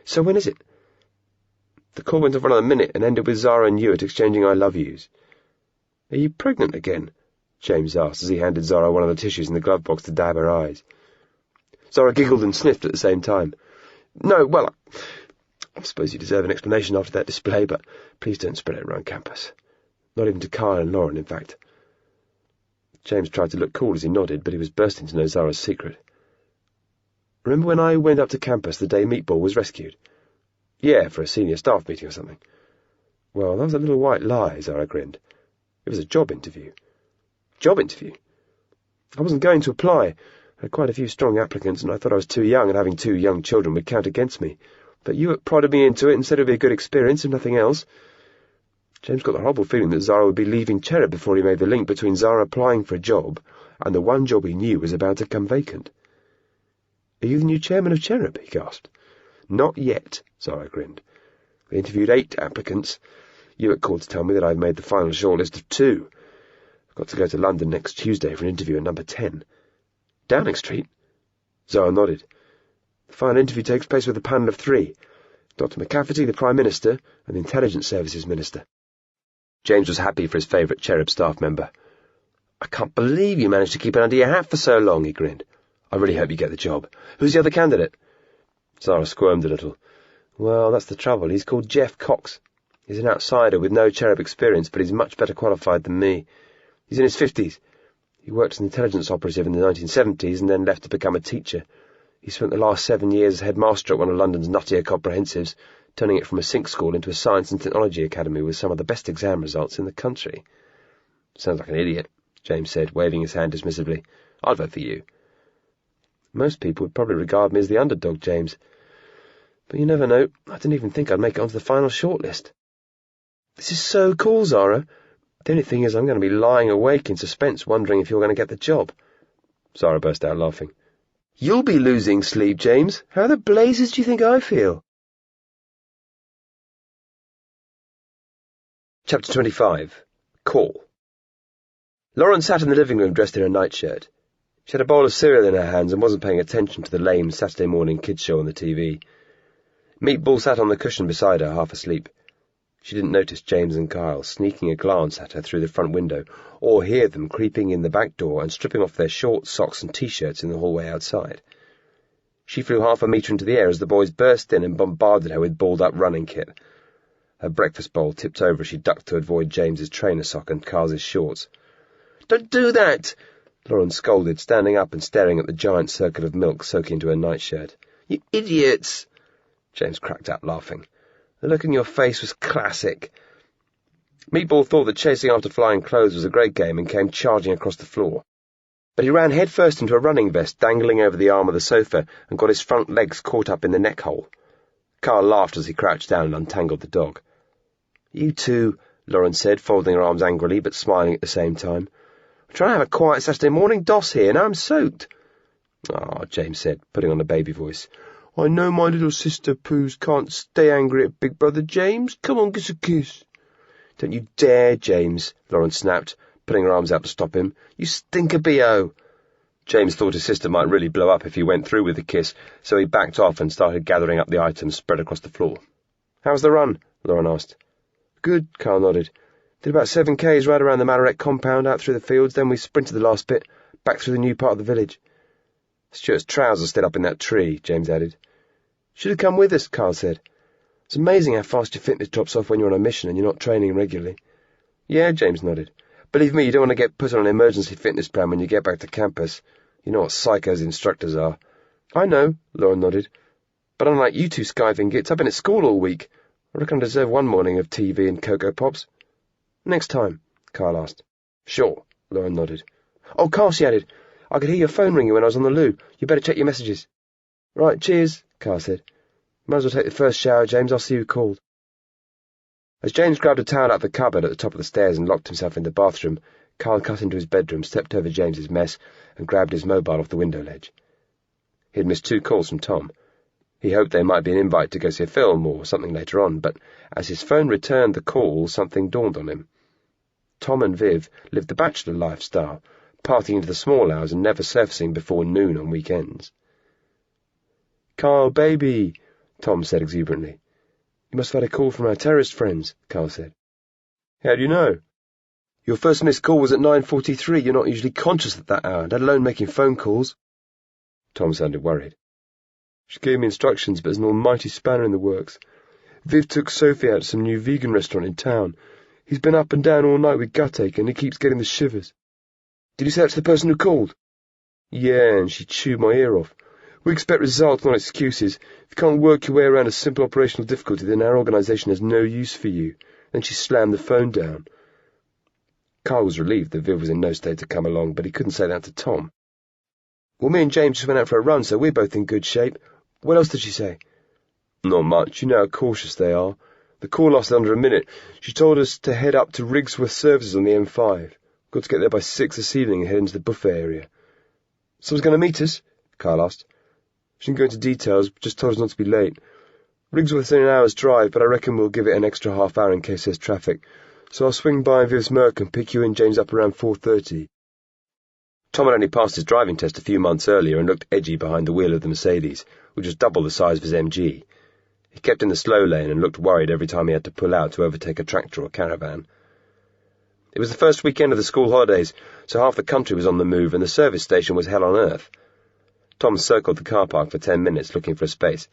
So when is it?" The call went on for another minute and ended with Zara and Ewart exchanging I love yous. "Are you pregnant again?" James asked as he handed Zara one of the tissues in the glove box to dab her eyes. Zara giggled and sniffed at the same time. "No, well, I suppose you deserve an explanation after that display, but please don't spread it around campus. Not even to Kyle and Lauren, in fact." James tried to look cool as he nodded, but he was bursting to know Zara's secret. "Remember when I went up to campus the day Meatball was rescued?" "Yeah, for a senior staff meeting or something." "Well, that was a little white lie," Zara grinned. "It was a job interview." "Job interview?" "I wasn't going to apply. I had quite a few strong applicants, and I thought I was too young, and having 2 young children would count against me. But Ewart prodded me into it and said it would be a good experience, if nothing else." James got the horrible feeling that Zara would be leaving Cherub before he made the link between Zara applying for a job and the one job he knew was about to come vacant. "Are you the new chairman of Cherub?" he gasped. "Not yet," Zara grinned. "We interviewed 8 applicants. Ewart called to tell me that I've made the final shortlist of 2. I've got to go to London next Tuesday for an interview at number 10. "Downing Street?" Zara nodded. "The final interview takes place with a panel of 3. Dr. McCafferty, the Prime Minister, and the Intelligence Services Minister." James was happy for his favourite Cherub staff member. "I can't believe you managed to keep it under your hat for so long," he grinned. "I really hope you get the job. Who's the other candidate?" Zara squirmed a little. "Well, that's the trouble. He's called Jeff Cox. He's an outsider with no Cherub experience, but he's much better qualified than me. He's in his 50s. He worked as an intelligence operative in the 1970s and then left to become a teacher. He spent the last 7 years as headmaster at one of London's nuttier comprehensives, turning it from a sink school into a science and technology academy with some of the best exam results in the country." "Sounds like an idiot," James said, waving his hand dismissively. "I'd vote for you." "Most people would probably regard me as the underdog, James. But you never know. I didn't even think I'd make it onto the final shortlist." "This is so cool, Zara. The only thing is I'm going to be lying awake in suspense wondering if you're going to get the job." Zara burst out laughing. "You'll be losing sleep, James. How the blazes do you think I feel?" Chapter 25. Call. Lauren sat in the living room dressed in her nightshirt. She had a bowl of cereal in her hands and wasn't paying attention to the lame Saturday morning kids show on the TV. Meatball sat on the cushion beside her, half asleep. She didn't notice James and Kyle sneaking a glance at her through the front window, or hear them creeping in the back door and stripping off their shorts, socks and T-shirts in the hallway outside. She flew half a metre into the air as the boys burst in and bombarded her with balled-up running kit. Her breakfast bowl tipped over as she ducked to avoid James's trainer sock and Carl's shorts. "Don't do that!" Lauren scolded, standing up and staring at the giant circle of milk soaking into her nightshirt. "You idiots!" James cracked up, laughing. The look in your face was classic. Meatball thought that chasing after flying clothes was a great game and came charging across the floor. But he ran headfirst into a running vest dangling over the arm of the sofa and got his front legs caught up in the neck hole. Carl laughed as he crouched down and untangled the dog. "You two," Lauren said, folding her arms angrily but smiling at the same time. I'm trying to have a quiet Saturday morning doss here, now I'm soaked. Ah, James said, putting on a baby voice. I know my little sister Poos can't stay angry at Big Brother James. Come on, give us a kiss. Don't you dare, James, Lauren snapped, putting her arms out to stop him. You stinker B.O. James thought his sister might really blow up if he went through with the kiss, so he backed off and started gathering up the items spread across the floor. How's the run? Lauren asked. Good, Carl nodded. Did about 7 Ks right around the Malaret compound, out through the fields, then we sprinted the last bit, back through the new part of the village. Stuart's trousers stayed up in that tree, James added. Should have come with us, Carl said. It's amazing how fast your fitness drops off when you're on a mission and you're not training regularly. Yeah, James nodded. Believe me, you don't want to get put on an emergency fitness plan when you get back to campus. You know what psychos instructors are. I know, Lauren nodded. But unlike you two skiving gits, I've been at school all week. I reckon I deserve one morning of TV and Cocoa Pops. Next time, Carl asked. Sure, Lauren nodded. Oh, Carl, she added. I could hear your phone ringing when I was on the loo. You better check your messages. Right, cheers, Carl said. Might as well take the first shower, James. I'll see who called. As James grabbed a towel out of the cupboard at the top of the stairs and locked himself in the bathroom, Carl cut into his bedroom, stepped over James's mess, and grabbed his mobile off the window ledge. He had missed 2 calls from Tom. He hoped there might be an invite to go see a film or something later on, but as his phone returned the call, something dawned on him. Tom and Viv lived the bachelor lifestyle, partying into the small hours and never surfacing before noon on weekends. Carl, baby, Tom said exuberantly. You must have had a call from our terrorist friends, Carl said. How do you know? Your first missed call was at 9:43. You're not usually conscious at that hour, let alone making phone calls. Tom sounded worried. She gave me instructions, but there's an almighty spanner in the works. Viv took Sophie out to some new vegan restaurant in town. He's been up and down all night with guttache, and he keeps getting the shivers. Did you say that to the person who called? Yeah, and she chewed my ear off. We expect results, not excuses. If you can't work your way around a simple operational difficulty, then our organisation has no use for you. Then she slammed the phone down. Carl was relieved that Viv was in no state to come along, but he couldn't say that to Tom. Well, me and James just went out for a run, so we're both in good shape. What else did she say? Not much. You know how cautious they are. The call lasted under a minute. She told us to head up to Rigsworth Services on the M5. Got to get there by 6 this evening and head into the buffet area. Someone's going to meet us? Carl asked. She didn't go into details, but just told us not to be late. Rigsworth's only an hour's drive, but I reckon we'll give it an extra half hour in case there's traffic. So I'll swing by Viv's Merc and pick you and James up around 4:30. Tom had only passed his driving test a few months earlier and looked edgy behind the wheel of the Mercedes, which was double the size of his MG. He kept in the slow lane and looked worried every time he had to pull out to overtake a tractor or caravan. It was the first weekend of the school holidays, so half the country was on the move and the service station was hell on earth. Tom circled the car park for 10 minutes looking for a space.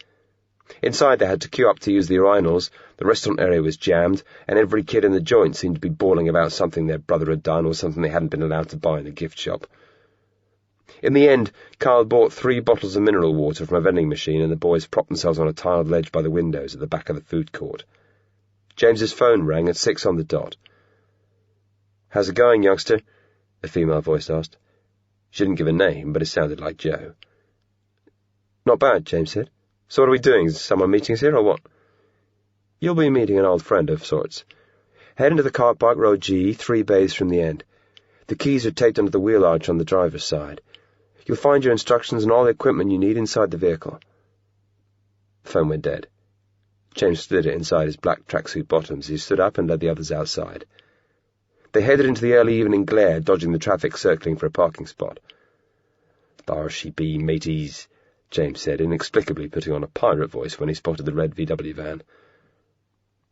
Inside they had to queue up to use the urinals, the restaurant area was jammed, and every kid in the joint seemed to be bawling about something their brother had done or something they hadn't been allowed to buy in the gift shop. In the end, Carl bought 3 bottles of mineral water from a vending machine and the boys propped themselves on a tiled ledge by the windows at the back of the food court. James's phone rang at 6 on the dot. How's it going, youngster? A female voice asked. She didn't give a name, but it sounded like Joe. Not bad, James said. So what are we doing? Is someone meeting us here or what? You'll be meeting an old friend of sorts. Head into the car park, row G, 3 bays from the end. The keys are taped under the wheel arch on the driver's side. You'll find your instructions and all the equipment you need inside the vehicle. The phone went dead. James slid it inside his black tracksuit bottoms. He stood up and led the others outside. They headed into the early evening glare, dodging the traffic circling for a parking spot. There she be, mateys, James said, inexplicably putting on a pirate voice when he spotted the red VW van.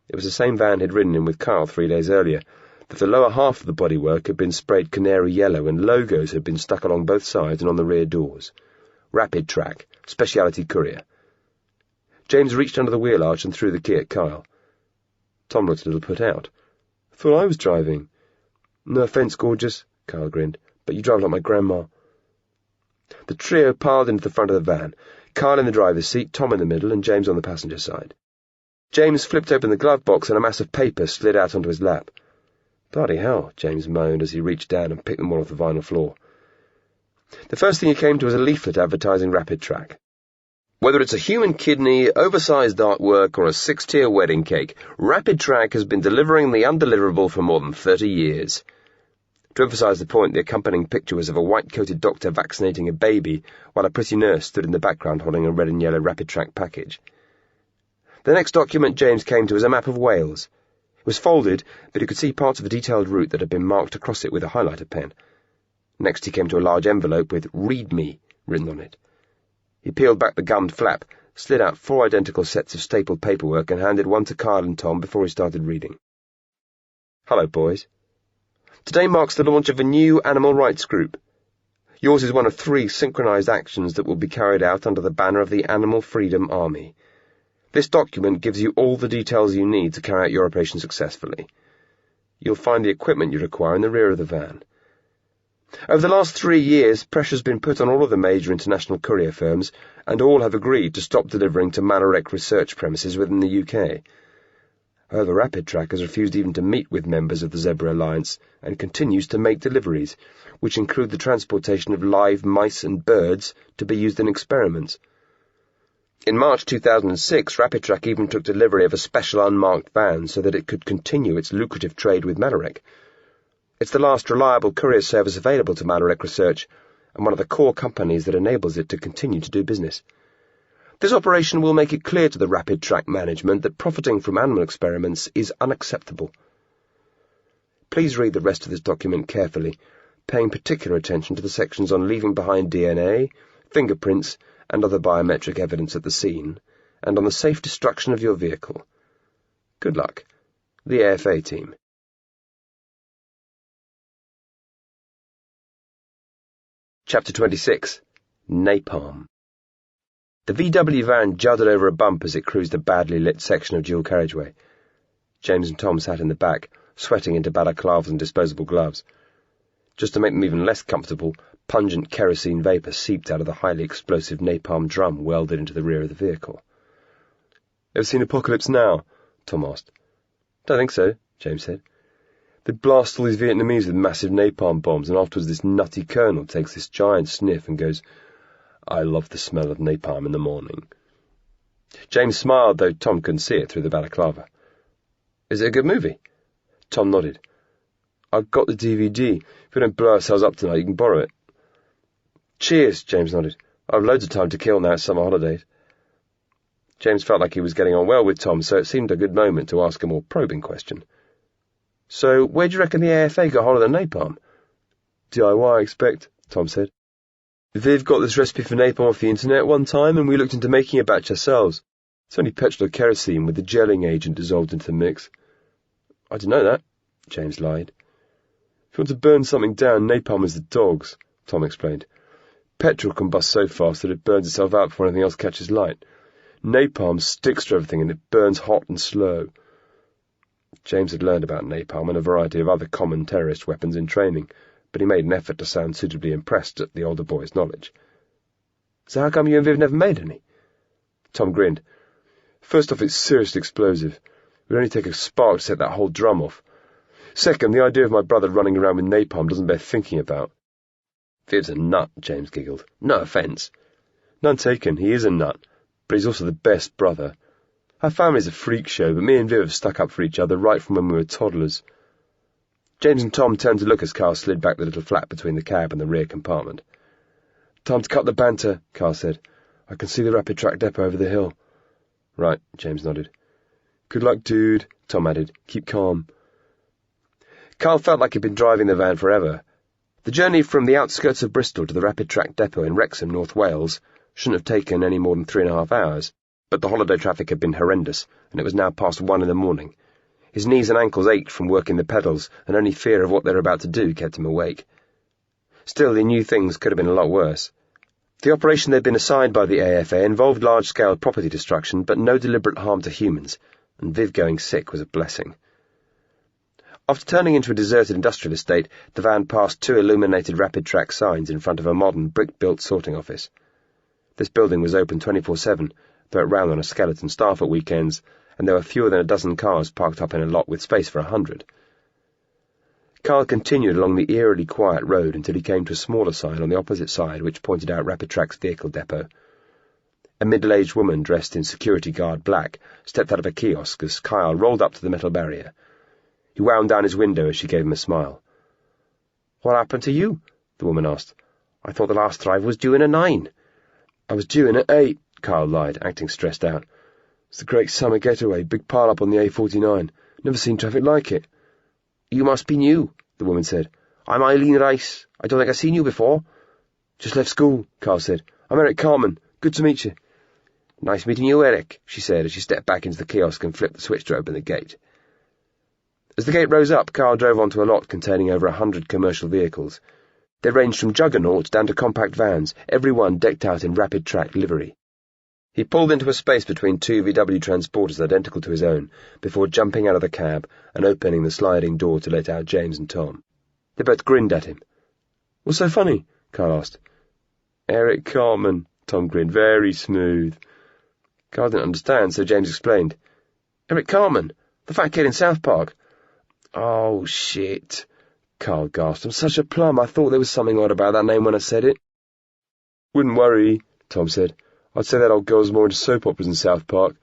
It was the same van he'd ridden in with Carl 3 days earlier, that the lower half of the bodywork had been sprayed canary yellow and logos had been stuck along both sides and on the rear doors. Rapid Track, Specialty Courier. James reached under the wheel arch and threw the key at Kyle. Tom looked a little put out. I thought I was driving. No offence, gorgeous, Kyle grinned, but you drive like my grandma. The trio piled into the front of the van, Kyle in the driver's seat, Tom in the middle, and James on the passenger side. James flipped open the glove box and a mass of paper slid out onto his lap. Bloody hell, James moaned as he reached down and picked them all off the vinyl floor. The first thing he came to was a leaflet advertising Rapid Track. Whether it's a human kidney, oversized artwork, or a 6-tier wedding cake, Rapid Track has been delivering the undeliverable for more than 30 years. To emphasise the point, the accompanying picture was of a white-coated doctor vaccinating a baby, while a pretty nurse stood in the background holding a red and yellow rapid track package. The next document James came to was a map of Wales. It was folded, but he could see parts of a detailed route that had been marked across it with a highlighter pen. Next he came to a large envelope with "Read Me" written on it. He peeled back the gummed flap, slid out 4 identical sets of stapled paperwork and handed one to Kyle and Tom before he started reading. "Hello, boys. Today marks the launch of a new animal rights group. Yours is one of 3 synchronized actions that will be carried out under the banner of the Animal Freedom Army. This document gives you all the details you need to carry out your operation successfully. You'll find the equipment you require in the rear of the van. Over the last 3 years, pressure's been put on all of the major international courier firms, and all have agreed to stop delivering to Malorec research premises within the UK. However, Rapid Track has refused even to meet with members of the Zebra Alliance and continues to make deliveries, which include the transportation of live mice and birds to be used in experiments. In March 2006, Rapid Track even took delivery of a special unmarked van so that it could continue its lucrative trade with Malorec. It's the last reliable courier service available to Malorec Research, and one of the core companies that enables it to continue to do business. This operation will make it clear to the Rapid Track management that profiting from animal experiments is unacceptable. Please read the rest of this document carefully, paying particular attention to the sections on leaving behind DNA, fingerprints, and other biometric evidence at the scene, and on the safe destruction of your vehicle. Good luck. The AFA team. Chapter 26. Napalm. The VW van juddered over a bump as it cruised a badly lit section of dual carriageway. James and Tom sat in the back, sweating into balaclavas and disposable gloves. Just to make them even less comfortable, pungent kerosene vapour seeped out of the highly explosive napalm drum welded into the rear of the vehicle. "Ever seen Apocalypse Now?" Tom asked. "Don't think so," James said. "They blast all these Vietnamese with massive napalm bombs, and afterwards this nutty colonel takes this giant sniff and goes, 'I love the smell of napalm in the morning.'" James smiled, though Tom couldn't see it through the balaclava. "Is it a good movie?" Tom nodded. "I've got the DVD. If we don't blow ourselves up tonight, you can borrow it." "Cheers," James nodded. "I've loads of time to kill now at summer holidays." James felt like he was getting on well with Tom, so it seemed a good moment to ask a more probing question. "So, where do you reckon the AFA got hold of the napalm?" "DIY, I expect," Tom said. "Viv got this recipe for napalm off the internet one time, and we looked into making a batch ourselves. It's only petrol or kerosene with the gelling agent dissolved into the mix." "I didn't know that," James lied. "If you want to burn something down, napalm is the dogs," Tom explained. "Petrol can bust so fast that it burns itself out before anything else catches light. Napalm sticks to everything, and it burns hot and slow." James had learned about napalm and a variety of other common terrorist weapons in training, but he made an effort to sound suitably impressed at the older boy's knowledge. "So how come you and Viv never made any?" Tom grinned. "First off, it's seriously explosive. It would only take a spark to set that whole drum off. Second, the idea of my brother running around with napalm doesn't bear thinking about." "Viv's a nut," James giggled. "No offence." "None taken. He is a nut, but he's also the best brother. Our family's a freak show, but me and Viv have stuck up for each other right from when we were toddlers." James and Tom turned to look as Carl slid back the little flap between the cab and the rear compartment. "Time to cut the banter," Carl said. "I can see the Rapid Track depot over the hill." "Right," James nodded. "Good luck, dude," Tom added. "Keep calm." Carl felt like he'd been driving the van forever. The journey from the outskirts of Bristol to the Rapid Track depot in Wrexham, North Wales, shouldn't have taken any more than 3.5 hours. But the holiday traffic had been horrendous, and it was now past 1 in the morning. His knees and ankles ached from working the pedals, and only fear of what they were about to do kept him awake. Still, he knew things could have been a lot worse. The operation they'd been assigned by the AFA involved large-scale property destruction, but no deliberate harm to humans, and Viv going sick was a blessing. After turning into a deserted industrial estate, the van passed 2 illuminated Rapid Track signs in front of a modern brick-built sorting office. This building was open 24/7, though it ran on a skeleton staff at weekends, and there were fewer than a dozen cars parked up in a lot with space for 100. Carl continued along the eerily quiet road until he came to a smaller sign on the opposite side which pointed out Rapid Track's vehicle depot. A middle-aged woman dressed in security guard black stepped out of a kiosk as Kyle rolled up to the metal barrier. He wound down his window as she gave him a smile. "What happened to you?" the woman asked. "I thought the last driver was due in at 9. "I was due in at 8, Carl lied, acting stressed out. "It's a great summer getaway, big pile-up on the A49. Never seen traffic like it." "You must be new," the woman said. "I'm Eileen Rice. I don't think I've seen you before." "Just left school," Carl said. "I'm Eric Cartman. Good to meet you." "Nice meeting you, Eric," she said as she stepped back into the kiosk and flipped the switch to open the gate. As the gate rose up, Carl drove onto a lot containing over 100 commercial vehicles. They ranged from juggernauts down to compact vans, every one decked out in rapid-track livery. He pulled into a space between two VW transporters identical to his own, before jumping out of the cab and opening the sliding door to let out James and Tom. They both grinned at him. "What's so funny?" Carl asked. "Eric Cartman," Tom grinned. "Very smooth." Carl didn't understand, so James explained. "Eric Cartman, the fat kid in South Park." "Oh, shit," Carl gasped. "I'm such a plum. I thought there was something odd about that name when I said it." "Wouldn't worry," Tom said. "I'd say that old girl's more into soap operas in South Park."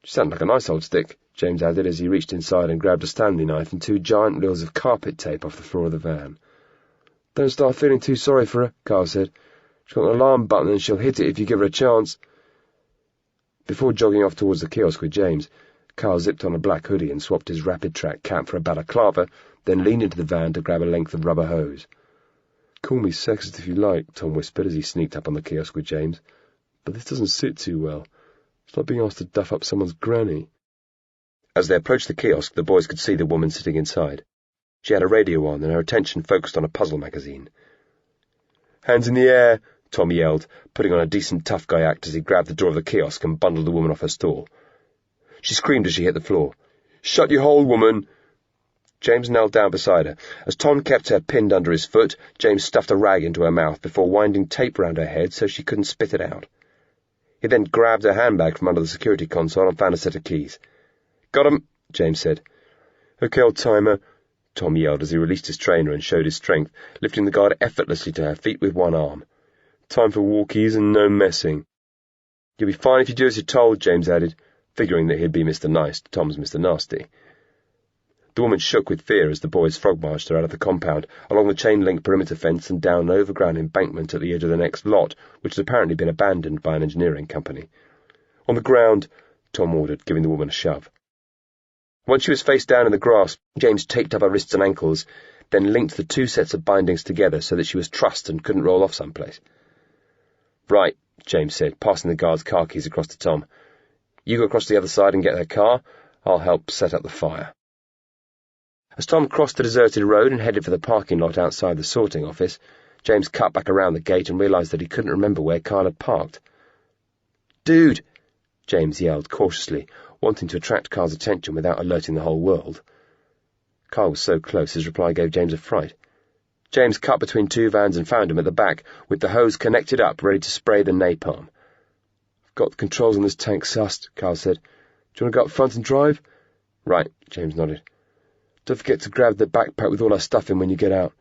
"She sounded like a nice old stick," James added as he reached inside and grabbed a Stanley knife and 2 giant reels of carpet tape off the floor of the van. "Don't start feeling too sorry for her," Carl said. "She's got an alarm button and she'll hit it if you give her a chance." Before jogging off towards the kiosk with James, Carl zipped on a black hoodie and swapped his rapid-track cap for a balaclava, then leaned into the van to grab a length of rubber hose. "Call me sexist if you like," Tom whispered as he sneaked up on the kiosk with James. "But this doesn't sit too well. It's like being asked to duff up someone's granny." As they approached the kiosk, the boys could see the woman sitting inside. She had a radio on, and her attention focused on a puzzle magazine. "Hands in the air," Tom yelled, putting on a decent tough guy act as he grabbed the door of the kiosk and bundled the woman off her stall. She screamed as she hit the floor. "Shut your hole, woman!" James knelt down beside her. As Tom kept her pinned under his foot, James stuffed a rag into her mouth before winding tape round her head so she couldn't spit it out. He then grabbed her handbag from under the security console and found a set of keys. "Got 'em," James said. "Okay, old-timer," Tom yelled as he released his trainer and showed his strength, lifting the guard effortlessly to her feet with one arm. "Time for walkies and no messing." "You'll be fine if you do as you're told," James added, figuring that he'd be Mr. Nice to Tom's Mr. Nasty. The woman shook with fear as the boys frog-marched her out of the compound, along the chain-link perimeter fence and down an overgrown embankment at the edge of the next lot, which had apparently been abandoned by an engineering company. "On the ground," Tom ordered, giving the woman a shove. Once she was face down in the grass, James taped up her wrists and ankles, then linked the 2 sets of bindings together so that she was trussed and couldn't roll off someplace. "Right," James said, passing the guard's car keys across to Tom. "You go across to the other side and get her car. I'll help set up the fire." As Tom crossed the deserted road and headed for the parking lot outside the sorting office, James cut back around the gate and realized that he couldn't remember where Carl had parked. "Dude!" James yelled cautiously, wanting to attract Carl's attention without alerting the whole world. Carl was so close his reply gave James a fright. James cut between 2 vans and found him at the back, with the hose connected up, ready to spray the napalm. "I've got the controls on this tank sussed," Carl said. "Do you want to go up front and drive?" "Right," James nodded. "Don't forget to grab the backpack with all our stuff in when you get out."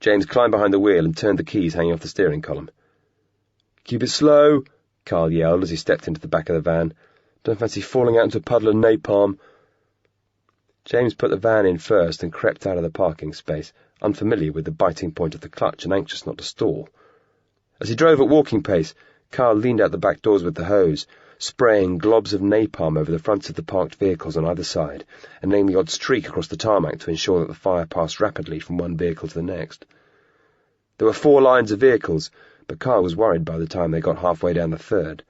James climbed behind the wheel and turned the keys hanging off the steering column. "Keep it slow," Carl yelled as he stepped into the back of the van. "Don't fancy falling out into a puddle of napalm." James put the van in first and crept out of the parking space, unfamiliar with the biting point of the clutch and anxious not to stall. As he drove at walking pace, Carl leaned out the back doors with the hose, spraying globs of napalm over the fronts of the parked vehicles on either side, and laying the odd streak across the tarmac to ensure that the fire passed rapidly from one vehicle to the next. There were 4 lines of vehicles, but Carl was worried by the time they got halfway down the 3rd.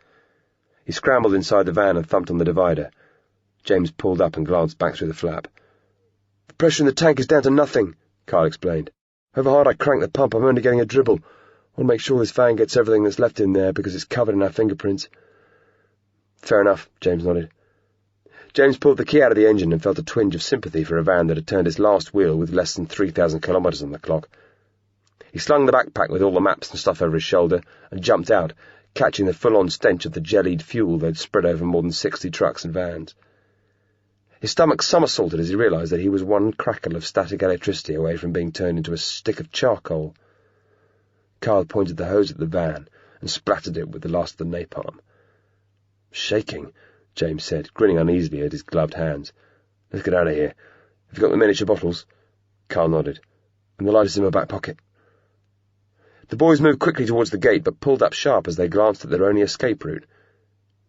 He scrambled inside the van and thumped on the divider. James pulled up and glanced back through the flap. "The pressure in the tank is down to nothing," Carl explained. "However hard I crank the pump, I'm only getting a dribble. I want to make sure this van gets everything that's left in there because it's covered in our fingerprints." "Fair enough," James nodded. James pulled the key out of the engine and felt a twinge of sympathy for a van that had turned its last wheel with less than 3,000 kilometres on the clock. He slung the backpack with all the maps and stuff over his shoulder and jumped out, catching the full-on stench of the jellied fuel they'd spread over more than 60 trucks and vans. His stomach somersaulted as he realized that he was one crackle of static electricity away from being turned into a stick of charcoal. Carl pointed the hose at the van and splattered it with the last of the napalm. "Shaking," James said, grinning uneasily at his gloved hands. "Let's get out of here. Have you got the miniature bottles?" Carl nodded. and the light is in my back pocket." The boys moved quickly towards the gate, but pulled up sharp as they glanced at their only escape route.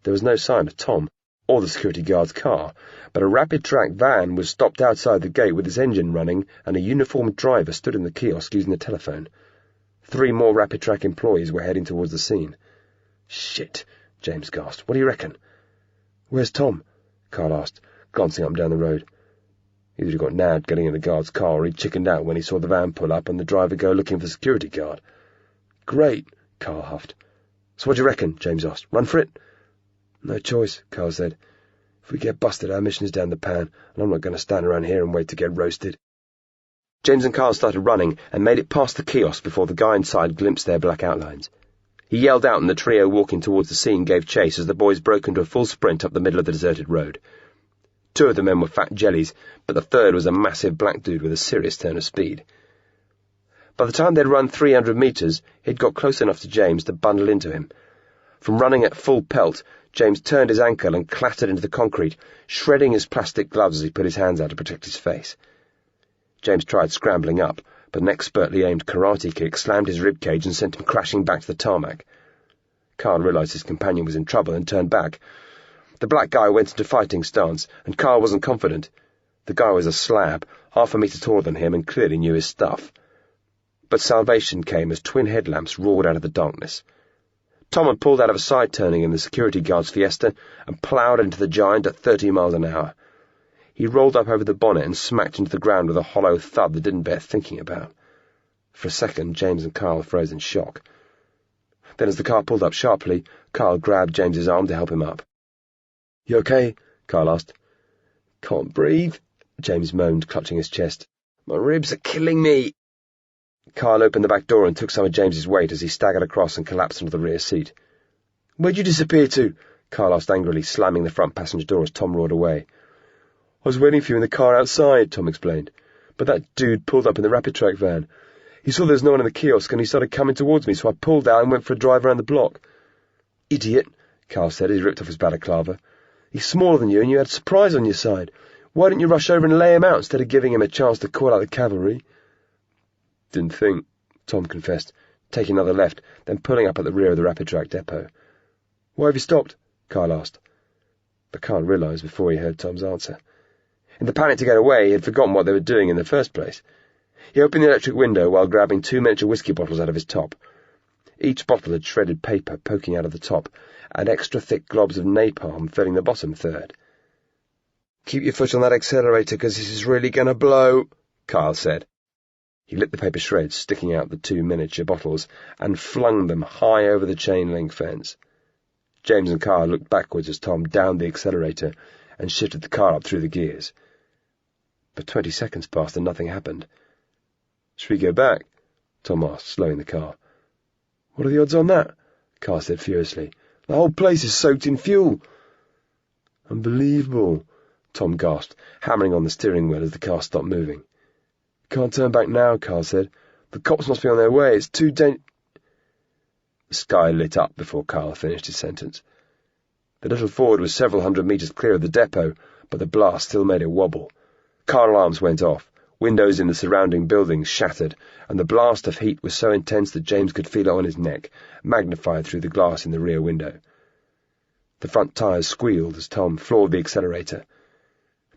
There was no sign of Tom or the security guard's car, but a rapid-track van was stopped outside the gate with its engine running, and a uniformed driver stood in the kiosk using the telephone. 3 more rapid-track employees were heading towards the scene. "Shit," James gasped. "What do you reckon?" "Where's Tom?" Carl asked, glancing up and down the road. Either he got nabbed getting in the guard's car, or he chickened out when he saw the van pull up and the driver go looking for the security guard. "Great," Carl huffed. "So what do you reckon?" James asked. "Run for it?" "No choice," Carl said. "If we get busted, our mission is down the pan, and I'm not going to stand around here and wait to get roasted." James and Carl started running and made it past the kiosk before the guy inside glimpsed their black outlines. He yelled out, and the trio walking towards the scene gave chase as the boys broke into a full sprint up the middle of the deserted road. 2 of the men were fat jellies, but the third was a massive black dude with a serious turn of speed. By the time they'd run 300 metres, he'd got close enough to James to bundle into him. From running at full pelt, James turned his ankle and clattered into the concrete, shredding his plastic gloves as he put his hands out to protect his face. James tried scrambling up, but an expertly aimed karate kick slammed his ribcage and sent him crashing back to the tarmac. Carl realised his companion was in trouble and turned back. The black guy went into fighting stance, and Carl wasn't confident. The guy was a slab, 1/2 a metre taller than him, and clearly knew his stuff. But salvation came as twin headlamps roared out of the darkness. Tom had pulled out of a side turning in the security guard's Fiesta and ploughed into the giant at 30 miles an hour. He rolled up over the bonnet and smacked into the ground with a hollow thud that didn't bear thinking about. For a second, James and Carl froze in shock. Then as the car pulled up sharply, Carl grabbed James's arm to help him up. "You okay?" Carl asked. "Can't breathe," James moaned, clutching his chest. "My ribs are killing me." Carl opened the back door and took some of James's weight as he staggered across and collapsed onto the rear seat. "Where'd you disappear to?" Carl asked angrily, slamming the front passenger door as Tom roared away. "I was waiting for you in the car outside," Tom explained. "But that dude pulled up in the rapid-track van. He saw there was no one in the kiosk and he started coming towards me, so I pulled out and went for a drive around the block." "Idiot," Carl said as he ripped off his balaclava. "He's smaller than you and you had a surprise on your side. Why didn't you rush over and lay him out instead of giving him a chance to call out the cavalry?" "Didn't think," Tom confessed, taking another left, then pulling up at the rear of the rapid-track depot. "Why have you stopped?" Carl asked. But Carl realised before he heard Tom's answer. In the panic to get away, he had forgotten what they were doing in the first place. He opened the electric window while grabbing 2 miniature whiskey bottles out of his top. Each bottle had shredded paper poking out of the top, and extra thick globs of napalm filling the bottom third. "Keep your foot on that accelerator, because this is really going to blow," Carl said. He lit the paper shreds sticking out the 2 miniature bottles and flung them high over the chain-link fence. James and Carl looked backwards as Tom downed the accelerator and shifted the car up through the gears. But 20 seconds passed and nothing happened. "Should we go back?" Tom asked, slowing the car. "What are the odds on that?" Carl said furiously. "The whole place is soaked in fuel." "Unbelievable," Tom gasped, hammering on the steering wheel as the car stopped moving. "Can't turn back now," Carl said. "The cops must be on their way. It's too The sky lit up before Carl finished his sentence. The little Ford was several hundred metres clear of the depot, but the blast still made it wobble. Car alarms went off, windows in the surrounding buildings shattered, and the blast of heat was so intense that James could feel it on his neck, magnified through the glass in the rear window. The front tyres squealed as Tom floored the accelerator.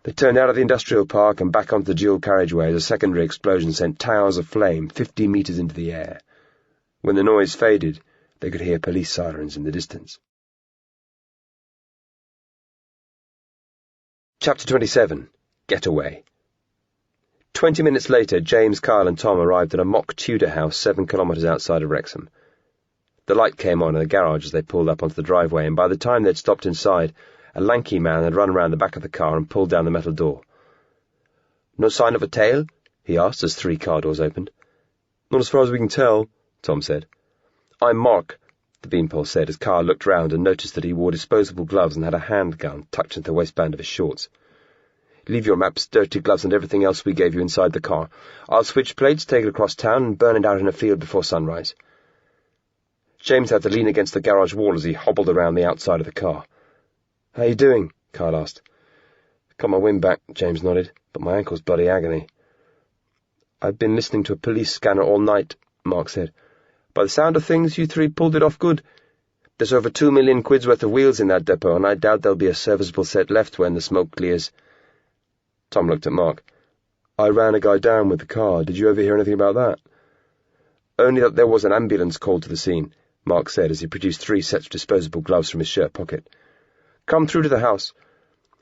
They turned out of the industrial park and back onto the dual carriageway as a secondary explosion sent towers of flame 50 metres into the air. When the noise faded, they could hear police sirens in the distance. Chapter 27. Getaway. 20 minutes later, James, Kyle and Tom arrived at a mock Tudor house 7 kilometres outside of Wrexham. The light came on in the garage as they pulled up onto the driveway, and by the time they'd stopped inside, a lanky man had run around the back of the car and pulled down the metal door. "No sign of a tail?" he asked as 3 car doors opened. "Not as far as we can tell," Tom said. "I'm Mark," the beanpole said as Carl looked round and noticed that he wore disposable gloves and had a handgun tucked into the waistband of his shorts. "Leave your maps, dirty gloves and everything else we gave you inside the car. I'll switch plates, take it across town and burn it out in a field before sunrise." James had to lean against the garage wall as he hobbled around the outside of the car. "How you doing?" Carl asked. "Got my wind back," James nodded, "but my ankle's bloody agony." "I've been listening to a police scanner all night," Mark said. "By the sound of things, you three pulled it off good. There's over 2 million quid's worth of wheels in that depot, and I doubt there'll be a serviceable set left when the smoke clears." Tom looked at Mark. "I ran a guy down with the car. Did you ever hear anything about that?" "Only that there was an ambulance called to the scene," Mark said as he produced 3 sets of disposable gloves from his shirt pocket. "Come through to the house.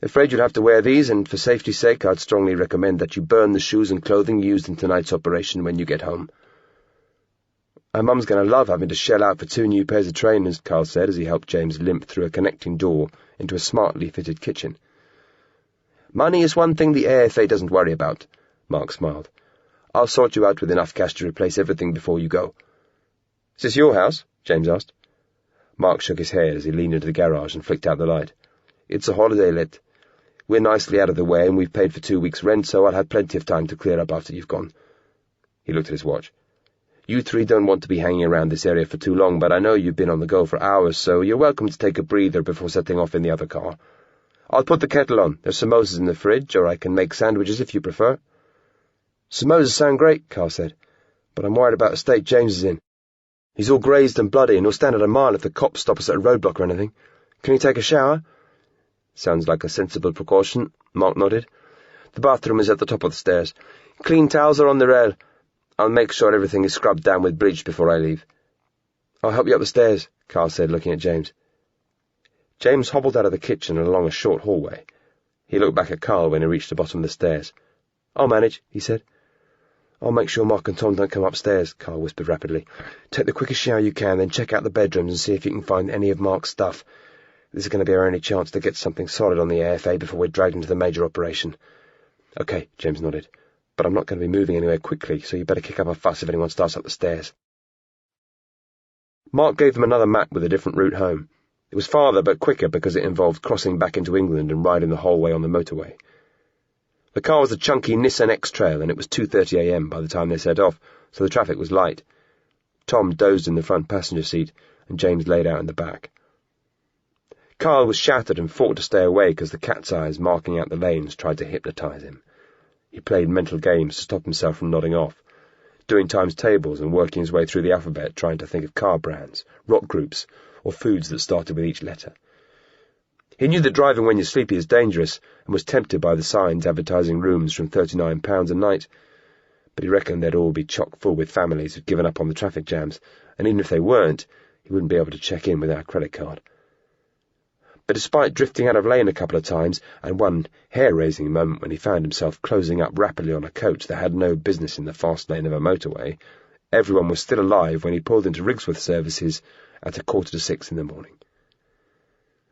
Afraid you'll have to wear these, and for safety's sake I'd strongly recommend that you burn the shoes and clothing used in tonight's operation when you get home." "My mum's going to love having to shell out for 2 new pairs of trainers," Carl said as he helped James limp through a connecting door into a smartly fitted kitchen. "Money is one thing the AFA doesn't worry about," Mark smiled. "I'll sort you out with enough cash to replace everything before you go." "Is this your house?" James asked. Mark shook his head as he leaned into the garage and flicked out the light. "It's a holiday let. We're nicely out of the way, and we've paid for 2 weeks' rent, so I'll have plenty of time to clear up after you've gone." He looked at his watch. "You three don't want to be hanging around this area for too long, but I know you've been on the go for hours, so you're welcome to take a breather before setting off in the other car. I'll put the kettle on. There's samosas in the fridge, or I can make sandwiches if you prefer." "Samosas sound great," Carl said, "but I'm worried about the state James is in. He's all grazed and bloody, and he'll stand at a mile if the cops stop us at a roadblock or anything. Can he take a shower?" "Sounds like a sensible precaution," Mark nodded. "The bathroom is at the top of the stairs. Clean towels are on the rail. I'll make sure everything is scrubbed down with bleach before I leave." "I'll help you up the stairs," Carl said, looking at James. James hobbled out of the kitchen and along a short hallway. He looked back at Carl when he reached the bottom of the stairs. "I'll manage," he said. "I'll make sure Mark and Tom don't come upstairs," Carl whispered rapidly. "Take the quickest shower you can, then check out the bedrooms and see if you can find any of Mark's stuff. This is going to be our only chance to get something solid on the AFA before we're dragged into the major operation." "Okay," James nodded. "But I'm not going to be moving anywhere quickly, so you better kick up a fuss if anyone starts up the stairs." Mark gave them another map with a different route home. It was farther but quicker because it involved crossing back into England and riding the whole way on the motorway. The car was a chunky Nissan X-Trail, and it was 2:30 a.m. by the time they set off, so the traffic was light. Tom dozed in the front passenger seat, and James laid out in the back. Carl was shattered and fought to stay awake as the cat's eyes marking out the lanes tried to hypnotize him. He played mental games to stop himself from nodding off, doing times tables and working his way through the alphabet trying to think of car brands, rock groups, or foods that started with each letter. He knew that driving when you're sleepy is dangerous and was tempted by the signs advertising rooms from £39 a night, but he reckoned they'd all be chock full with families who'd given up on the traffic jams, and even if they weren't, he wouldn't be able to check in without a credit card. But despite drifting out of lane a couple of times, and one hair-raising moment when he found himself closing up rapidly on a coach that had no business in the fast lane of a motorway, everyone was still alive when he pulled into Rigsworth services at 5:45 in the morning.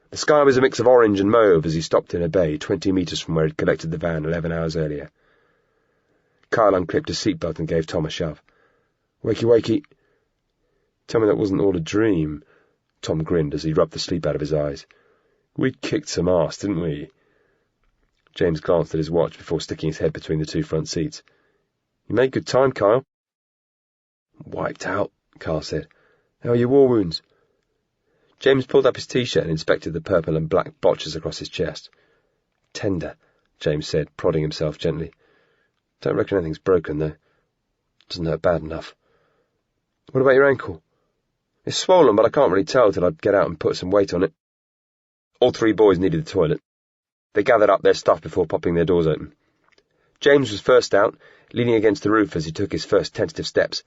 The sky was a mix of orange and mauve as he stopped in a bay 20 metres from where he'd collected the van 11 hours earlier. Kyle unclipped his seatbelt and gave Tom a shove. "Wakey, wakey." "Tell me that wasn't all a dream." Tom grinned as he rubbed the sleep out of his eyes. "We kicked some arse, didn't we?" James glanced at his watch before sticking his head between the 2 front seats. "You made good time, Kyle." "Wiped out," Kyle said. "How are your war wounds?" James pulled up his T-shirt and inspected the purple and black blotches across his chest. "Tender," James said, prodding himself gently. "Don't reckon anything's broken, though. Doesn't hurt bad enough." "What about your ankle?" "It's swollen, but I can't really tell till I get out and put some weight on it." All 3 boys needed the toilet. They gathered up their stuff before popping their doors open. James was first out, leaning against the roof as he took his first tentative steps.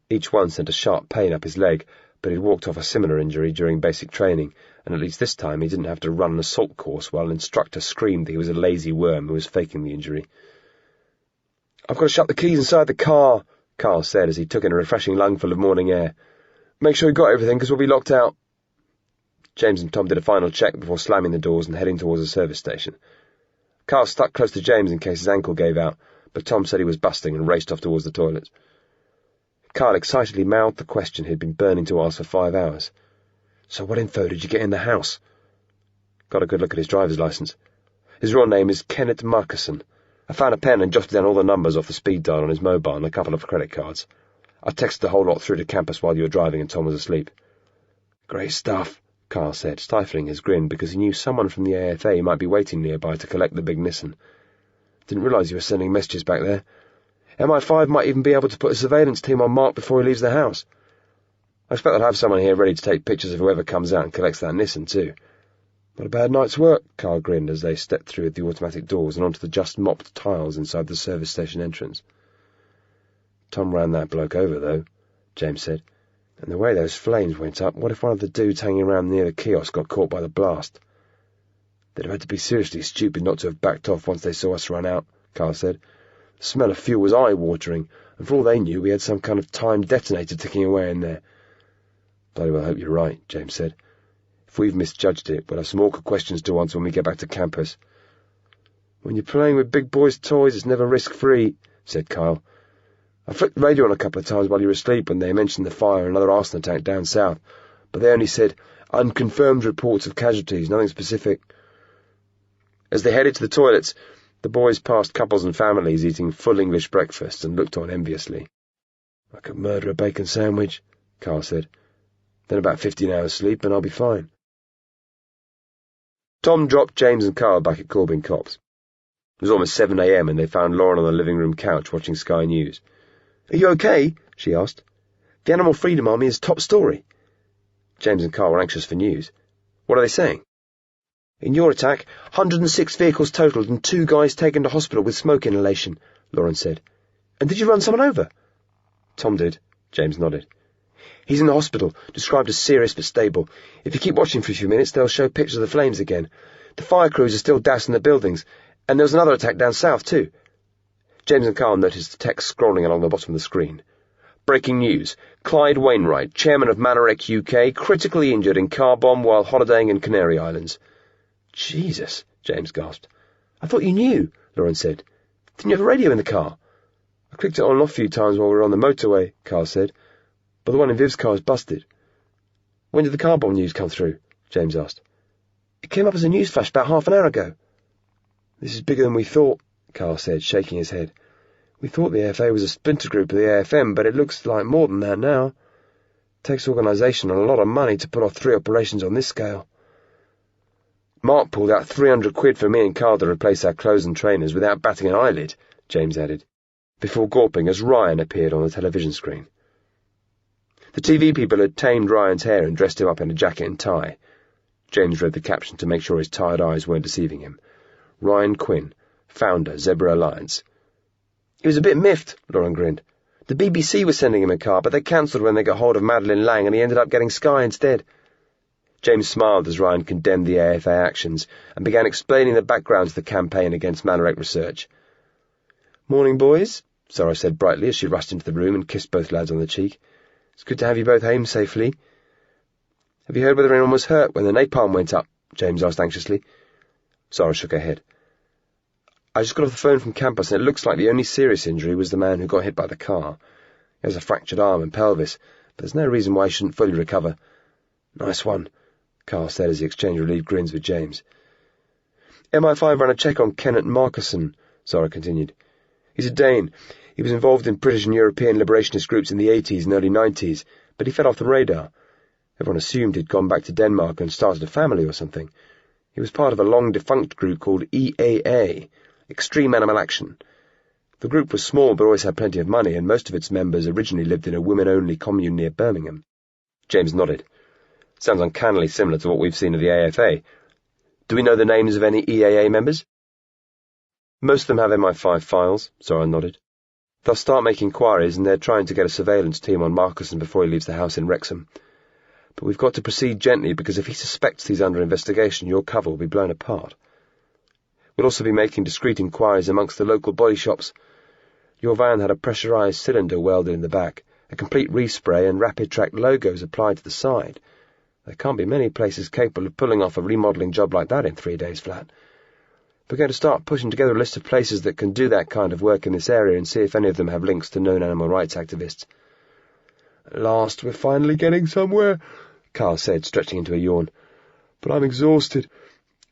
Each one sent a sharp pain up his leg, but he'd walked off a similar injury during basic training, and at least this time he didn't have to run an assault course while an instructor screamed that he was a lazy worm who was faking the injury. "I've got to shut the keys inside the car," Carl said as he took in a refreshing lungful of morning air. "Make sure you've got everything, because we'll be locked out." James and Tom did a final check before slamming the doors and heading towards the service station. Carl stuck close to James in case his ankle gave out, but Tom said he was busting and raced off towards the toilets. Carl excitedly mouthed the question he'd been burning to ask for 5 hours. "So what info did you get in the house?" Got a good look at his driver's license. "His real name is Kenneth Markison. I found a pen and jotted down all the numbers off the speed dial on his mobile and a couple of credit cards. I texted the whole lot through to campus while you were driving and Tom was asleep." "Great stuff," Carl said, stifling his grin because he knew someone from the AFA might be waiting nearby to collect the big Nissan. "Didn't realize you were sending messages back there. MI5 might even be able to put a surveillance team on Mark before he leaves the house. I expect they'll have someone here ready to take pictures of whoever comes out and collects that Nissan too. Not a bad night's work, Carl grinned as they stepped through the automatic doors and onto the just-mopped tiles inside the service station entrance. Tom ran that bloke over, though, James said. And the way those flames went up, what if one of the dudes hanging around near the kiosk got caught by the blast? They'd have had to be seriously stupid not to have backed off once they saw us run out, Carl said. The smell of fuel was eye-watering, and for all they knew, we had some kind of timed detonator ticking away in there. Bloody well hope you're right, James said. If we've misjudged it, we'll have some awkward questions to answer when we get back to campus. When you're playing with big boys' toys, it's never risk-free, said Kyle. I flicked the radio on a couple of times while you were asleep when they mentioned the fire and another arson attack down south, but they only said unconfirmed reports of casualties, nothing specific. As they headed to the toilets, the boys passed couples and families eating full English breakfast and looked on enviously. I could murder a bacon sandwich, Carl said. Then about 15 hours sleep and I'll be fine. Tom dropped James and Carl back at Corbin Copse. It was almost 7 a.m. and they found Lauren on the living room couch watching Sky News. Are you okay? She asked. The Animal Freedom Army is top story. James and Carl were anxious for news. What are they saying? In your attack, 106 vehicles totaled and 2 guys taken to hospital with smoke inhalation, Lauren said. And did you run someone over? Tom did. James nodded. He's in the hospital, described as serious but stable. If you keep watching for a few minutes, they'll show pictures of the flames again. The fire crews are still dousing the buildings, and there was another attack down south, too. James and Carl noticed the text scrolling along the bottom of the screen. Breaking news. Clyde Wainwright, chairman of Manorec UK, critically injured in car bomb while holidaying in Canary Islands. Jesus, James gasped. I thought you knew, Lauren said. Didn't you have a radio in the car? I clicked it on and off a few times while we were on the motorway, Carl said. But the one in Viv's car is busted. When did the car bomb news come through? James asked. It came up as a news flash about half an hour ago. This is bigger than we thought, Carl said, shaking his head. We thought the AFA was a splinter group of the AFM, but it looks like more than that now. It takes organisation and a lot of money to put off 3 operations on this scale. Mark pulled out 300 quid for me and Carl to replace our clothes and trainers without batting an eyelid, James added, before gawping as Ryan appeared on the television screen. The TV people had tamed Ryan's hair and dressed him up in a jacket and tie. James read the caption to make sure his tired eyes weren't deceiving him. Ryan Quinn, founder, Zebra Alliance. He was a bit miffed, Lauren grinned. The BBC was sending him a car, but they cancelled when they got hold of Madeleine Lang, and he ended up getting Sky instead. James smiled as Ryan condemned the AFA actions and began explaining the background to the campaign against Manorec research. Morning, boys, Sarah said brightly as she rushed into the room and kissed both lads on the cheek. It's good to have you both home safely. Have you heard whether anyone was hurt when the napalm went up? James asked anxiously. Sarah shook her head. I just got off the phone from campus and it looks like the only serious injury was the man who got hit by the car. He has a fractured arm and pelvis, but there's no reason why he shouldn't fully recover. Nice one, Carl said as he exchanged relieved grins with James. MI5 ran a check on Kenneth Markusson, Sarah continued. He's a Dane. He was involved in British and European liberationist groups in the 80s and early 90s, but he fell off the radar. Everyone assumed he'd gone back to Denmark and started a family or something. He was part of a long-defunct group called EAA, Extreme Animal Action. The group was small but always had plenty of money, and most of its members originally lived in a women-only commune near Birmingham. James nodded. Sounds uncannily similar to what we've seen of the AFA. Do we know the names of any EAA members? Most of them have MI5 files, Sarah nodded. They'll start making inquiries, and they're trying to get a surveillance team on Markusson before he leaves the house in Wrexham. But we've got to proceed gently, because if he suspects he's under investigation, your cover will be blown apart. We'll also be making discreet inquiries amongst the local body shops. Your van had a pressurised cylinder welded in the back, a complete respray and rapid track logos applied to the side. There can't be many places capable of pulling off a remodelling job like that in 3 days flat. We're going to start pushing together a list of places that can do that kind of work in this area and see if any of them have links to known animal rights activists. At last, we're finally getting somewhere, Carl said, stretching into a yawn. But I'm exhausted.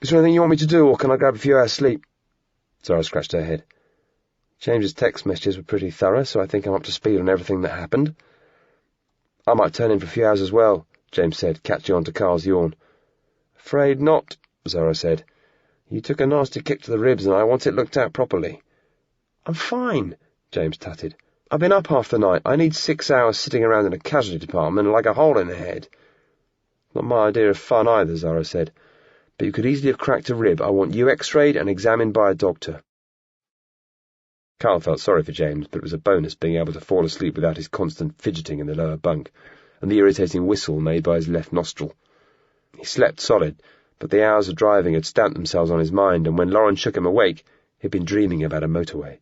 Is there anything you want me to do, or can I grab a few hours' sleep? Sarah scratched her head. James's text messages were pretty thorough, so I think I'm up to speed on everything that happened. I might turn in for a few hours as well, James said, catching on to Carl's yawn. Afraid not, Sarah said. You took a nasty kick to the ribs, and I want it looked at properly. I'm fine, James tutted. "I've been up half the night. I need 6 hours sitting around in a casualty department like a hole in the head." "Not my idea of fun either," Zara said. "But you could easily have cracked a rib. I want you x-rayed and examined by a doctor." Carl felt sorry for James, but it was a bonus being able to fall asleep without his constant fidgeting in the lower bunk, and the irritating whistle made by his left nostril. He slept solid, but the hours of driving had stamped themselves on his mind, and when Lauren shook him awake, he'd been dreaming about a motorway.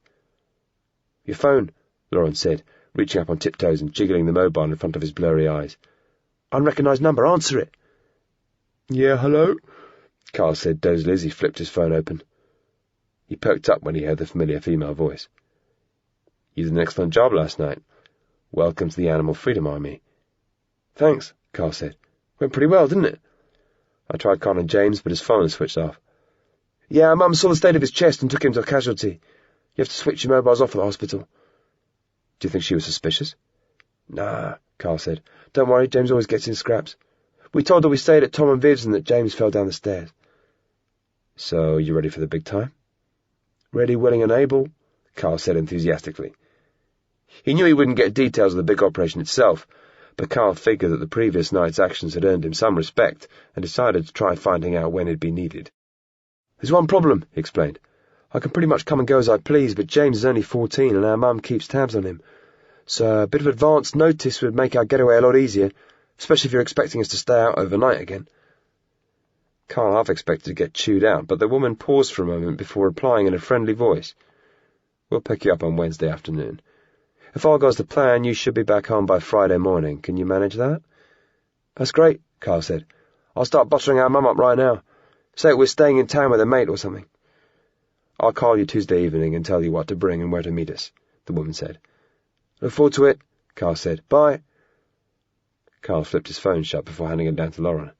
"Your phone," Lauren said, reaching up on tiptoes and jiggling the mobile in front of his blurry eyes. "Unrecognised number, answer it." "Yeah, hello?" Carl said dozily as he flipped his phone open. He perked up when he heard the familiar female voice. "You did an excellent job last night. Welcome to the Animal Freedom Army." "Thanks," Carl said. "Went pretty well, didn't it?" "I tried calling James, but his phone switched off." "Yeah, Mum saw the state of his chest and took him to a casualty. You have to switch your mobiles off at the hospital." "Do you think she was suspicious?" "Nah," Carl said. "Don't worry, James always gets in scraps. We told her we stayed at Tom and Viv's and that James fell down the stairs." "So, you ready for the big time?" "Ready, willing and able," Carl said enthusiastically. He knew he wouldn't get details of the big operation itself, but Carl figured that the previous night's actions had earned him some respect and decided to try finding out when he'd be needed. "There's one problem," he explained. "I can pretty much come and go as I please, but James is only 14 and our mum keeps tabs on him. So a bit of advance notice would make our getaway a lot easier, especially if you're expecting us to stay out overnight again." Carl half expected to get chewed out, but the woman paused for a moment before replying in a friendly voice. "We'll pick you up on Wednesday afternoon. If all goes to plan, you should be back home by Friday morning. Can you manage that?" "That's great," Carl said. "I'll start buttering our mum up right now. Say we're staying in town with a mate or something." "I'll call you Tuesday evening and tell you what to bring and where to meet us," the woman said. "Look forward to it," Carl said. "Bye." Carl flipped his phone shut before handing it down to Lauren.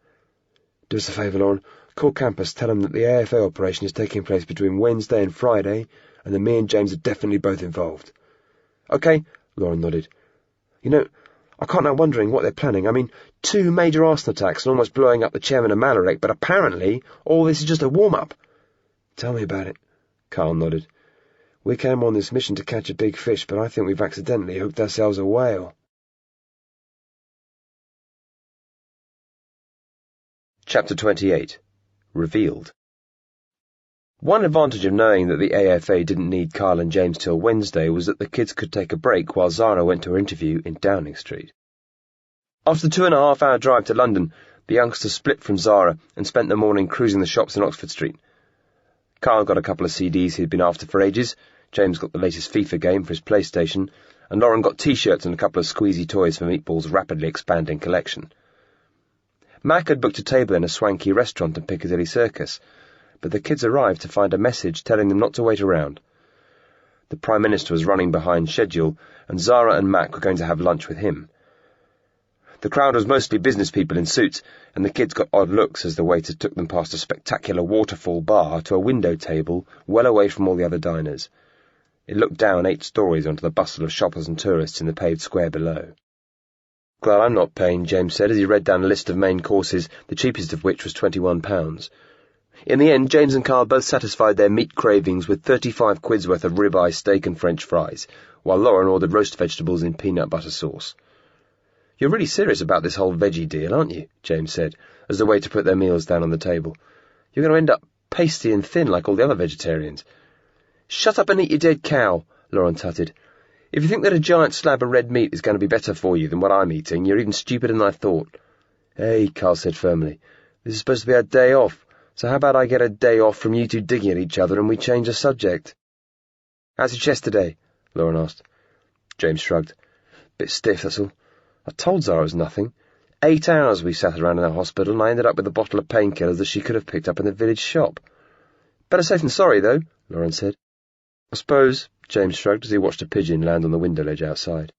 "Do us a favour, Lauren. Call campus, tell them that the AFA operation is taking place between Wednesday and Friday, and that me and James are definitely both involved." "Okay," Lauren nodded. "You know, I can't help wondering what they're planning. I mean, 2 major arson attacks and almost blowing up the chairman of Malaric, but apparently all this is just a warm-up." "Tell me about it," Carl nodded. "We came on this mission to catch a big fish, but I think we've accidentally hooked ourselves a whale." Chapter 28. Revealed. One advantage of knowing that the AFA didn't need Carl and James till Wednesday was that the kids could take a break while Zara went to her interview in Downing Street. After the 2.5-hour drive to London, the youngsters split from Zara and spent the morning cruising the shops in Oxford Street. Carl got a couple of CDs he'd been after for ages, James got the latest FIFA game for his PlayStation, and Lauren got T-shirts and a couple of squeezy toys for Meatball's rapidly expanding collection. Mac had booked a table in a swanky restaurant in Piccadilly Circus, but the kids arrived to find a message telling them not to wait around. The Prime Minister was running behind schedule, and Zara and Mac were going to have lunch with him. The crowd was mostly business people in suits, and the kids got odd looks as the waiter took them past a spectacular waterfall bar to a window table well away from all the other diners. It looked down 8 stories onto the bustle of shoppers and tourists in the paved square below. "Glad I'm not paying," James said as he read down a list of main courses, the cheapest of which was £21. In the end, James and Carl both satisfied their meat cravings with 35 quid's worth of ribeye steak and French fries, while Lauren ordered roast vegetables in peanut butter sauce. "You're really serious about this whole veggie deal, aren't you?" James said, as the waiter put their meals down on the table. "You're going to end up pasty and thin like all the other vegetarians." "Shut up and eat your dead cow," Lauren tutted. "If you think that a giant slab of red meat is going to be better for you than what I'm eating, you're even stupider than I thought." "Hey," Carl said firmly, "this is supposed to be our day off, so how about I get a day off from you two digging at each other and we change the subject?" "How's your chest today?" Lauren asked. James shrugged. "Bit stiff, that's all. I told Zara it was nothing. 8 hours we sat around in the hospital, and I ended up with a bottle of painkillers that she could have picked up in the village shop." "Better safe than sorry, though," Lauren said. "I suppose," James shrugged as he watched a pigeon land on the window ledge outside.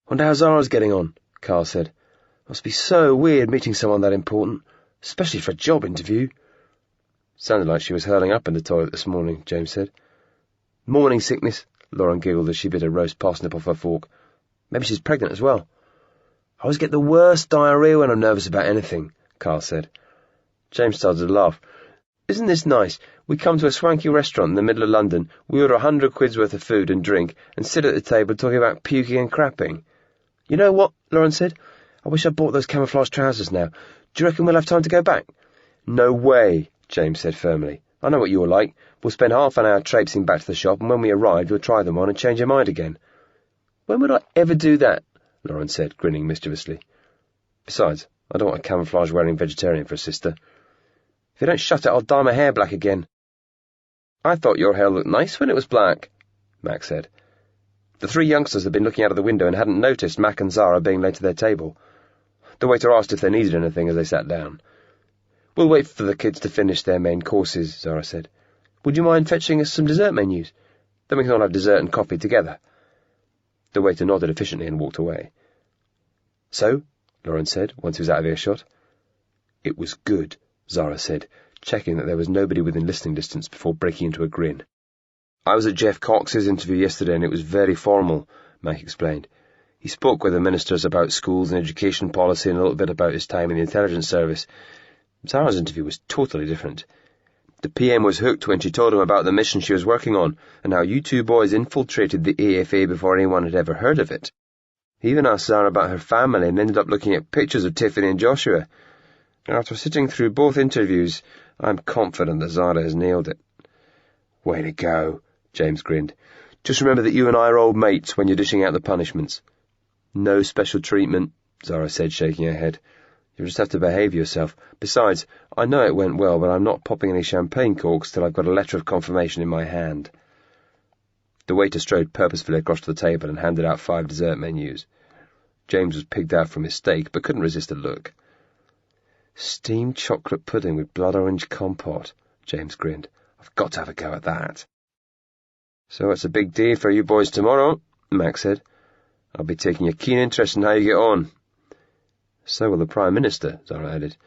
"Wonder how Zara's getting on," Carl said. "Must be so weird meeting someone that important, especially for a job interview." "Sounded like she was hurling up in the toilet this morning," James said. "Morning sickness," Lauren giggled as she bit a roast parsnip off her fork. "Maybe she's pregnant as well." "I always get the worst diarrhea when I'm nervous about anything," Carl said. James started to laugh. Isn't this nice? We come to a swanky restaurant in the middle of London, we order 100 quid's worth of food and drink, and sit at the table talking about puking and crapping. You know what? Lauren said. I wish I bought those camouflage trousers now. Do you reckon we'll have time to go back? No way, James said firmly. I know what you're like. We'll spend half an hour traipsing back to the shop, and when we arrive, you'll try them on and change your mind again. When would I ever do that? Lauren said, grinning mischievously. Besides, I don't want a camouflage-wearing vegetarian for a sister. If you don't shut it, I'll dye my hair black again. I thought your hair looked nice when it was black, Mac said. The three youngsters had been looking out of the window and hadn't noticed Mac and Zara being late to their table. The waiter asked if they needed anything as they sat down. We'll wait for the kids to finish their main courses, Zara said. Would you mind fetching us some dessert menus? Then we can all have dessert and coffee together. The waiter nodded efficiently and walked away. So, Lauren said, once he was out of earshot. It was good, Zara said, checking that there was nobody within listening distance before breaking into a grin. I was at Jeff Cox's interview yesterday and it was very formal, Mac explained. He spoke with the ministers about schools and education policy and a little bit about his time in the intelligence service. Zara's interview was totally different. The PM was hooked when she told him about the mission she was working on and how you two boys infiltrated the AFA before anyone had ever heard of it. He even asked Zara about her family and ended up looking at pictures of Tiffany and Joshua. After sitting through both interviews, I'm confident that Zara has nailed it. Way to go, James grinned. Just remember that you and I are old mates when you're dishing out the punishments. No special treatment, Zara said, shaking her head. You'll just have to behave yourself. Besides, I know it went well, but I'm not popping any champagne corks till I've got a letter of confirmation in my hand. The waiter strode purposefully across to the table and handed out 5 dessert menus. James was pigged out from his steak, but couldn't resist a look. Steamed chocolate pudding with blood orange compote, James grinned. I've got to have a go at that. So it's a big day for you boys tomorrow, Max said. I'll be taking a keen interest in how you get on. So will the Prime Minister, Zara added.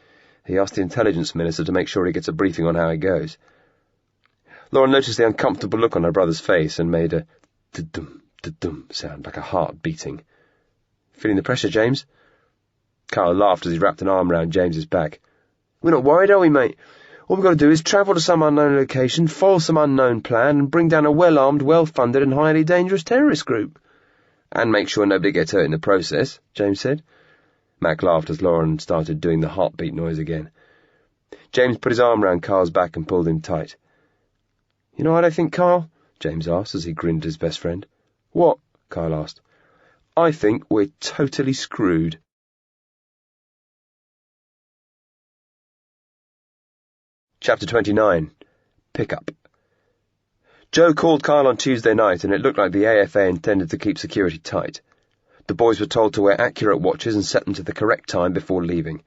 He asked the Intelligence Minister to make sure he gets a briefing on how it goes. Lauren noticed the uncomfortable look on her brother's face and made a da-dum, da-dum sound like a heart beating. Feeling the pressure, James? Carl laughed as he wrapped an arm round James's back. We're not worried, are we, mate? All we've got to do is travel to some unknown location, follow some unknown plan, and bring down a well-armed, well-funded and highly dangerous terrorist group. And make sure nobody gets hurt in the process, James said. Mac laughed as Lauren started doing the heartbeat noise again. James put his arm round Carl's back and pulled him tight. You know what I think, Carl? James asked as he grinned at his best friend. What? Carl asked. I think we're totally screwed. Chapter 29. Pick-up. Joe called Carl on Tuesday night, and it looked like the AFA intended to keep security tight. The boys were told to wear accurate watches and set them to the correct time before leaving.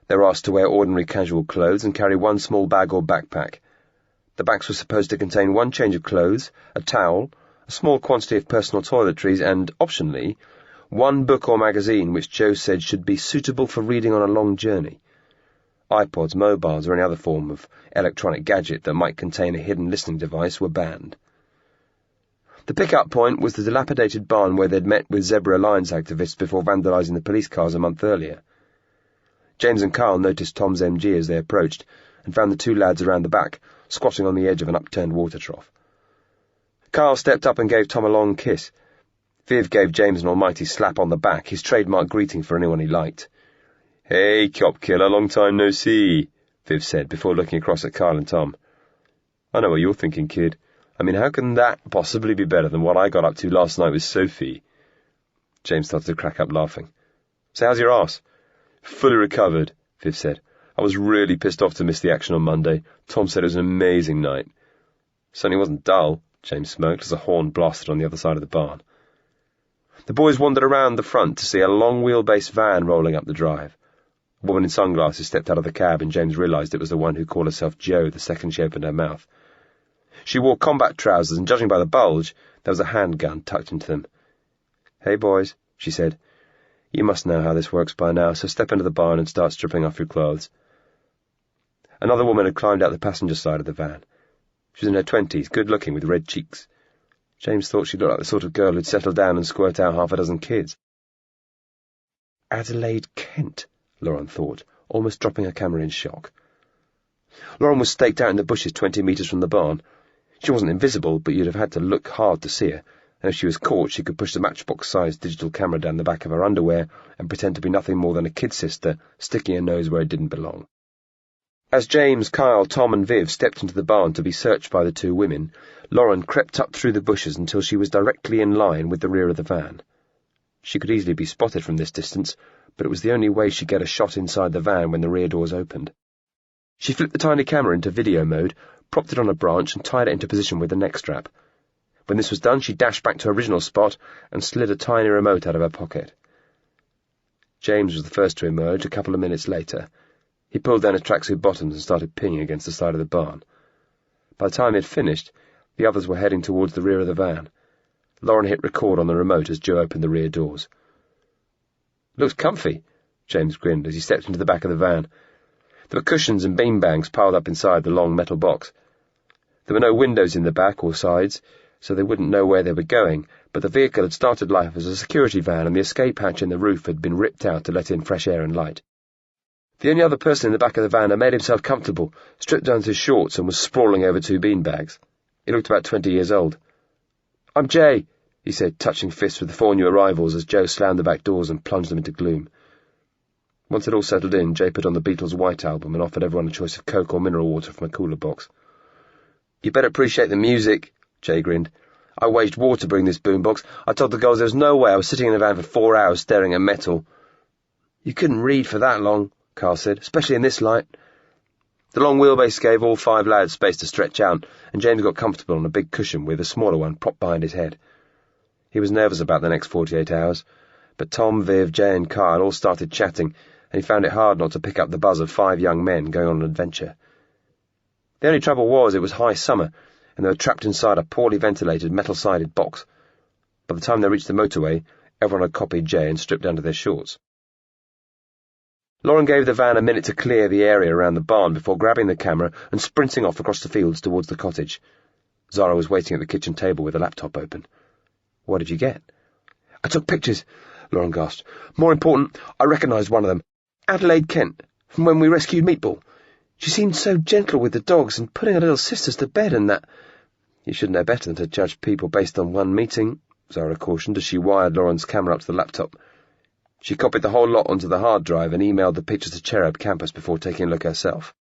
They were asked to wear ordinary casual clothes and carry 1 small bag or backpack. The bags were supposed to contain 1 change of clothes, a towel, a small quantity of personal toiletries, and, optionally, 1 book or magazine which Joe said should be suitable for reading on a long journey. iPods, mobiles, or any other form of electronic gadget that might contain a hidden listening device were banned. The pick-up point was the dilapidated barn where they'd met with Zebra Alliance activists before vandalising the police cars a month earlier. James and Carl noticed Tom's MG as they approached, and found the 2 lads around the back, squatting on the edge of an upturned water trough. Carl stepped up and gave Tom a long kiss. Viv gave James an almighty slap on the back, his trademark greeting for anyone he liked. Hey, cop killer, long time no see, Viv said, before looking across at Carl and Tom. I know what you're thinking, kid. I mean, how can that possibly be better than what I got up to last night with Sophie? James started to crack up laughing. So how's your arse? Fully recovered, Viv said. I was really pissed off to miss the action on Monday. Tom said it was an amazing night. Certainly wasn't dull, James smirked as a horn blasted on the other side of the barn. The boys wandered around the front to see a long wheelbase van rolling up the drive. A woman in sunglasses stepped out of the cab, and James realised it was the one who called herself Jo the second she opened her mouth. She wore combat trousers, and judging by the bulge, there was a handgun tucked into them. Hey, boys, she said. You must know how this works by now, so step into the barn and start stripping off your clothes. Another woman had climbed out the passenger side of the van. She was in her 20s, good-looking, with red cheeks. James thought she looked like the sort of girl who'd settle down and squirt out 6 kids. Adelaide Kent, Lauren thought, almost dropping her camera in shock. Lauren was staked out in the bushes 20 metres from the barn. She wasn't invisible, but you'd have had to look hard to see her, and if she was caught, she could push the matchbox-sized digital camera down the back of her underwear and pretend to be nothing more than a kid sister, sticking her nose where it didn't belong. As James, Kyle, Tom and Viv stepped into the barn to be searched by the two women, Lauren crept up through the bushes until she was directly in line with the rear of the van. She could easily be spotted from this distance, but it was the only way she'd get a shot inside the van when the rear doors opened. She flipped the tiny camera into video mode, propped it on a branch and tied it into position with the neck strap. When this was done, she dashed back to her original spot and slid a tiny remote out of her pocket. James was the first to emerge a couple of minutes later. He pulled down his tracksuit bottoms and started pinging against the side of the barn. By the time he had finished, the others were heading towards the rear of the van. Lauren hit record on the remote as Joe opened the rear doors. "Looks comfy," James grinned as he stepped into the back of the van. There were cushions and beanbags piled up inside the long metal box. There were no windows in the back or sides, so they wouldn't know where they were going, but the vehicle had started life as a security van and the escape hatch in the roof had been ripped out to let in fresh air and light. The only other person in the back of the van had made himself comfortable, stripped down to his shorts and was sprawling over two beanbags. He looked about 20 years old. "I'm Jay," he said, touching fists with the 4 new arrivals as Joe slammed the back doors and plunged them into gloom. Once it all settled in, Jay put on the Beatles' White Album and offered everyone a choice of Coke or mineral water from a cooler box. "You better appreciate the music," Jay grinned. "I waged war to bring this boombox. I told the girls there was no way I was sitting in the van for 4 hours staring at metal." "You couldn't read for that long," Carl said, "especially in this light." The long wheelbase gave all 5 lads space to stretch out, and James got comfortable on a big cushion with a smaller one propped behind his head. He was nervous about the next 48 hours, but Tom, Viv, Jay and Kyle all started chatting, and he found it hard not to pick up the buzz of 5 young men going on an adventure. The only trouble was it was high summer, and they were trapped inside a poorly ventilated metal-sided box. By the time they reached the motorway, everyone had copied Jay and stripped down to their shorts. Lauren gave the van a minute to clear the area around the barn before grabbing the camera and sprinting off across the fields towards the cottage. Zara was waiting at the kitchen table with a laptop open. "What did you get?" "I took pictures," Lauren gasped. "More important, I recognised one of them. Adelaide Kent, from when we rescued Meatball. She seemed so gentle with the dogs and putting her little sisters to bed and that." "You should know better than to judge people based on one meeting," Zara cautioned as she wired Lauren's camera up to the laptop. She copied the whole lot onto the hard drive and emailed the pictures to Cherub campus before taking a look herself.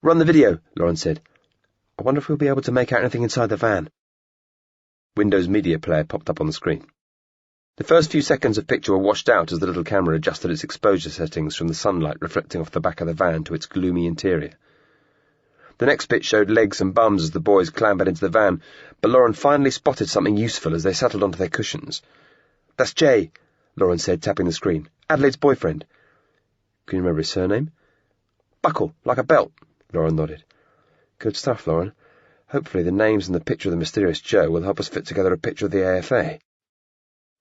"Run the video," Lauren said. "I wonder if we'll be able to make out anything inside the van." Windows Media Player popped up on the screen. The first few seconds of picture were washed out as the little camera adjusted its exposure settings from the sunlight reflecting off the back of the van to its gloomy interior. The next bit showed legs and bums as the boys clambered into the van, but Lauren finally spotted something useful as they settled onto their cushions. "That's Jay," Lauren said, tapping the screen. "Adelaide's boyfriend." "Can you remember his surname?" "Buckle, like a belt," Lauren nodded. "Good stuff, Lauren. Hopefully the names and the picture of the mysterious Joe will help us fit together a picture of the AFA."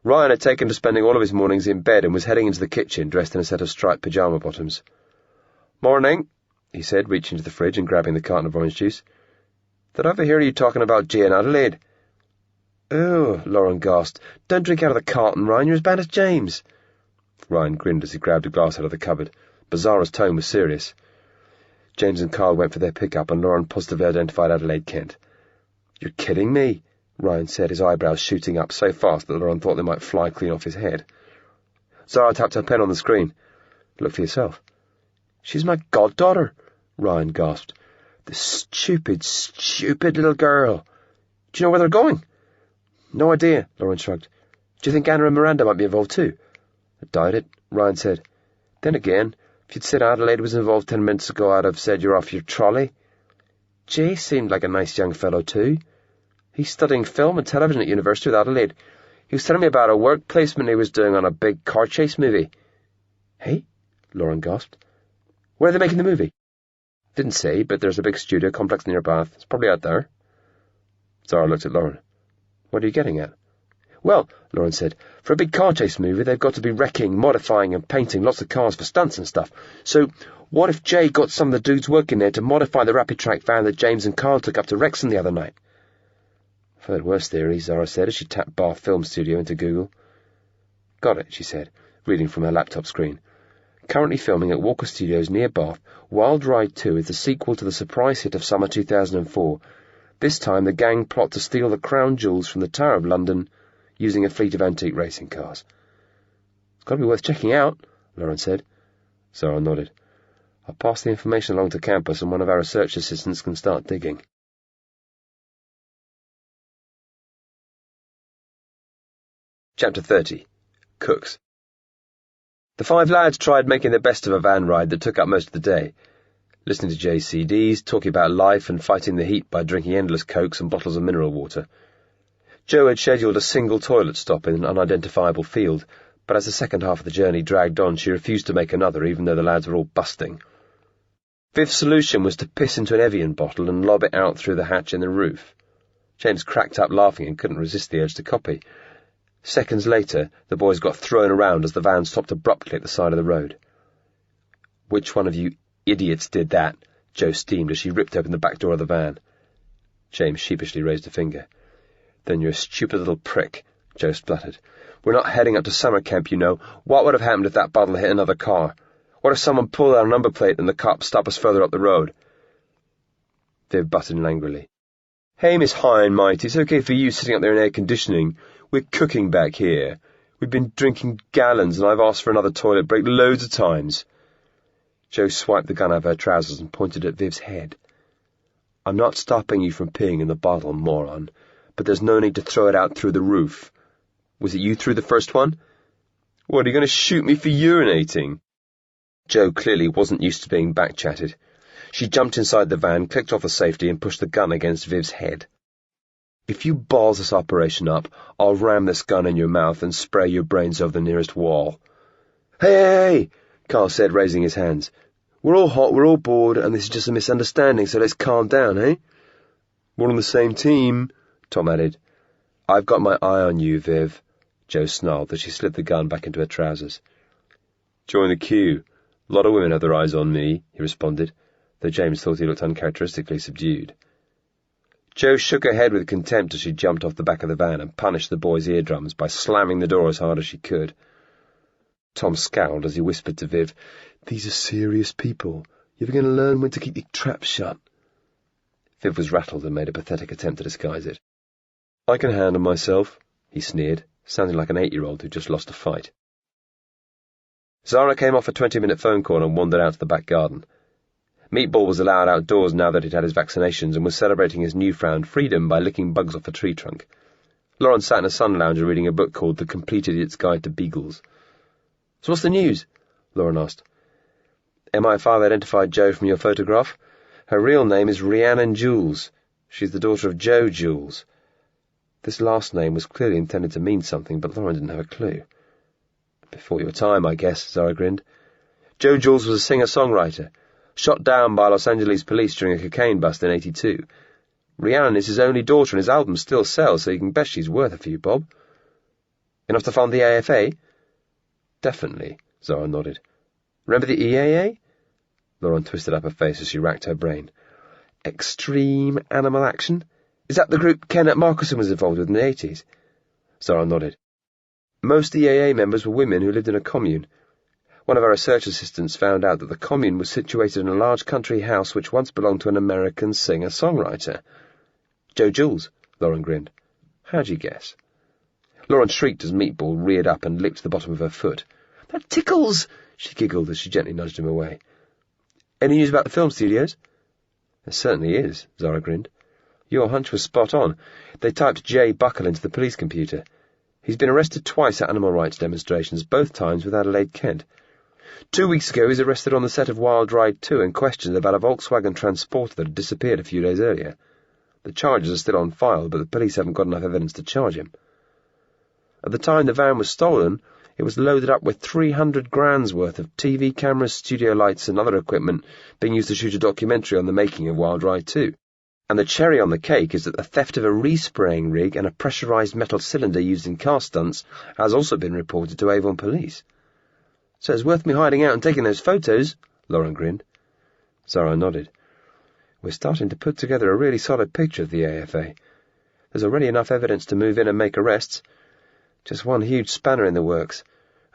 Ryan had taken to spending all of his mornings in bed and was heading into the kitchen dressed in a set of striped pyjama bottoms. "Morning," he said, reaching to the fridge and grabbing the carton of orange juice. "Did I ever hear you talking about Jay and Adelaide?" "Oh," Lauren gasped. "Don't drink out of the carton, Ryan. You're as bad as James." Ryan grinned as he grabbed a glass out of the cupboard. But Zara's tone was serious. James and Carl went for their pickup, and Lauren positively identified Adelaide Kent. "You're kidding me," Ryan said, his eyebrows shooting up so fast that Lauren thought they might fly clean off his head. Zara tapped her pen on the screen. "Look for yourself." "She's my goddaughter," Ryan gasped. "The stupid, stupid little girl. Do you know where they're going?" "No idea," Lauren shrugged. "Do you think Anna and Miranda might be involved too?" "I doubt it," Ryan said. "Then again, if you'd said Adelaide was involved 10 minutes ago, I'd have said you're off your trolley. Jay seemed like a nice young fellow too. He's studying film and television at university with Adelaide. He was telling me about a work placement he was doing on a big car chase movie." "Hey?" Lauren gasped. "Where are they making the movie?" "Didn't say, but there's a big studio complex near Bath. It's probably out there." Zara looked at Lauren. "What are you getting at?" "Well," Lauren said, "for a big car chase movie, they've got to be wrecking, modifying and painting lots of cars for stunts and stuff. So what if Jay got some of the dudes working there to modify the rapid track van that James and Carl took up to Wrexham the other night?" "I've heard worse theories," Zara said as she tapped Bath Film Studio into Google. "Got it," she said, reading from her laptop screen. Currently filming at Walker Studios near Bath, Wild Ride 2 is the sequel to the surprise hit of summer 2004. This time the gang plot to steal the crown jewels from the Tower of London using a fleet of antique racing cars. It's got to be worth checking out, Lauren said. Zara nodded. I'll pass the information along to campus and one of our research assistants can start digging. Chapter 30. Cooks. The five lads tried making the best of a van ride that took up most of the day, listening to Jay's CDs, talking about life and fighting the heat by drinking endless cokes and bottles of mineral water. Joe had scheduled a single toilet stop in an unidentifiable field, but as the second half of the journey dragged on, she refused to make another, even though the lads were all busting. Viv's solution was to piss into an Evian bottle and lob it out through the hatch in the roof. James cracked up laughing and couldn't resist the urge to copy. Seconds later, the boys got thrown around as the van stopped abruptly at the side of the road. "Which one of you idiots did that?" Joe steamed as she ripped open the back door of the van. James sheepishly raised a finger. "Then you're a stupid little prick," Joe spluttered. "We're not heading up to summer camp, you know. What would have happened if that bottle hit another car? What if someone pulled our number plate and the cops stopped us further up the road?" Viv butted in angrily. "Hey, Miss High and Mighty, it's okay for you sitting up there in air conditioning. We're cooking back here. We've been drinking gallons and I've asked for another toilet break loads of times." Joe swiped the gun out of her trousers and pointed at Viv's head. "I'm not stopping you from peeing in the bottle, moron, but there's no need to throw it out through the roof. Was it you threw the first one? What, are you going to shoot me for urinating?" Joe clearly wasn't used to being back-chatted. She jumped inside the van, clicked off the safety, and pushed the gun against Viv's head. "If you balls this operation up, I'll ram this gun in your mouth and spray your brains over the nearest wall." Hey, Carl said, raising his hands. "We're all hot, we're all bored, and this is just a misunderstanding, so let's calm down, eh?" "We're on the same team," Tom added. "I've got my eye on you, Viv," Joe snarled as she slid the gun back into her trousers. "Join the queue. A lot of women have their eyes on me," he responded, though James thought he looked uncharacteristically subdued. Joe shook her head with contempt as she jumped off the back of the van and punished the boys' eardrums by slamming the door as hard as she could. Tom scowled as he whispered to Viv, "These are serious people. You're going to learn when to keep your trap shut." Viv was rattled and made a pathetic attempt to disguise it. "I can handle myself," he sneered, sounding like an 8-year-old who just lost a fight. Zara came off a 20-minute phone call and wandered out to the back garden. Meatball was allowed outdoors now that he'd had his vaccinations and was celebrating his newfound freedom by licking bugs off a tree trunk. Lauren sat in a sun lounger reading a book called The Complete Idiot's Guide to Beagles. "So what's the news?" Lauren asked. "MI5 identified Joe from your photograph. Her real name is Rhiannon Jules. She's the daughter of Joe Jules." This last name was clearly intended to mean something, but Lauren didn't have a clue. "Before your time, I guess," Zara grinned. "Joe Jules was a singer-songwriter, shot down by Los Angeles police during a cocaine bust in '82. Rhiannon is his only daughter and his album still sells, so you can bet she's worth a few bob." "Enough to fund the AFA?" "Definitely," Zara nodded. "Remember the EAA?" Lauren twisted up her face as she racked her brain. "Extreme Animal Action? Is that the group Kenneth Marcuson was involved with in the '80s? Zara nodded. "Most EAA members were women who lived in a commune. One of our research assistants found out that the commune was situated in a large country house which once belonged to an American singer-songwriter." "Joe Jules," Lauren grinned. "How'd you guess?" Lauren shrieked as Meatball reared up and licked the bottom of her foot. "That tickles!" she giggled as she gently nudged him away. "Any news about the film studios?" "There certainly is," Zara grinned. "Your hunch was spot on. They typed Jay Buckle into the police computer. He's been arrested twice at animal rights demonstrations, both times with Adelaide Kent. 2 weeks ago he was arrested on the set of Wild Ride 2 and questioned about a Volkswagen Transporter that had disappeared a few days earlier. The charges are still on file, but the police haven't got enough evidence to charge him. At the time the van was stolen, it was loaded up with 300 grand's worth of TV cameras, studio lights and other equipment being used to shoot a documentary on the making of Wild Ride 2. And the cherry on the cake is that the theft of a respraying rig and a pressurized metal cylinder used in car stunts has also been reported to Avon police." "So it's worth me hiding out and taking those photos," Lauren grinned. Zara nodded. "We're starting to put together a really solid picture of the AFA. There's already enough evidence to move in and make arrests. Just one huge spanner in the works.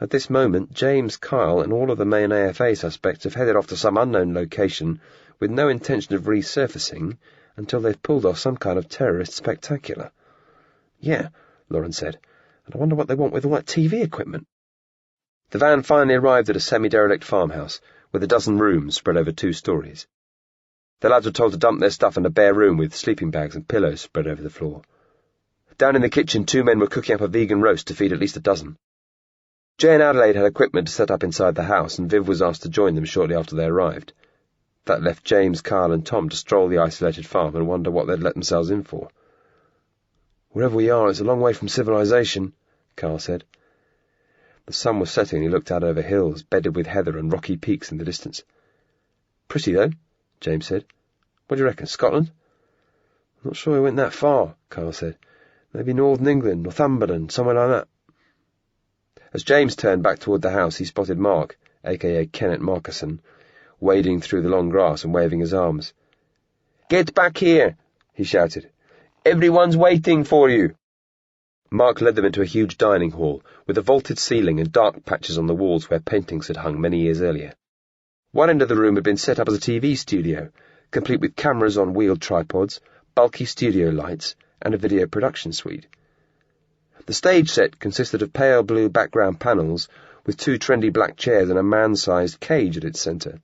At this moment, James, Kyle, and all of the main AFA suspects have headed off to some unknown location with no intention of resurfacing until they've pulled off some kind of terrorist spectacular. Yeah, Lauren said, and I wonder what they want with all that TV equipment. The van finally arrived at a semi-derelict farmhouse with a dozen rooms spread over 2 stories. The lads were told to dump their stuff in a bare room with sleeping bags and pillows spread over the floor. Down in the kitchen, 2 men were cooking up a vegan roast to feed at least a dozen. Jay and Adelaide had equipment to set up inside the house, and Viv was asked to join them shortly after they arrived. That left James, Kyle, and Tom to stroll the isolated farm and wonder what they'd let themselves in for. "Wherever we are, it's a long way from civilization," Kyle said. The sun was setting and he looked out over hills, bedded with heather and rocky peaks in the distance. "Pretty, though," James said. "What do you reckon, Scotland?" "I'm not sure we went that far," Kyle said. "Maybe Northern England, Northumberland, somewhere like that." As James turned back toward the house, he spotted Mark, a.k.a. Kenneth Markison, wading through the long grass and waving his arms. "Get back here," he shouted. "Everyone's waiting for you." Mark led them into a huge dining hall, with a vaulted ceiling and dark patches on the walls where paintings had hung many years earlier. One end of the room had been set up as a TV studio, complete with cameras on wheeled tripods, bulky studio lights, and a video production suite. The stage set consisted of pale blue background panels, with 2 trendy black chairs and a man-sized cage at its centre.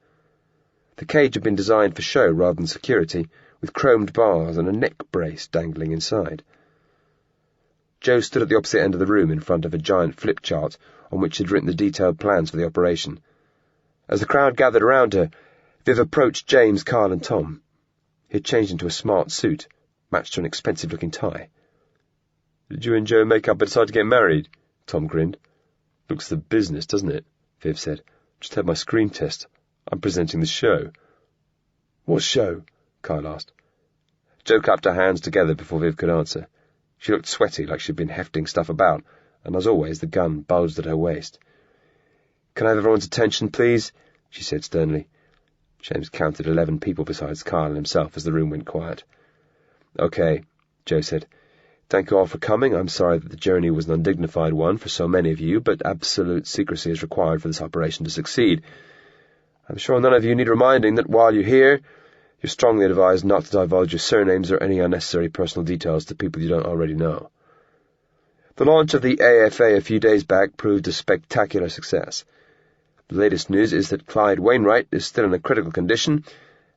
The cage had been designed for show rather than security, with chromed bars and a neck brace dangling inside. Jo stood at the opposite end of the room in front of a giant flip chart on which she'd written the detailed plans for the operation. As the crowd gathered around her, Viv approached James, Kyle, and Tom. He had changed into a smart suit, matched to an expensive-looking tie. "Did you and Jo make up and decide to get married?" Tom grinned. "Looks the business, doesn't it?" Viv said. "Just had my screen test. I'm presenting the show." "What show?" Kyle asked. Jo clapped her hands together before Viv could answer. She looked sweaty, like she'd been hefting stuff about, and as always the gun bulged at her waist. "Can I have everyone's attention, please?" she said sternly. James counted 11 people besides Kyle and himself as the room went quiet. "Okay," Jo said. "Thank you all for coming. I'm sorry that the journey was an undignified one for so many of you, but absolute secrecy is required for this operation to succeed. I'm sure none of you need reminding that while you're here, you're strongly advised not to divulge your surnames or any unnecessary personal details to people you don't already know. The launch of the AFA a few days back proved a spectacular success. The latest news is that Clyde Wainwright is still in a critical condition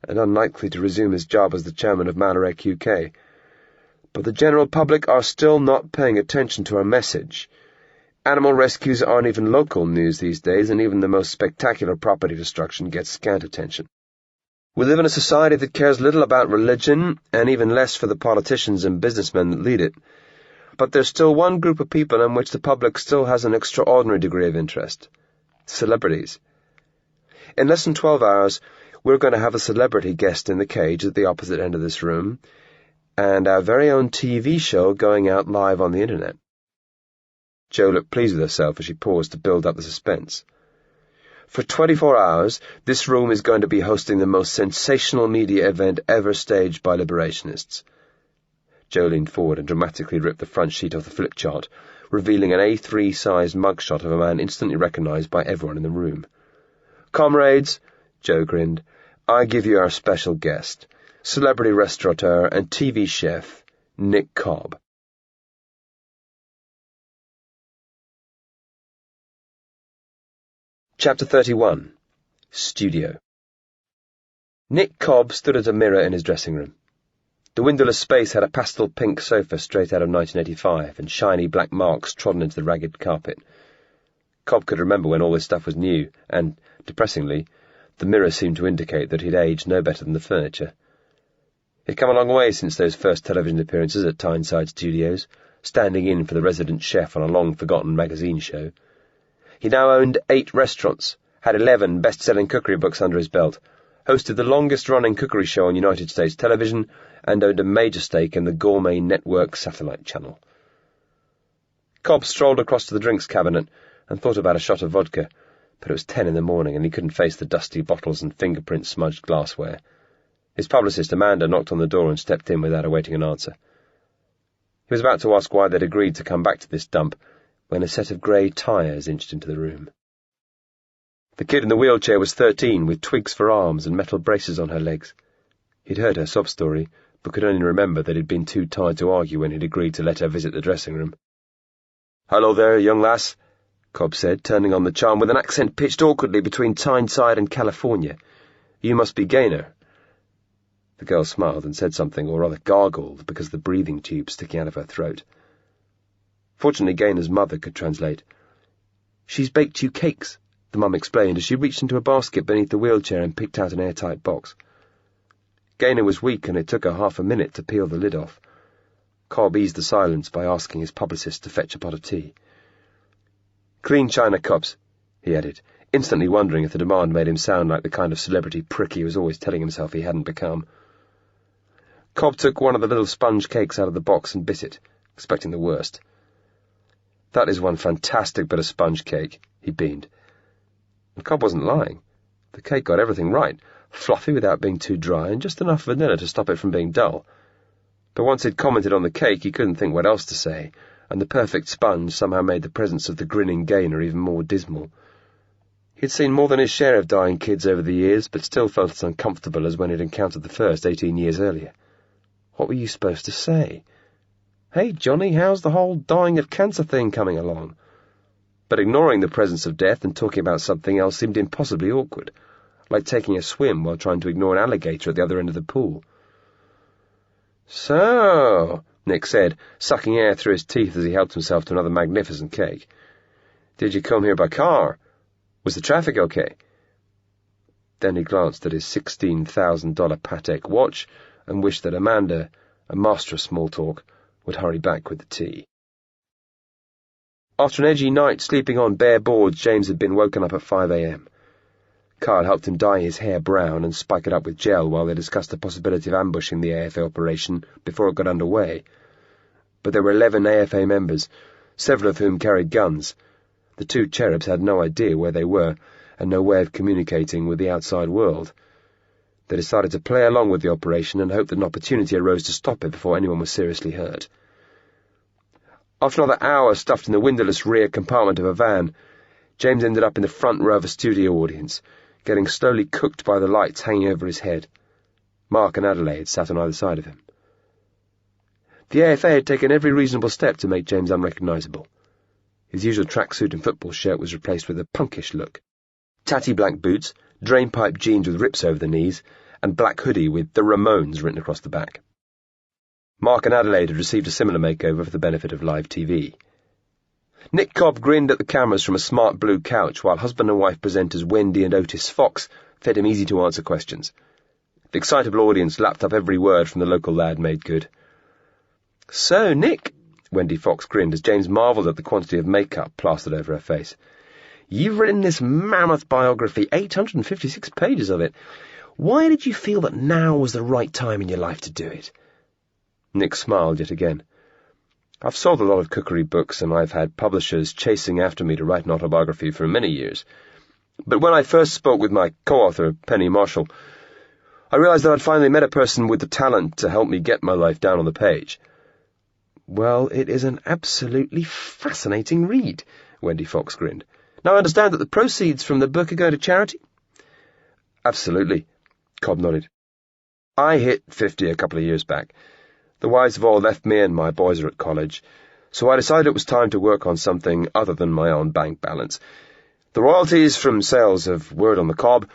and unlikely to resume his job as the chairman of Malarek UK. But the general public are still not paying attention to our message. Animal rescues aren't even local news these days, and even the most spectacular property destruction gets scant attention. We live in a society that cares little about religion, and even less for the politicians and businessmen that lead it. But there's still one group of people in which the public still has an extraordinary degree of interest. Celebrities. In less than 12 hours, we're going to have a celebrity guest in the cage at the opposite end of this room, and our very own TV show going out live on the internet." Jo looked pleased with herself as she paused to build up the suspense. "For 24 hours, this room is going to be hosting the most sensational media event ever staged by liberationists." Jo leaned forward and dramatically ripped the front sheet off the flip chart, revealing an A3-sized mugshot of a man instantly recognized by everyone in the room. "Comrades," Jo grinned, "I give you our special guest, celebrity restaurateur and TV chef, Nick Cobb." Chapter 31. Studio. Nick Cobb stood at a mirror in his dressing room. The windowless space had a pastel pink sofa straight out of 1985 and shiny black marks trodden into the ragged carpet. Cobb could remember when all this stuff was new, and, depressingly, the mirror seemed to indicate that he'd aged no better than the furniture. He'd come a long way since those first television appearances at Tyneside Studios, standing in for the resident chef on a long-forgotten magazine show. He now owned 8 restaurants, had 11 best-selling cookery books under his belt, hosted the longest-running cookery show on United States television, and owned a major stake in the Gourmet Network satellite channel. Cobb strolled across to the drinks cabinet and thought about a shot of vodka, but it was 10 in the morning and he couldn't face the dusty bottles and fingerprint-smudged glassware. His publicist, Amanda, knocked on the door and stepped in without awaiting an answer. He was about to ask why they'd agreed to come back to this dump, when a set of grey tyres inched into the room. The kid in the wheelchair was 13, with twigs for arms and metal braces on her legs. He'd heard her sob story, but could only remember that he'd been too tired to argue when he'd agreed to let her visit the dressing room. "Hello there, young lass," Cobb said, turning on the charm with an accent pitched awkwardly between Tyneside and California. "You must be Gaynor." The girl smiled and said something, or rather gargled, because of the breathing tube sticking out of her throat. Fortunately, Gaynor's mother could translate. "She's baked you cakes," the mum explained as she reached into a basket beneath the wheelchair and picked out an airtight box. Gaynor was weak, and it took her half a minute to peel the lid off. Cobb eased the silence by asking his publicist to fetch a pot of tea. "Clean china cups," he added, instantly wondering if the demand made him sound like the kind of celebrity prick he was always telling himself he hadn't become. Cobb took one of the little sponge cakes out of the box and bit it, expecting the worst. "That is one fantastic bit of sponge cake," he beamed. And Cobb wasn't lying. The cake got everything right, fluffy without being too dry, and just enough vanilla to stop it from being dull. But once he'd commented on the cake, he couldn't think what else to say, and the perfect sponge somehow made the presence of the grinning Gaynor even more dismal. He'd seen more than his share of dying kids over the years, but still felt as uncomfortable as when he'd encountered the first 18 years earlier. What were you supposed to say? "Hey, Johnny, how's the whole dying of cancer thing coming along?" But ignoring the presence of death and talking about something else seemed impossibly awkward, like taking a swim while trying to ignore an alligator at the other end of the pool. "So," Nick said, sucking air through his teeth as he helped himself to another magnificent cake. "Did you come here by car? Was the traffic okay?" Then he glanced at his $16,000 Patek watch and wished that Amanda, a master of small talk, would hurry back with the tea. After an edgy night sleeping on bare boards, James had been woken up at 5 a.m. Carl helped him dye his hair brown and spike it up with gel while they discussed the possibility of ambushing the AFA operation before it got underway. But there were 11 AFA members, several of whom carried guns. The two Cherubs had no idea where they were and no way of communicating with the outside world. They decided to play along with the operation and hope that an opportunity arose to stop it before anyone was seriously hurt. After another hour stuffed in the windowless rear compartment of a van, James ended up in the front row of a studio audience, getting slowly cooked by the lights hanging over his head. Mark and Adelaide sat on either side of him. The AFA had taken every reasonable step to make James unrecognisable. His usual tracksuit and football shirt was replaced with a punkish look. Tatty black boots, drainpipe jeans with rips over the knees, and black hoodie with "The Ramones" written across the back. Mark and Adelaide had received a similar makeover for the benefit of live TV. Nick Cobb grinned at the cameras from a smart blue couch while husband and wife presenters Wendy and Otis Fox fed him easy-to-answer questions. The excitable audience lapped up every word from the local lad made good. "So, Nick," Wendy Fox grinned as James marvelled at the quantity of makeup plastered over her face, "you've written this mammoth biography, 856 pages of it. Why did you feel that now was the right time in your life to do it?" Nick smiled yet again. "I've sold a lot of cookery books, and I've had publishers chasing after me to write an autobiography for many years. But when I first spoke with my co-author, Penny Marshall, I realized that I'd finally met a person with the talent to help me get my life down on the page." "Well, it is an absolutely fascinating read," Wendy Fox grinned. "Now I understand that the proceeds from the book are going to charity?" "Absolutely," Cobb nodded. "I hit 50 a couple of years back. The wives have all left me and my boys are at college, so I decided it was time to work on something other than my own bank balance. The royalties from sales of Word on the Cob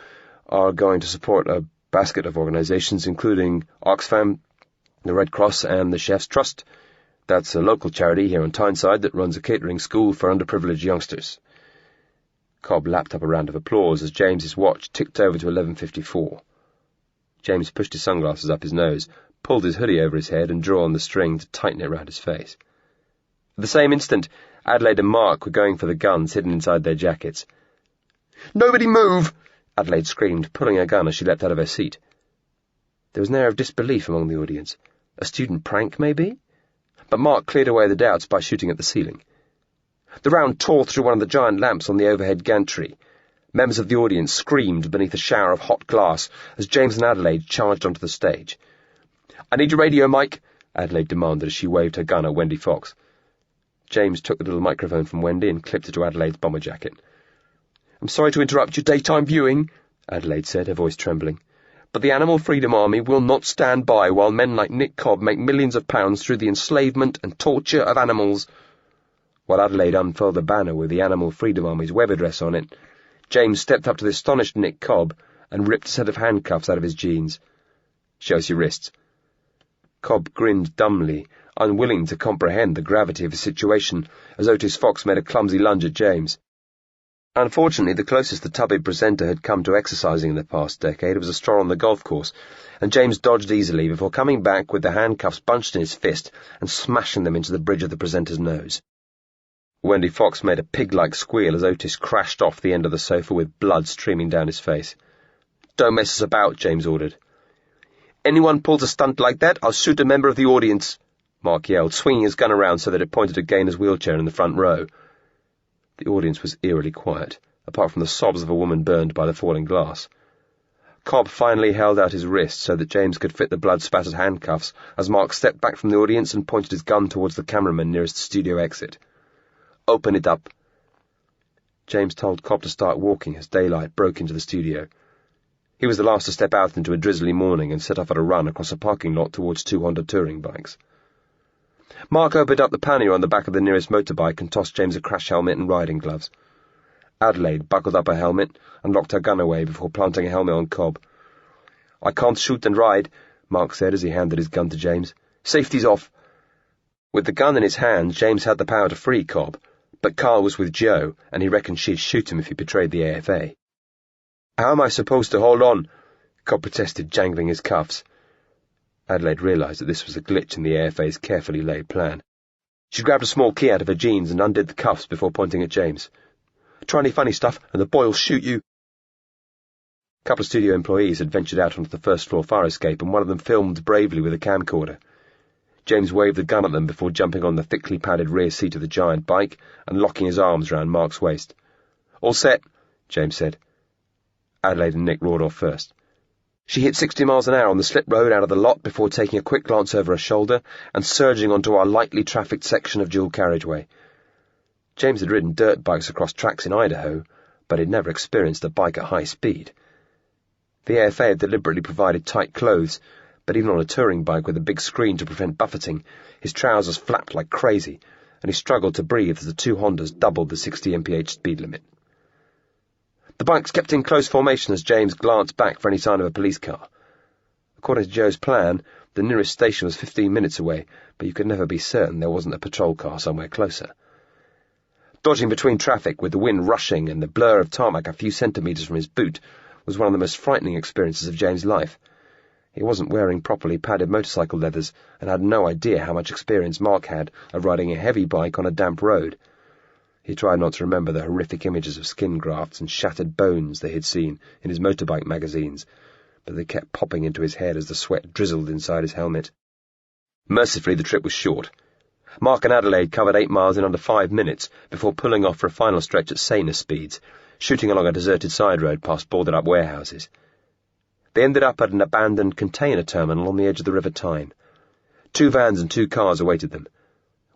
are going to support a basket of organizations, including Oxfam, the Red Cross, and the Chef's Trust. That's a local charity here on Tyneside that runs a catering school for underprivileged youngsters." Cobb lapped up a round of applause as James's watch ticked over to 11:54. James pushed his sunglasses up his nose, pulled his hoodie over his head and drew on the string to tighten it round his face. At the same instant, Adelaide and Mark were going for the guns hidden inside their jackets. "Nobody move!" Adelaide screamed, pulling her gun as she leapt out of her seat. There was an air of disbelief among the audience. A student prank, maybe? But Mark cleared away the doubts by shooting at the ceiling. The round tore through one of the giant lamps on the overhead gantry. Members of the audience screamed beneath a shower of hot glass as James and Adelaide charged onto the stage. "I need your radio, Mike," Adelaide demanded as she waved her gun at Wendy Fox. James took the little microphone from Wendy and clipped it to Adelaide's bomber jacket. "I'm sorry to interrupt your daytime viewing," Adelaide said, her voice trembling, "but the Animal Freedom Army will not stand by while men like Nick Cobb make millions of pounds through the enslavement and torture of animals." While Adelaide unfurled a banner with the Animal Freedom Army's web address on it, James stepped up to the astonished Nick Cobb and ripped a set of handcuffs out of his jeans. "Show us your wrists." Cobb grinned dumbly, unwilling to comprehend the gravity of his situation, as Otis Fox made a clumsy lunge at James. Unfortunately, the closest the tubby presenter had come to exercising in the past decade was a stroll on the golf course, and James dodged easily before coming back with the handcuffs bunched in his fist and smashing them into the bridge of the presenter's nose. Wendy Fox made a pig-like squeal as Otis crashed off the end of the sofa with blood streaming down his face. "Don't mess us about," James ordered. "Anyone pulls a stunt like that, I'll shoot a member of the audience," Mark yelled, swinging his gun around so that it pointed at Gaynor's wheelchair in the front row. The audience was eerily quiet, apart from the sobs of a woman burned by the falling glass. Cobb finally held out his wrist so that James could fit the blood-spattered handcuffs as Mark stepped back from the audience and pointed his gun towards the cameraman nearest the studio exit. "Open it up." James told Cobb to start walking as daylight broke into the studio. He was the last to step out into a drizzly morning and set off at a run across a parking lot towards 2 Honda touring bikes. Mark opened up the pannier on the back of the nearest motorbike and tossed James a crash helmet and riding gloves. Adelaide buckled up her helmet and locked her gun away before planting a helmet on Cobb. "I can't shoot and ride," Mark said as he handed his gun to James. "Safety's off." With the gun in his hand, James had the power to free Cobb, but Carl was with Joe, and he reckoned she'd shoot him if he betrayed the AFA. "How am I supposed to hold on?" Cobb protested, jangling his cuffs. Adelaide realised that this was a glitch in the AFA's carefully laid plan. She grabbed a small key out of her jeans and undid the cuffs before pointing at James. "Try any funny stuff, and the boy will shoot you." A couple of studio employees had ventured out onto the first-floor fire escape, and one of them filmed bravely with a camcorder. James waved the gun at them before jumping on the thickly padded rear seat of the giant bike and locking his arms round Mark's waist. "All set," James said. Adelaide and Nick roared off first. She hit 60 miles an hour on the slip road out of the lot before taking a quick glance over her shoulder and surging onto our lightly trafficked section of dual carriageway. James had ridden dirt bikes across tracks in Idaho, but he'd never experienced a bike at high speed. The AFA had deliberately provided tight clothes, but even on a touring bike with a big screen to prevent buffeting, his trousers flapped like crazy, and he struggled to breathe as the 2 Hondas doubled the 60 mph speed limit. The bikes kept in close formation as James glanced back for any sign of a police car. According to Joe's plan, the nearest station was 15 minutes away, but you could never be certain there wasn't a patrol car somewhere closer. Dodging between traffic with the wind rushing and the blur of tarmac a few centimetres from his boot was one of the most frightening experiences of James' life. He wasn't wearing properly padded motorcycle leathers and had no idea how much experience Mark had of riding a heavy bike on a damp road. He tried not to remember the horrific images of skin grafts and shattered bones they had seen in his motorbike magazines, but they kept popping into his head as the sweat drizzled inside his helmet. Mercifully, the trip was short. Mark and Adelaide covered 8 miles in under 5 minutes before pulling off for a final stretch at saner speeds, shooting along a deserted side road past boarded-up warehouses. They ended up at an abandoned container terminal on the edge of the River Tyne. 2 vans and 2 cars awaited them.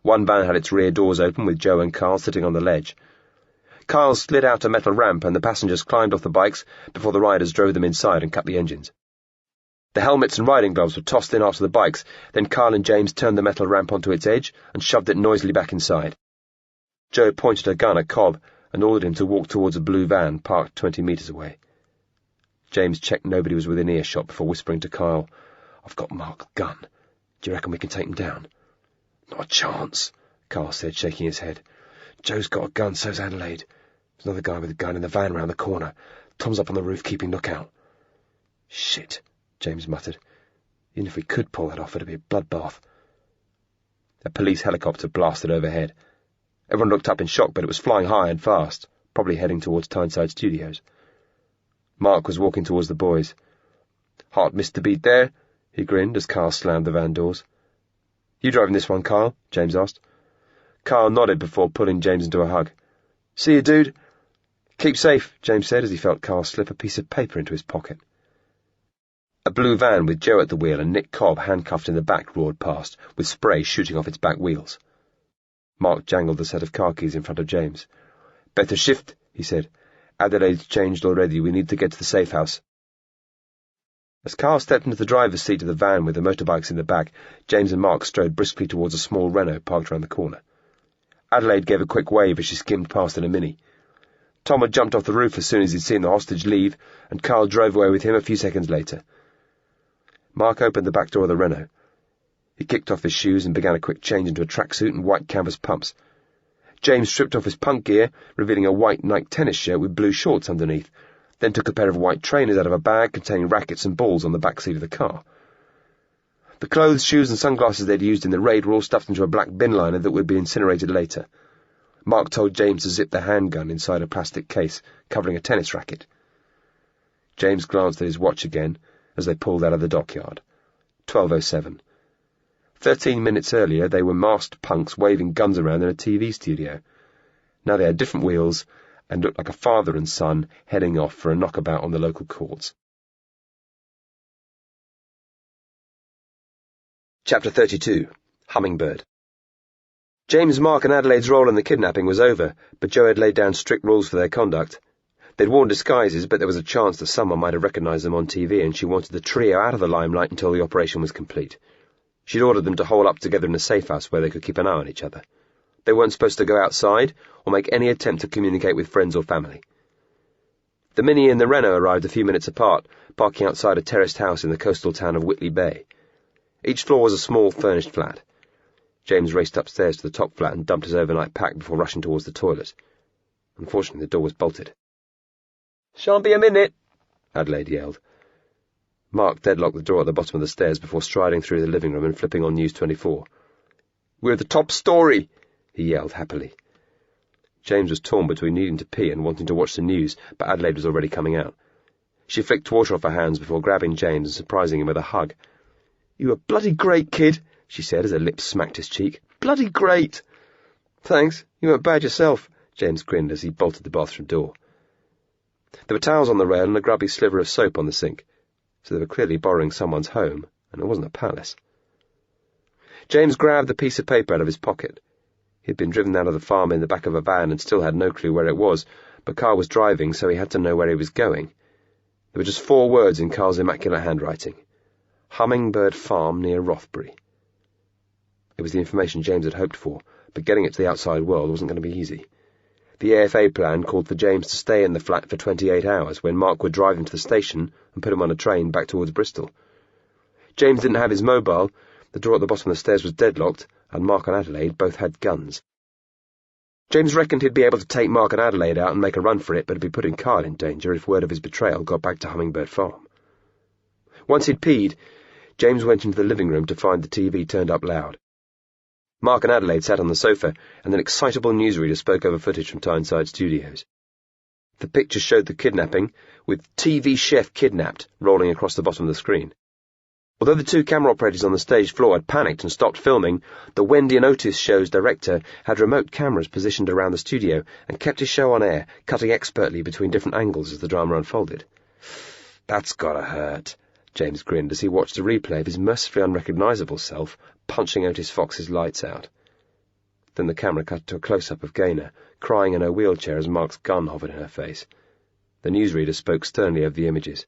One van had its rear doors open with Joe and Carl sitting on the ledge. Carl slid out a metal ramp and the passengers climbed off the bikes before the riders drove them inside and cut the engines. The helmets and riding gloves were tossed in after the bikes, then Carl and James turned the metal ramp onto its edge and shoved it noisily back inside. Joe pointed her gun at Cobb and ordered him to walk towards a blue van parked 20 metres away. James checked nobody was within earshot before whispering to Carl, "I've got Mark's gun. Do you reckon we can take him down?" "Not a chance," Carl said, shaking his head. "Joe's got a gun, so's Adelaide. There's another guy with a gun in the van round the corner. Tom's up on the roof keeping lookout." "Shit," James muttered. "Even if we could pull that off, it'd be a bloodbath." A police helicopter blasted overhead. Everyone looked up in shock, but it was flying high and fast, probably heading towards Tyneside Studios. Mark was walking towards the boys. "Hard missed the beat there," he grinned as Carl slammed the van doors. "You driving this one, Carl?" James asked. Carl nodded before pulling James into a hug. "See you, dude." "Keep safe," James said as he felt Carl slip a piece of paper into his pocket. A blue van with Joe at the wheel and Nick Cobb handcuffed in the back roared past, with spray shooting off its back wheels. Mark jangled the set of car keys in front of James. "Better shift," he said. "Adelaide's changed already. We need to get to the safe house." As Carl stepped into the driver's seat of the van with the motorbikes in the back, James and Mark strode briskly towards a small Renault parked around the corner. Adelaide gave a quick wave as she skimmed past in a Mini. Tom had jumped off the roof as soon as he'd seen the hostage leave, and Carl drove away with him a few seconds later. Mark opened the back door of the Renault. He kicked off his shoes and began a quick change into a tracksuit and white canvas pumps. James stripped off his punk gear, revealing a white Nike tennis shirt with blue shorts underneath, then took a pair of white trainers out of a bag containing rackets and balls on the back seat of the car. The clothes, shoes and sunglasses they'd used in the raid were all stuffed into a black bin liner that would be incinerated later. Mark told James to zip the handgun inside a plastic case, covering a tennis racket. James glanced at his watch again as they pulled out of the dockyard. 12:07. 13 minutes earlier they were masked punks waving guns around in a TV studio. Now they had different wheels and looked like a father and son heading off for a knockabout on the local courts. Chapter 32. Hummingbird. James, Mark and Adelaide's role in the kidnapping was over, but Joe had laid down strict rules for their conduct. They'd worn disguises, but there was a chance that someone might have recognised them on TV, and she wanted the trio out of the limelight until the operation was complete. She'd ordered them to hole up together in a safe house where they could keep an eye on each other. They weren't supposed to go outside or make any attempt to communicate with friends or family. The Mini and the Renault arrived a few minutes apart, parking outside a terraced house in the coastal town of Whitley Bay. Each floor was a small, furnished flat. James raced upstairs to the top flat and dumped his overnight pack before rushing towards the toilet. Unfortunately, the door was bolted. "Shan't be a minute," Adelaide yelled. Mark deadlocked the door at the bottom of the stairs before striding through the living room and flipping on News 24. "We're the top story," he yelled happily. James was torn between needing to pee and wanting to watch the news, but Adelaide was already coming out. She flicked water off her hands before grabbing James and surprising him with a hug. "You were bloody great, kid," she said as her lips smacked his cheek. "Bloody great." "Thanks. You weren't bad yourself," James grinned as he bolted the bathroom door. There were towels on the rail and a grubby sliver of soap on the sink, so they were clearly borrowing someone's home, and it wasn't a palace. James grabbed the piece of paper out of his pocket. He'd been driven out of the farm in the back of a van and still had no clue where it was, but Carl was driving, so he had to know where he was going. There were just 4 words in Carl's immaculate handwriting. Hummingbird Farm near Rothbury. It was the information James had hoped for, but getting it to the outside world wasn't going to be easy. The AFA plan called for James to stay in the flat for 28 hours when Mark would drive him to the station and put him on a train back towards Bristol. James didn't have his mobile, the door at the bottom of the stairs was deadlocked, and Mark and Adelaide both had guns. James reckoned he'd be able to take Mark and Adelaide out and make a run for it, but it'd be putting Carl in danger if word of his betrayal got back to Hummingbird Farm. Once he'd peed, James went into the living room to find the TV turned up loud. Mark and Adelaide sat on the sofa, and an excitable newsreader spoke over footage from Tyneside Studios. The picture showed the kidnapping, with TV chef kidnapped rolling across the bottom of the screen. Although the 2 camera operators on the stage floor had panicked and stopped filming, the Wendy and Otis show's director had remote cameras positioned around the studio and kept his show on air, cutting expertly between different angles as the drama unfolded. "That's gotta hurt," James grinned as he watched a replay of his mercifully unrecognisable self punching Otis Fox's lights out. Then the camera cut to a close-up of Gaynor, crying in her wheelchair as Mark's gun hovered in her face. The newsreader spoke sternly over the images.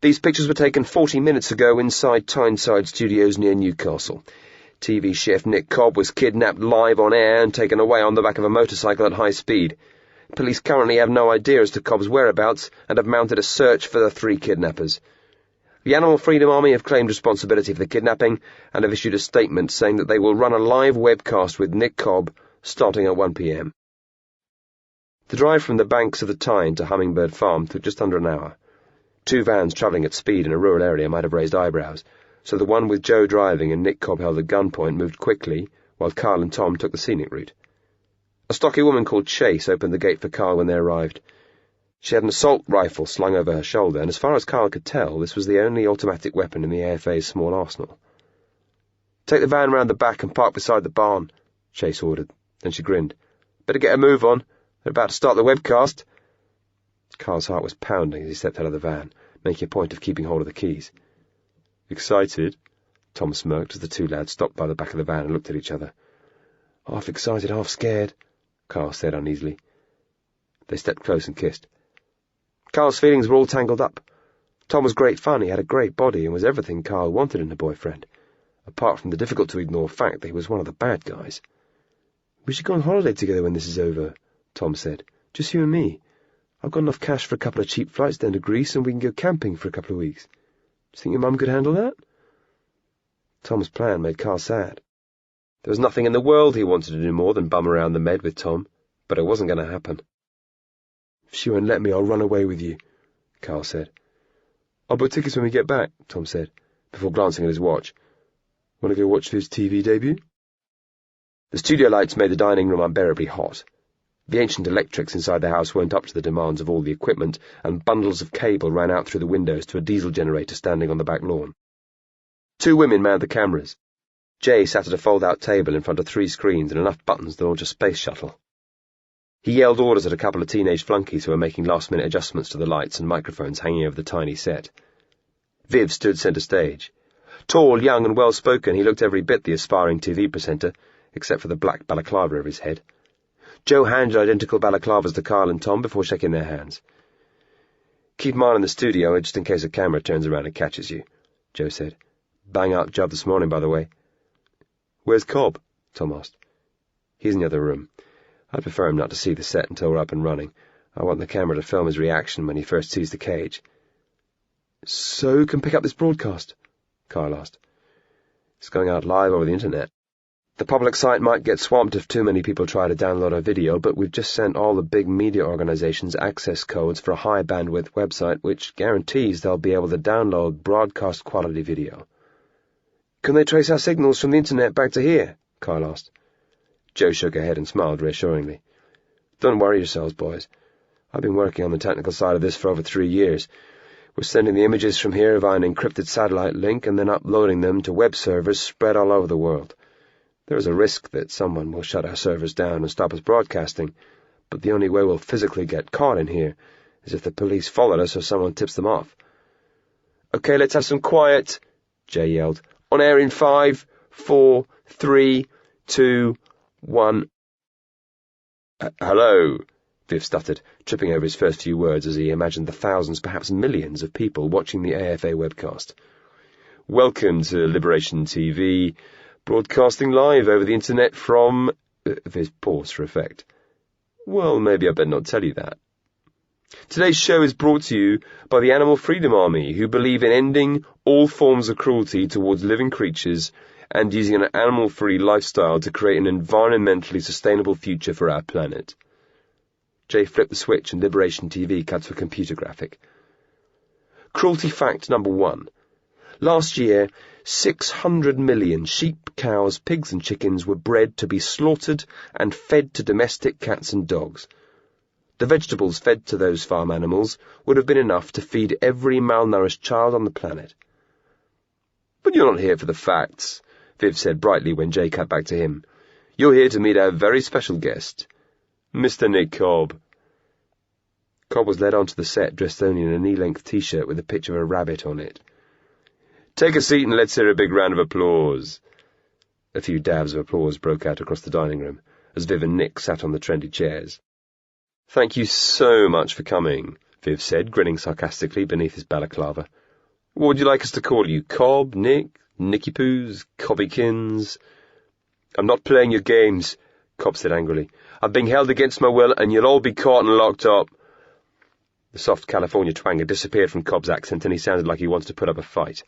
"These pictures were taken 40 minutes ago inside Tyneside Studios near Newcastle. TV chef Nick Cobb was kidnapped live on air and taken away on the back of a motorcycle at high speed. Police currently have no idea as to Cobb's whereabouts and have mounted a search for the 3 kidnappers. The Animal Freedom Army have claimed responsibility for the kidnapping and have issued a statement saying that they will run a live webcast with Nick Cobb starting at 1 p.m. The drive from the banks of the Tyne to Hummingbird Farm took just under an hour. 2 vans travelling at speed in a rural area might have raised eyebrows, so the one with Joe driving and Nick Cobb held at gunpoint moved quickly, while Carl and Tom took the scenic route. A stocky woman called Chase opened the gate for Carl when they arrived. She had an assault rifle slung over her shoulder, and as far as Carl could tell, this was the only automatic weapon in the AFA's small arsenal. "Take the van round the back and park beside the barn," Chase ordered. Then she grinned. "Better get a move on. They're about to start the webcast." Carl's heart was pounding as he stepped out of the van, making a point of keeping hold of the keys. "Excited?" Tom smirked as the 2 lads stopped by the back of the van and looked at each other. Half excited, half scared, Carl said uneasily. They stepped close and kissed. Carl's feelings were all tangled up. Tom was great fun, he had a great body, and was everything Carl wanted in a boyfriend, apart from the difficult-to-ignore fact that he was one of the bad guys. "We should go on holiday together when this is over," Tom said. "Just you and me. I've got enough cash for a couple of cheap flights down to Greece, and we can go camping for a couple of weeks. Do you think your mum could handle that?" Tom's plan made Carl sad. There was nothing in the world he wanted to do more than bum around the Med with Tom, but it wasn't going to happen. "If she won't let me, I'll run away with you," Carl said. "I'll book tickets when we get back," Tom said, before glancing at his watch. "Want to go watch Viv's TV debut?" The studio lights made the dining room unbearably hot. The ancient electrics inside the house weren't up to the demands of all the equipment, and bundles of cable ran out through the windows to a diesel generator standing on the back lawn. 2 women manned the cameras. Jay sat at a fold-out table in front of 3 screens and enough buttons to launch a space shuttle. He yelled orders at a couple of teenage flunkies who were making last-minute adjustments to the lights and microphones hanging over the tiny set. Viv stood centre stage. Tall, young, and well-spoken, he looked every bit the aspiring TV presenter, except for the black balaclava over his head. Joe handed identical balaclavas to Carl and Tom before shaking their hands. "Keep mine in the studio, just in case a camera turns around and catches you," Joe said. "Bang-up job this morning, by the way." "Where's Cobb?" Tom asked. "He's in the other room. I'd prefer him not to see the set until we're up and running. I want the camera to film his reaction when he first sees the cage." "So who can pick up this broadcast?" Carl asked. "It's going out live over the internet. The public site might get swamped if too many people try to download our video, but we've just sent all the big media organizations access codes for a high-bandwidth website which guarantees they'll be able to download broadcast-quality video." "Can they trace our signals from the internet back to here?" Carl asked. Joe shook her head and smiled reassuringly. "Don't worry yourselves, boys. I've been working on the technical side of this for over 3 years. We're sending the images from here via an encrypted satellite link and then uploading them to web servers spread all over the world. There is a risk that someone will shut our servers down and stop us broadcasting, but the only way we'll physically get caught in here is if the police followed us or someone tips them off." "Okay, let's have some quiet," Jay yelled. "On air in 5, 4, 3, 2, 1. "Hello," Viv stuttered, tripping over his first few words as he imagined the thousands, perhaps millions, of people watching the AFA webcast. "Welcome to Liberation TV, broadcasting live over the internet from—" Viv paused for effect. "Well, maybe I better not tell you that. Today's show is brought to you by the Animal Freedom Army, who believe in ending all forms of cruelty towards living creatures and using an animal-free lifestyle to create an environmentally sustainable future for our planet." Jay flipped the switch and Liberation TV cut to a computer graphic. Cruelty fact number 1. Last year, 600 million sheep, cows, pigs and chickens were bred to be slaughtered and fed to domestic cats and dogs. The vegetables fed to those farm animals would have been enough to feed every malnourished child on the planet. "But you're not here for the facts," Viv said brightly when Jay cut back to him. "You're here to meet our very special guest, Mr. Nick Cobb." Cobb was led onto the set dressed only in a knee-length T-shirt with a picture of a rabbit on it. "Take a seat and let's hear a big round of applause." A few dabs of applause broke out across the dining room as Viv and Nick sat on the trendy chairs. "Thank you so much for coming," Viv said, grinning sarcastically beneath his balaclava. "What would you like us to call you? Cobb, Nick, Nicky Poos, Cobbykins?" "I'm not playing your games," Cobb said angrily. "I'm being held against my will, and you'll all be caught and locked up." The soft California twang had disappeared from Cobb's accent, and he sounded like he wanted to put up a fight.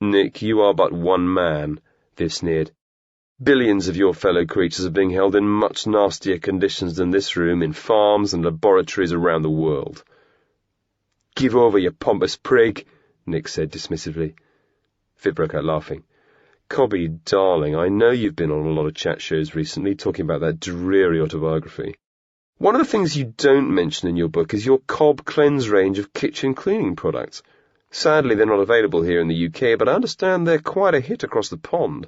"Nick, you are but one man," Viv sneered. "Billions of your fellow creatures are being held in much nastier conditions than this room in farms and laboratories around the world." "Give over, you pompous prig," Nick said dismissively. Viv broke out laughing. "Cobby, darling, I know you've been on a lot of chat shows recently talking about that dreary autobiography. One of the things you don't mention in your book is your Cobb Cleanse range of kitchen cleaning products. Sadly, they're not available here in the UK, but I understand they're quite a hit across the pond."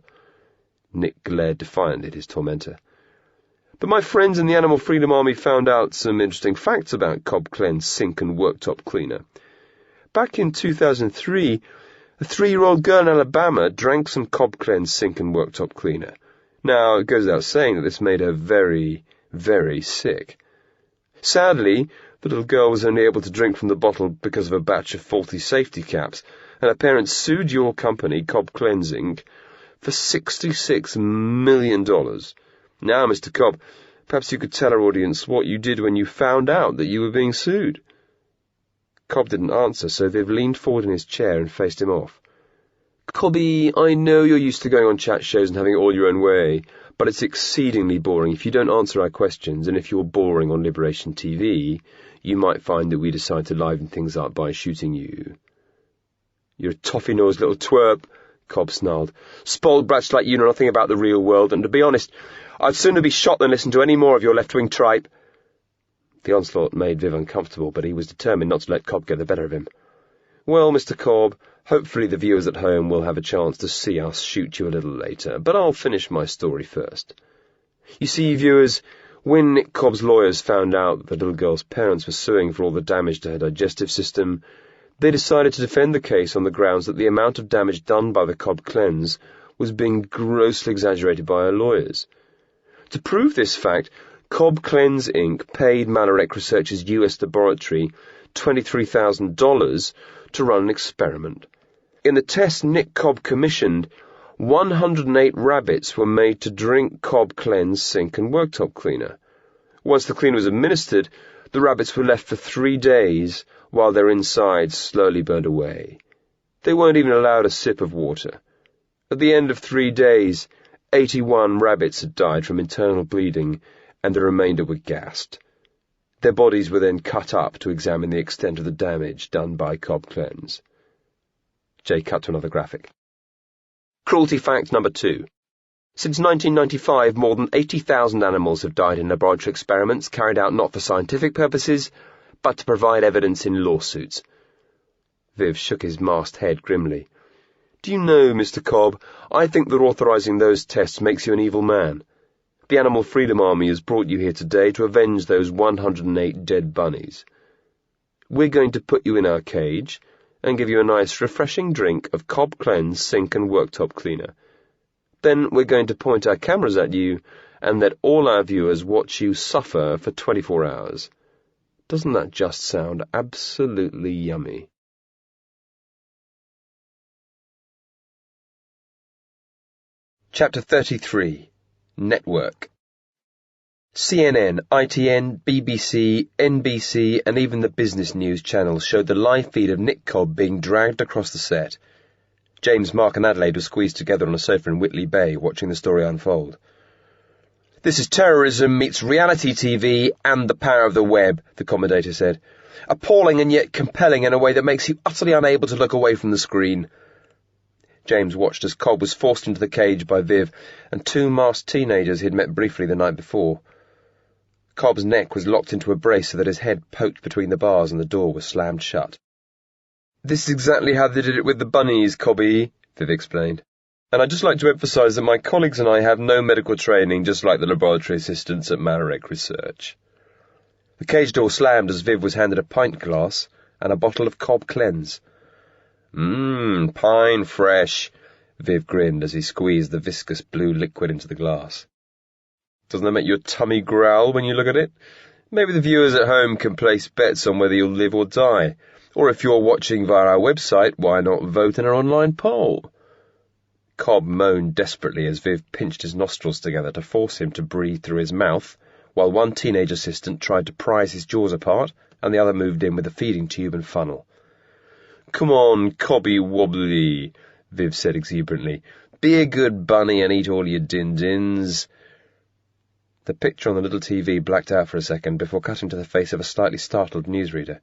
Nick glared defiantly at his tormentor. "But my friends in the Animal Freedom Army found out some interesting facts about Cobb Cleanse sink and worktop cleaner. Back in 2003, a 3-year-old girl in Alabama drank some Cobb Cleanse sink and worktop cleaner. Now, it goes without saying that this made her very, very sick. Sadly, the little girl was only able to drink from the bottle because of a batch of faulty safety caps, and her parents sued your company, Cobb Cleansing, for $66 million. Now, Mr. Cobb, perhaps you could tell our audience what you did when you found out that you were being sued. Cobb didn't answer, so Viv leaned forward in his chair and faced him off. Cobby, I know you're used to going on chat shows and having it all your own way, but it's exceedingly boring if you don't answer our questions, and if you're boring on Liberation TV, you might find that we decide to liven things up by shooting you. You're a toffee-nosed little twerp, Cobb snarled. Spoiled brats like you know nothing about the real world, and to be honest, I'd sooner be shot than listen to any more of your left-wing tripe. The onslaught made Viv uncomfortable, but he was determined not to let Cobb get the better of him. Well, Mr. Cobb, hopefully the viewers at home will have a chance to see us shoot you a little later, but I'll finish my story first. You see, viewers, when Nick Cobb's lawyers found out that the little girl's parents were suing for all the damage to her digestive system, they decided to defend the case on the grounds that the amount of damage done by the Cobb cleanse was being grossly exaggerated by her lawyers. To prove this fact, Cobb Cleanse Inc. paid Malarek Research's U.S. laboratory $23,000 to run an experiment. In the test Nick Cobb commissioned, 108 rabbits were made to drink Cobb Cleanse sink and worktop cleaner. Once the cleaner was administered, the rabbits were left for 3 days while their insides slowly burned away. They weren't even allowed a sip of water. At the end of 3 days, 81 rabbits had died from internal bleeding, and the remainder were gassed. Their bodies were then cut up to examine the extent of the damage done by Cobb Cleanse. Jay cut to another graphic. Cruelty fact number 2. Since 1995, more than 80,000 animals have died in laboratory experiments carried out not for scientific purposes, but to provide evidence in lawsuits. Viv shook his masked head grimly. Do you know, Mr. Cobb, I think that authorizing those tests makes you an evil man. The Animal Freedom Army has brought you here today to avenge those 108 dead bunnies. We're going to put you in our cage and give you a nice, refreshing drink of Cobb Cleanse sink and worktop cleaner. Then we're going to point our cameras at you and let all our viewers watch you suffer for 24 hours. Doesn't that just sound absolutely yummy? Chapter 33. Network. CNN, ITN, BBC, NBC, and even the business news channels showed the live feed of Nick Cobb being dragged across the set. James, Mark, and Adelaide were squeezed together on a sofa in Whitley Bay, watching the story unfold. This is terrorism meets reality TV and the power of the web, the commentator said. Appalling and yet compelling in a way that makes you utterly unable to look away from the screen. James watched as Cobb was forced into the cage by Viv and 2 masked teenagers he'd met briefly the night before. Cobb's neck was locked into a brace so that his head poked between the bars and the door was slammed shut. This is exactly how they did it with the bunnies, Cobby, Viv explained. And I'd just like to emphasize that my colleagues and I have no medical training, just like the laboratory assistants at Malarek Research. The cage door slammed as Viv was handed a pint glass and a bottle of Cobb Cleanse. Pine fresh, Viv grinned as he squeezed the viscous blue liquid into the glass. Doesn't that make your tummy growl when you look at it? Maybe the viewers at home can place bets on whether you'll live or die. Or if you're watching via our website, why not vote in our online poll? Cobb moaned desperately as Viv pinched his nostrils together to force him to breathe through his mouth, while one teenage assistant tried to prise his jaws apart, and the other moved in with a feeding tube and funnel. Come on, Cobby Wobbly, Viv said exuberantly. Be a good bunny and eat all your din-dins. The picture on the little TV blacked out for a second before cutting to the face of a slightly startled newsreader.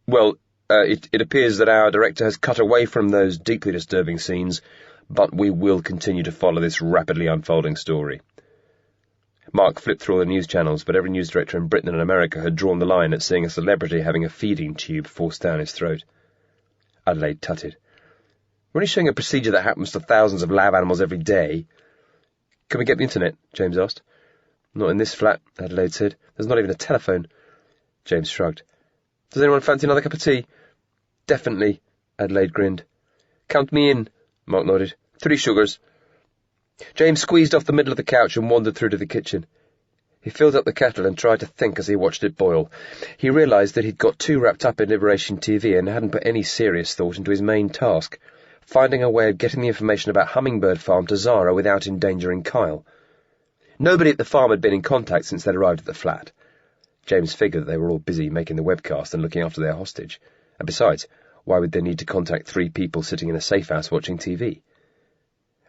Well, it appears that our director has cut away from those deeply disturbing scenes, but we will continue to follow this rapidly unfolding story. Mark flipped through all the news channels, but every news director in Britain and America had drawn the line at seeing a celebrity having a feeding tube forced down his throat. Adelaide tutted. We're only showing a procedure that happens to thousands of lab animals every day. Can we get the internet? James asked. Not in this flat, Adelaide said. There's not even a telephone. James shrugged. Does anyone fancy another cup of tea? Definitely, Adelaide grinned. Count me in, Mark nodded. 3 sugars. James squeezed off the middle of the couch and wandered through to the kitchen. He filled up the kettle and tried to think as he watched it boil. He realised that he'd got too wrapped up in Liberation TV and hadn't put any serious thought into his main task, finding a way of getting the information about Hummingbird Farm to Zara without endangering Kyle. Nobody at the farm had been in contact since they'd arrived at the flat. James figured that they were all busy making the webcast and looking after their hostage. And besides, why would they need to contact 3 people sitting in a safe house watching TV?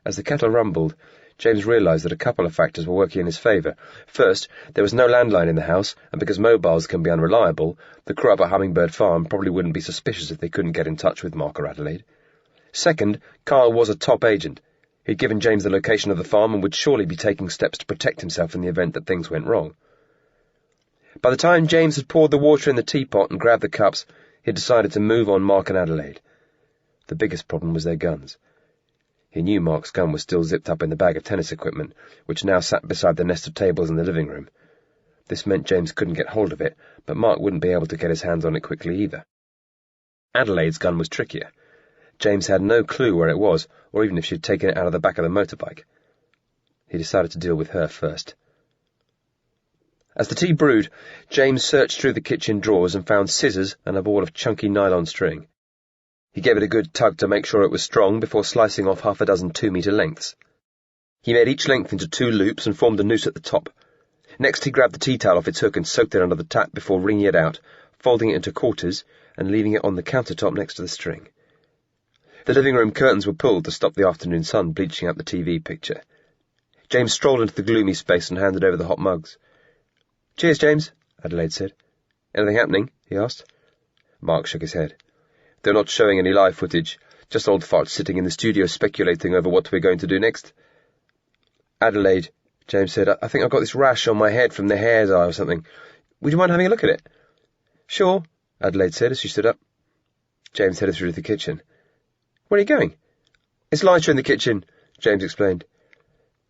As the kettle rumbled, James realised that a couple of factors were working in his favour. First, there was no landline in the house, and because mobiles can be unreliable, the crew up at Hummingbird Farm probably wouldn't be suspicious if they couldn't get in touch with Mark or Adelaide. Second, Kyle was a top agent. He'd given James the location of the farm and would surely be taking steps to protect himself in the event that things went wrong. By the time James had poured the water in the teapot and grabbed the cups, he had decided to move on Mark and Adelaide. The biggest problem was their guns. He knew Mark's gun was still zipped up in the bag of tennis equipment, which now sat beside the nest of tables in the living room. This meant James couldn't get hold of it, but Mark wouldn't be able to get his hands on it quickly either. Adelaide's gun was trickier. James had no clue where it was, or even if she'd taken it out of the back of the motorbike. He decided to deal with her first. As the tea brewed, James searched through the kitchen drawers and found scissors and a ball of chunky nylon string. He gave it a good tug to make sure it was strong before slicing off 6 2-metre lengths. He made each length into 2 loops and formed a noose at the top. Next he grabbed the tea towel off its hook and soaked it under the tap before wringing it out, folding it into quarters and leaving it on the countertop next to the string. The living room curtains were pulled to stop the afternoon sun bleaching out the TV picture. James strolled into the gloomy space and handed over the hot mugs. "Cheers, James," Adelaide said. "Anything happening?" he asked. Mark shook his head. "They're not showing any live footage, just old farts sitting in the studio speculating over what we're going to do next." "Adelaide," James said, "I think I've got this rash on my head from the hair's eye or something. Would you mind having a look at it?" "Sure," Adelaide said as she stood up. James headed through to the kitchen. "Where are you going?" "It's lighter in the kitchen," James explained.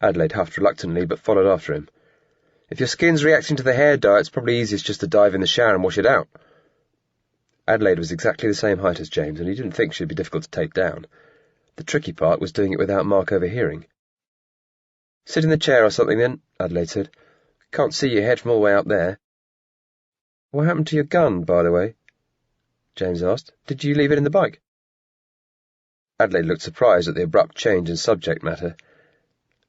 Adelaide huffed reluctantly, but followed after him. "If your skin's reacting to the hair dye, it's probably easiest just to dive in the shower and wash it out." Adelaide was exactly the same height as James, and he didn't think she'd be difficult to take down. The tricky part was doing it without Mark overhearing. "Sit in the chair or something, then," Adelaide said. "Can't see your head from all the way up there." "What happened to your gun, by the way?" James asked. "Did you leave it in the bike?" Adelaide looked surprised at the abrupt change in subject matter.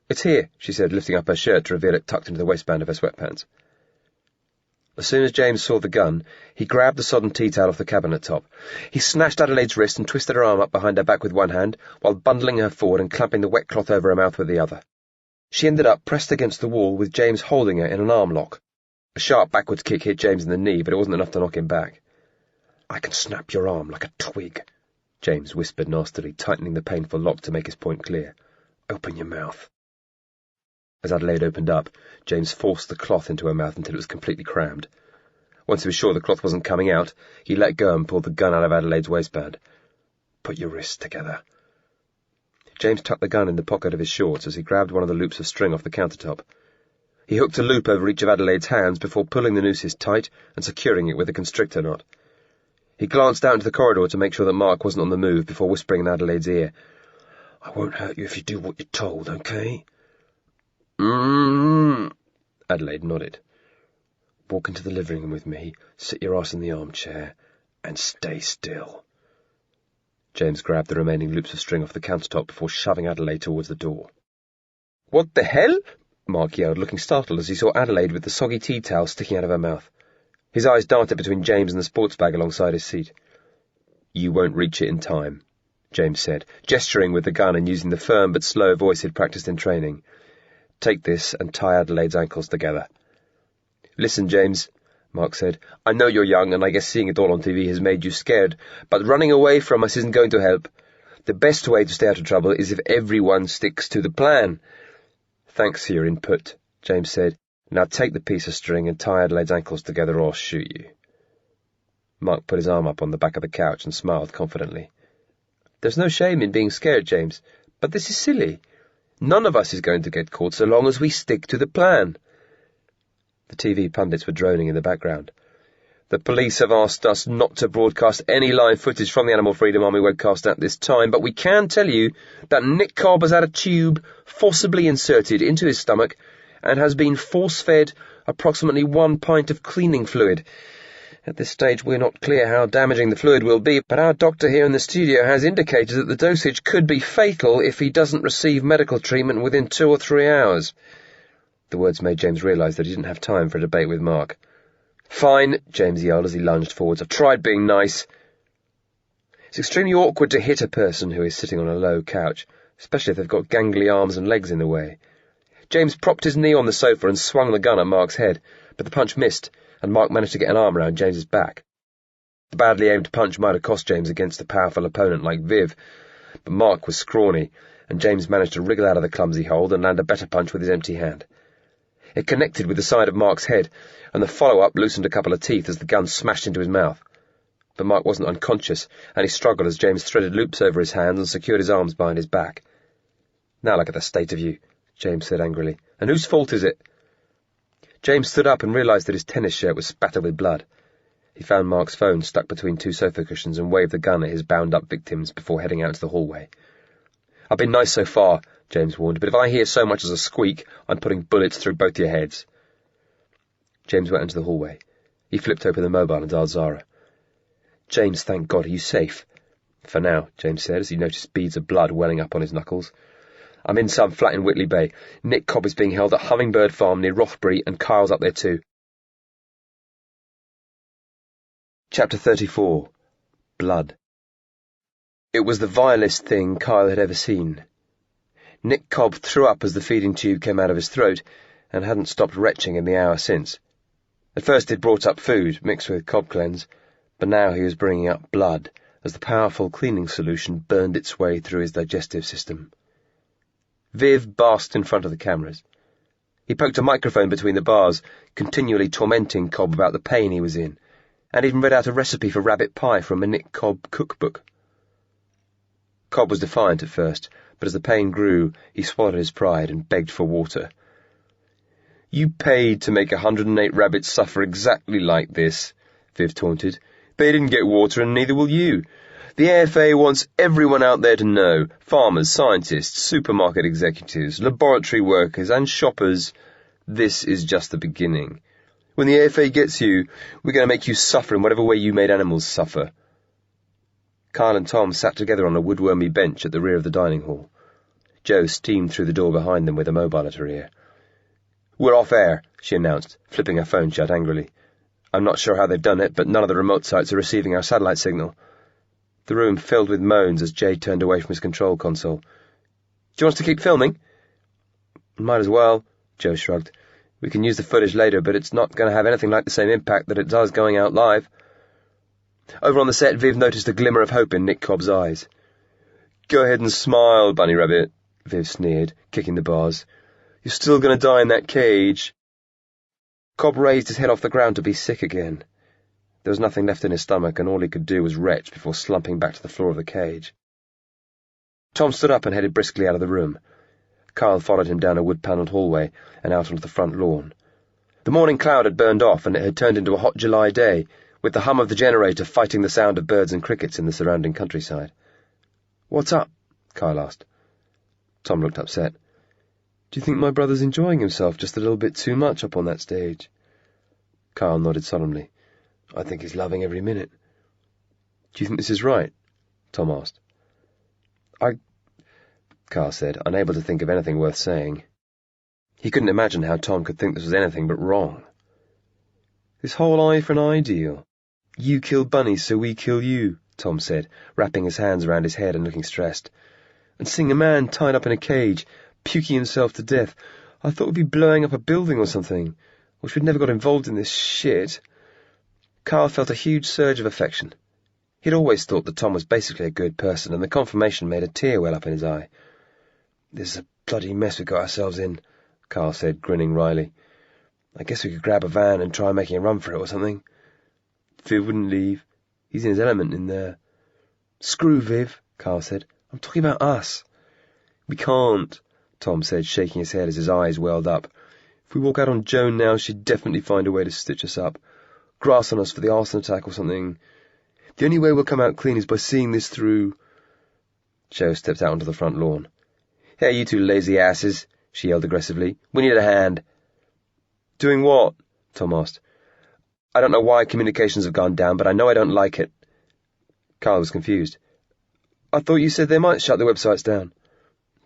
"It's here," she said, lifting up her shirt to reveal it tucked into the waistband of her sweatpants. As soon as James saw the gun, he grabbed the sodden tea towel off the cabinet top. He snatched Adelaide's wrist and twisted her arm up behind her back with one hand, while bundling her forward and clamping the wet cloth over her mouth with the other. She ended up pressed against the wall with James holding her in an arm lock. A sharp backwards kick hit James in the knee, but it wasn't enough to knock him back. "I can snap your arm like a twig," James whispered nastily, tightening the painful lock to make his point clear. "Open your mouth." As Adelaide opened up, James forced the cloth into her mouth until it was completely crammed. Once he was sure the cloth wasn't coming out, he let go and pulled the gun out of Adelaide's waistband. "Put your wrists together." James tucked the gun in the pocket of his shorts as he grabbed one of the loops of string off the countertop. He hooked a loop over each of Adelaide's hands before pulling the nooses tight and securing it with a constrictor knot. He glanced out into the corridor to make sure that Mark wasn't on the move before whispering in Adelaide's ear, "I won't hurt you if you do what you're told, okay?" Adelaide nodded. "Walk into the living room with me, sit your ass in the armchair, and stay still." James grabbed the remaining loops of string off the countertop before shoving Adelaide towards the door. "What the hell?" Mark yelled, looking startled as he saw Adelaide with the soggy tea towel sticking out of her mouth. His eyes darted between James and the sports bag alongside his seat. "You won't reach it in time," James said, gesturing with the gun and using the firm but slow voice he'd practiced in training. "Take this and tie Adelaide's ankles together." "Listen, James," Mark said. "I know you're young, and I guess seeing it all on TV has made you scared, but running away from us isn't going to help. The best way to stay out of trouble is if everyone sticks to the plan." "Thanks for your input," James said. "Now take the piece of string and tie Adelaide's ankles together or I'll shoot you." Mark put his arm up on the back of the couch and smiled confidently. "There's no shame in being scared, James, but this is silly. None of us is going to get caught so long as we stick to the plan." The TV pundits were droning in the background. The police have asked us not to broadcast any live footage from the Animal Freedom Army webcast at this time, but we can tell you that Nick Cobb has had a tube forcibly inserted into his stomach and has been force-fed approximately 1 pint of cleaning fluid. At this stage, we're not clear how damaging the fluid will be, but our doctor here in the studio has indicated that the dosage could be fatal if he doesn't receive medical treatment within 2 or 3 hours. The words made James realise that he didn't have time for a debate with Mark. "Fine," James yelled as he lunged forwards. "I've tried being nice." It's extremely awkward to hit a person who is sitting on a low couch, especially if they've got gangly arms and legs in the way. James propped his knee on the sofa and swung the gun at Mark's head, but the punch missed, and Mark managed to get an arm around James's back. The badly aimed punch might have cost James against a powerful opponent like Viv, but Mark was scrawny, and James managed to wriggle out of the clumsy hold and land a better punch with his empty hand. It connected with the side of Mark's head, and the follow-up loosened a couple of teeth as the gun smashed into his mouth. But Mark wasn't unconscious, and he struggled as James threaded loops over his hands and secured his arms behind his back. "Now look at the state of you," James said angrily. "And whose fault is it?" James stood up and realised that his tennis shirt was spattered with blood. He found Mark's phone stuck between 2 sofa cushions and waved the gun at his bound-up victims before heading out into the hallway. "I've been nice so far," James warned, "but if I hear so much as a squeak, I'm putting bullets through both your heads." James went into the hallway. He flipped open the mobile and dialed Zara. "James, thank God, are you safe?" "For now," James said, as he noticed beads of blood welling up on his knuckles. "I'm in some flat in Whitley Bay. Nick Cobb is being held at Hummingbird Farm near Rothbury, and Kyle's up there too." Chapter 34. Blood. It was the vilest thing Kyle had ever seen. Nick Cobb threw up as the feeding tube came out of his throat, and hadn't stopped retching in the hour since. At first he'd brought up food, mixed with Cobb Cleanse, but now he was bringing up blood, as the powerful cleaning solution burned its way through his digestive system. Viv basked in front of the cameras. He poked a microphone between the bars, continually tormenting Cobb about the pain he was in, and even read out a recipe for rabbit pie from a Nick Cobb cookbook. Cobb was defiant at first, but as the pain grew, he swallowed his pride and begged for water. "You paid to make 108 rabbits suffer exactly like this," Viv taunted. "They didn't get water, and neither will you. The AFA wants everyone out there to know, farmers, scientists, supermarket executives, laboratory workers, and shoppers, this is just the beginning. When the AFA gets you, we're going to make you suffer in whatever way you made animals suffer." Kyle and Tom sat together on a woodwormy bench at the rear of the dining hall. Jo steamed through the door behind them with a mobile at her ear. "We're off air," she announced, flipping her phone shut angrily. "I'm not sure how they've done it, but none of the remote sites are receiving our satellite signal." The room filled with moans as Jay turned away from his control console. "Do you want us to keep filming?" "Might as well," Jo shrugged. "We can use the footage later, but it's not going to have anything like the same impact that it does going out live." Over on the set, Viv noticed a glimmer of hope in Nick Cobb's eyes. "Go ahead and smile, Bunny Rabbit," Viv sneered, kicking the bars. "You're still going to die in that cage." Cobb raised his head off the ground to be sick again. There was nothing left in his stomach, and all he could do was retch before slumping back to the floor of the cage. Tom stood up and headed briskly out of the room. Kyle followed him down a wood-panelled hallway and out onto the front lawn. The morning cloud had burned off, and it had turned into a hot July day, with the hum of the generator fighting the sound of birds and crickets in the surrounding countryside. "What's up?" Kyle asked. Tom looked upset. "Do you think my brother's enjoying himself just a little bit too much up on that stage?" Kyle nodded solemnly. "I think he's loving every minute." "Do you think this is right?" Tom asked. Kyle said, unable to think of anything worth saying. He couldn't imagine how Tom could think this was anything but wrong. "This whole eye for an eye deal. You kill bunnies, so we kill you," Tom said, wrapping his hands around his head and looking stressed. "And seeing a man tied up in a cage, puking himself to death. I thought we'd be blowing up a building or something. Wish we'd never got involved in this shit." Kyle felt a huge surge of affection. He'd always thought that Tom was basically a good person, and the confirmation made a tear well up in his eye. "This is a bloody mess we got ourselves in," Kyle said, grinning wryly. "I guess we could grab a van and try making a run for it or something." "Viv wouldn't leave. He's in his element in there." "Screw Viv," Kyle said. "I'm talking about us." "We can't," Tom said, shaking his head as his eyes welled up. "If we walk out on Joan now, she'd definitely find a way to stitch us up. grass on us for the arson attack or something. The only way we'll come out clean is by seeing this through. Jo stepped out onto the front lawn. Hey, you two lazy asses, she yelled aggressively. We need a hand. Doing what? Tom asked. I don't know why communications have gone down, but I know I don't like it. Carl was confused. I thought you said they might shut the websites down.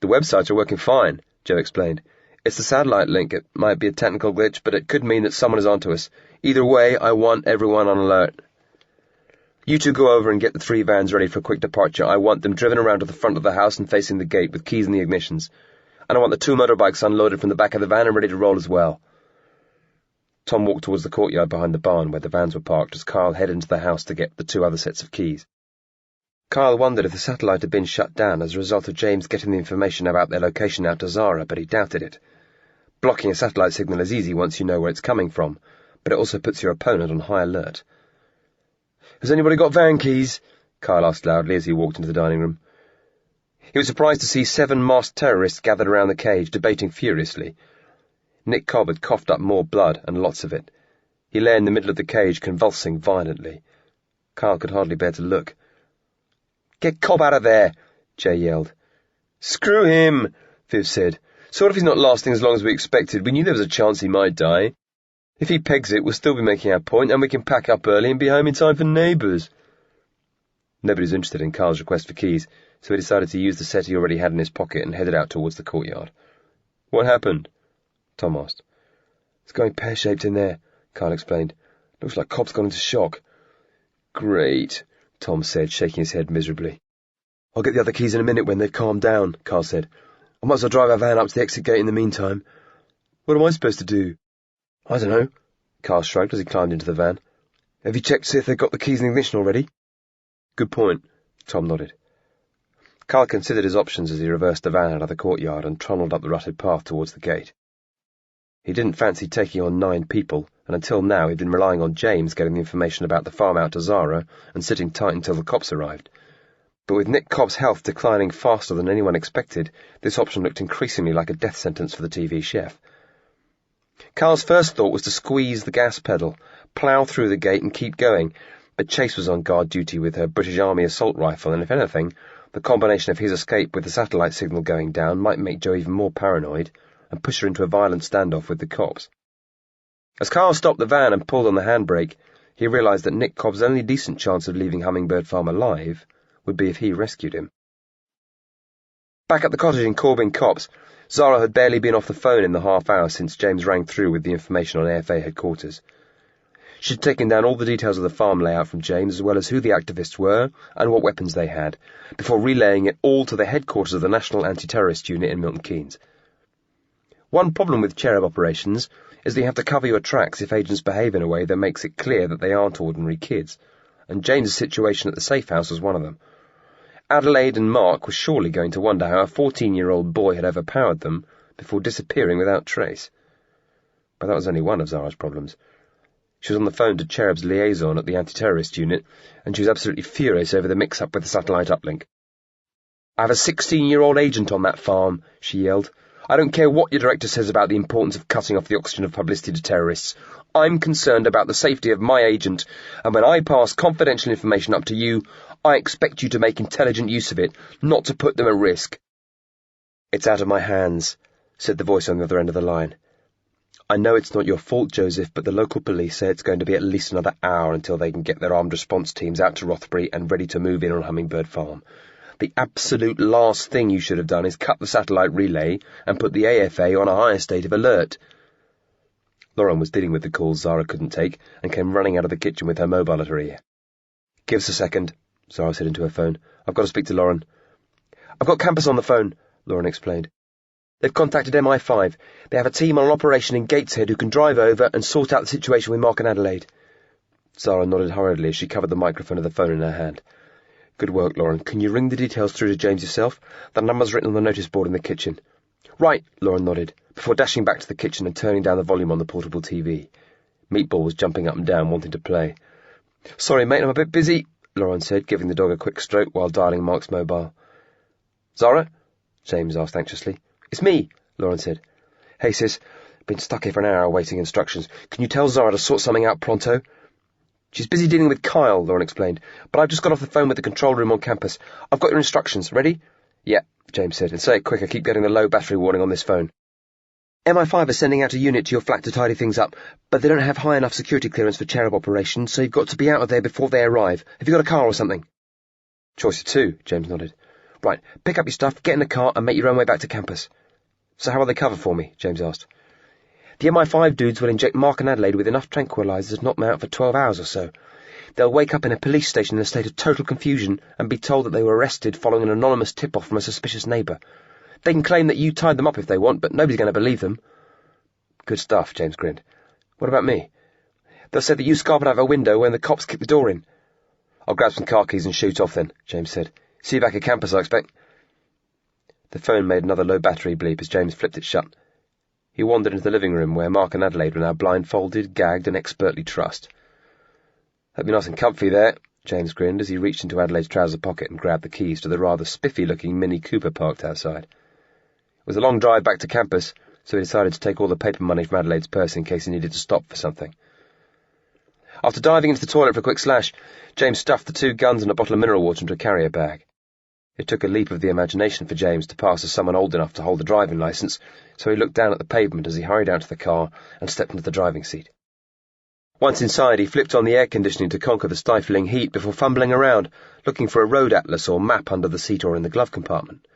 The websites are working fine, Jo explained. It's the satellite link. It might be a technical glitch, but it could mean that someone is onto us. Either way, I want everyone on alert. You two go over and get the 3 vans ready for a quick departure. I want them driven around to the front of the house and facing the gate with keys in the ignitions. And I want the 2 motorbikes unloaded from the back of the van and ready to roll as well. Tom walked towards the courtyard behind the barn where the vans were parked as Carl headed into the house to get the 2 other sets of keys. Carl wondered if the satellite had been shut down as a result of James getting the information about their location out to Zara, but he doubted it. Blocking a satellite signal is easy once you know where it's coming from, but it also puts your opponent on high alert. Has anybody got van keys? Carl asked loudly as he walked into the dining room. He was surprised to see 7 masked terrorists gathered around the cage, debating furiously. Nick Cobb had coughed up more blood, and lots of it. He lay in the middle of the cage, convulsing violently. Carl could hardly bear to look. Get Cobb out of there, Jay yelled. Screw him, Viv said. Sort of he's not lasting as long as we expected. We knew there was a chance he might die. If he pegs it, we'll still be making our point, and we can pack up early and be home in time for neighbours. Nobody was interested in Carl's request for keys, so he decided to use the set he already had in his pocket and headed out towards the courtyard. What happened? Tom asked. It's going pear-shaped in there, Carl explained. Looks like Cobb's gone into shock. Great, Tom said, shaking his head miserably. I'll get the other keys in a minute when they've calmed down, Carl said. I might as well drive our van up to the exit gate in the meantime. What am I supposed to do? I don't know, Carl shrugged as he climbed into the van. Have you checked to see if they've got the keys in the ignition already? Good point, Tom nodded. Carl considered his options as he reversed the van out of the courtyard and trundled up the rutted path towards the gate. He didn't fancy taking on 9 people, and until now he'd been relying on James getting the information about the farm out to Zara and sitting tight until the cops arrived. But with Nick Cobb's health declining faster than anyone expected, this option looked increasingly like a death sentence for the TV chef. Carl's first thought was to squeeze the gas pedal, plough through the gate and keep going, but Chase was on guard duty with her British Army assault rifle, and if anything, the combination of his escape with the satellite signal going down might make Jo even more paranoid and push her into a violent standoff with the cops. As Carl stopped the van and pulled on the handbrake, he realised that Nick Cobb's only decent chance of leaving Hummingbird Farm alive would be if he rescued him. Back at the cottage in Corbin Copse, Zara had barely been off the phone in the half-hour since James rang through with the information on AFA headquarters. She'd taken down all the details of the farm layout from James, as well as who the activists were and what weapons they had, before relaying it all to the headquarters of the National Anti-Terrorist Unit in Milton Keynes. One problem with Cherub operations is that you have to cover your tracks if agents behave in a way that makes it clear that they aren't ordinary kids, and James's situation at the safe house was one of them. Adelaide and Mark were surely going to wonder how a 14-year-old boy had overpowered them before disappearing without trace. But that was only one of Zara's problems. She was on the phone to Cherub's liaison at the anti-terrorist unit, and she was absolutely furious over the mix-up with the satellite uplink. I have a 16-year-old agent on that farm, she yelled. I don't care what your director says about the importance of cutting off the oxygen of publicity to terrorists. I'm concerned about the safety of my agent, and when I pass confidential information up to you, I expect you to make intelligent use of it, not to put them at risk. It's out of my hands, said the voice on the other end of the line. I know it's not your fault, Joseph, but the local police say it's going to be at least another hour until they can get their armed response teams out to Rothbury and ready to move in on Hummingbird Farm. The absolute last thing you should have done is cut the satellite relay and put the AFA on a higher state of alert. Lauren was dealing with the calls Zara couldn't take and came running out of the kitchen with her mobile at her ear. Give us a second, Zara said into her phone. I've got to speak to Lauren. I've got Campus on the phone, Lauren explained. They've contacted MI5. They have a team on an operation in Gateshead who can drive over and sort out the situation with Mark and Adelaide. Zara nodded hurriedly as she covered the microphone of the phone in her hand. Good work, Lauren. Can you ring the details through to James yourself? The number's written on the notice board in the kitchen. Right, Lauren nodded, before dashing back to the kitchen and turning down the volume on the portable TV. Meatball was jumping up and down, wanting to play. Sorry, mate, I'm a bit busy, Lauren said, giving the dog a quick stroke while dialing Mark's mobile. Zara? James asked anxiously. It's me, Lauren said. Hey, sis. Been stuck here for an hour waiting instructions. Can you tell Zara to sort something out pronto? She's busy dealing with Kyle, Lauren explained, but I've just got off the phone with the control room on campus. I've got your instructions. Ready? Yeah, James said, and say it quick. I keep getting the low battery warning on this phone. MI5 is sending out a unit to your flat to tidy things up, but they don't have high enough security clearance for Cherub operations, so you've got to be out of there before they arrive. Have you got a car or something? Choice of two, James nodded. Right, pick up your stuff, get in the car, and make your own way back to campus. So how will they cover for me? James asked. The MI5 dudes will inject Mark and Adelaide with enough tranquilizers to knock them out for 12 hours or so. They'll wake up in a police station in a state of total confusion and be told that they were arrested following an anonymous tip-off from a suspicious neighbour. They can claim that you tied them up if they want, but nobody's going to believe them. Good stuff, James grinned. What about me? They'll say that you scarpered out of a window when the cops kicked the door in. I'll grab some car keys and shoot off then, James said. See you back at campus, I expect. The phone made another low battery bleep as James flipped it shut. He wandered into the living room where Mark and Adelaide were now blindfolded, gagged, and expertly trussed. That'd be nice and comfy there, James grinned as he reached into Adelaide's trouser pocket and grabbed the keys to the rather spiffy-looking Mini Cooper parked outside. It was a long drive back to campus, so he decided to take all the paper money from Adelaide's purse in case he needed to stop for something. After diving into the toilet for a quick slash, James stuffed the 2 guns and a bottle of mineral water into a carrier bag. It took a leap of the imagination for James to pass as someone old enough to hold a driving licence, so he looked down at the pavement as he hurried out to the car and stepped into the driving seat. Once inside, he flipped on the air conditioning to conquer the stifling heat before fumbling around, looking for a road atlas or map under the seat or in the glove compartment.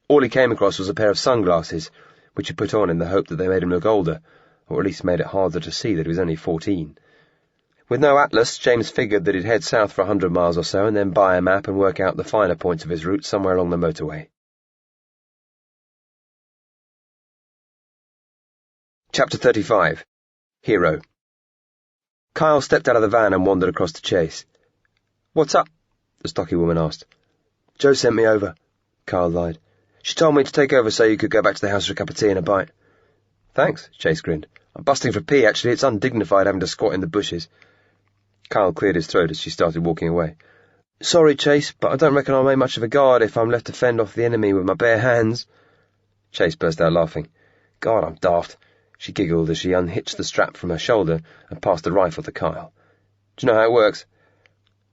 All he came across was a pair of sunglasses, which he put on in the hope that they made him look older, or at least made it harder to see that he was only 14. With no atlas, James figured that he'd head south for 100 miles or so and then buy a map and work out the finer points of his route somewhere along the motorway. Chapter 35. Hero. Kyle stepped out of the van and wandered across to Chase. "What's up?" the stocky woman asked. "Jo sent me over," Kyle lied. "She told me to take over so you could go back to the house for a cup of tea and a bite." "Thanks," Chase grinned. "I'm busting for pee, actually. It's undignified having to squat in the bushes." Kyle cleared his throat as she started walking away. "Sorry, Chase, but I don't reckon I'll make much of a guard if I'm left to fend off the enemy with my bare hands." Chase burst out laughing. "God, I'm daft." She giggled as she unhitched the strap from her shoulder and passed the rifle to Kyle. "Do you know how it works?"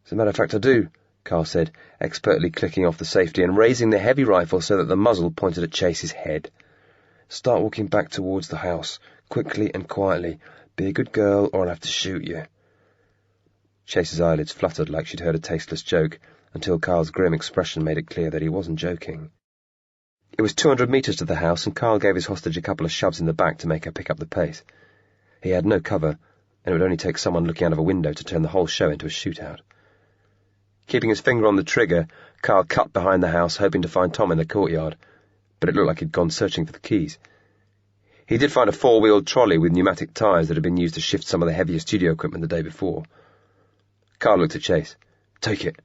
"As a matter of fact, I do," Kyle said, expertly clicking off the safety and raising the heavy rifle so that the muzzle pointed at Chase's head. "Start walking back towards the house, quickly and quietly. Be a good girl or I'll have to shoot you." Chase's eyelids fluttered like she'd heard a tasteless joke, until Kyle's grim expression made it clear that he wasn't joking. It was 200 metres to the house, and Kyle gave his hostage a couple of shoves in the back to make her pick up the pace. He had no cover, and it would only take someone looking out of a window to turn the whole show into a shootout. Keeping his finger on the trigger, Kyle cut behind the house, hoping to find Tom in the courtyard, but it looked like he'd gone searching for the keys. He did find a 4-wheeled trolley with pneumatic tyres that had been used to shift some of the heavier studio equipment the day before. Kyle looked at Chase. "Take it."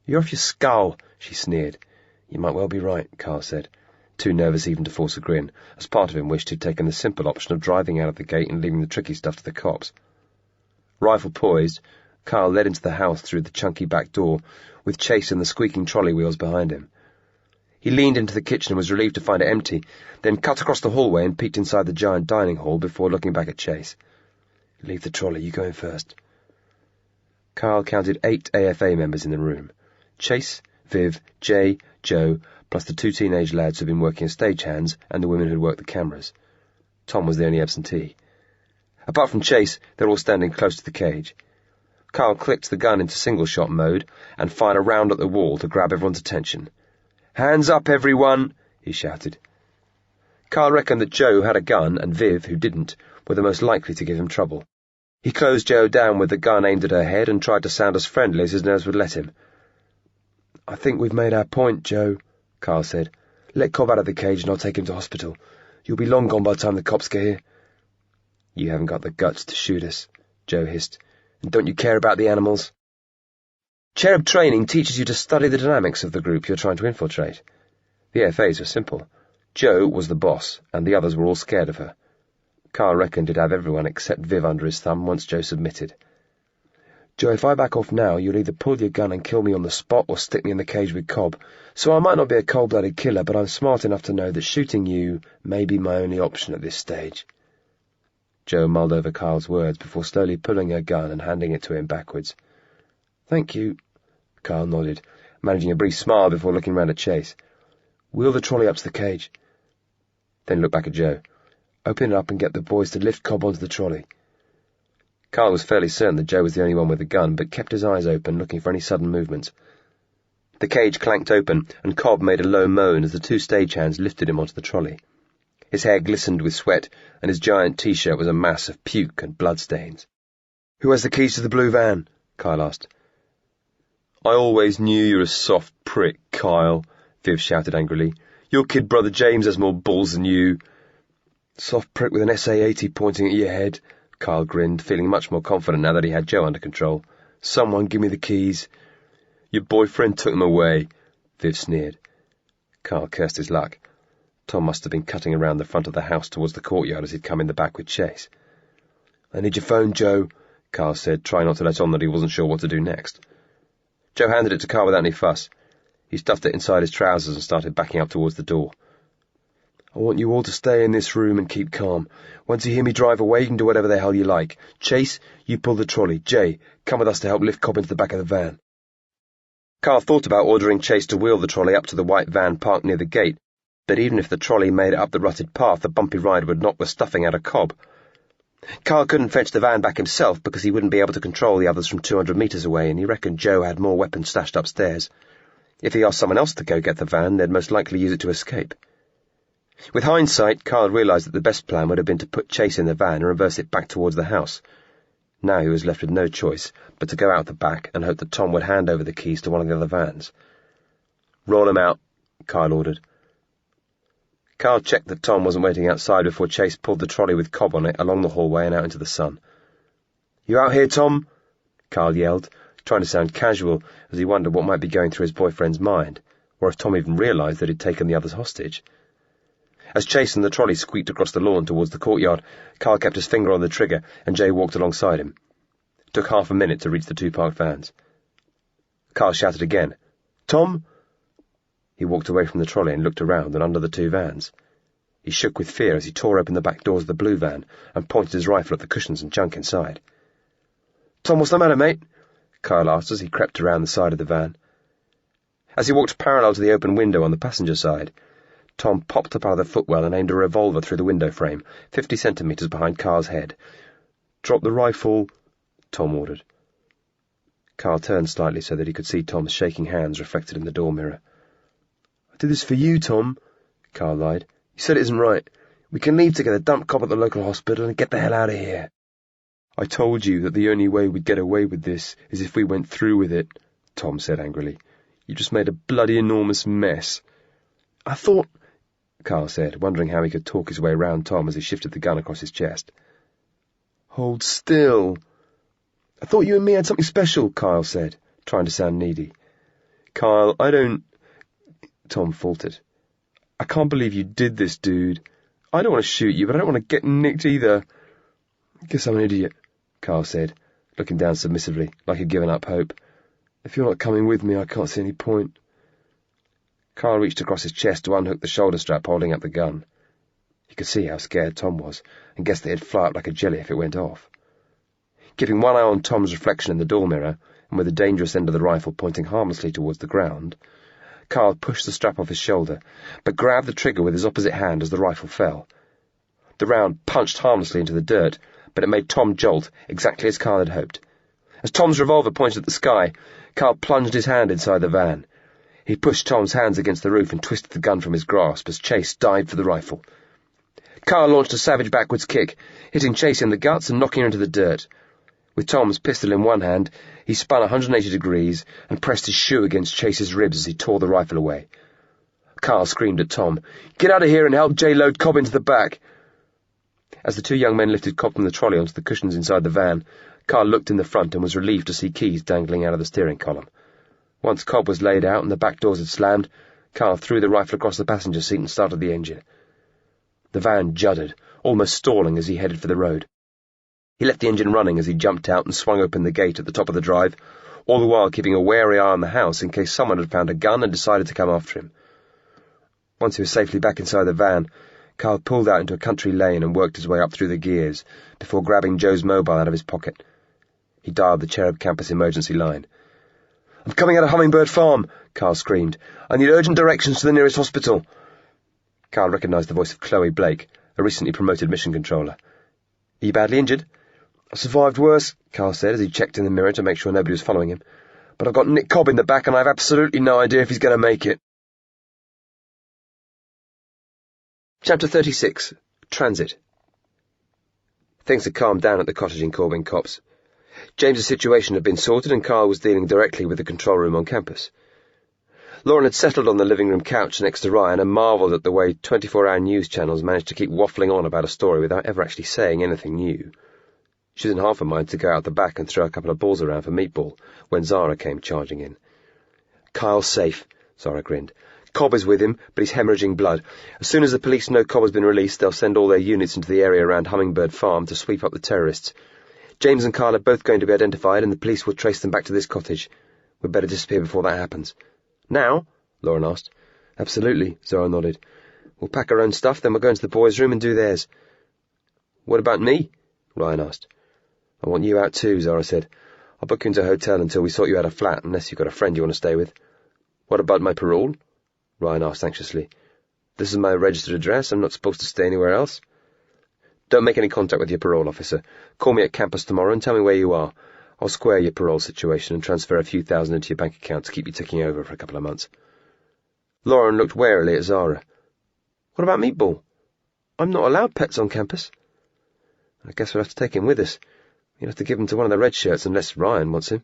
"You're off your skull," she sneered. "You might well be right," Kyle said, too nervous even to force a grin, as part of him wished he'd taken the simple option of driving out of the gate and leaving the tricky stuff to the cops. Rifle poised, Kyle led into the house through the chunky back door, with Chase and the squeaking trolley wheels behind him. He leaned into the kitchen and was relieved to find it empty, then cut across the hallway and peeked inside the giant dining hall before looking back at Chase. "Leave the trolley, you go in first." Kyle counted 8 AFA members in the room. Chase, Viv, Jay, Jo, plus the 2 teenage lads who'd been working as stagehands and the women who'd worked the cameras. Tom was the only absentee. Apart from Chase, they're all standing close to the cage. Kyle clicked the gun into single-shot mode and fired a round at the wall to grab everyone's attention. "Hands up, everyone!" he shouted. Kyle reckoned that Jo had a gun and Viv, who didn't, were the most likely to give him trouble. He closed Jo down with the gun aimed at her head and tried to sound as friendly as his nerves would let him. "I think we've made our point, Jo," Kyle said. "Let Cobb out of the cage and I'll take him to hospital. You'll be long gone by the time the cops get here." "You haven't got the guts to shoot us," Jo hissed. "And don't you care about the animals?" Cherub training teaches you to study the dynamics of the group you're trying to infiltrate. The AFAs were simple. Jo was the boss, and the others were all scared of her. Kyle reckoned he'd have everyone except Viv under his thumb once Jo submitted. "Jo, if I back off now, you'll either pull your gun and kill me on the spot or stick me in the cage with Cobb. So I might not be a cold-blooded killer, but I'm smart enough to know that shooting you may be my only option at this stage." Jo mulled over Carl's words before slowly pulling her gun and handing it to him backwards. "Thank you," Carl nodded, managing a brief smile before looking round at Chase. "Wheel the trolley up to the cage." Then looked back at Jo. "Open it up and get the boys to lift Cobb onto the trolley." Carl was fairly certain that Jo was the only one with a gun, but kept his eyes open, looking for any sudden movements. The cage clanked open, and Cobb made a low moan as the two stagehands lifted him onto the trolley. His hair glistened with sweat, and his giant T-shirt was a mass of puke and bloodstains. "Who has the keys to the blue van?" Kyle asked. "I always knew you were a soft prick, Kyle," Viv shouted angrily. "Your kid brother James has more balls than you." "Soft prick with an SA-80 pointing at your head," Kyle grinned, feeling much more confident now that he had Jo under control. "Someone give me the keys." "Your boyfriend took them away," Viv sneered. Kyle cursed his luck. Tom must have been cutting around the front of the house towards the courtyard as he'd come in the back with Chase. "I need your phone, Jo," Kyle said, trying not to let on that he wasn't sure what to do next. Jo handed it to Kyle without any fuss. He stuffed it inside his trousers and started backing up towards the door. "I want you all to stay in this room and keep calm. Once you hear me drive away, you can do whatever the hell you like. Chase, you pull the trolley. Jay, come with us to help lift Cobb into the back of the van." Carl thought about ordering Chase to wheel the trolley up to the white van parked near the gate, but even if the trolley made it up the rutted path, the bumpy ride would knock the stuffing out of Cobb. Carl couldn't fetch the van back himself because he wouldn't be able to control the others from 200 metres away, and he reckoned Jo had more weapons stashed upstairs. If he asked someone else to go get the van, they'd most likely use it to escape. With hindsight, Carl realised that the best plan would have been to put Chase in the van and reverse it back towards the house. Now he was left with no choice but to go out the back and hope that Tom would hand over the keys to one of the other vans. "Roll him out," Carl ordered. Carl checked that Tom wasn't waiting outside before Chase pulled the trolley with Cobb on it along the hallway and out into the sun. "You out here, Tom?" Carl yelled, trying to sound casual as he wondered what might be going through his boyfriend's mind, or if Tom even realised that he'd taken the others hostage. As Chase and the trolley squeaked across the lawn towards the courtyard, Carl kept his finger on the trigger and Jay walked alongside him. It took half a minute to reach the two parked vans. Carl shouted again, "Tom!" He walked away from the trolley and looked around and under the two vans. He shook with fear as he tore open the back doors of the blue van and pointed his rifle at the cushions and junk inside. "Tom, what's the matter, mate?" Carl asked as he crept around the side of the van. As he walked parallel to the open window on the passenger side, Tom popped up out of the footwell and aimed a revolver through the window frame, 50 centimetres behind Carl's head. "Drop the rifle," Tom ordered. Carl turned slightly so that he could see Tom's shaking hands reflected in the door mirror. "I did this for you, Tom," Carl lied. "You said it isn't right. We can leave together, dump Cobb at the local hospital, and get the hell out of here." "I told you that the only way we'd get away with this is if we went through with it," Tom said angrily. "You just made a bloody enormous mess." "I thought," Carl said, wondering how he could talk his way round Tom as he shifted the gun across his chest. "Hold still." "I thought you and me had something special," Carl said, trying to sound needy. "Kyle, I don't—" Tom faltered. "I can't believe you did this, dude. I don't want to shoot you, but I don't want to get nicked either." "Guess I'm an idiot," Carl said, looking down submissively, like he'd given up hope. "If you're not coming with me, I can't see any point." Carl reached across his chest to unhook the shoulder strap holding up the gun. He could see how scared Tom was, and guessed that he'd fly up like a jelly if it went off. Keeping one eye on Tom's reflection in the door mirror, and with the dangerous end of the rifle pointing harmlessly towards the ground, Carl pushed the strap off his shoulder, but grabbed the trigger with his opposite hand as the rifle fell. The round punched harmlessly into the dirt, but it made Tom jolt, exactly as Carl had hoped. As Tom's revolver pointed at the sky, Carl plunged his hand inside the van. He pushed Tom's hands against the roof and twisted the gun from his grasp as Chase dived for the rifle. Carl launched a savage backwards kick, hitting Chase in the guts and knocking her into the dirt. With Tom's pistol in one hand, he spun 180 degrees and pressed his shoe against Chase's ribs as he tore the rifle away. Carl screamed at Tom, "Get out of here and help Jay load Cobb into the back." As the two young men lifted Cobb from the trolley onto the cushions inside the van, Carl looked in the front and was relieved to see keys dangling out of the steering column. Once Cobb was laid out and the back doors had slammed, Carl threw the rifle across the passenger seat and started the engine. The van juddered, almost stalling as he headed for the road. He left the engine running as he jumped out and swung open the gate at the top of the drive, all the while keeping a wary eye on the house in case someone had found a gun and decided to come after him. Once he was safely back inside the van, Carl pulled out into a country lane and worked his way up through the gears, before grabbing Joe's mobile out of his pocket. He dialed the Cherub campus emergency line. "I'm coming out of Hummingbird Farm," Carl screamed. "I need urgent directions to the nearest hospital." Carl recognised the voice of Chloe Blake, a recently promoted mission controller. "Are you badly injured?" "I survived worse," Carl said as he checked in the mirror to make sure nobody was following him. "But I've got Nick Cobb in the back and I have absolutely no idea if he's going to make it." Chapter 36. Transit. Things had calmed down at the cottage in Corbin Copse. James's situation had been sorted and Carl was dealing directly with the control room on campus. Lauren had settled on the living room couch next to Ryan and marvelled at the way 24-hour news channels managed to keep waffling on about a story without ever actually saying anything new. She was in half a mind to go out the back and throw a couple of balls around for Meatball when Zara came charging in. "Kyle's safe," Zara grinned. "Cobb is with him, but he's hemorrhaging blood. As soon as the police know Cobb has been released, they'll send all their units into the area around Hummingbird Farm to sweep up the terrorists. James and Kyle are both going to be identified, and the police will trace them back to this cottage. We'd better disappear before that happens." "Now?" Lauren asked. "Absolutely," Zara nodded. "We'll pack our own stuff, then we'll go into the boys' room and do theirs." "What about me?" Ryan asked. "I want you out too," Zara said. "I'll book you into a hotel until we sort you out a flat, unless you've got a friend you want to stay with." "What about my parole?" Ryan asked anxiously. "This is my registered address. I'm not supposed to stay anywhere else." "Don't make any contact with your parole officer. Call me at campus tomorrow and tell me where you are. I'll square your parole situation and transfer a few thousand into your bank account to keep you ticking over for a couple of months." Lauren looked warily at Zara. "What about Meatball? I'm not allowed pets on campus." "I guess we'll have to take him with us. You'll have to give him to one of the red shirts unless Ryan wants him."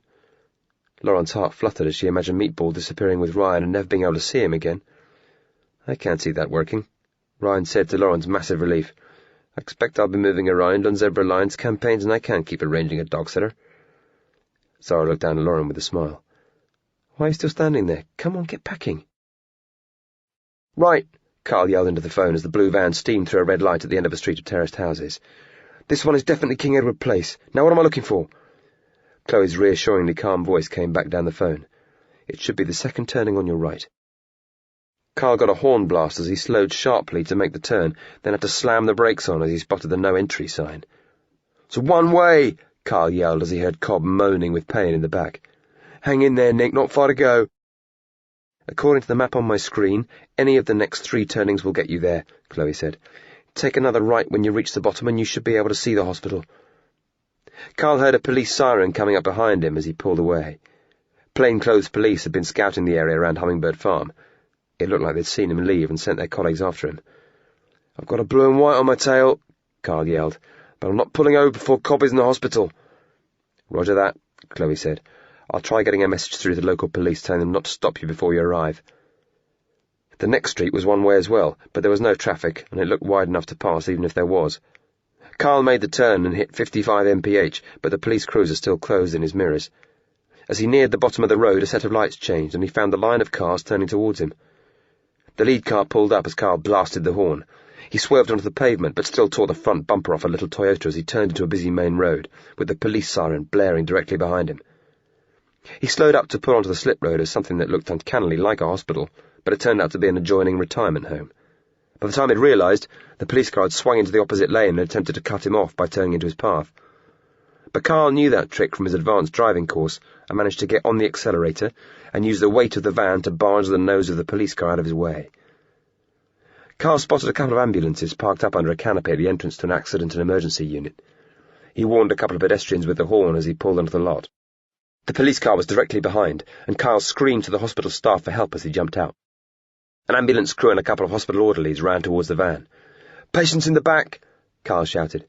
Lauren's heart fluttered as she imagined Meatball disappearing with Ryan and never being able to see him again. "I can't see that working," Ryan said to Lauren's massive relief. "I expect I'll be moving around on Zebra Alliance campaigns and I can't keep arranging a dog sitter." Zara looked down at Lauren with a smile. "Why are you still standing there? Come on, get packing." "Right," Carl yelled into the phone as the blue van steamed through a red light at the end of a street of terraced houses. "This one is definitely King Edward Place. Now what am I looking for?" Chloe's reassuringly calm voice came back down the phone. "It should be the second turning on your right." Carl got a horn blast as he slowed sharply to make the turn, then had to slam the brakes on as he spotted the no entry sign. "It's one way!" Carl yelled as he heard Cobb moaning with pain in the back. "Hang in there, Nick, not far to go." "According to the map on my screen, any of the next 3 turnings will get you there," Chloe said. "Take another right when you reach the bottom and you should be able to see the hospital." Carl heard a police siren coming up behind him as he pulled away. Plainclothes police had been scouting the area around Hummingbird Farm. It looked like they'd seen him leave and sent their colleagues after him. "I've got a blue and white on my tail," Carl yelled, "but I'm not pulling over before Cobb is in the hospital." "Roger that," Chloe said. "I'll try getting a message through to the local police telling them not to stop you before you arrive." The next street was one way as well, but there was no traffic, and it looked wide enough to pass even if there was. Carl made the turn and hit 55 mph, but the police cruiser still closed in his mirrors. As he neared the bottom of the road, a set of lights changed, and he found the line of cars turning towards him. The lead car pulled up as Carl blasted the horn. He swerved onto the pavement, but still tore the front bumper off a little Toyota as he turned into a busy main road, with the police siren blaring directly behind him. He slowed up to pull onto the slip road as something that looked uncannily like a hospital, but it turned out to be an adjoining retirement home. By the time he'd realised, the police car had swung into the opposite lane and attempted to cut him off by turning into his path. But Carl knew that trick from his advanced driving course and managed to get on the accelerator and use the weight of the van to barge the nose of the police car out of his way. Carl spotted a couple of ambulances parked up under a canopy at the entrance to an accident and emergency unit. He warned a couple of pedestrians with the horn as he pulled onto the lot. The police car was directly behind, and Carl screamed to the hospital staff for help as he jumped out. An ambulance crew and a couple of hospital orderlies ran towards the van. "Patients in the back!" Carl shouted.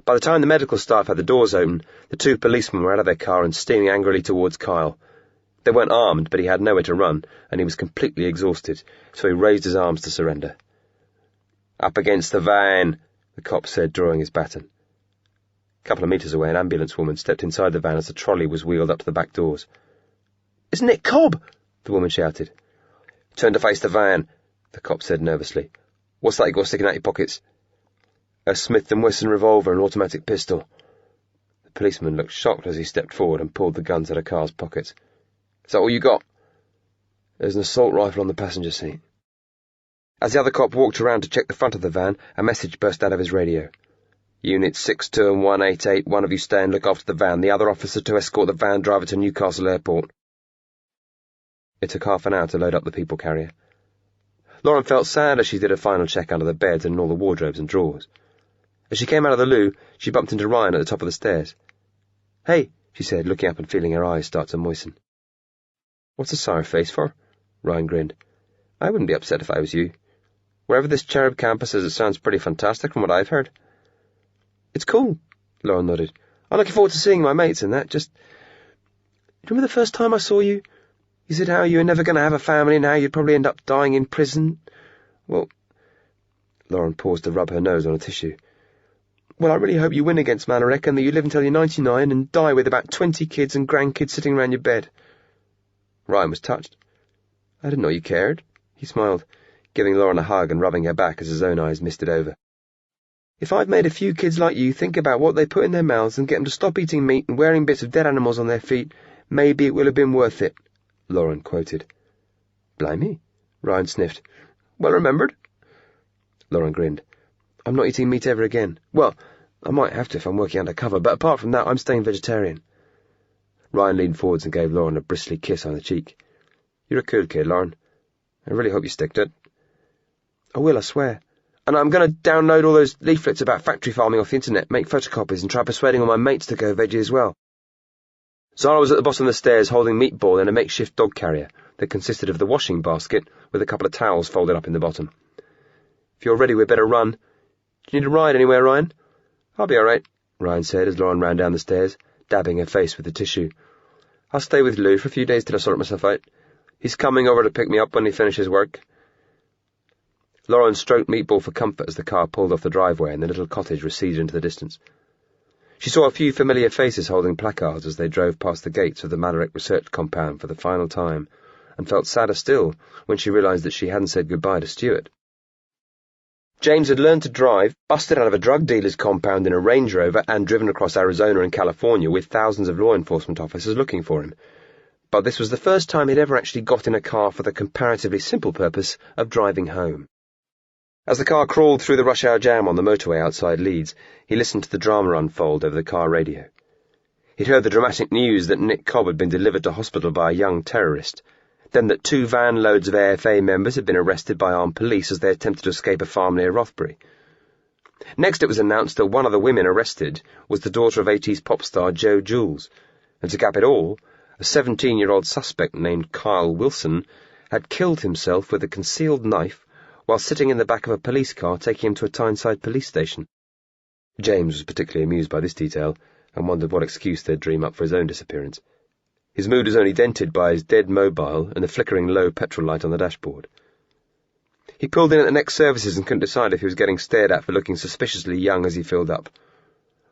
By the time the medical staff had the doors open, the 2 policemen were out of their car and steaming angrily towards Kyle. They weren't armed, but he had nowhere to run, and he was completely exhausted, so he raised his arms to surrender. "Up against the van," the cop said, drawing his baton. A couple of metres away, an ambulance woman stepped inside the van as the trolley was wheeled up to the back doors. "It's Nick Cobb!" the woman shouted. "Turn to face the van," the cop said nervously. "What's that you got sticking out your pockets?" "A Smith & Wesson revolver and automatic pistol." The policeman looked shocked as he stepped forward and pulled the guns out of Carl's pockets. "Is that all you got?" "There's an assault rifle on the passenger seat." As the other cop walked around to check the front of the van, a message burst out of his radio. Units 62 and 188, one of you stay and look after the van, the other officer to escort the van driver to Newcastle Airport. It took half an hour to load up the people carrier. Lauren felt sad as she did a final check under the beds and in all the wardrobes and drawers. As she came out of the loo, she bumped into Ryan at the top of the stairs. "Hey," she said, looking up and feeling her eyes start to moisten. "What's a sour face for?" Ryan grinned. "I wouldn't be upset if I was you. Wherever this Cherub campus is, it sounds pretty fantastic from what I've heard." "It's cool," Lauren nodded. "I'm looking forward to seeing my mates and that. Just... remember the first time I saw you? You said how you were never going to have a family and how you'd probably end up dying in prison. Well..." Lauren paused to rub her nose on a tissue. "Well, I really hope you win against Manarek and that you live until you're 99 and die with about 20 kids and grandkids sitting around your bed." Ryan was touched. "I didn't know you cared." He smiled, giving Lauren a hug and rubbing her back as his own eyes misted over. "If I've made a few kids like you think about what they put in their mouths and get them to stop eating meat and wearing bits of dead animals on their feet, maybe it will have been worth it," Lauren quoted. "Blimey," Ryan sniffed. "Well remembered." Lauren grinned. "I'm not eating meat ever again. Well, I might have to if I'm working undercover, but apart from that, I'm staying vegetarian." Ryan leaned forwards and gave Lauren a bristly kiss on the cheek. "You're a cool kid, Lauren. I really hope you stick to it." "I will, I swear. And I'm going to download all those leaflets about factory farming off the internet, make photocopies, and try persuading all my mates to go veggie as well." Zara was at the bottom of the stairs holding Meatball in a makeshift dog carrier that consisted of the washing basket with a couple of towels folded up in the bottom. "If you're ready, we'd better run. Do you need a ride anywhere, Ryan?" "I'll be all right," Ryan said as Lauren ran down the stairs, dabbing her face with the tissue. "I'll stay with Lou for a few days till I sort myself out. He's coming over to pick me up when he finishes work." Lauren stroked Meatball for comfort as the car pulled off the driveway and the little cottage receded into the distance. She saw a few familiar faces holding placards as they drove past the gates of the Manarek research compound for the final time, and felt sadder still when she realized that she hadn't said goodbye to Stuart. James had learned to drive, busted out of a drug dealer's compound in a Range Rover, and driven across Arizona and California with thousands of law enforcement officers looking for him. But this was the first time he'd ever actually got in a car for the comparatively simple purpose of driving home. As the car crawled through the rush-hour jam on the motorway outside Leeds, he listened to the drama unfold over the car radio. He'd heard the dramatic news that Nick Cobb had been delivered to hospital by a young terrorist, then that 2 van loads of AFA members had been arrested by armed police as they attempted to escape a farm near Rothbury. Next it was announced that one of the women arrested was the daughter of 80s pop star Joe Jules, and to cap it all, a 17-year-old suspect named Kyle Wilson had killed himself with a concealed knife while sitting in the back of a police car taking him to a Tyneside police station. James was particularly amused by this detail and wondered what excuse they'd dream up for his own disappearance. His mood was only dented by his dead mobile and the flickering low petrol light on the dashboard. He pulled in at the next services and couldn't decide if he was getting stared at for looking suspiciously young as he filled up.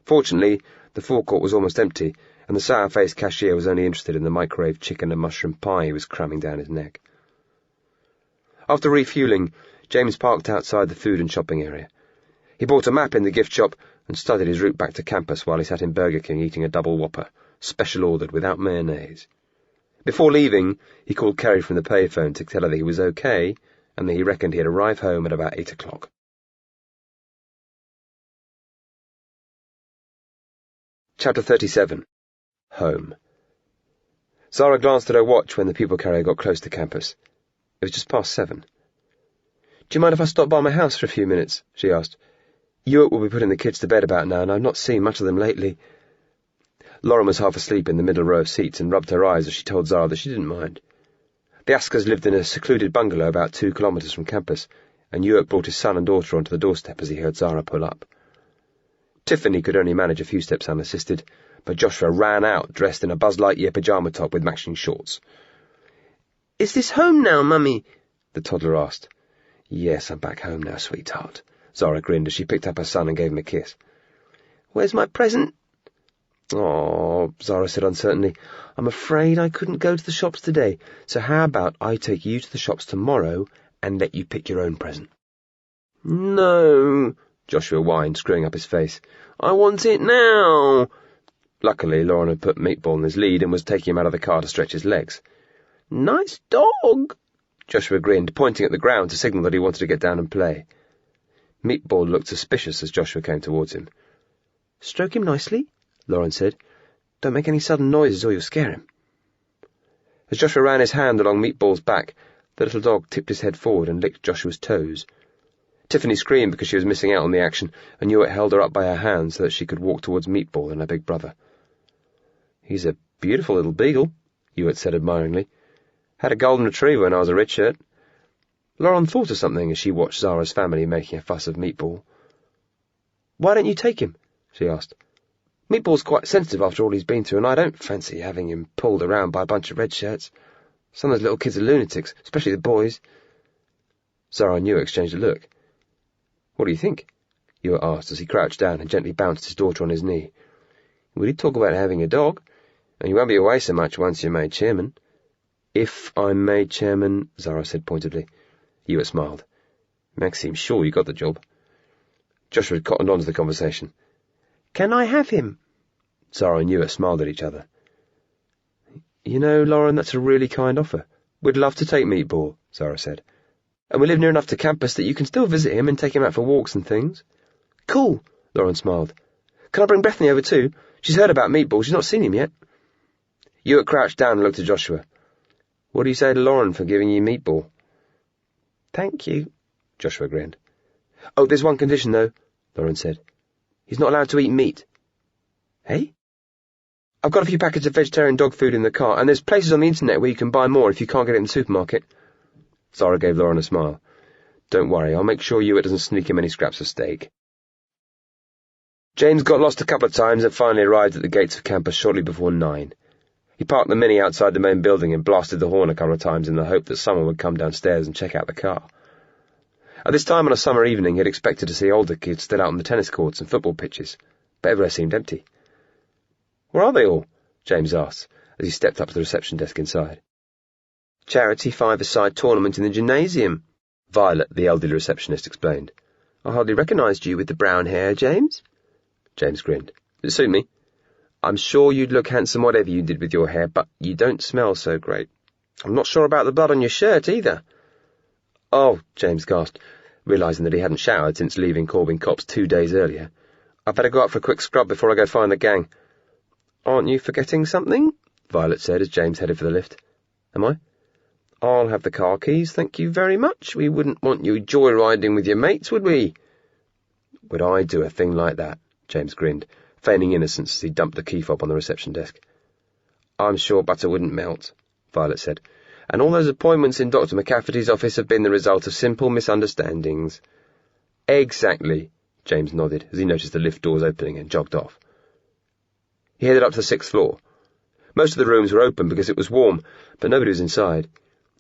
Fortunately, the forecourt was almost empty, and the sour-faced cashier was only interested in the microwave chicken and mushroom pie he was cramming down his neck. After refuelling, James parked outside the food and shopping area. He bought a map in the gift shop and studied his route back to campus while he sat in Burger King eating a double Whopper, special ordered without mayonnaise. Before leaving, he called Kerry from the payphone to tell her that he was okay and that he reckoned he'd arrive home at about 8 o'clock. Chapter 37. Home. Zara glanced at her watch when the people carrier got close to campus. It was just past 7. "Do you mind if I stop by my house for a few minutes?" she asked. "Ewart will be putting the kids to bed about now, and I've not seen much of them lately." Lauren was half asleep in the middle row of seats and rubbed her eyes as she told Zara that she didn't mind. The Askers lived in a secluded bungalow about 2 kilometres from campus, and Ewart brought his son and daughter onto the doorstep as he heard Zara pull up. Tiffany could only manage a few steps unassisted, but Joshua ran out, dressed in a Buzz Lightyear pyjama top with matching shorts. "Is this home now, Mummy?" the toddler asked. "Yes, I'm back home now, sweetheart," Zara grinned as she picked up her son and gave him a kiss. "Where's my present?" "Oh," Zara said uncertainly, "I'm afraid I couldn't go to the shops today, so how about I take you to the shops tomorrow and let you pick your own present?" "No," Joshua whined, screwing up his face. "I want it now." Luckily, Lauren had put Meatball in his lead and was taking him out of the car to stretch his legs. "Nice dog," Joshua grinned, pointing at the ground to signal that he wanted to get down and play. Meatball looked suspicious as Joshua came towards him. "Stroke him nicely," Lauren said. "Don't make any sudden noises or you'll scare him." As Joshua ran his hand along Meatball's back, the little dog tipped his head forward and licked Joshua's toes. Tiffany screamed because she was missing out on the action, and Hewitt held her up by her hand so that she could walk towards Meatball and her big brother. "He's a beautiful little beagle," Hewitt said admiringly. "Had a golden retriever when I was a redshirt." Lauren thought of something as she watched Zara's family making a fuss of Meatball. "Why don't you take him?" she asked. "Meatball's quite sensitive after all he's been through, and I don't fancy having him pulled around by a bunch of red shirts. Some of those little kids are lunatics, especially the boys." Zara and Hewitt exchanged a look. "What do you think?" Hewitt asked as he crouched down and gently bounced his daughter on his knee. "We did talk about having a dog, and you won't be away so much once you're made chairman." "If I'm made chairman," Zara said pointedly. Hewitt smiled. "Max seems sure you got the job." Joshua had cottoned on to the conversation. "Can I have him?" Zara and Hewitt smiled at each other. "You know, Lauren, that's a really kind offer. We'd love to take Meatball," Zara said. "And we live near enough to campus that you can still visit him and take him out for walks and things." "Cool," Lauren smiled. "Can I bring Bethany over too? She's heard about Meatball. She's not seen him yet." Hewitt crouched down and looked at Joshua. "What do you say to Lauren for giving you Meatball?" "Thank you," Joshua grinned. "Oh, there's one condition, though," Lauren said. "He's not allowed to eat meat." "Hey?" "I've got a few packets of vegetarian dog food in the car, and there's places on the internet where you can buy more if you can't get it in the supermarket." Zara gave Lauren a smile. "Don't worry, I'll make sure Hewitt doesn't sneak him any scraps of steak." James got lost a couple of times and finally arrived at the gates of campus shortly before 9. He parked the Mini outside the main building and blasted the horn a couple of times in the hope that someone would come downstairs and check out the car. At this time on a summer evening, he had expected to see older kids still out on the tennis courts and football pitches, but everywhere seemed empty. "Where are they all?" James asked, as he stepped up to the reception desk inside. "Charity five-a-side tournament in the gymnasium," Violet, the elderly receptionist, explained. "I hardly recognised you with the brown hair, James." James grinned. "Does it suit me?" "I'm sure you'd look handsome whatever you did with your hair, but you don't smell so great. I'm not sure about the blood on your shirt, either." "Oh," James gasped, realising that he hadn't showered since leaving Corbin Copse 2 days earlier. "I'd better go up for a quick scrub before I go find the gang." "Aren't you forgetting something?" Violet said as James headed for the lift. "Am I?" "I'll have the car keys, thank you very much. We wouldn't want you joyriding with your mates, would we?" "Would I do a thing like that?" James grinned, feigning innocence as he dumped the key fob on the reception desk. "I'm sure butter wouldn't melt," Violet said, "and all those appointments in Dr. McCafferty's office have been the result of simple misunderstandings." "Exactly," James nodded as he noticed the lift doors opening and jogged off. He headed up to the 6th floor. Most of the rooms were open because it was warm, but nobody was inside.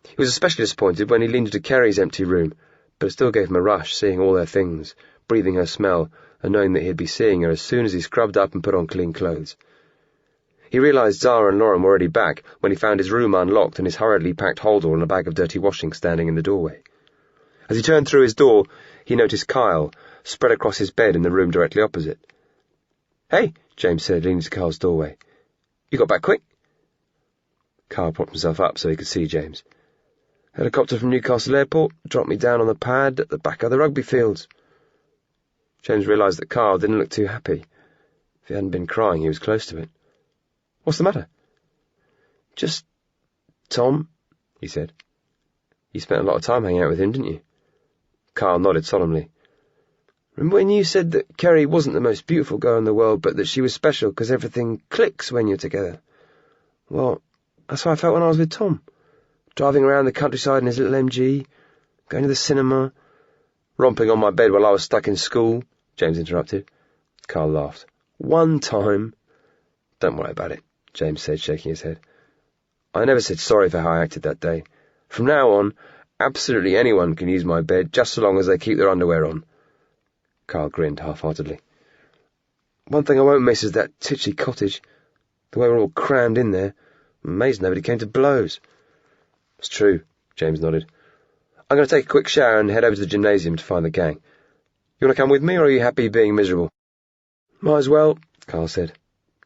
He was especially disappointed when he leaned into Kerry's empty room, but it still gave him a rush, seeing all their things, breathing her smell, and knowing that he'd be seeing her as soon as he scrubbed up and put on clean clothes. He realised Zara and Lauren were already back when he found his room unlocked and his hurriedly packed holdall and a bag of dirty washing standing in the doorway. As he turned through his door, he noticed Kyle, spread across his bed in the room directly opposite. "Hey," James said, leaning to Kyle's doorway. "You got back quick?" Kyle propped himself up so he could see James. "Helicopter from Newcastle Airport dropped me down on the pad at the back of the rugby fields." James realised that Kyle didn't look too happy. If he hadn't been crying, he was close to it. "What's the matter?" "Just Tom," he said. "You spent a lot of time hanging out with him, didn't you?" Kyle nodded solemnly. "Remember when you said that Kerry wasn't the most beautiful girl in the world, but that she was special because everything clicks when you're together? Well, that's how I felt when I was with Tom. Driving around the countryside in his little MG, going to the cinema." "Romping on my bed while I was stuck in school," James interrupted. Kyle laughed. "One time." "Don't worry about it," James said, shaking his head. "I never said sorry for how I acted that day. From now on, absolutely anyone can use my bed just so long as they keep their underwear on." Kyle grinned half-heartedly. "One thing I won't miss is that titchy cottage. The way we're all crammed in there. I'm amazed nobody came to blows." "It's true," James nodded. "I'm going to take a quick shower and head over to the gymnasium to find the gang. You want to come with me, or are you happy being miserable?" "Might as well," Kyle said.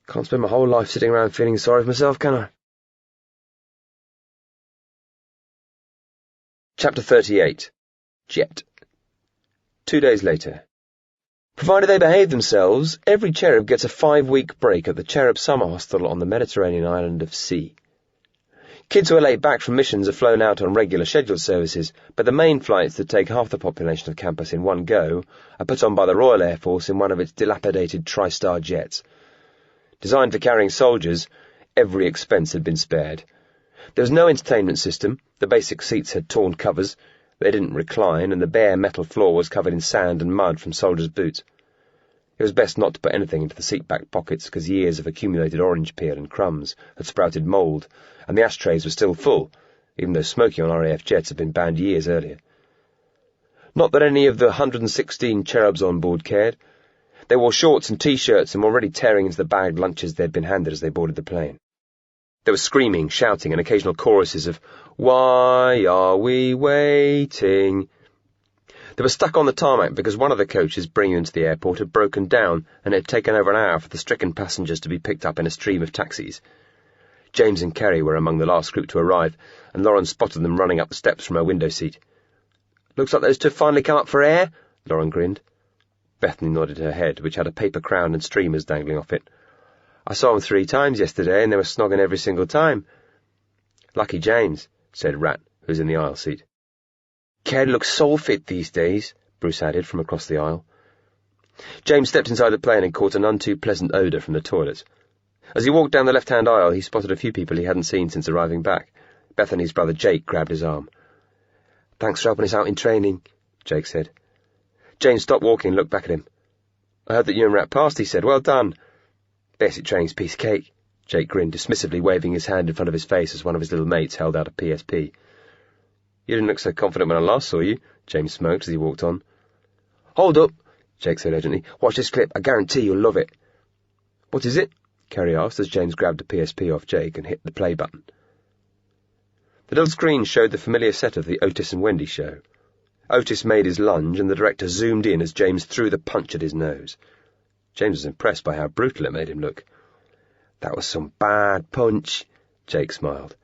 "Can't spend my whole life sitting around feeling sorry for myself, can I?" Chapter 38. Jet. 2 days later. Provided they behave themselves, every Cherub gets a 5-week break at the Cherub Summer Hostel on the Mediterranean island of C. Kids who are late back from missions are flown out on regular scheduled services, but the main flights that take half the population of campus in one go are put on by the Royal Air Force in one of its dilapidated tri-star jets. Designed for carrying soldiers, every expense had been spared. There was no entertainment system, the basic seats had torn covers, they didn't recline, and the bare metal floor was covered in sand and mud from soldiers' boots. It was best not to put anything into the seat-back pockets, because years of accumulated orange peel and crumbs had sprouted mould, and the ashtrays were still full, even though smoking on RAF jets had been banned years earlier. Not that any of the 116 Cherubs on board cared. They wore shorts and T-shirts and were already tearing into the bagged lunches they'd been handed as they boarded the plane. There was screaming, shouting, and occasional choruses of, "Why are we waiting?" They were stuck on the tarmac because one of the coaches bringing them to the airport had broken down, and it had taken over an hour for the stricken passengers to be picked up in a stream of taxis. James and Kerry were among the last group to arrive, and Lauren spotted them running up the steps from her window seat. "Looks like those two have finally come up for air," Lauren grinned. Bethany nodded her head, which had a paper crown and streamers dangling off it. "I saw them 3 times yesterday, and they were snogging every single time." "Lucky James," said Rat, who was in the aisle seat. "Kerry looks so fit these days," Bruce added from across the aisle. James stepped inside the plane and caught a none too pleasant odour from the toilets. As he walked down the left-hand aisle, he spotted a few people he hadn't seen since arriving back. Bethany's brother Jake grabbed his arm. "Thanks for helping us out in training," Jake said. James stopped walking and looked back at him. "I heard that you and Rat passed," he said. "Well done." "Basic training's piece of cake," Jake grinned, dismissively waving his hand in front of his face as one of his little mates held out a PSP. "You didn't look so confident when I last saw you," James smoked as he walked on. "Hold up," Jake said urgently. "Watch this clip. I guarantee you'll love it." "What is it?" Kerry asked as James grabbed the PSP off Jake and hit the play button. The little screen showed the familiar set of the Otis and Wendy show. Otis made his lunge, and the director zoomed in as James threw the punch at his nose. James was impressed by how brutal it made him look. "That was some bad punch," Jake smiled.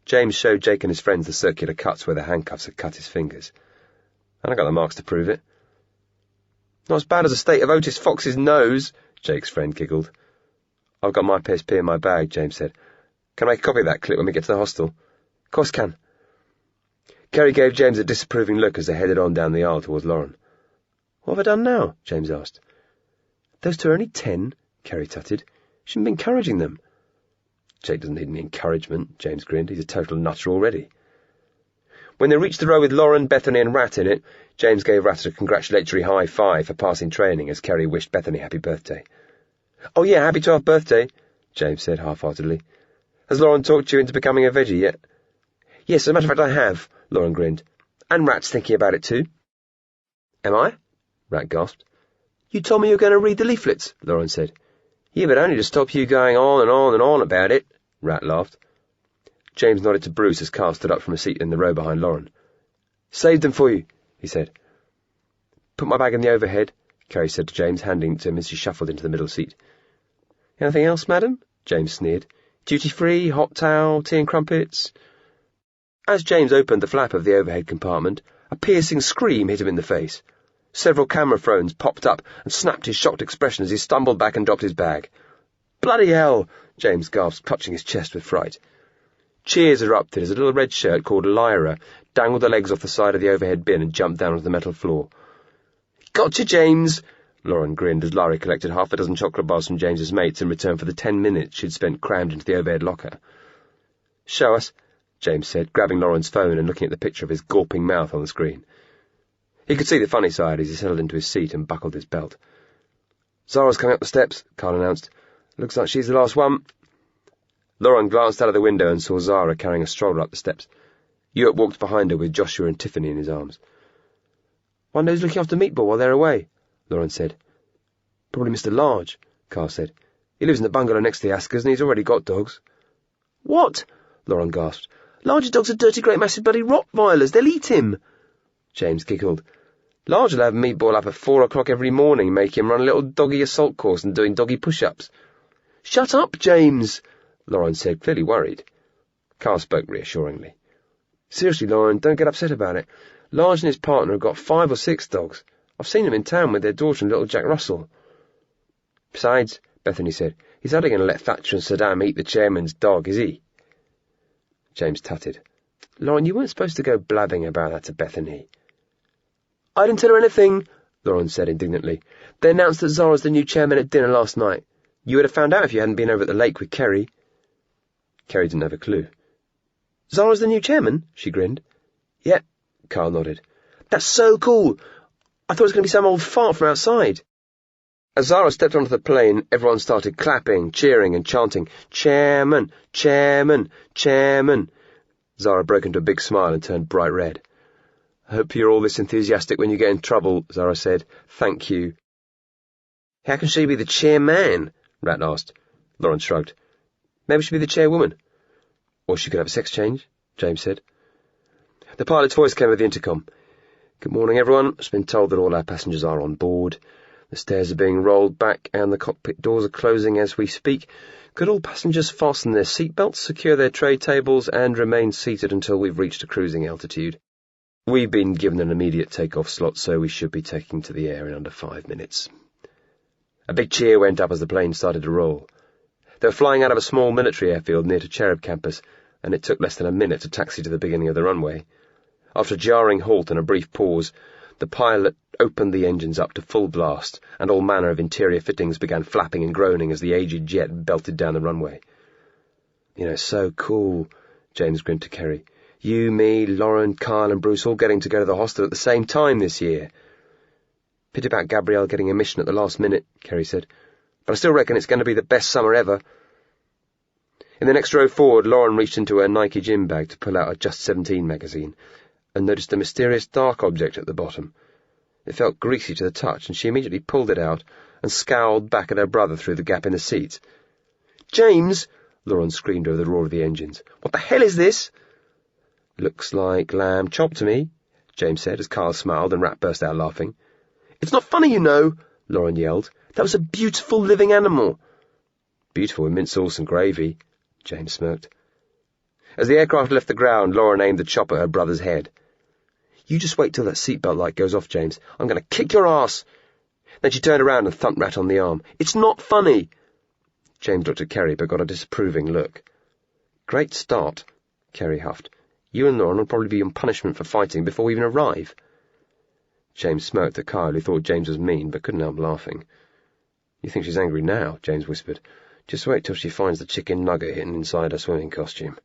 James showed Jake and his friends the circular cuts where the handcuffs had cut his fingers. "And I got the marks to prove it." "Not as bad as the state of Otis Fox's nose," Jake's friend giggled. "I've got my PSP in my bag," James said. "Can I make a copy of that clip when we get to the hostel?" "Of course can." Kerry gave James a disapproving look as they headed on down the aisle towards Lauren. "What have I done now?" James asked. "Those two are only 10, Kerry tutted. Shouldn't be encouraging them." "Jake doesn't need any encouragement," James grinned. "He's a total nutter already." When they reached the row with Lauren, Bethany and Rat in it, James gave Rat a congratulatory high five for passing training as Kerry wished Bethany happy birthday. "Oh yeah, happy 12th birthday," James said half-heartedly. "Has Lauren talked you into becoming a veggie yet?" "Yes, as a matter of fact I have," Lauren grinned. "And Rat's thinking about it too." "Am I?" Rat gasped. "You told me you were going to read the leaflets," Lauren said. "Yeah, but only to stop you going on and on and on about it," Rat laughed. James nodded to Bruce as Carl stood up from a seat in the row behind Lauren. "Saved them for you," he said. "Put my bag in the overhead," Kerry said to James, handing it to him as she shuffled into the middle seat. "Anything else, madam?" James sneered. "Duty-free, hot towel, tea and crumpets?" As James opened the flap of the overhead compartment, a piercing scream hit him in the face. Several camera phones popped up and snapped his shocked expression as he stumbled back and dropped his bag. "Bloody hell!" James gasped, clutching his chest with fright. Cheers erupted as a little red shirt called Lyra dangled her legs off the side of the overhead bin and jumped down onto the metal floor. "Gotcha, James!" Lauren grinned as Lyra collected half a dozen chocolate bars from James's mates in return for the 10 minutes she'd spent crammed into the overhead locker. "Show us," James said, grabbing Lauren's phone and looking at the picture of his gawping mouth on the screen. He could see the funny side as he settled into his seat and buckled his belt. "Zara's coming up the steps," Carl announced. "Looks like she's the last one." Lauren glanced out of the window and saw Zara carrying a stroller up the steps. Ewart walked behind her with Joshua and Tiffany in his arms. "Wonder who's looking after Meatball while they're away," Lauren said. "Probably Mr. Large," Carl said. "He lives in the bungalow next to the Askers and he's already got dogs." "What?" Lauren gasped. "Large's dogs are dirty, great, massive bloody Rottweilers. They'll eat him." James giggled. "Large will have Meatball up at 4 o'clock every morning, make him run a little doggy assault course and doing doggy push-ups." "Shut up, James," Lauren said, clearly worried. Carl spoke reassuringly. Seriously, Lauren, don't get upset about it. Large and his partner have got 5 or 6 dogs. I've seen them in town with their daughter and little Jack Russell. Besides, Bethany said, he's hardly going to let Thatcher and Saddam eat the chairman's dog, is he? James tutted. Lauren, you weren't supposed to go blabbing about that to Bethany. I didn't tell her anything, Lauren said indignantly. They announced that Zara's the new chairman at dinner last night. You would have found out if you hadn't been over at the lake with Kerry. Kerry didn't have a clue. Zara's the new chairman? She grinned. Yep, Carl nodded. That's so cool. I thought it was going to be some old fart from outside. As Zara stepped onto the plane, everyone started clapping, cheering and chanting, Chairman, Chairman, Chairman. Zara broke into a big smile and turned bright red. I hope you're all this enthusiastic when you get in trouble, Zara said. Thank you. How can she be the chairman? Rat asked. Lauren shrugged. Maybe she'll be the chairwoman. Or she could have a sex change, James said. The pilot's voice came over the intercom. Good morning, everyone. I've been told that all our passengers are on board. The stairs are being rolled back and the cockpit doors are closing as we speak. Could all passengers fasten their seatbelts, secure their tray tables, and remain seated until we've reached a cruising altitude? We've been given an immediate takeoff slot, so we should be taking to the air in under 5 minutes. A big cheer went up as the plane started to roll. They were flying out of a small military airfield near to Cherub campus, and it took less than a minute to taxi to the beginning of the runway. After a jarring halt and a brief pause, the pilot opened the engines up to full blast, and all manner of interior fittings began flapping and groaning as the aged jet belted down the runway. You know, so cool, James grinned to Kerry. You, me, Lauren, Kyle and Bruce all getting to go to the hostel at the same time this year. Pity about Gabrielle getting a mission at the last minute, Kerry said. But I still reckon it's going to be the best summer ever. In the next row forward, Lauren reached into her Nike gym bag to pull out a Just 17 magazine and noticed a mysterious dark object at the bottom. It felt greasy to the touch, and she immediately pulled it out and scowled back at her brother through the gap in the seat. James! Lauren screamed over the roar of the engines. What the hell is this? Looks like lamb chop to me, James said as Carl smiled and Rat burst out laughing. It's not funny, you know, Lauren yelled. That was a beautiful living animal. Beautiful with mint sauce and gravy, James smirked. As the aircraft left the ground, Lauren aimed the chop at her brother's head. You just wait till that seatbelt light goes off, James. I'm going to kick your ass. Then she turned around and thumped Rat on the arm. It's not funny. James looked at Kerry, but got a disapproving look. Great start, Kerry huffed. You and Lauren will probably be on punishment for fighting before we even arrive. James smirked at Kyle, who thought James was mean, but couldn't help laughing. You think she's angry now, James whispered. Just wait till she finds the chicken nugget hidden inside her swimming costume.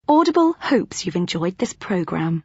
Audible hopes you've enjoyed this programme.